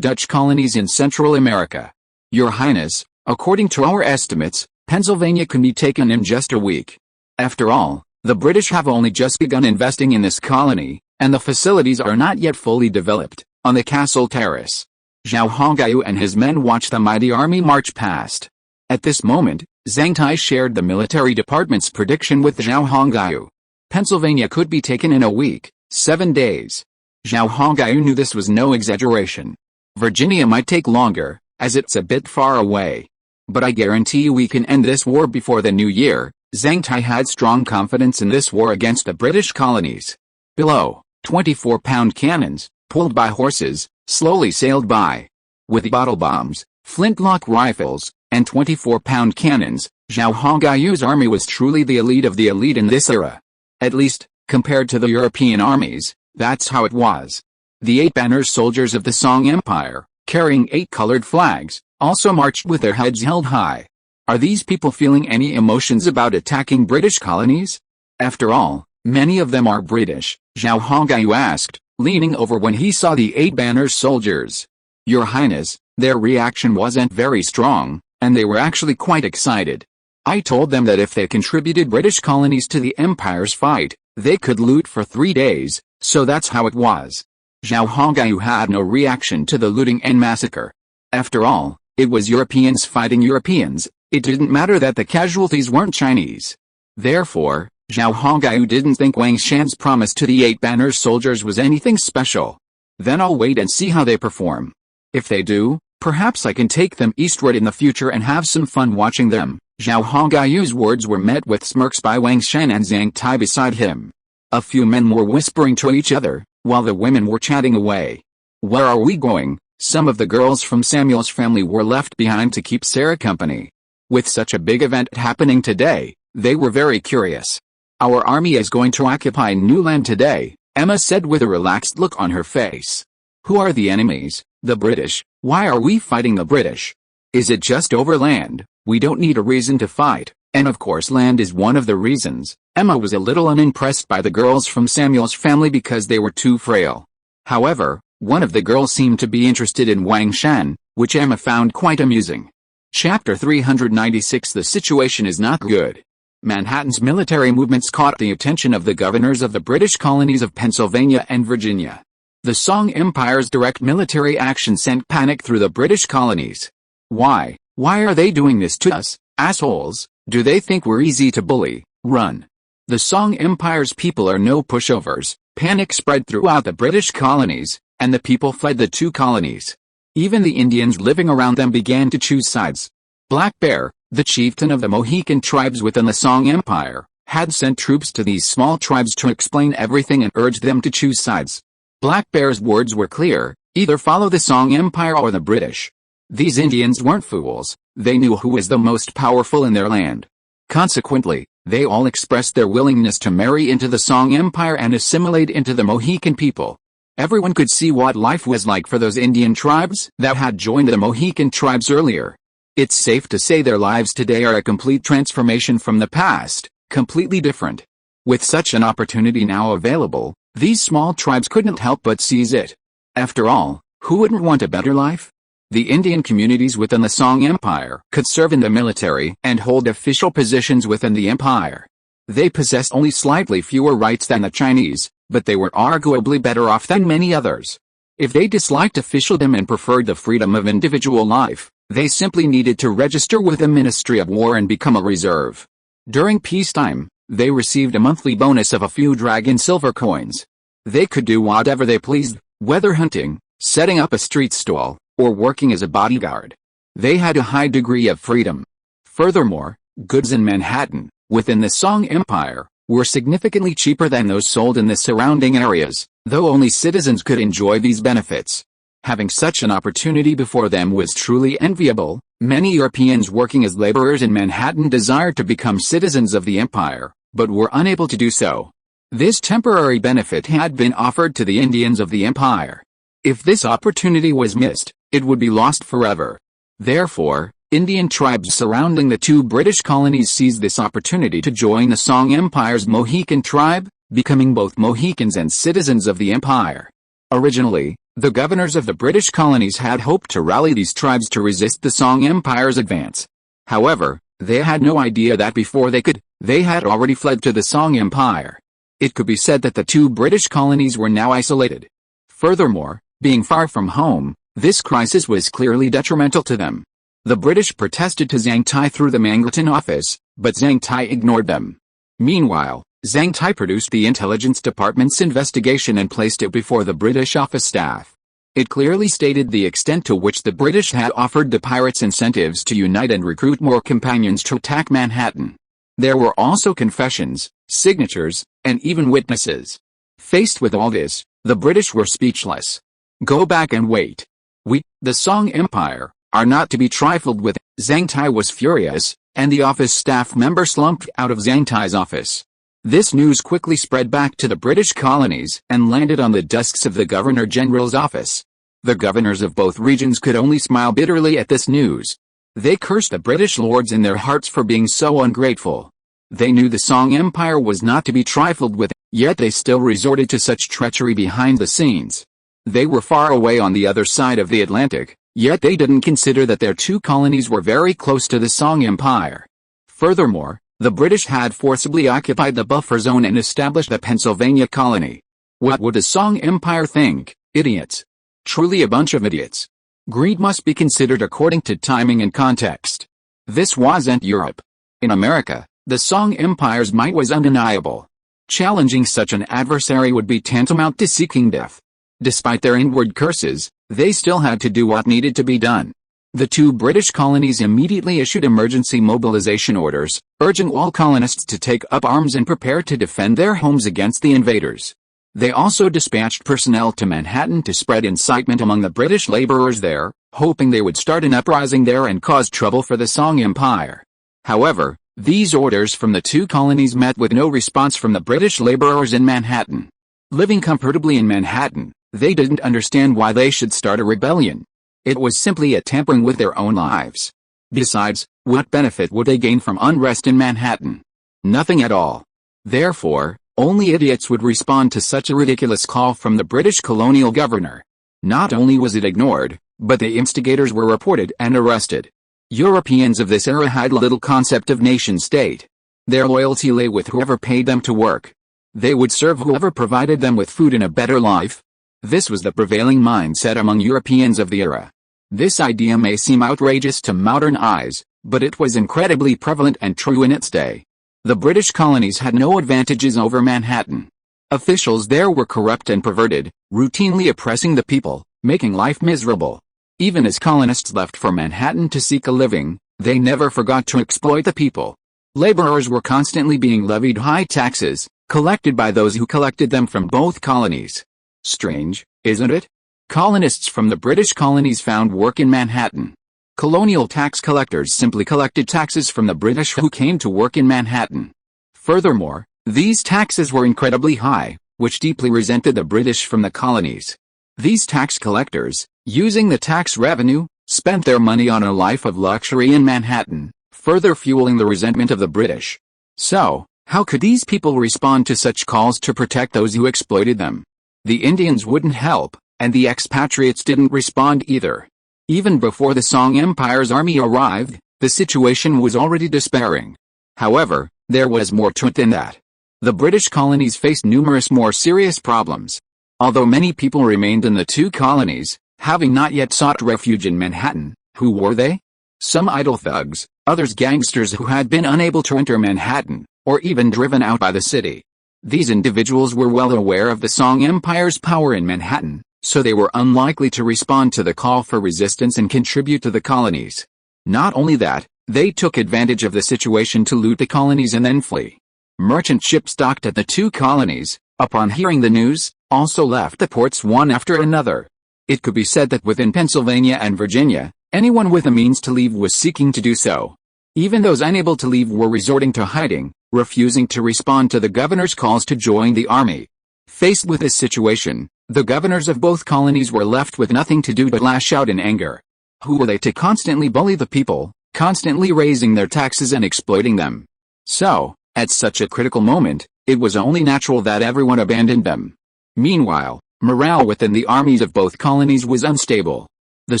Dutch colonies in Central America. Your Highness, according to our estimates, Pennsylvania can be taken in just a week. After all, the British have only just begun investing in this colony, and the facilities are not yet fully developed. On the castle terrace, Zhao Hongyu and his men watched the mighty army march past. At this moment, Zhang Tai shared the military department's prediction with Zhao Hongyu. Pennsylvania could be taken in a week, 7 days. Zhao Hongyu knew this was no exaggeration. Virginia might take longer, as it's a bit far away. But I guarantee you we can end this war before the new year. Zhang Tai had strong confidence in this war against the British colonies. Below, 24-pound cannons, pulled by horses, slowly sailed by. With bottle bombs, flintlock rifles, and 24-pound cannons, Zhao Hongyu's army was truly the elite of the elite in this era. At least, compared to the European armies, that's how it was. The 8 banner soldiers of the Song Empire, carrying 8 colored flags, also marched with their heads held high. Are these people feeling any emotions about attacking British colonies? After all, many of them are British, Zhao Hongyu asked, leaning over when he saw the 8 banners soldiers. Your Highness, their reaction wasn't very strong, and they were actually quite excited. I told them that if they contributed British colonies to the Empire's fight, they could loot for 3 days, so that's how it was. Zhao Hongyu had no reaction to the looting and massacre. After all, it was Europeans fighting Europeans. It didn't matter that the casualties weren't Chinese. Therefore, Zhao Hongyu didn't think Wang Shan's promise to the 8 banner soldiers was anything special. Then I'll wait and see how they perform. If they do, perhaps I can take them eastward in the future and have some fun watching them. Zhao Hongyu's words were met with smirks by Wang Shan and Zhang Tai beside him. A few men were whispering to each other, while the women were chatting away. Where are we going? Some of the girls from Samuel's family were left behind to keep Sarah company. With such a big event happening today, they were very curious. Our army is going to occupy new land today, Emma said with a relaxed look on her face. Who are the enemies? The British. Why are we fighting the British? Is it just over land? We don't need a reason to fight, and of course land is one of the reasons. Emma was a little unimpressed by the girls from Samuel's family because they were too frail. However, one of the girls seemed to be interested in Wang Shan, which Emma found quite amusing. Chapter 396 The situation is not good. Manhattan's military movements caught the attention of the governors of the British colonies of Pennsylvania and Virginia. The Song Empire's direct military action sent panic through the British colonies. Why are they doing this to us, assholes? Do they think we're easy to bully? Run. The Song Empire's people are no pushovers. Panic spread throughout the British colonies, and the people fled the 2 colonies. Even the Indians living around them began to choose sides. Black Bear, the chieftain of the Mohican tribes within the Song Empire, had sent troops to these small tribes to explain everything and urged them to choose sides. Black Bear's words were clear: either follow the Song Empire or the British. These Indians weren't fools, they knew who was the most powerful in their land. Consequently, they all expressed their willingness to marry into the Song Empire and assimilate into the Mohican people. Everyone could see what life was like for those Indian tribes that had joined the Mohican tribes earlier. It's safe to say their lives today are a complete transformation from the past, completely different. With such an opportunity now available, these small tribes couldn't help but seize it. After all, who wouldn't want a better life? The Indian communities within the Song Empire could serve in the military and hold official positions within the empire. They possessed only slightly fewer rights than the Chinese, but they were arguably better off than many others. If they disliked officialdom and preferred the freedom of individual life, they simply needed to register with the Ministry of War and become a reserve. During peacetime, they received a monthly bonus of a few dragon silver coins. They could do whatever they pleased, whether hunting, setting up a street stall, or working as a bodyguard. They had a high degree of freedom. Furthermore, goods in Manhattan, within the Song Empire, were significantly cheaper than those sold in the surrounding areas, though only citizens could enjoy these benefits. Having such an opportunity before them was truly enviable. Many Europeans working as laborers in Manhattan desired to become citizens of the empire, but were unable to do so. This temporary benefit had been offered to the Indians of the empire. If this opportunity was missed, it would be lost forever. Therefore, Indian tribes surrounding the 2 British colonies seized this opportunity to join the Song Empire's Mohican tribe, becoming both Mohicans and citizens of the empire. Originally, the governors of the British colonies had hoped to rally these tribes to resist the Song Empire's advance. However, they had no idea that before they could, they had already fled to the Song Empire. It could be said that the 2 British colonies were now isolated. Furthermore, being far from home, this crisis was clearly detrimental to them. The British protested to Zhang Tai through the Mangleton office, but Zhang Tai ignored them. Meanwhile, Zhang Tai produced the Intelligence Department's investigation and placed it before the British office staff. It clearly stated the extent to which the British had offered the pirates incentives to unite and recruit more companions to attack Manhattan. There were also confessions, signatures, and even witnesses. Faced with all this, the British were speechless. Go back and wait. We, the Song Empire, are not to be trifled with. Zhang Tai was furious, and the office staff member slumped out of Zhang Tai's office. This news quickly spread back to the British colonies and landed on the desks of the Governor-General's office. The governors of both regions could only smile bitterly at this news. They cursed the British lords in their hearts for being so ungrateful. They knew the Song Empire was not to be trifled with, yet they still resorted to such treachery behind the scenes. They were far away on the other side of the Atlantic, yet they didn't consider that their two colonies were very close to the Song Empire. Furthermore, the British had forcibly occupied the buffer zone and established the Pennsylvania colony. What would the Song Empire think? Idiots. Truly a bunch of idiots. Greed must be considered according to timing and context. This wasn't Europe. In America, the Song Empire's might was undeniable. Challenging such an adversary would be tantamount to seeking death. Despite their inward curses, they still had to do what needed to be done. The two British colonies immediately issued emergency mobilization orders, urging all colonists to take up arms and prepare to defend their homes against the invaders. They also dispatched personnel to Manhattan to spread incitement among the British laborers there, hoping they would start an uprising there and cause trouble for the Song Empire. However, these orders from the two colonies met with no response from the British laborers in Manhattan. Living comfortably in Manhattan, they didn't understand why they should start a rebellion. It was simply a tampering with their own lives. Besides, what benefit would they gain from unrest in Manhattan? Nothing at all. Therefore, only idiots would respond to such a ridiculous call from the British colonial governor. Not only was it ignored, but the instigators were reported and arrested. Europeans of this era had little concept of nation-state. Their loyalty lay with whoever paid them to work. They would serve whoever provided them with food and a better life. This was the prevailing mindset among Europeans of the era. This idea may seem outrageous to modern eyes, but it was incredibly prevalent and true in its day. The British colonies had no advantages over Manhattan. Officials there were corrupt and perverted, routinely oppressing the people, making life miserable. Even as colonists left for Manhattan to seek a living, they never forgot to exploit the people. Laborers were constantly being levied high taxes, collected by those who collected them from both colonies. Strange, isn't it? Colonists from the British colonies found work in Manhattan. Colonial tax collectors simply collected taxes from the British who came to work in Manhattan. Furthermore, these taxes were incredibly high, which deeply resented the British from the colonies. These tax collectors, using the tax revenue, spent their money on a life of luxury in Manhattan, further fueling the resentment of the British. So, how could these people respond to such calls to protect those who exploited them? The Indians wouldn't help, and the expatriates didn't respond either. Even before the Song Empire's army arrived, the situation was already despairing. However, there was more to it than that. The British colonies faced numerous more serious problems. Although many people remained in the two colonies, having not yet sought refuge in Manhattan, who were they? Some idle thugs, others gangsters who had been unable to enter Manhattan, or even driven out by the city. These individuals were well aware of the Song Empire's power in Manhattan, so they were unlikely to respond to the call for resistance and contribute to the colonies. Not only that, they took advantage of the situation to loot the colonies and then flee. Merchant ships docked at the two colonies, upon hearing the news, also left the ports one after another. It could be said that within Pennsylvania and Virginia, anyone with the means to leave was seeking to do so. Even those unable to leave were resorting to hiding, refusing to respond to the governor's calls to join the army. Faced with this situation, the governors of both colonies were left with nothing to do but lash out in anger. Who were they to constantly bully the people, constantly raising their taxes and exploiting them? So, at such a critical moment, it was only natural that everyone abandoned them. Meanwhile, morale within the armies of both colonies was unstable. The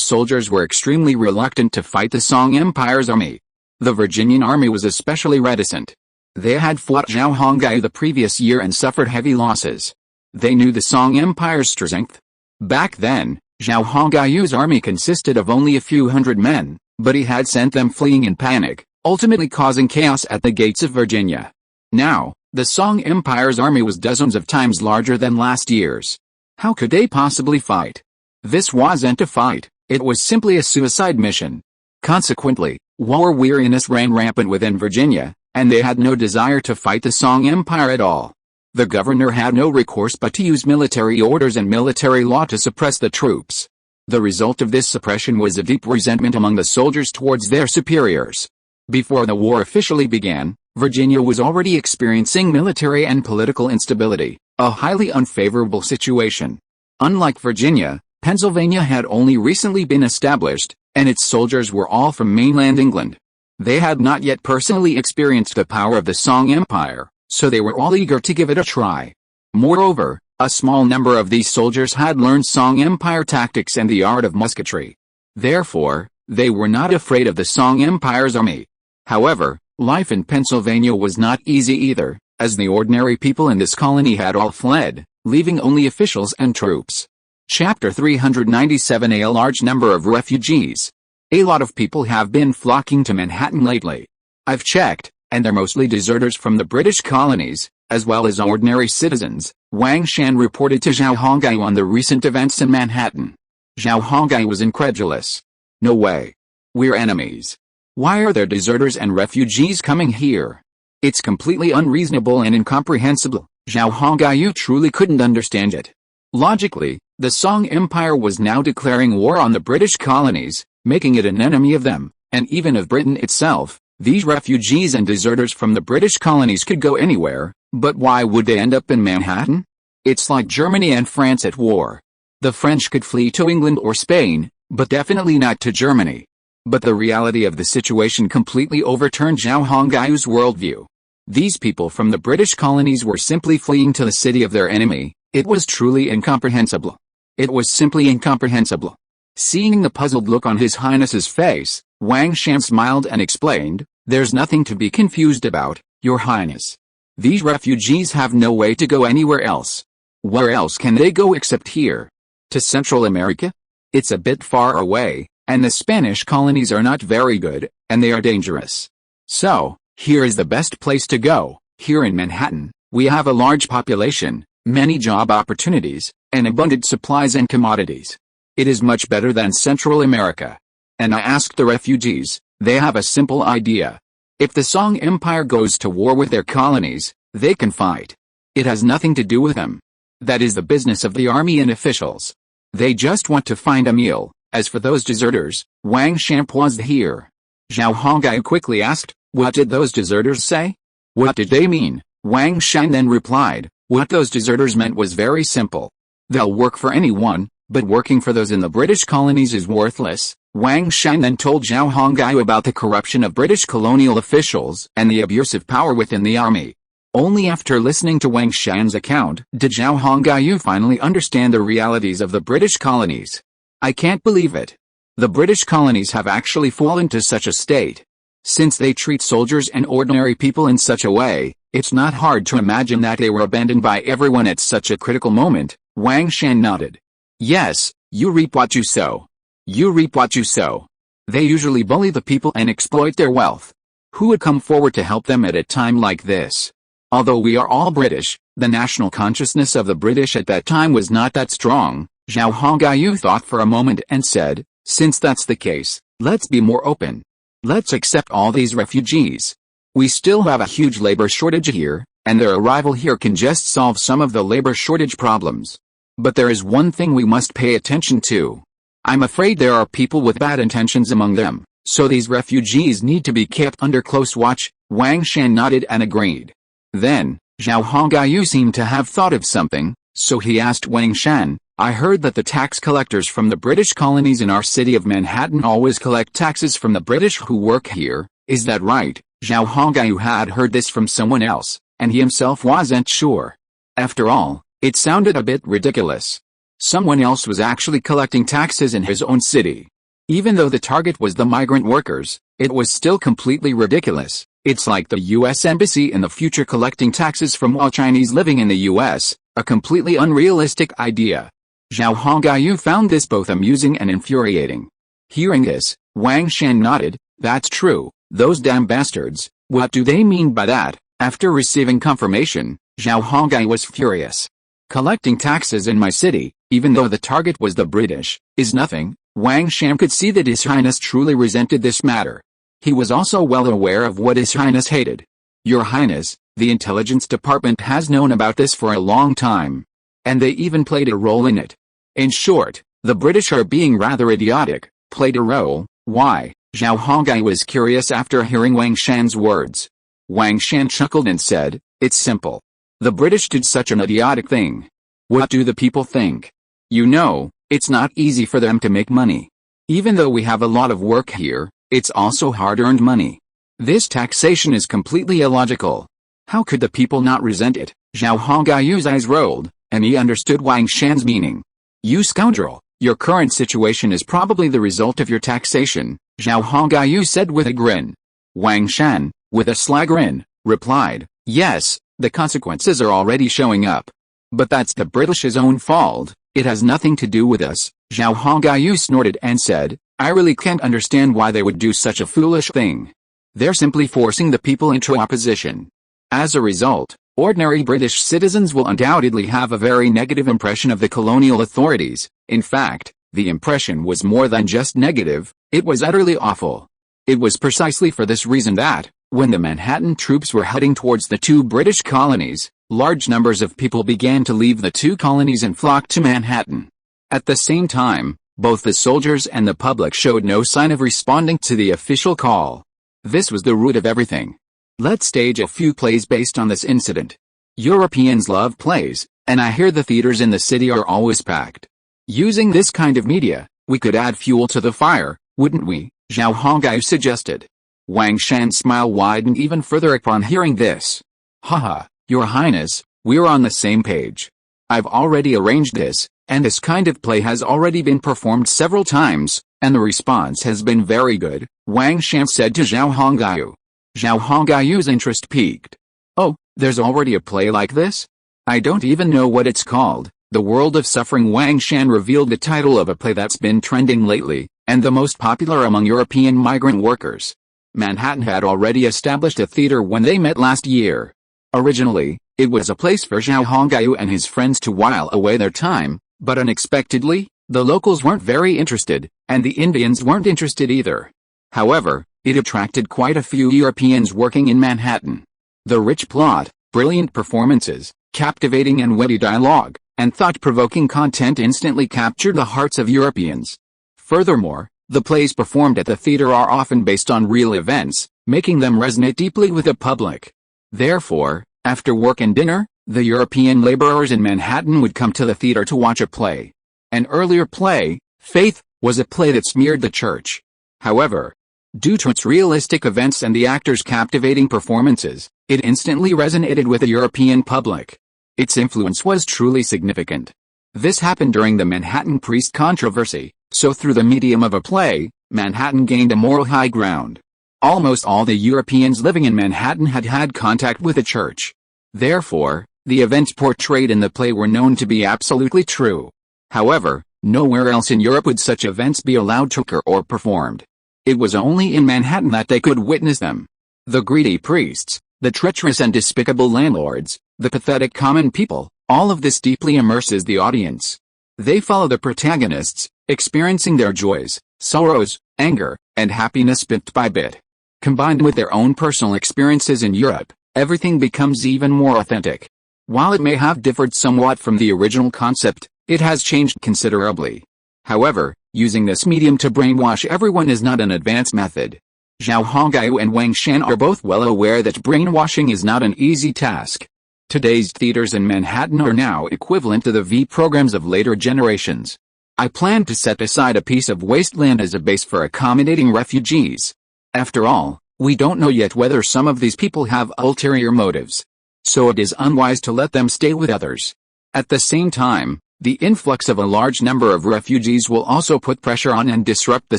soldiers were extremely reluctant to fight the Song Empire's army. The Virginian army was especially reticent. They had fought Zhao Hongai the previous year and suffered heavy losses. They knew the Song Empire's strength. Back then, Zhao Hongai's army consisted of only a few hundred men, but he had sent them fleeing in panic, ultimately causing chaos at the gates of Virginia. Now, the Song Empire's army was dozens of times larger than last year's. How could they possibly fight? This wasn't a fight, it was simply a suicide mission. Consequently, war weariness ran rampant within Virginia, and they had no desire to fight the Song Empire at all. The governor had no recourse but to use military orders and military law to suppress the troops. The result of this suppression was a deep resentment among the soldiers towards their superiors. Before the war officially began, Virginia was already experiencing military and political instability, a highly unfavorable situation. Unlike Virginia, Pennsylvania had only recently been established, and its soldiers were all from mainland England. They had not yet personally experienced the power of the Song Empire, so they were all eager to give it a try. Moreover, a small number of these soldiers had learned Song Empire tactics and the art of musketry. Therefore, they were not afraid of the Song Empire's army. However, life in Pennsylvania was not easy either, as the ordinary people in this colony had all fled, leaving only officials and troops. Chapter 397. A large number of refugees. A lot of people have been flocking to Manhattan lately. I've checked, and they're mostly deserters from the British colonies, as well as ordinary citizens, Wang Shan reported to Zhao Hongai on the recent events in Manhattan. Zhao Hongai was incredulous. No way. We're enemies. Why are there deserters and refugees coming here? It's completely unreasonable and incomprehensible. Zhao Hongai truly couldn't understand it. Logically, the Song Empire was now declaring war on the British colonies, making it an enemy of them, and even of Britain itself. These refugees and deserters from the British colonies could go anywhere, but why would they end up in Manhattan? It's like Germany and France at war. The French could flee to England or Spain, but definitely not to Germany. But the reality of the situation completely overturned Zhao Hongai's worldview. These people from the British colonies were simply fleeing to the city of their enemy. It was truly incomprehensible. It was simply incomprehensible. Seeing the puzzled look on His Highness's face, Wang Shan smiled and explained, "There's nothing to be confused about, Your Highness. These refugees have no way to go anywhere else. Where else can they go except here? To Central America? It's a bit far away, and the Spanish colonies are not very good, and they are dangerous. So, here is the best place to go. Here in Manhattan, we have a large population, many job opportunities, and abundant supplies and commodities. It is much better than Central America." And I asked the refugees, they have a simple idea. If the Song Empire goes to war with their colonies, they can fight. It has nothing to do with them. That is the business of the army and officials. They just want to find a meal. As for those deserters, Wang Shan paused here. Zhao Hongai quickly asked, "What did those deserters say?" "What did they mean?" Wang Shan then replied, "What those deserters meant was very simple. They'll work for anyone, but working for those in the British colonies is worthless." Wang Shan then told Zhao Hongai about the corruption of British colonial officials and the abuse of power within the army. Only after listening to Wang Shan's account did Zhao Hongai finally understand the realities of the British colonies. "I can't believe it. The British colonies have actually fallen to such a state. Since they treat soldiers and ordinary people in such a way, it's not hard to imagine that they were abandoned by everyone at such a critical moment." Wang Shan nodded. "Yes, you reap what you sow. You reap what you sow. They usually bully the people and exploit their wealth. Who would come forward to help them at a time like this? Although we are all British, the national consciousness of the British at that time was not that strong." Zhao Hongai thought for a moment and said, "Since that's the case, let's be more open. Let's accept all these refugees. We still have a huge labor shortage here, and their arrival here can just solve some of the labor shortage problems. But there is one thing we must pay attention to. I'm afraid there are people with bad intentions among them, so these refugees need to be kept under close watch." Wang Shan nodded and agreed. Then, Zhao Hongai seemed to have thought of something, so he asked Wang Shan, "I heard that the tax collectors from the British colonies in our city of Manhattan always collect taxes from the British who work here, is that right?" Zhao Hongai had heard this from someone else, and he himself wasn't sure. After all, it sounded a bit ridiculous. Someone else was actually collecting taxes in his own city. Even though the target was the migrant workers, it was still completely ridiculous. It's like the U.S. Embassy in the future collecting taxes from all Chinese living in the U.S., a completely unrealistic idea. Zhao Hongai found this both amusing and infuriating. Hearing this, Wang Shan nodded, "That's true, those damn bastards, what do they mean by that?" After receiving confirmation, Zhao Hongai was furious. "Collecting taxes in my city, even though the target was the British, is nothing." Wang Shan could see that His Highness truly resented this matter. He was also well aware of what His Highness hated. "Your Highness, the intelligence department has known about this for a long time. And they even played a role in it. In short, the British are being rather idiotic." "Played a role? Why?" Zhao Hongai was curious after hearing Wang Shan's words. Wang Shan chuckled and said, "It's simple. The British did such an idiotic thing. What do the people think? You know, It's not easy for them to make money. Even though we have a lot of work here, it's also hard-earned money. This taxation is completely illogical. How could the people not resent it? Zhao Hongayu's eyes rolled, and he understood Wang Shan's meaning. You scoundrel, your current situation is probably the result of your taxation, Zhao Hongayu said with a grin. Wang Shan, with a sly grin, replied, yes, the consequences are already showing up. But that's the British's own fault, it has nothing to do with us. Zhao Hongayu snorted and said, I really can't understand why they would do such a foolish thing. They're simply forcing the people into opposition. As a result, ordinary British citizens will undoubtedly have a very negative impression of the colonial authorities. In fact, the impression was more than just negative, it was utterly awful. It was precisely for this reason that, when the Manhattan troops were heading towards the two British colonies, large numbers of people began to leave the two colonies and flock to Manhattan. At the same time, both the soldiers and the public showed no sign of responding to the official call. This was the root of everything. Let's stage a few plays based on this incident. Europeans love plays, and I hear the theaters in the city are always packed. Using this kind of media, we could add fuel to the fire, wouldn't we? Zhao Hongai suggested. Wang Shan's smile widened even further upon hearing this. Haha, Your Highness, we're on the same page. I've already arranged this, and this kind of play has already been performed several times, and the response has been very good, Wang Shan said to Zhao Hongayu. Zhao Hongayu's interest piqued. Oh, there's already a play like this? I don't even know what it's called. The World of Suffering. Wang Shan revealed the title of a play that's been trending lately, and the most popular among European migrant workers. Manhattan had already established a theater when they met last year. Originally, it was a place for Zhao Hongayu and his friends to while away their time, but unexpectedly, the locals weren't very interested, and the Indians weren't interested either. However, it attracted quite a few Europeans working in Manhattan. The rich plot, brilliant performances, captivating and witty dialogue, and thought-provoking content instantly captured the hearts of Europeans. Furthermore, the plays performed at the theater are often based on real events, making them resonate deeply with the public. Therefore, after work and dinner, the European laborers in Manhattan would come to the theater to watch a play. An earlier play, Faith, was a play that smeared the church. However, due to its realistic events and the actors' captivating performances, it instantly resonated with the European public. Its influence was truly significant. This happened during the Manhattan priest controversy, so through the medium of a play, Manhattan gained a moral high ground. Almost all the Europeans living in Manhattan had had contact with the church. Therefore, the events portrayed in the play were known to be absolutely true. However, nowhere else in Europe would such events be allowed to occur or performed. It was only in Manhattan that they could witness them. The greedy priests, the treacherous and despicable landlords, the pathetic common people, all of this deeply immerses the audience. They follow the protagonists, experiencing their joys, sorrows, anger, and happiness bit by bit. Combined with their own personal experiences in Europe, everything becomes even more authentic. While it may have differed somewhat from the original concept, it has changed considerably. However, using this medium to brainwash everyone is not an advanced method. Zhao Hongayu and Wang Shan are both well aware that brainwashing is not an easy task. Today's theaters in Manhattan are now equivalent to the V programs of later generations. I plan to set aside a piece of wasteland as a base for accommodating refugees. After all, we don't know yet whether some of these people have ulterior motives. So it is unwise to let them stay with others. At the same time, the influx of a large number of refugees will also put pressure on and disrupt the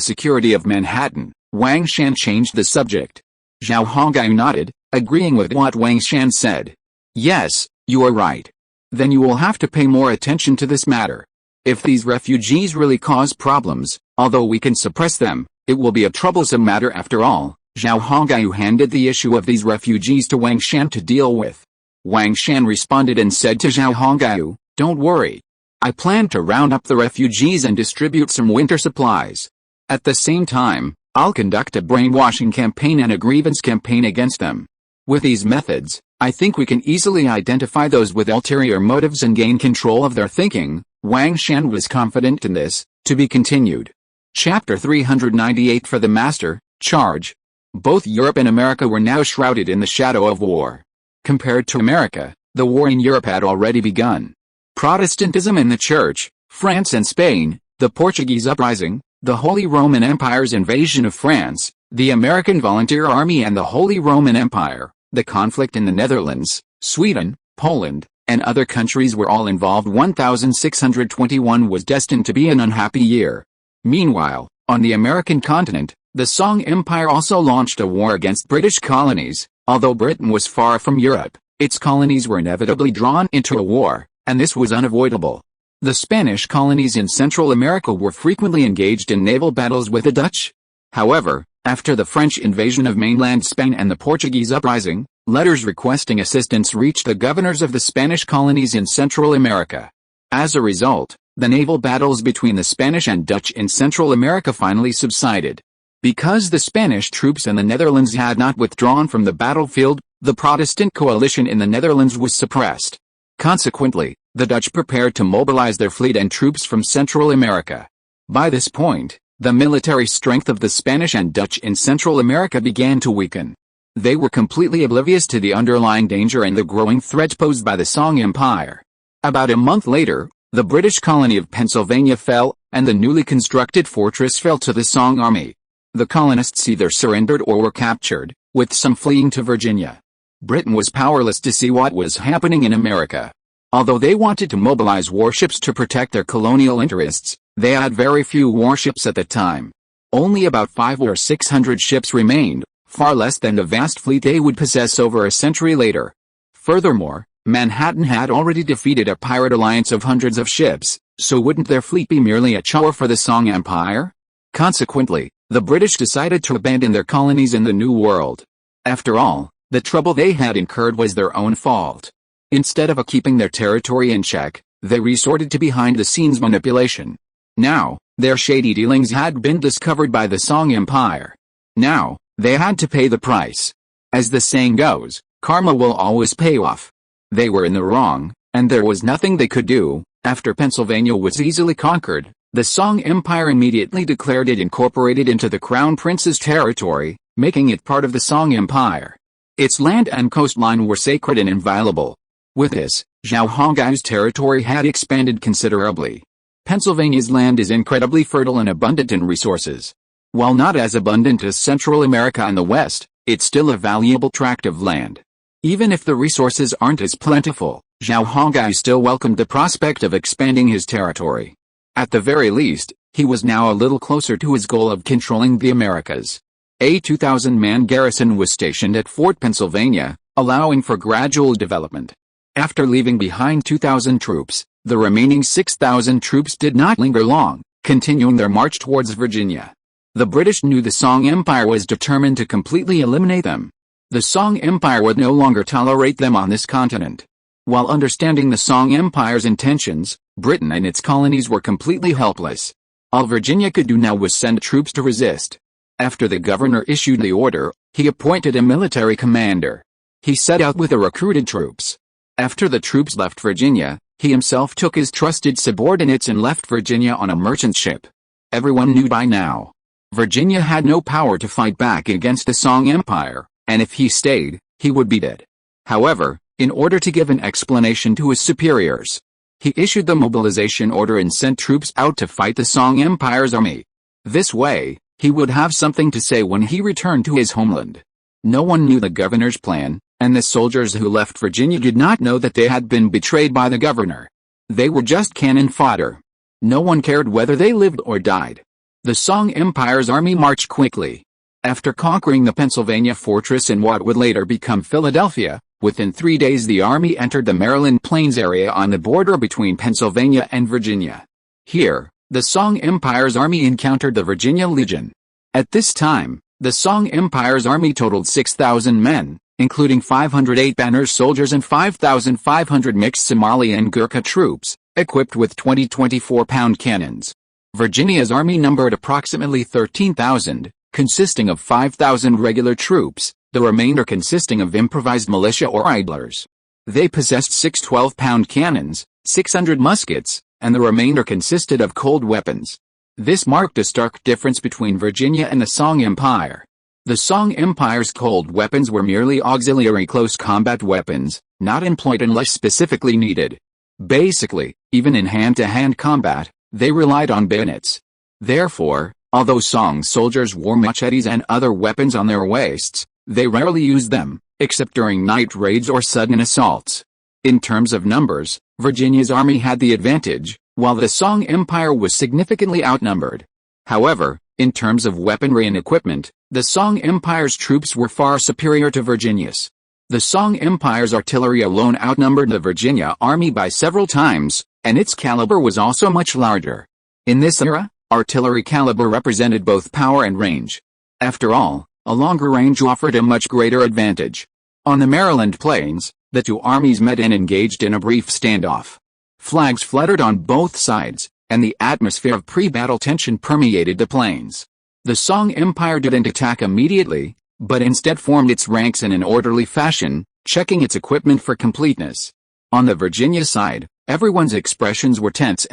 security of Manhattan. Wang Shan changed the subject. Zhao Hongai nodded, agreeing with what Wang Shan said. Yes, you are right. Then you will have to pay more attention to this matter. If these refugees really cause problems, although we can suppress them, it will be a troublesome matter after all. Zhao Hongai handed the issue of these refugees to Wang Shan to deal with. Wang Shan responded and said to Zhao Hongai, don't worry. I plan to round up the refugees and distribute some winter supplies. At the same time, I'll conduct a brainwashing campaign and a grievance campaign against them. With these methods, I think we can easily identify those with ulterior motives and gain control of their thinking. Wang Shan was confident in this. To be continued. Chapter 398. For the Master, Charge. Both Europe and America were now shrouded in the shadow of war. Compared to America, the war in Europe had already begun. Protestantism in the Church, France and Spain, the Portuguese uprising, the Holy Roman Empire's invasion of France, the American Volunteer Army and the Holy Roman Empire, the conflict in the Netherlands, Sweden, Poland, and other countries were all involved. 1621 was destined to be an unhappy year. Meanwhile, on the American continent, the Song Empire also launched a war against British colonies. Although Britain was far from Europe, its colonies were inevitably drawn into a war, and this was unavoidable. The Spanish colonies in Central America were frequently engaged in naval battles with the Dutch. However, after the French invasion of mainland Spain and the Portuguese uprising, letters requesting assistance reached the governors of the Spanish colonies in Central America. As a result, the naval battles between the Spanish and Dutch in Central America finally subsided. Because the Spanish troops in the Netherlands had not withdrawn from the battlefield, the Protestant coalition in the Netherlands was suppressed. Consequently, the Dutch prepared to mobilize their fleet and troops from Central America. By this point, the military strength of the Spanish and Dutch in Central America began to weaken. They were completely oblivious to the underlying danger and the growing threat posed by the Song Empire. About a month later, the British colony of Pennsylvania fell, and the newly constructed fortress fell to the Song army. The colonists either surrendered or were captured, with some fleeing to Virginia. Britain was powerless to see what was happening in America. Although they wanted to mobilize warships to protect their colonial interests, they had very few warships at the time. Only about 500 or 600 ships remained, far less than the vast fleet they would possess over a century later. Furthermore, Manhattan had already defeated a pirate alliance of hundreds of ships, so wouldn't their fleet be merely a chore for the Song Empire? Consequently, the British decided to abandon their colonies in the New World. After all, the trouble they had incurred was their own fault. Instead of keeping their territory in check, they resorted to behind-the-scenes manipulation. Now, their shady dealings had been discovered by the Song Empire. Now, they had to pay the price. As the saying goes, karma will always pay off. They were in the wrong, and there was nothing they could do. After Pennsylvania was easily conquered, the Song Empire immediately declared it incorporated into the Crown Prince's territory, making it part of the Song Empire. Its land and coastline were sacred and inviolable. With this, Zhao Hongai's territory had expanded considerably. Pennsylvania's land is incredibly fertile and abundant in resources. While not as abundant as Central America and the West, it's still a valuable tract of land. Even if the resources aren't as plentiful, Zhao Hongai still welcomed the prospect of expanding his territory. At the very least, he was now a little closer to his goal of controlling the Americas. A 2,000-man garrison was stationed at Fort Pennsylvania, allowing for gradual development. After leaving behind 2,000 troops, the remaining 6,000 troops did not linger long, continuing their march towards Virginia. The British knew the Song Empire was determined to completely eliminate them. The Song Empire would no longer tolerate them on this continent. While understanding the Song Empire's intentions, Britain and its colonies were completely helpless. All Virginia could do now was send troops to resist. After the governor issued the order, he appointed a military commander. He set out with the recruited troops. After the troops left Virginia, he himself took his trusted subordinates and left Virginia on a merchant ship. Everyone knew by now. Virginia had no power to fight back against the Song Empire, and if he stayed, he would be dead. However, in order to give an explanation to his superiors, he issued the mobilization order and sent troops out to fight the Song Empire's army. This way, he would have something to say when he returned to his homeland. No one knew the governor's plan, and the soldiers who left Virginia did not know that they had been betrayed by the governor. They were just cannon fodder. No one cared whether they lived or died. The Song Empire's army marched quickly. After conquering the Pennsylvania fortress in what would later become Philadelphia, within 3 days the army entered the Maryland Plains area on the border between Pennsylvania and Virginia. Here, the Song Empire's army encountered the Virginia Legion. At this time, the Song Empire's army totaled 6,000 men, including 508 Banners soldiers and 5,500 mixed Somali and Gurkha troops, equipped with 20 24-pound cannons. Virginia's army numbered approximately 13,000, consisting of 5,000 regular troops, the remainder consisting of improvised militia or idlers. They possessed 6 12-pound cannons, 600 muskets, and the remainder consisted of cold weapons. This marked a stark difference between Virginia and the Song Empire. The Song Empire's cold weapons were merely auxiliary close combat weapons, not employed unless specifically needed. Basically, even in hand-to-hand combat, They relied on bayonets. Therefore, although Song soldiers wore machetes and other weapons on their waists, they rarely used them, except during night raids or sudden assaults. In terms of numbers, Virginia's army had the advantage, while the Song Empire was significantly outnumbered. However, in terms of weaponry and equipment, the Song Empire's troops were far superior to Virginia's. The Song Empire's artillery alone outnumbered the Virginia army by several times, and its caliber was also much larger. In this era, artillery caliber represented both power and range. After all, a longer range offered a much greater advantage. On the Maryland Plains, the two armies met and engaged in a brief standoff. Flags fluttered on both sides, and the atmosphere of pre-battle tension permeated the plains. The Song Empire didn't attack immediately, but instead formed its ranks in an orderly fashion, checking its equipment for completeness. On the Virginia side, everyone's expressions were tense.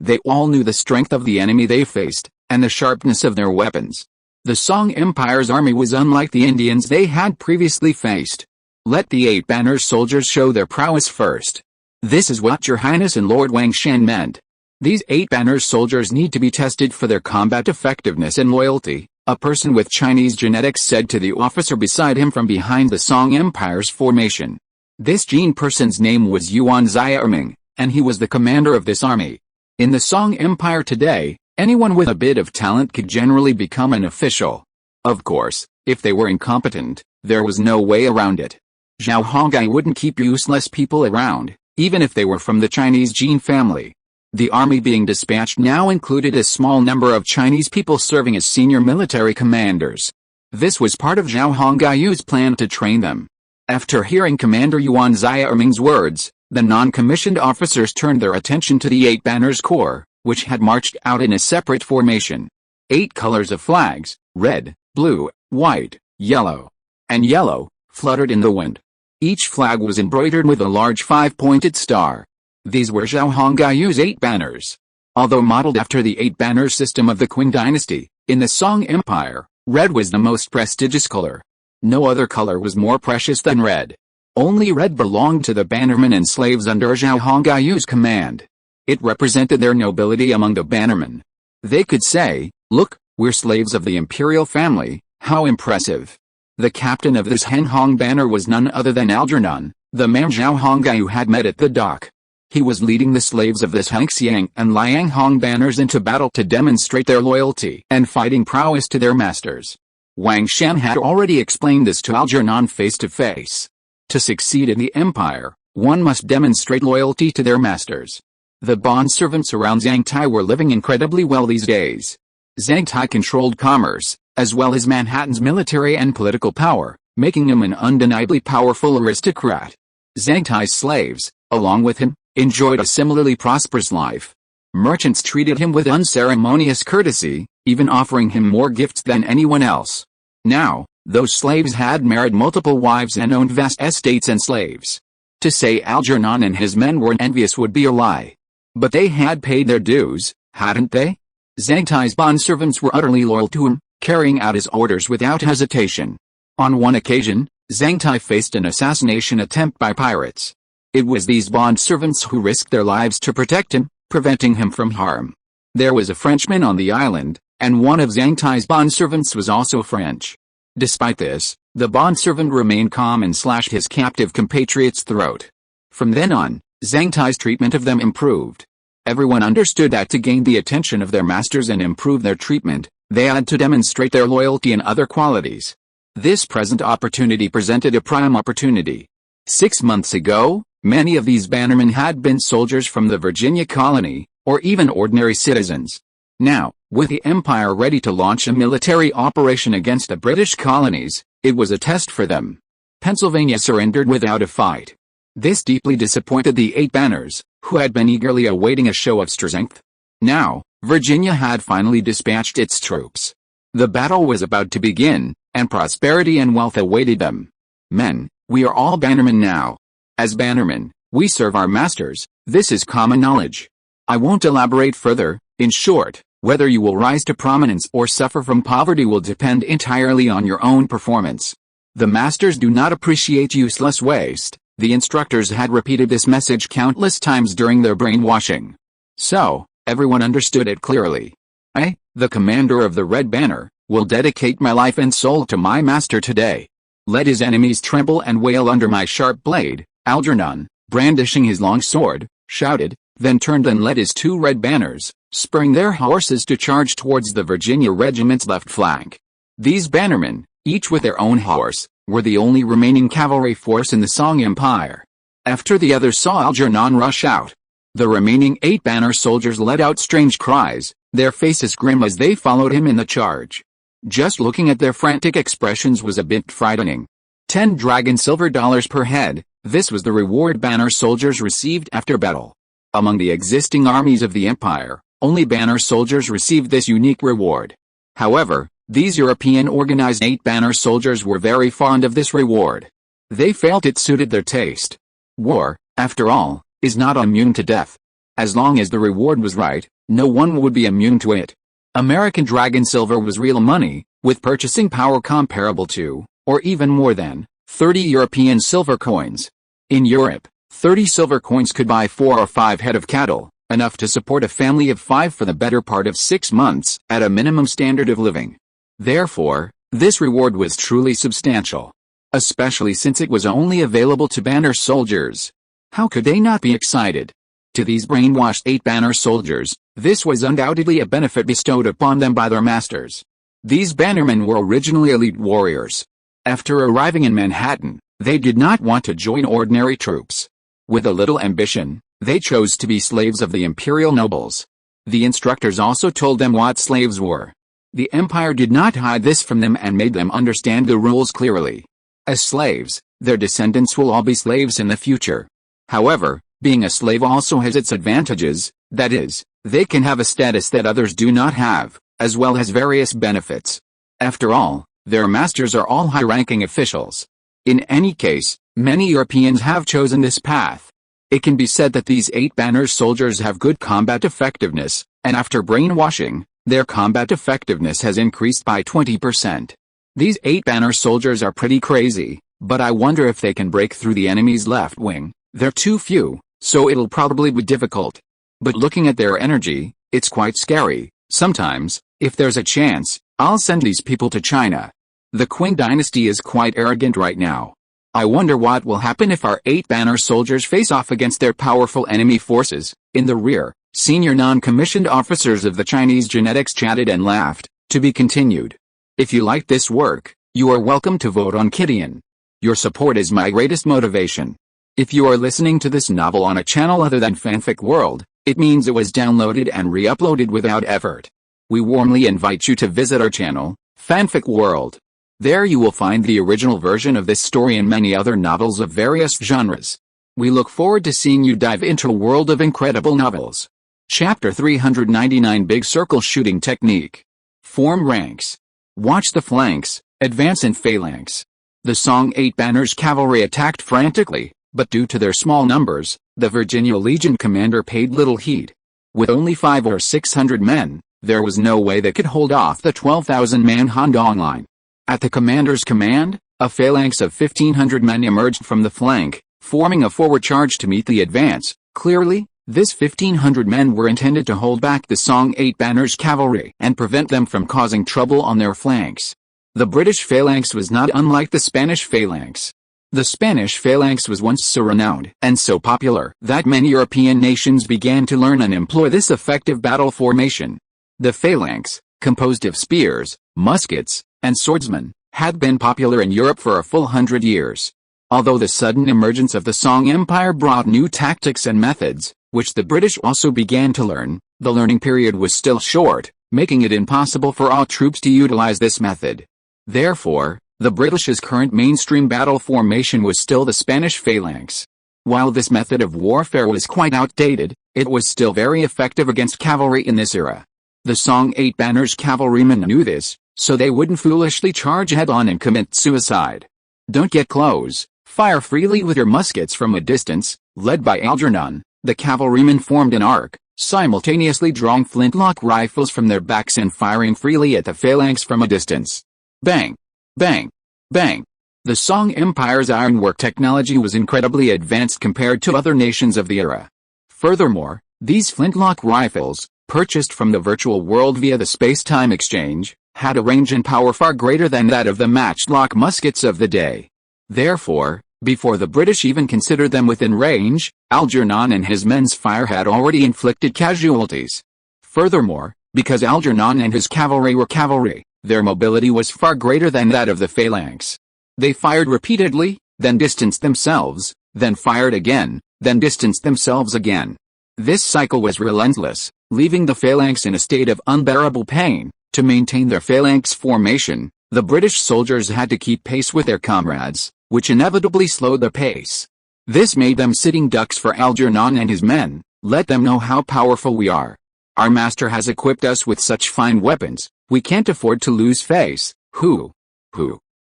They all knew the strength of the enemy they faced, and the sharpness of their weapons. The Song Empire's army was unlike the Indians they had previously faced. Let the 8 Banners soldiers show their prowess first. This is what Your Highness and Lord Wang Shan meant. These 8 Banners soldiers need to be tested for their combat effectiveness and loyalty, a person with Chinese genetics said to the officer beside him from behind the Song Empire's formation. This Jin person's name was Yuan Xiaoming, and he was the commander of this army. In the Song Empire today, anyone with a bit of talent could generally become an official. Of course, if they were incompetent, there was no way around it. Zhao Hongai wouldn't keep useless people around, even if they were from the Chinese Jin family. The army being dispatched now included a small number of Chinese people serving as senior military commanders. This was part of Zhao Hongai's plan to train them. After hearing Commander Yuan Xiaoming's words, the non-commissioned officers turned their attention to the 8 Banners Corps, which had marched out in a separate formation. 8 colors of flags, red, blue, white, yellow, and yellow, fluttered in the wind. Each flag was embroidered with a large 5-pointed star. These were Zhao Hongai's 8 Banners. Although modeled after the 8 Banner system of the Qing dynasty, in the Song Empire, red was the most prestigious color. No other color was more precious than red. Only red belonged to the bannermen and slaves under Zhao Hongai's command. It represented their nobility among the bannermen. They could say, "Look, we're slaves of the imperial family, how impressive." The captain of this Hen Hong banner was none other than Algernon, the man Zhao Hongai had met at the dock. He was leading the slaves of this Hangxiang and Liang Hong banners into battle to demonstrate their loyalty and fighting prowess to their masters. Wang Shan had already explained this to Algernon face to face. To succeed in the empire, one must demonstrate loyalty to their masters. The bondservants around Zhangtai were living incredibly well these days. Zhangtai controlled commerce, as well as Manhattan's military and political power, making him an undeniably powerful aristocrat. Zhangtai's slaves, along with him, enjoyed a similarly prosperous life. Merchants treated him with unceremonious courtesy, even offering him more gifts than anyone else. Now, those slaves had married multiple wives and owned vast estates and slaves. To say Algernon and his men were envious would be a lie. But they had paid their dues, hadn't they? Zhangtai's bondservants were utterly loyal to him, carrying out his orders without hesitation. On one occasion, Zhangtai faced an assassination attempt by pirates. It was these bondservants who risked their lives to protect him, preventing him from harm. There was a Frenchman on the island, and one of Zhangtai's bondservants was also French. Despite this, the bondservant remained calm and slashed his captive compatriot's throat. From then on, Zhangtai's treatment of them improved. Everyone understood that to gain the attention of their masters and improve their treatment, they had to demonstrate their loyalty and other qualities. This present opportunity presented a prime opportunity. 6 months ago, many of these bannermen had been soldiers from the Virginia colony, or even ordinary citizens. Now, with the empire ready to launch a military operation against the British colonies, it was a test for them. Pennsylvania surrendered without a fight. This deeply disappointed the 8 Banners, who had been eagerly awaiting a show of strength. Now, Virginia had finally dispatched its troops. The battle was about to begin, and prosperity and wealth awaited them. Men, we are all bannermen now. As bannermen, we serve our masters, this is common knowledge. I won't elaborate further. In short, whether you will rise to prominence or suffer from poverty will depend entirely on your own performance. The masters do not appreciate useless waste. The instructors had repeated this message countless times during their brainwashing. So, Everyone understood it clearly. I, the commander of the Red Banner, will dedicate my life and soul to my master today. Let his enemies tremble and wail under my sharp blade, Algernon, brandishing his long sword, shouted, then turned and led his 2 red banners, spurring their horses to charge towards the Virginia regiment's left flank. These bannermen, each with their own horse, were the only remaining cavalry force in the Song Empire. After the others saw Algernon rush out, the remaining 8 banner soldiers let out strange cries, their faces grim as they followed him in the charge. Just looking at their frantic expressions was a bit frightening. 10 dragon silver dollars per head, this was the reward banner soldiers received after battle. Among the existing armies of the empire, only banner soldiers received this unique reward. However, these European organized 8 banner soldiers were very fond of this reward. They felt it suited their taste. War, after all, is not immune to death. As long as the reward was right, no one would be immune to it. American dragon silver was real money, with purchasing power comparable to, or even more than, 30 European silver coins. In Europe, 30 silver coins could buy 4 or 5 head of cattle, enough to support a family of 5 for the better part of 6 months, at a minimum standard of living. Therefore, this reward was truly substantial. Especially since it was only available to banner soldiers. How could they not be excited? To these brainwashed 8 banner soldiers, this was undoubtedly a benefit bestowed upon them by their masters. These bannermen were originally elite warriors. After arriving in Manhattan, they did not want to join ordinary troops. With a little ambition, they chose to be slaves of the imperial nobles. The instructors also told them what slaves were. The empire did not hide this from them and made them understand the rules clearly. As slaves, their descendants will all be slaves in the future. However, being a slave also has its advantages, that is, they can have a status that others do not have, as well as various benefits. After all, their masters are all high-ranking officials. In any case, many Europeans have chosen this path. It can be said that these 8 banner soldiers have good combat effectiveness, and after brainwashing, their combat effectiveness has increased by 20%. These 8 banner soldiers are pretty crazy, but I wonder if they can break through the enemy's left wing. They're too few, so it'll probably be difficult. But looking at their energy, it's quite scary. Sometimes, if there's a chance, I'll send these people to China. The Qing dynasty is quite arrogant right now. I wonder what will happen if our 8 banner soldiers face off against their powerful enemy forces. In the rear, senior non-commissioned officers of the Chinese genetics chatted and laughed. To be continued. If you like this work, you are welcome to vote on Kidian. Your support is my greatest motivation. If you are listening to this novel on a channel other than Fanfic World, it means it was downloaded and re-uploaded without effort. We warmly invite you to visit our channel, Fanfic World. There you will find the original version of this story and many other novels of various genres. We look forward to seeing you dive into a world of incredible novels. Chapter 399 Big Circle Shooting Technique. Form ranks. Watch the flanks, advance in phalanx. The Song 8 banners cavalry attacked frantically, but due to their small numbers, the Virginia Legion commander paid little heed. With only 500 or 600 men, there was no way they could hold off the 12,000-man Han-Dong line. At the commander's command, a phalanx of 1,500 men emerged from the flank, forming a forward charge to meet the advance. Clearly, this 1,500 men were intended to hold back the Song 8 banners cavalry and prevent them from causing trouble on their flanks. The British phalanx was not unlike the Spanish phalanx. The Spanish phalanx was once so renowned and so popular that many European nations began to learn and employ this effective battle formation. The phalanx, composed of spears, muskets, and swordsmen, had been popular in Europe for a full 100 years. Although the sudden emergence of the Song Empire brought new tactics and methods, which the British also began to learn, the learning period was still short, making it impossible for all troops to utilize this method. Therefore, the British's current mainstream battle formation was still the Spanish phalanx. While this method of warfare was quite outdated, it was still very effective against cavalry in this era. The Song 8 banners cavalrymen knew this, so they wouldn't foolishly charge head-on and commit suicide. Don't get close, fire freely with your muskets from a distance. Led by Algernon, the cavalrymen formed an arc, simultaneously drawing flintlock rifles from their backs and firing freely at the phalanx from a distance. Bang! Bang! Bang! The Song Empire's ironwork technology was incredibly advanced compared to other nations of the era. Furthermore, these flintlock rifles, purchased from the virtual world via the space-time exchange, had a range and power far greater than that of the matchlock muskets of the day. Therefore, before the British even considered them within range, Algernon and his men's fire had already inflicted casualties. Furthermore, because Algernon and his cavalry were cavalry, their mobility was far greater than that of the phalanx. They fired repeatedly, then distanced themselves, then fired again, then distanced themselves again. This cycle was relentless, leaving the phalanx in a state of unbearable pain. To maintain their phalanx formation, the British soldiers had to keep pace with their comrades, which inevitably slowed their pace. This made them sitting ducks for Algernon and his men. Let them know how powerful we are. Our master has equipped us with such fine weapons, we can't afford to lose face. Who?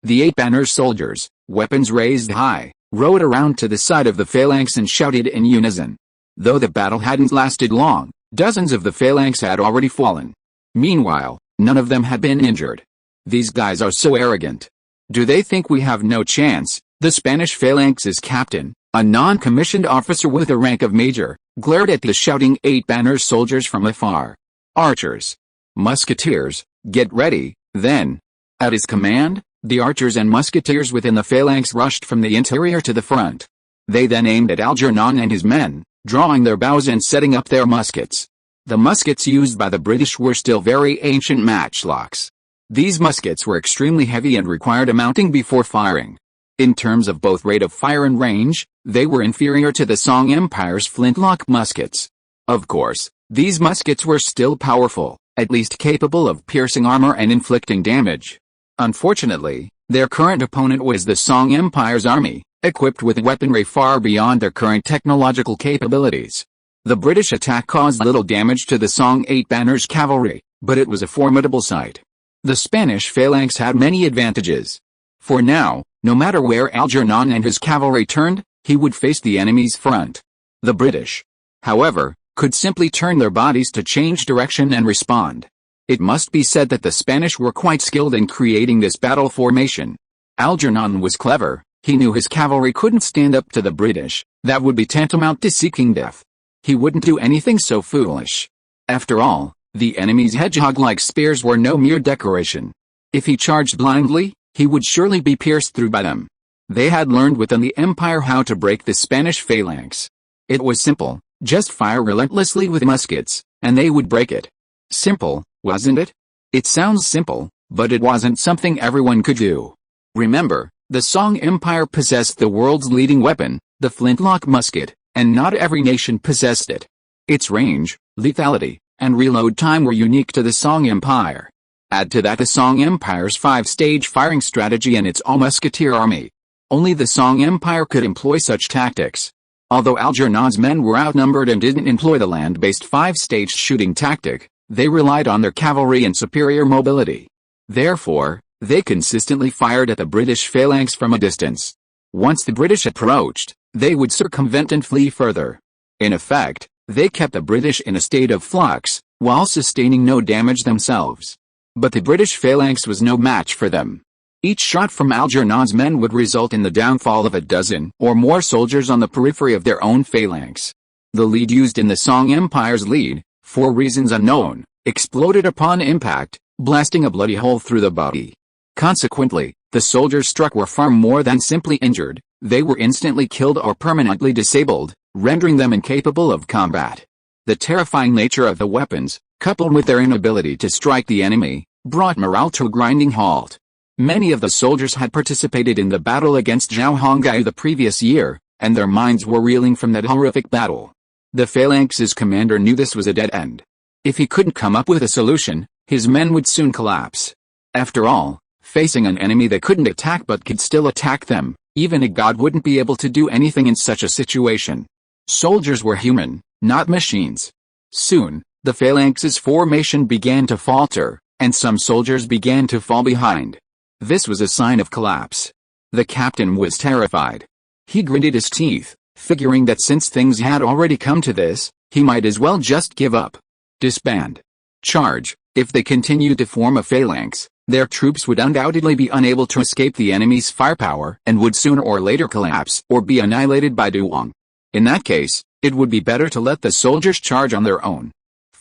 The 8 banner soldiers, weapons raised high, rode around to the side of the phalanx and shouted in unison. Though the battle hadn't lasted long, dozens of the phalanx had already fallen. Meanwhile, none of them had been injured. These guys are so arrogant. Do they think we have no chance? The Spanish phalanx's captain, a non-commissioned officer with the rank of major, glared at the shouting 8 banner soldiers from afar. Archers, musketeers, get ready, then. At his command, the archers and musketeers within the phalanx rushed from the interior to the front. They then aimed at Algernon and his men, drawing their bows and setting up their muskets. The muskets used by the British were still very ancient matchlocks. These muskets were extremely heavy and required a mounting before firing. In terms of both rate of fire and range, they were inferior to the Song Empire's flintlock muskets. Of course, these muskets were still powerful, at least capable of piercing armor and inflicting damage. Unfortunately, their current opponent was the Song Empire's army, equipped with weaponry far beyond their current technological capabilities. The British attack caused little damage to the Song 8 banners cavalry, but it was a formidable sight. The Spanish phalanx had many advantages. For now, no matter where Algernon and his cavalry turned, he would face the enemy's front. The British, however, could simply turn their bodies to change direction and respond. It must be said that the Spanish were quite skilled in creating this battle formation. Algernon was clever. He knew his cavalry couldn't stand up to the British. That would be tantamount to seeking death. He wouldn't do anything so foolish. After all, the enemy's hedgehog-like spears were no mere decoration. If he charged blindly, he would surely be pierced through by them. They had learned within the Empire how to break the Spanish phalanx. It was simple, just fire relentlessly with muskets, and they would break it. Simple, wasn't it? It sounds simple, but it wasn't something everyone could do. Remember, the Song Empire possessed the world's leading weapon, the flintlock musket, and not every nation possessed it. Its range, lethality, and reload time were unique to the Song Empire. Add to that the Song Empire's 5-stage firing strategy and its all-musketeer army. Only the Song Empire could employ such tactics. Although Algernon's men were outnumbered and didn't employ the land-based 5-stage shooting tactic, they relied on their cavalry and superior mobility. Therefore, they consistently fired at the British phalanx from a distance. Once the British approached, they would circumvent and flee further. In effect, they kept the British in a state of flux, while sustaining no damage themselves. But the British phalanx was no match for them. Each shot from Algernon's men would result in the downfall of a dozen or more soldiers on the periphery of their own phalanx. The lead used in the Song Empire's lead, for reasons unknown, exploded upon impact, blasting a bloody hole through the body. Consequently, the soldiers struck were far more than simply injured. They were instantly killed or permanently disabled, rendering them incapable of combat. The terrifying nature of the weapons, coupled with their inability to strike the enemy, brought morale to a grinding halt. Many of the soldiers had participated in the battle against Zhao Hongai the previous year, and their minds were reeling from that horrific battle. The phalanx's commander knew this was a dead end. If he couldn't come up with a solution, his men would soon collapse. After all, facing an enemy they couldn't attack but could still attack them, even a god wouldn't be able to do anything in such a situation. Soldiers were human, not machines. Soon, the phalanx's formation began to falter, and some soldiers began to fall behind. This was a sign of collapse. The captain was terrified. He gritted his teeth, figuring that since things had already come to this, he might as well just give up. Disband. Charge. If they continued to form a phalanx, their troops would undoubtedly be unable to escape the enemy's firepower and would sooner or later collapse or be annihilated by Duong. In that case, it would be better to let the soldiers charge on their own.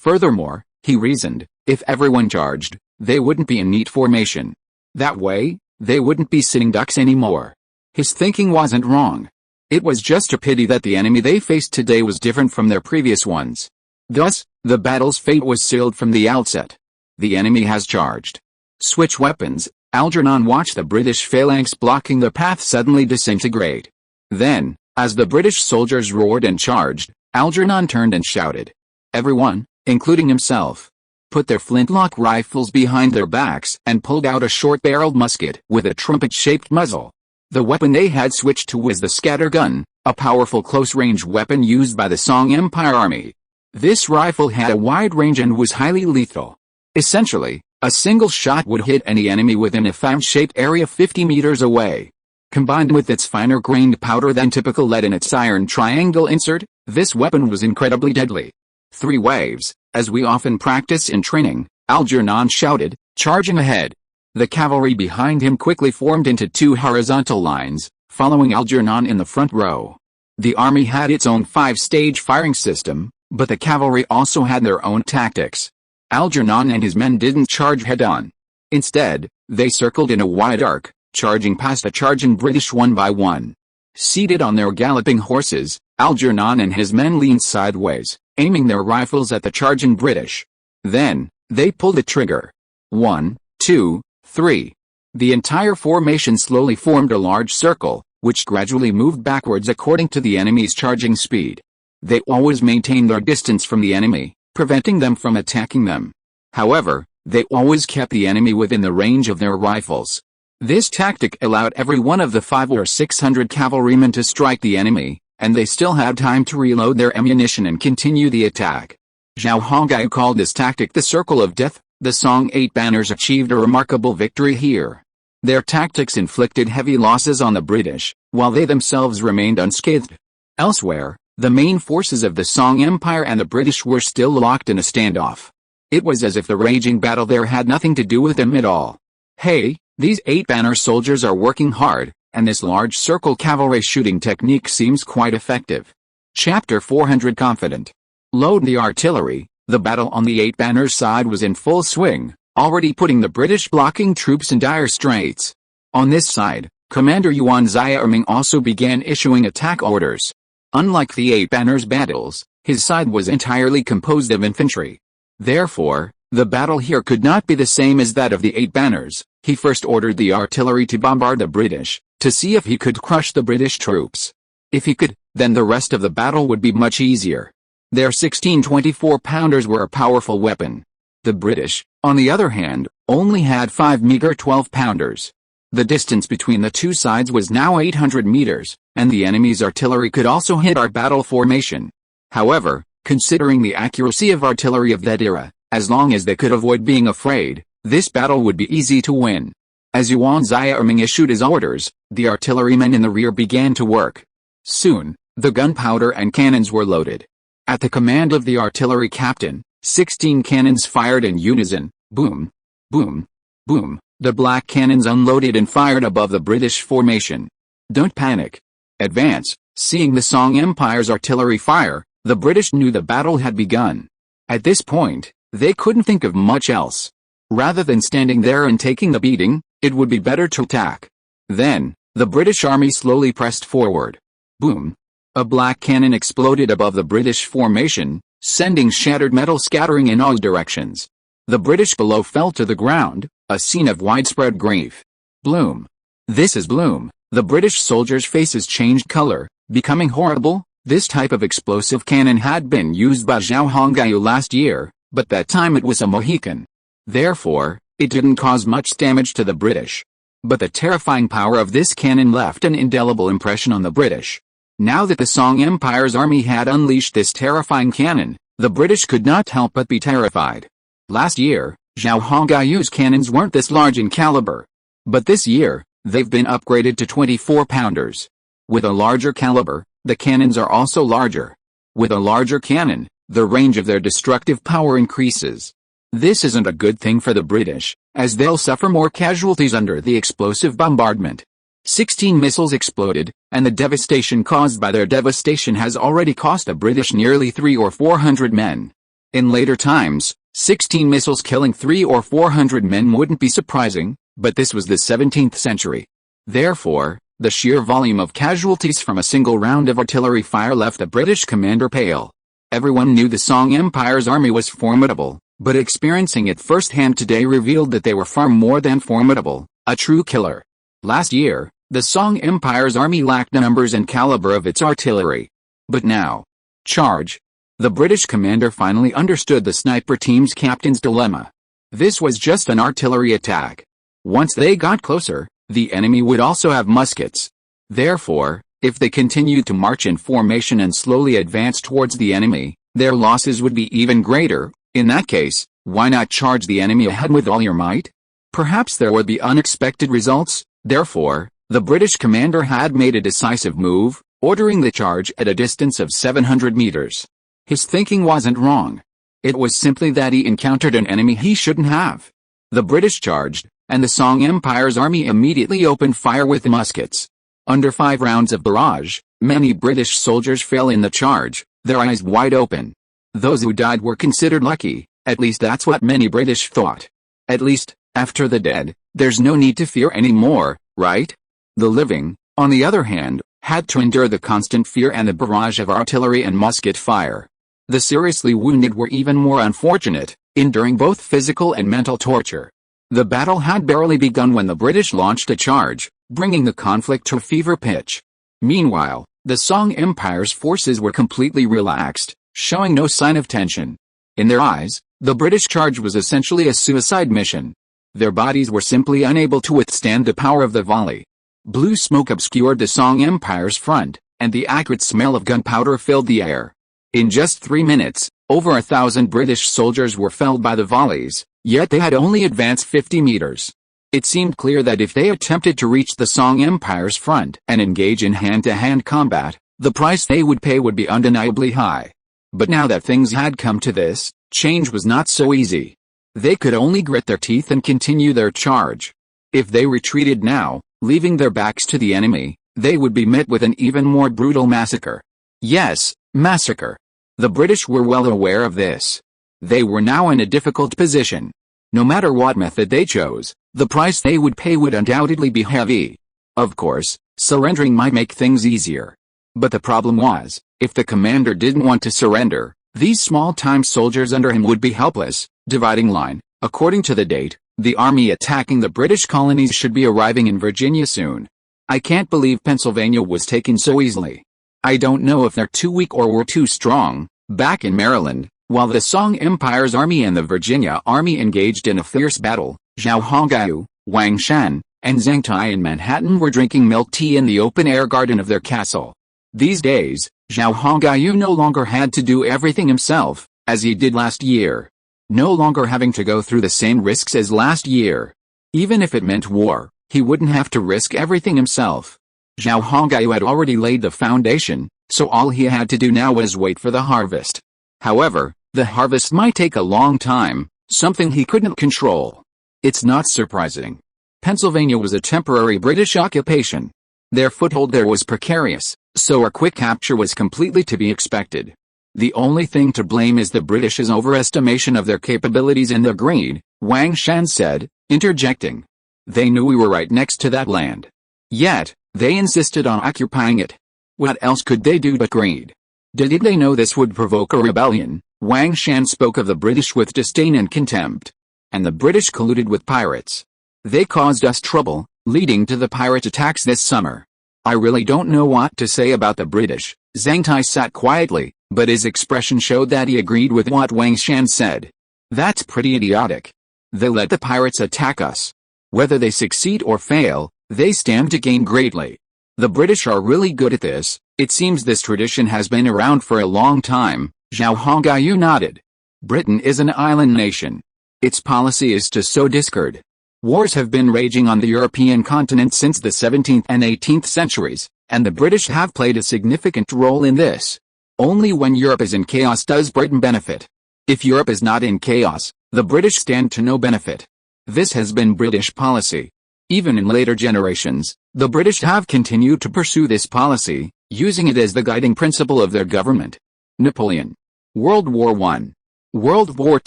Furthermore, he reasoned, if everyone charged, they wouldn't be in neat formation. That way, they wouldn't be sitting ducks anymore. His thinking wasn't wrong. It was just a pity that the enemy they faced today was different from their previous ones. Thus, the battle's fate was sealed from the outset. The enemy has charged. Switch weapons. Algernon watched the British phalanx blocking the path suddenly disintegrate. Then, as the British soldiers roared and charged, Algernon turned and shouted. Everyone, including himself, put their flintlock rifles behind their backs and pulled out a short-barreled musket with a trumpet-shaped muzzle. The weapon they had switched to was the scattergun, a powerful close-range weapon used by the Song Empire Army. This rifle had a wide range and was highly lethal. Essentially, a single shot would hit any enemy within a fan-shaped area 50 meters away. Combined with its finer-grained powder than typical lead in its iron triangle insert, this weapon was incredibly deadly. 3 waves, as we often practice in training, Algernon shouted, charging ahead. The cavalry behind him quickly formed into 2 horizontal lines, following Algernon in the front row. The army had its own 5-stage firing system, but the cavalry also had their own tactics. Algernon and his men didn't charge head-on. Instead, they circled in a wide arc, charging past the charging British one by one. Seated on their galloping horses, Algernon and his men leaned sideways, aiming their rifles at the charging British. Then, they pulled the trigger. 1, 2, 3. The entire formation slowly formed a large circle, which gradually moved backwards according to the enemy's charging speed. They always maintained their distance from the enemy, preventing them from attacking them. However, they always kept the enemy within the range of their rifles. This tactic allowed every one of the 500 or 600 cavalrymen to strike the enemy, and they still had time to reload their ammunition and continue the attack. Zhao Hongai called this tactic the Circle of Death. The Song 8 banners achieved a remarkable victory here. Their tactics inflicted heavy losses on the British, while they themselves remained unscathed. Elsewhere, the main forces of the Song Empire and the British were still locked in a standoff. It was as if the raging battle there had nothing to do with them at all. Hey, these 8-banner soldiers are working hard, and this large circle cavalry shooting technique seems quite effective. Chapter 400 Confident. Load the artillery. The battle on the 8-banners side was in full swing, already putting the British blocking troops in dire straits. On this side, Commander Yuan Xiaoming also began issuing attack orders. Unlike the 8-banners battles, his side was entirely composed of infantry. Therefore, the battle here could not be the same as that of the 8-banners. He first ordered the artillery to bombard the British, to see if he could crush the British troops. If he could, then the rest of the battle would be much easier. Their 16 24-pounders were a powerful weapon. The British, on the other hand, only had 5 meager 12-pounders. The distance between the two sides was now 800 meters, and the enemy's artillery could also hit our battle formation. However, considering the accuracy of artillery of that era, as long as they could avoid being afraid, this battle would be easy to win. As Yuan Xiaoming issued his orders, the artillerymen in the rear began to work. Soon, the gunpowder and cannons were loaded. At the command of the artillery captain, 16 cannons fired in unison. Boom, boom, boom. The black cannons unloaded and fired above the British formation. Don't panic. Advance. Seeing the Song Empire's artillery fire, the British knew the battle had begun. At this point, they couldn't think of much else. Rather than standing there and taking the beating, it would be better to attack. Then, the British army slowly pressed forward. Boom. A black cannon exploded above the British formation, sending shattered metal scattering in all directions. The British below fell to the ground, a scene of widespread grief. Bloom. This is Bloom. The British soldiers' faces changed color, becoming horrible. This type of explosive cannon had been used by Zhao Hongai last year, but that time it was a Mohican. Therefore, it didn't cause much damage to the British. But the terrifying power of this cannon left an indelible impression on the British. Now that the Song Empire's army had unleashed this terrifying cannon, the British could not help but be terrified. Last year, Zhao Hongai's cannons weren't this large in caliber. But this year, they've been upgraded to 24-pounders. With a larger caliber, the cannons are also larger. With a larger cannon, the range of their destructive power increases. This isn't a good thing for the British, as they'll suffer more casualties under the explosive bombardment. 16 missiles exploded, and the devastation caused by their devastation has already cost the British nearly 300 or 400 men. In later times, 16 missiles killing 300 or 400 men wouldn't be surprising, but this was the 17th century. Therefore, the sheer volume of casualties from a single round of artillery fire left the British commander pale. Everyone knew the Song Empire's army was formidable, but experiencing it firsthand today revealed that they were far more than formidable, a true killer. Last year, the Song Empire's army lacked the numbers and caliber of its artillery. But now, charge! The British commander finally understood the sniper team's captain's dilemma. This was just an artillery attack. Once they got closer, the enemy would also have muskets. Therefore, if they continued to march in formation and slowly advance towards the enemy, their losses would be even greater. In that case, why not charge the enemy ahead with all your might? Perhaps there would be unexpected results. Therefore, the British commander had made a decisive move, ordering the charge at a distance of 700 meters. His thinking wasn't wrong. It was simply that he encountered an enemy he shouldn't have. The British charged, and the Song Empire's army immediately opened fire with muskets. Under 5 rounds of barrage, many British soldiers fell in the charge, their eyes wide open. Those who died were considered lucky, at least that's what many British thought. At least, after the dead, there's no need to fear anymore, right? The living, on the other hand, had to endure the constant fear and the barrage of artillery and musket fire. The seriously wounded were even more unfortunate, enduring both physical and mental torture. The battle had barely begun when the British launched a charge, bringing the conflict to a fever pitch. Meanwhile, the Song Empire's forces were completely relaxed, showing no sign of tension. In their eyes, the British charge was essentially a suicide mission. Their bodies were simply unable to withstand the power of the volley. Blue smoke obscured the Song Empire's front, and the acrid smell of gunpowder filled the air. In just 3 minutes, over 1,000 British soldiers were felled by the volleys, yet they had only advanced 50 meters. It seemed clear that if they attempted to reach the Song Empire's front and engage in hand-to-hand combat, the price they would pay would be undeniably high. But now that things had come to this, change was not so easy. They could only grit their teeth and continue their charge. If they retreated now, leaving their backs to the enemy, they would be met with an even more brutal massacre. Yes, massacre. The British were well aware of this. They were now in a difficult position. No matter what method they chose, the price they would pay would undoubtedly be heavy. Of course, surrendering might make things easier. But the problem was, if the commander didn't want to surrender, these small-time soldiers under him would be helpless. Dividing line. According to the date, the army attacking the British colonies should be arriving in Virginia soon. I can't believe Pennsylvania was taken so easily. I don't know if they're too weak or were too strong. Back in Maryland, while the Song Empire's army and the Virginia army engaged in a fierce battle, Zhao Hongyu, Wang Shan, and Zhang Tai in Manhattan were drinking milk tea in the open-air garden of their castle. These days, Zhao Hongyu no longer had to do everything himself, as he did last year. No longer having to go through the same risks as last year. Even if it meant war, he wouldn't have to risk everything himself. Zhao Hongyu had already laid the foundation, so all he had to do now was wait for the harvest. However, the harvest might take a long time, something he couldn't control. It's not surprising. Pennsylvania was a temporary British occupation. Their foothold there was precarious, so a quick capture was completely to be expected. The only thing to blame is the British's overestimation of their capabilities and their greed, Wang Shan said, interjecting. They knew we were right next to that land. Yet, they insisted on occupying it. What else could they do but greed? Did they know this would provoke a rebellion? Wang Shan spoke of the British with disdain and contempt. And the British colluded with pirates. They caused us trouble, leading to the pirate attacks this summer. I really don't know what to say about the British. Zhang Tai sat quietly, but his expression showed that he agreed with what Wang Shan said. That's pretty idiotic. They let the pirates attack us. Whether they succeed or fail, they stand to gain greatly. The British are really good at this. It seems this tradition has been around for a long time. Zhao Hongyu nodded. Britain is an island nation. Its policy is to sow discord. Wars have been raging on the European continent since the 17th and 18th centuries, and the British have played a significant role in this. Only when Europe is in chaos does Britain benefit. If Europe is not in chaos, the British stand to no benefit. This has been British policy. Even in later generations, the British have continued to pursue this policy, using it as the guiding principle of their government. Napoleon. World War I. World War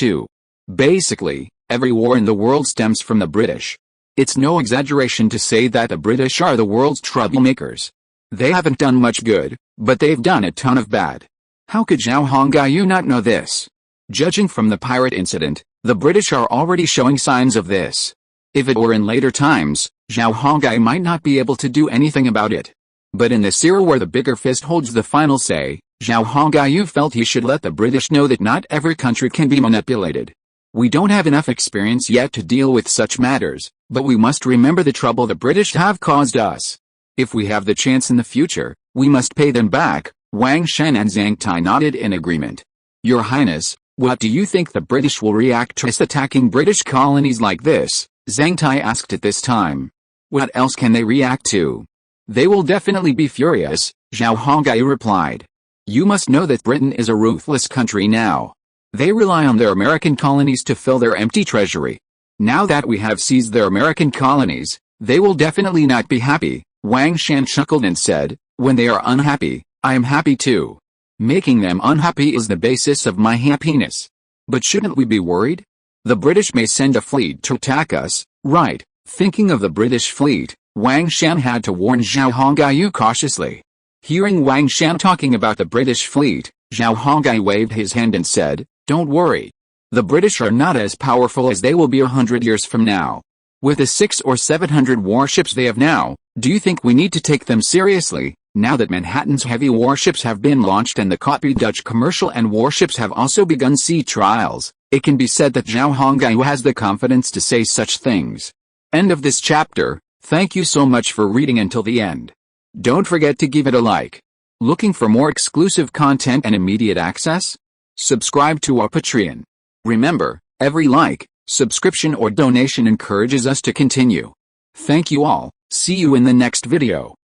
II. Basically, every war in the world stems from the British. It's no exaggeration to say that the British are the world's troublemakers. They haven't done much good, but they've done a ton of bad. How could Zhao Hongyu not know this? Judging from the pirate incident, the British are already showing signs of this. If it were in later times, Zhao Hongyu might not be able to do anything about it. But in this era where the bigger fist holds the final say, Zhao Hongyu felt he should let the British know that not every country can be manipulated. We don't have enough experience yet to deal with such matters, but we must remember the trouble the British have caused us. If we have the chance in the future, we must pay them back. Wang Shan and Zhang Tai nodded in agreement. Your Highness, what do you think the British will react to us attacking British colonies like this? Zhang Tai asked at this time. What else can they react to? They will definitely be furious, Zhao Hongyu replied. You must know that Britain is a ruthless country now. They rely on their American colonies to fill their empty treasury. Now that we have seized their American colonies, they will definitely not be happy. Wang Shan chuckled and said, when they are unhappy, I am happy too. Making them unhappy is the basis of my happiness. But shouldn't we be worried? The British may send a fleet to attack us, right? Thinking of the British fleet, Wang Shan had to warn Zhao Hongyu cautiously. Hearing Wang Shan talking about the British fleet, Zhao Hongyu waved his hand and said, don't worry. The British are not as powerful as they will be 100 years from now. With the 600 or 700 warships they have now, do you think we need to take them seriously? Now that Manhattan's heavy warships have been launched and the copy Dutch commercial and warships have also begun sea trials, it can be said that Zhao Hongyu has the confidence to say such things. End of this chapter. Thank you so much for reading until the end. Don't forget to give it a like. Looking for more exclusive content and immediate access? Subscribe to our Patreon. Remember, every like, subscription or donation encourages us to continue. Thank you all. See you in the next video.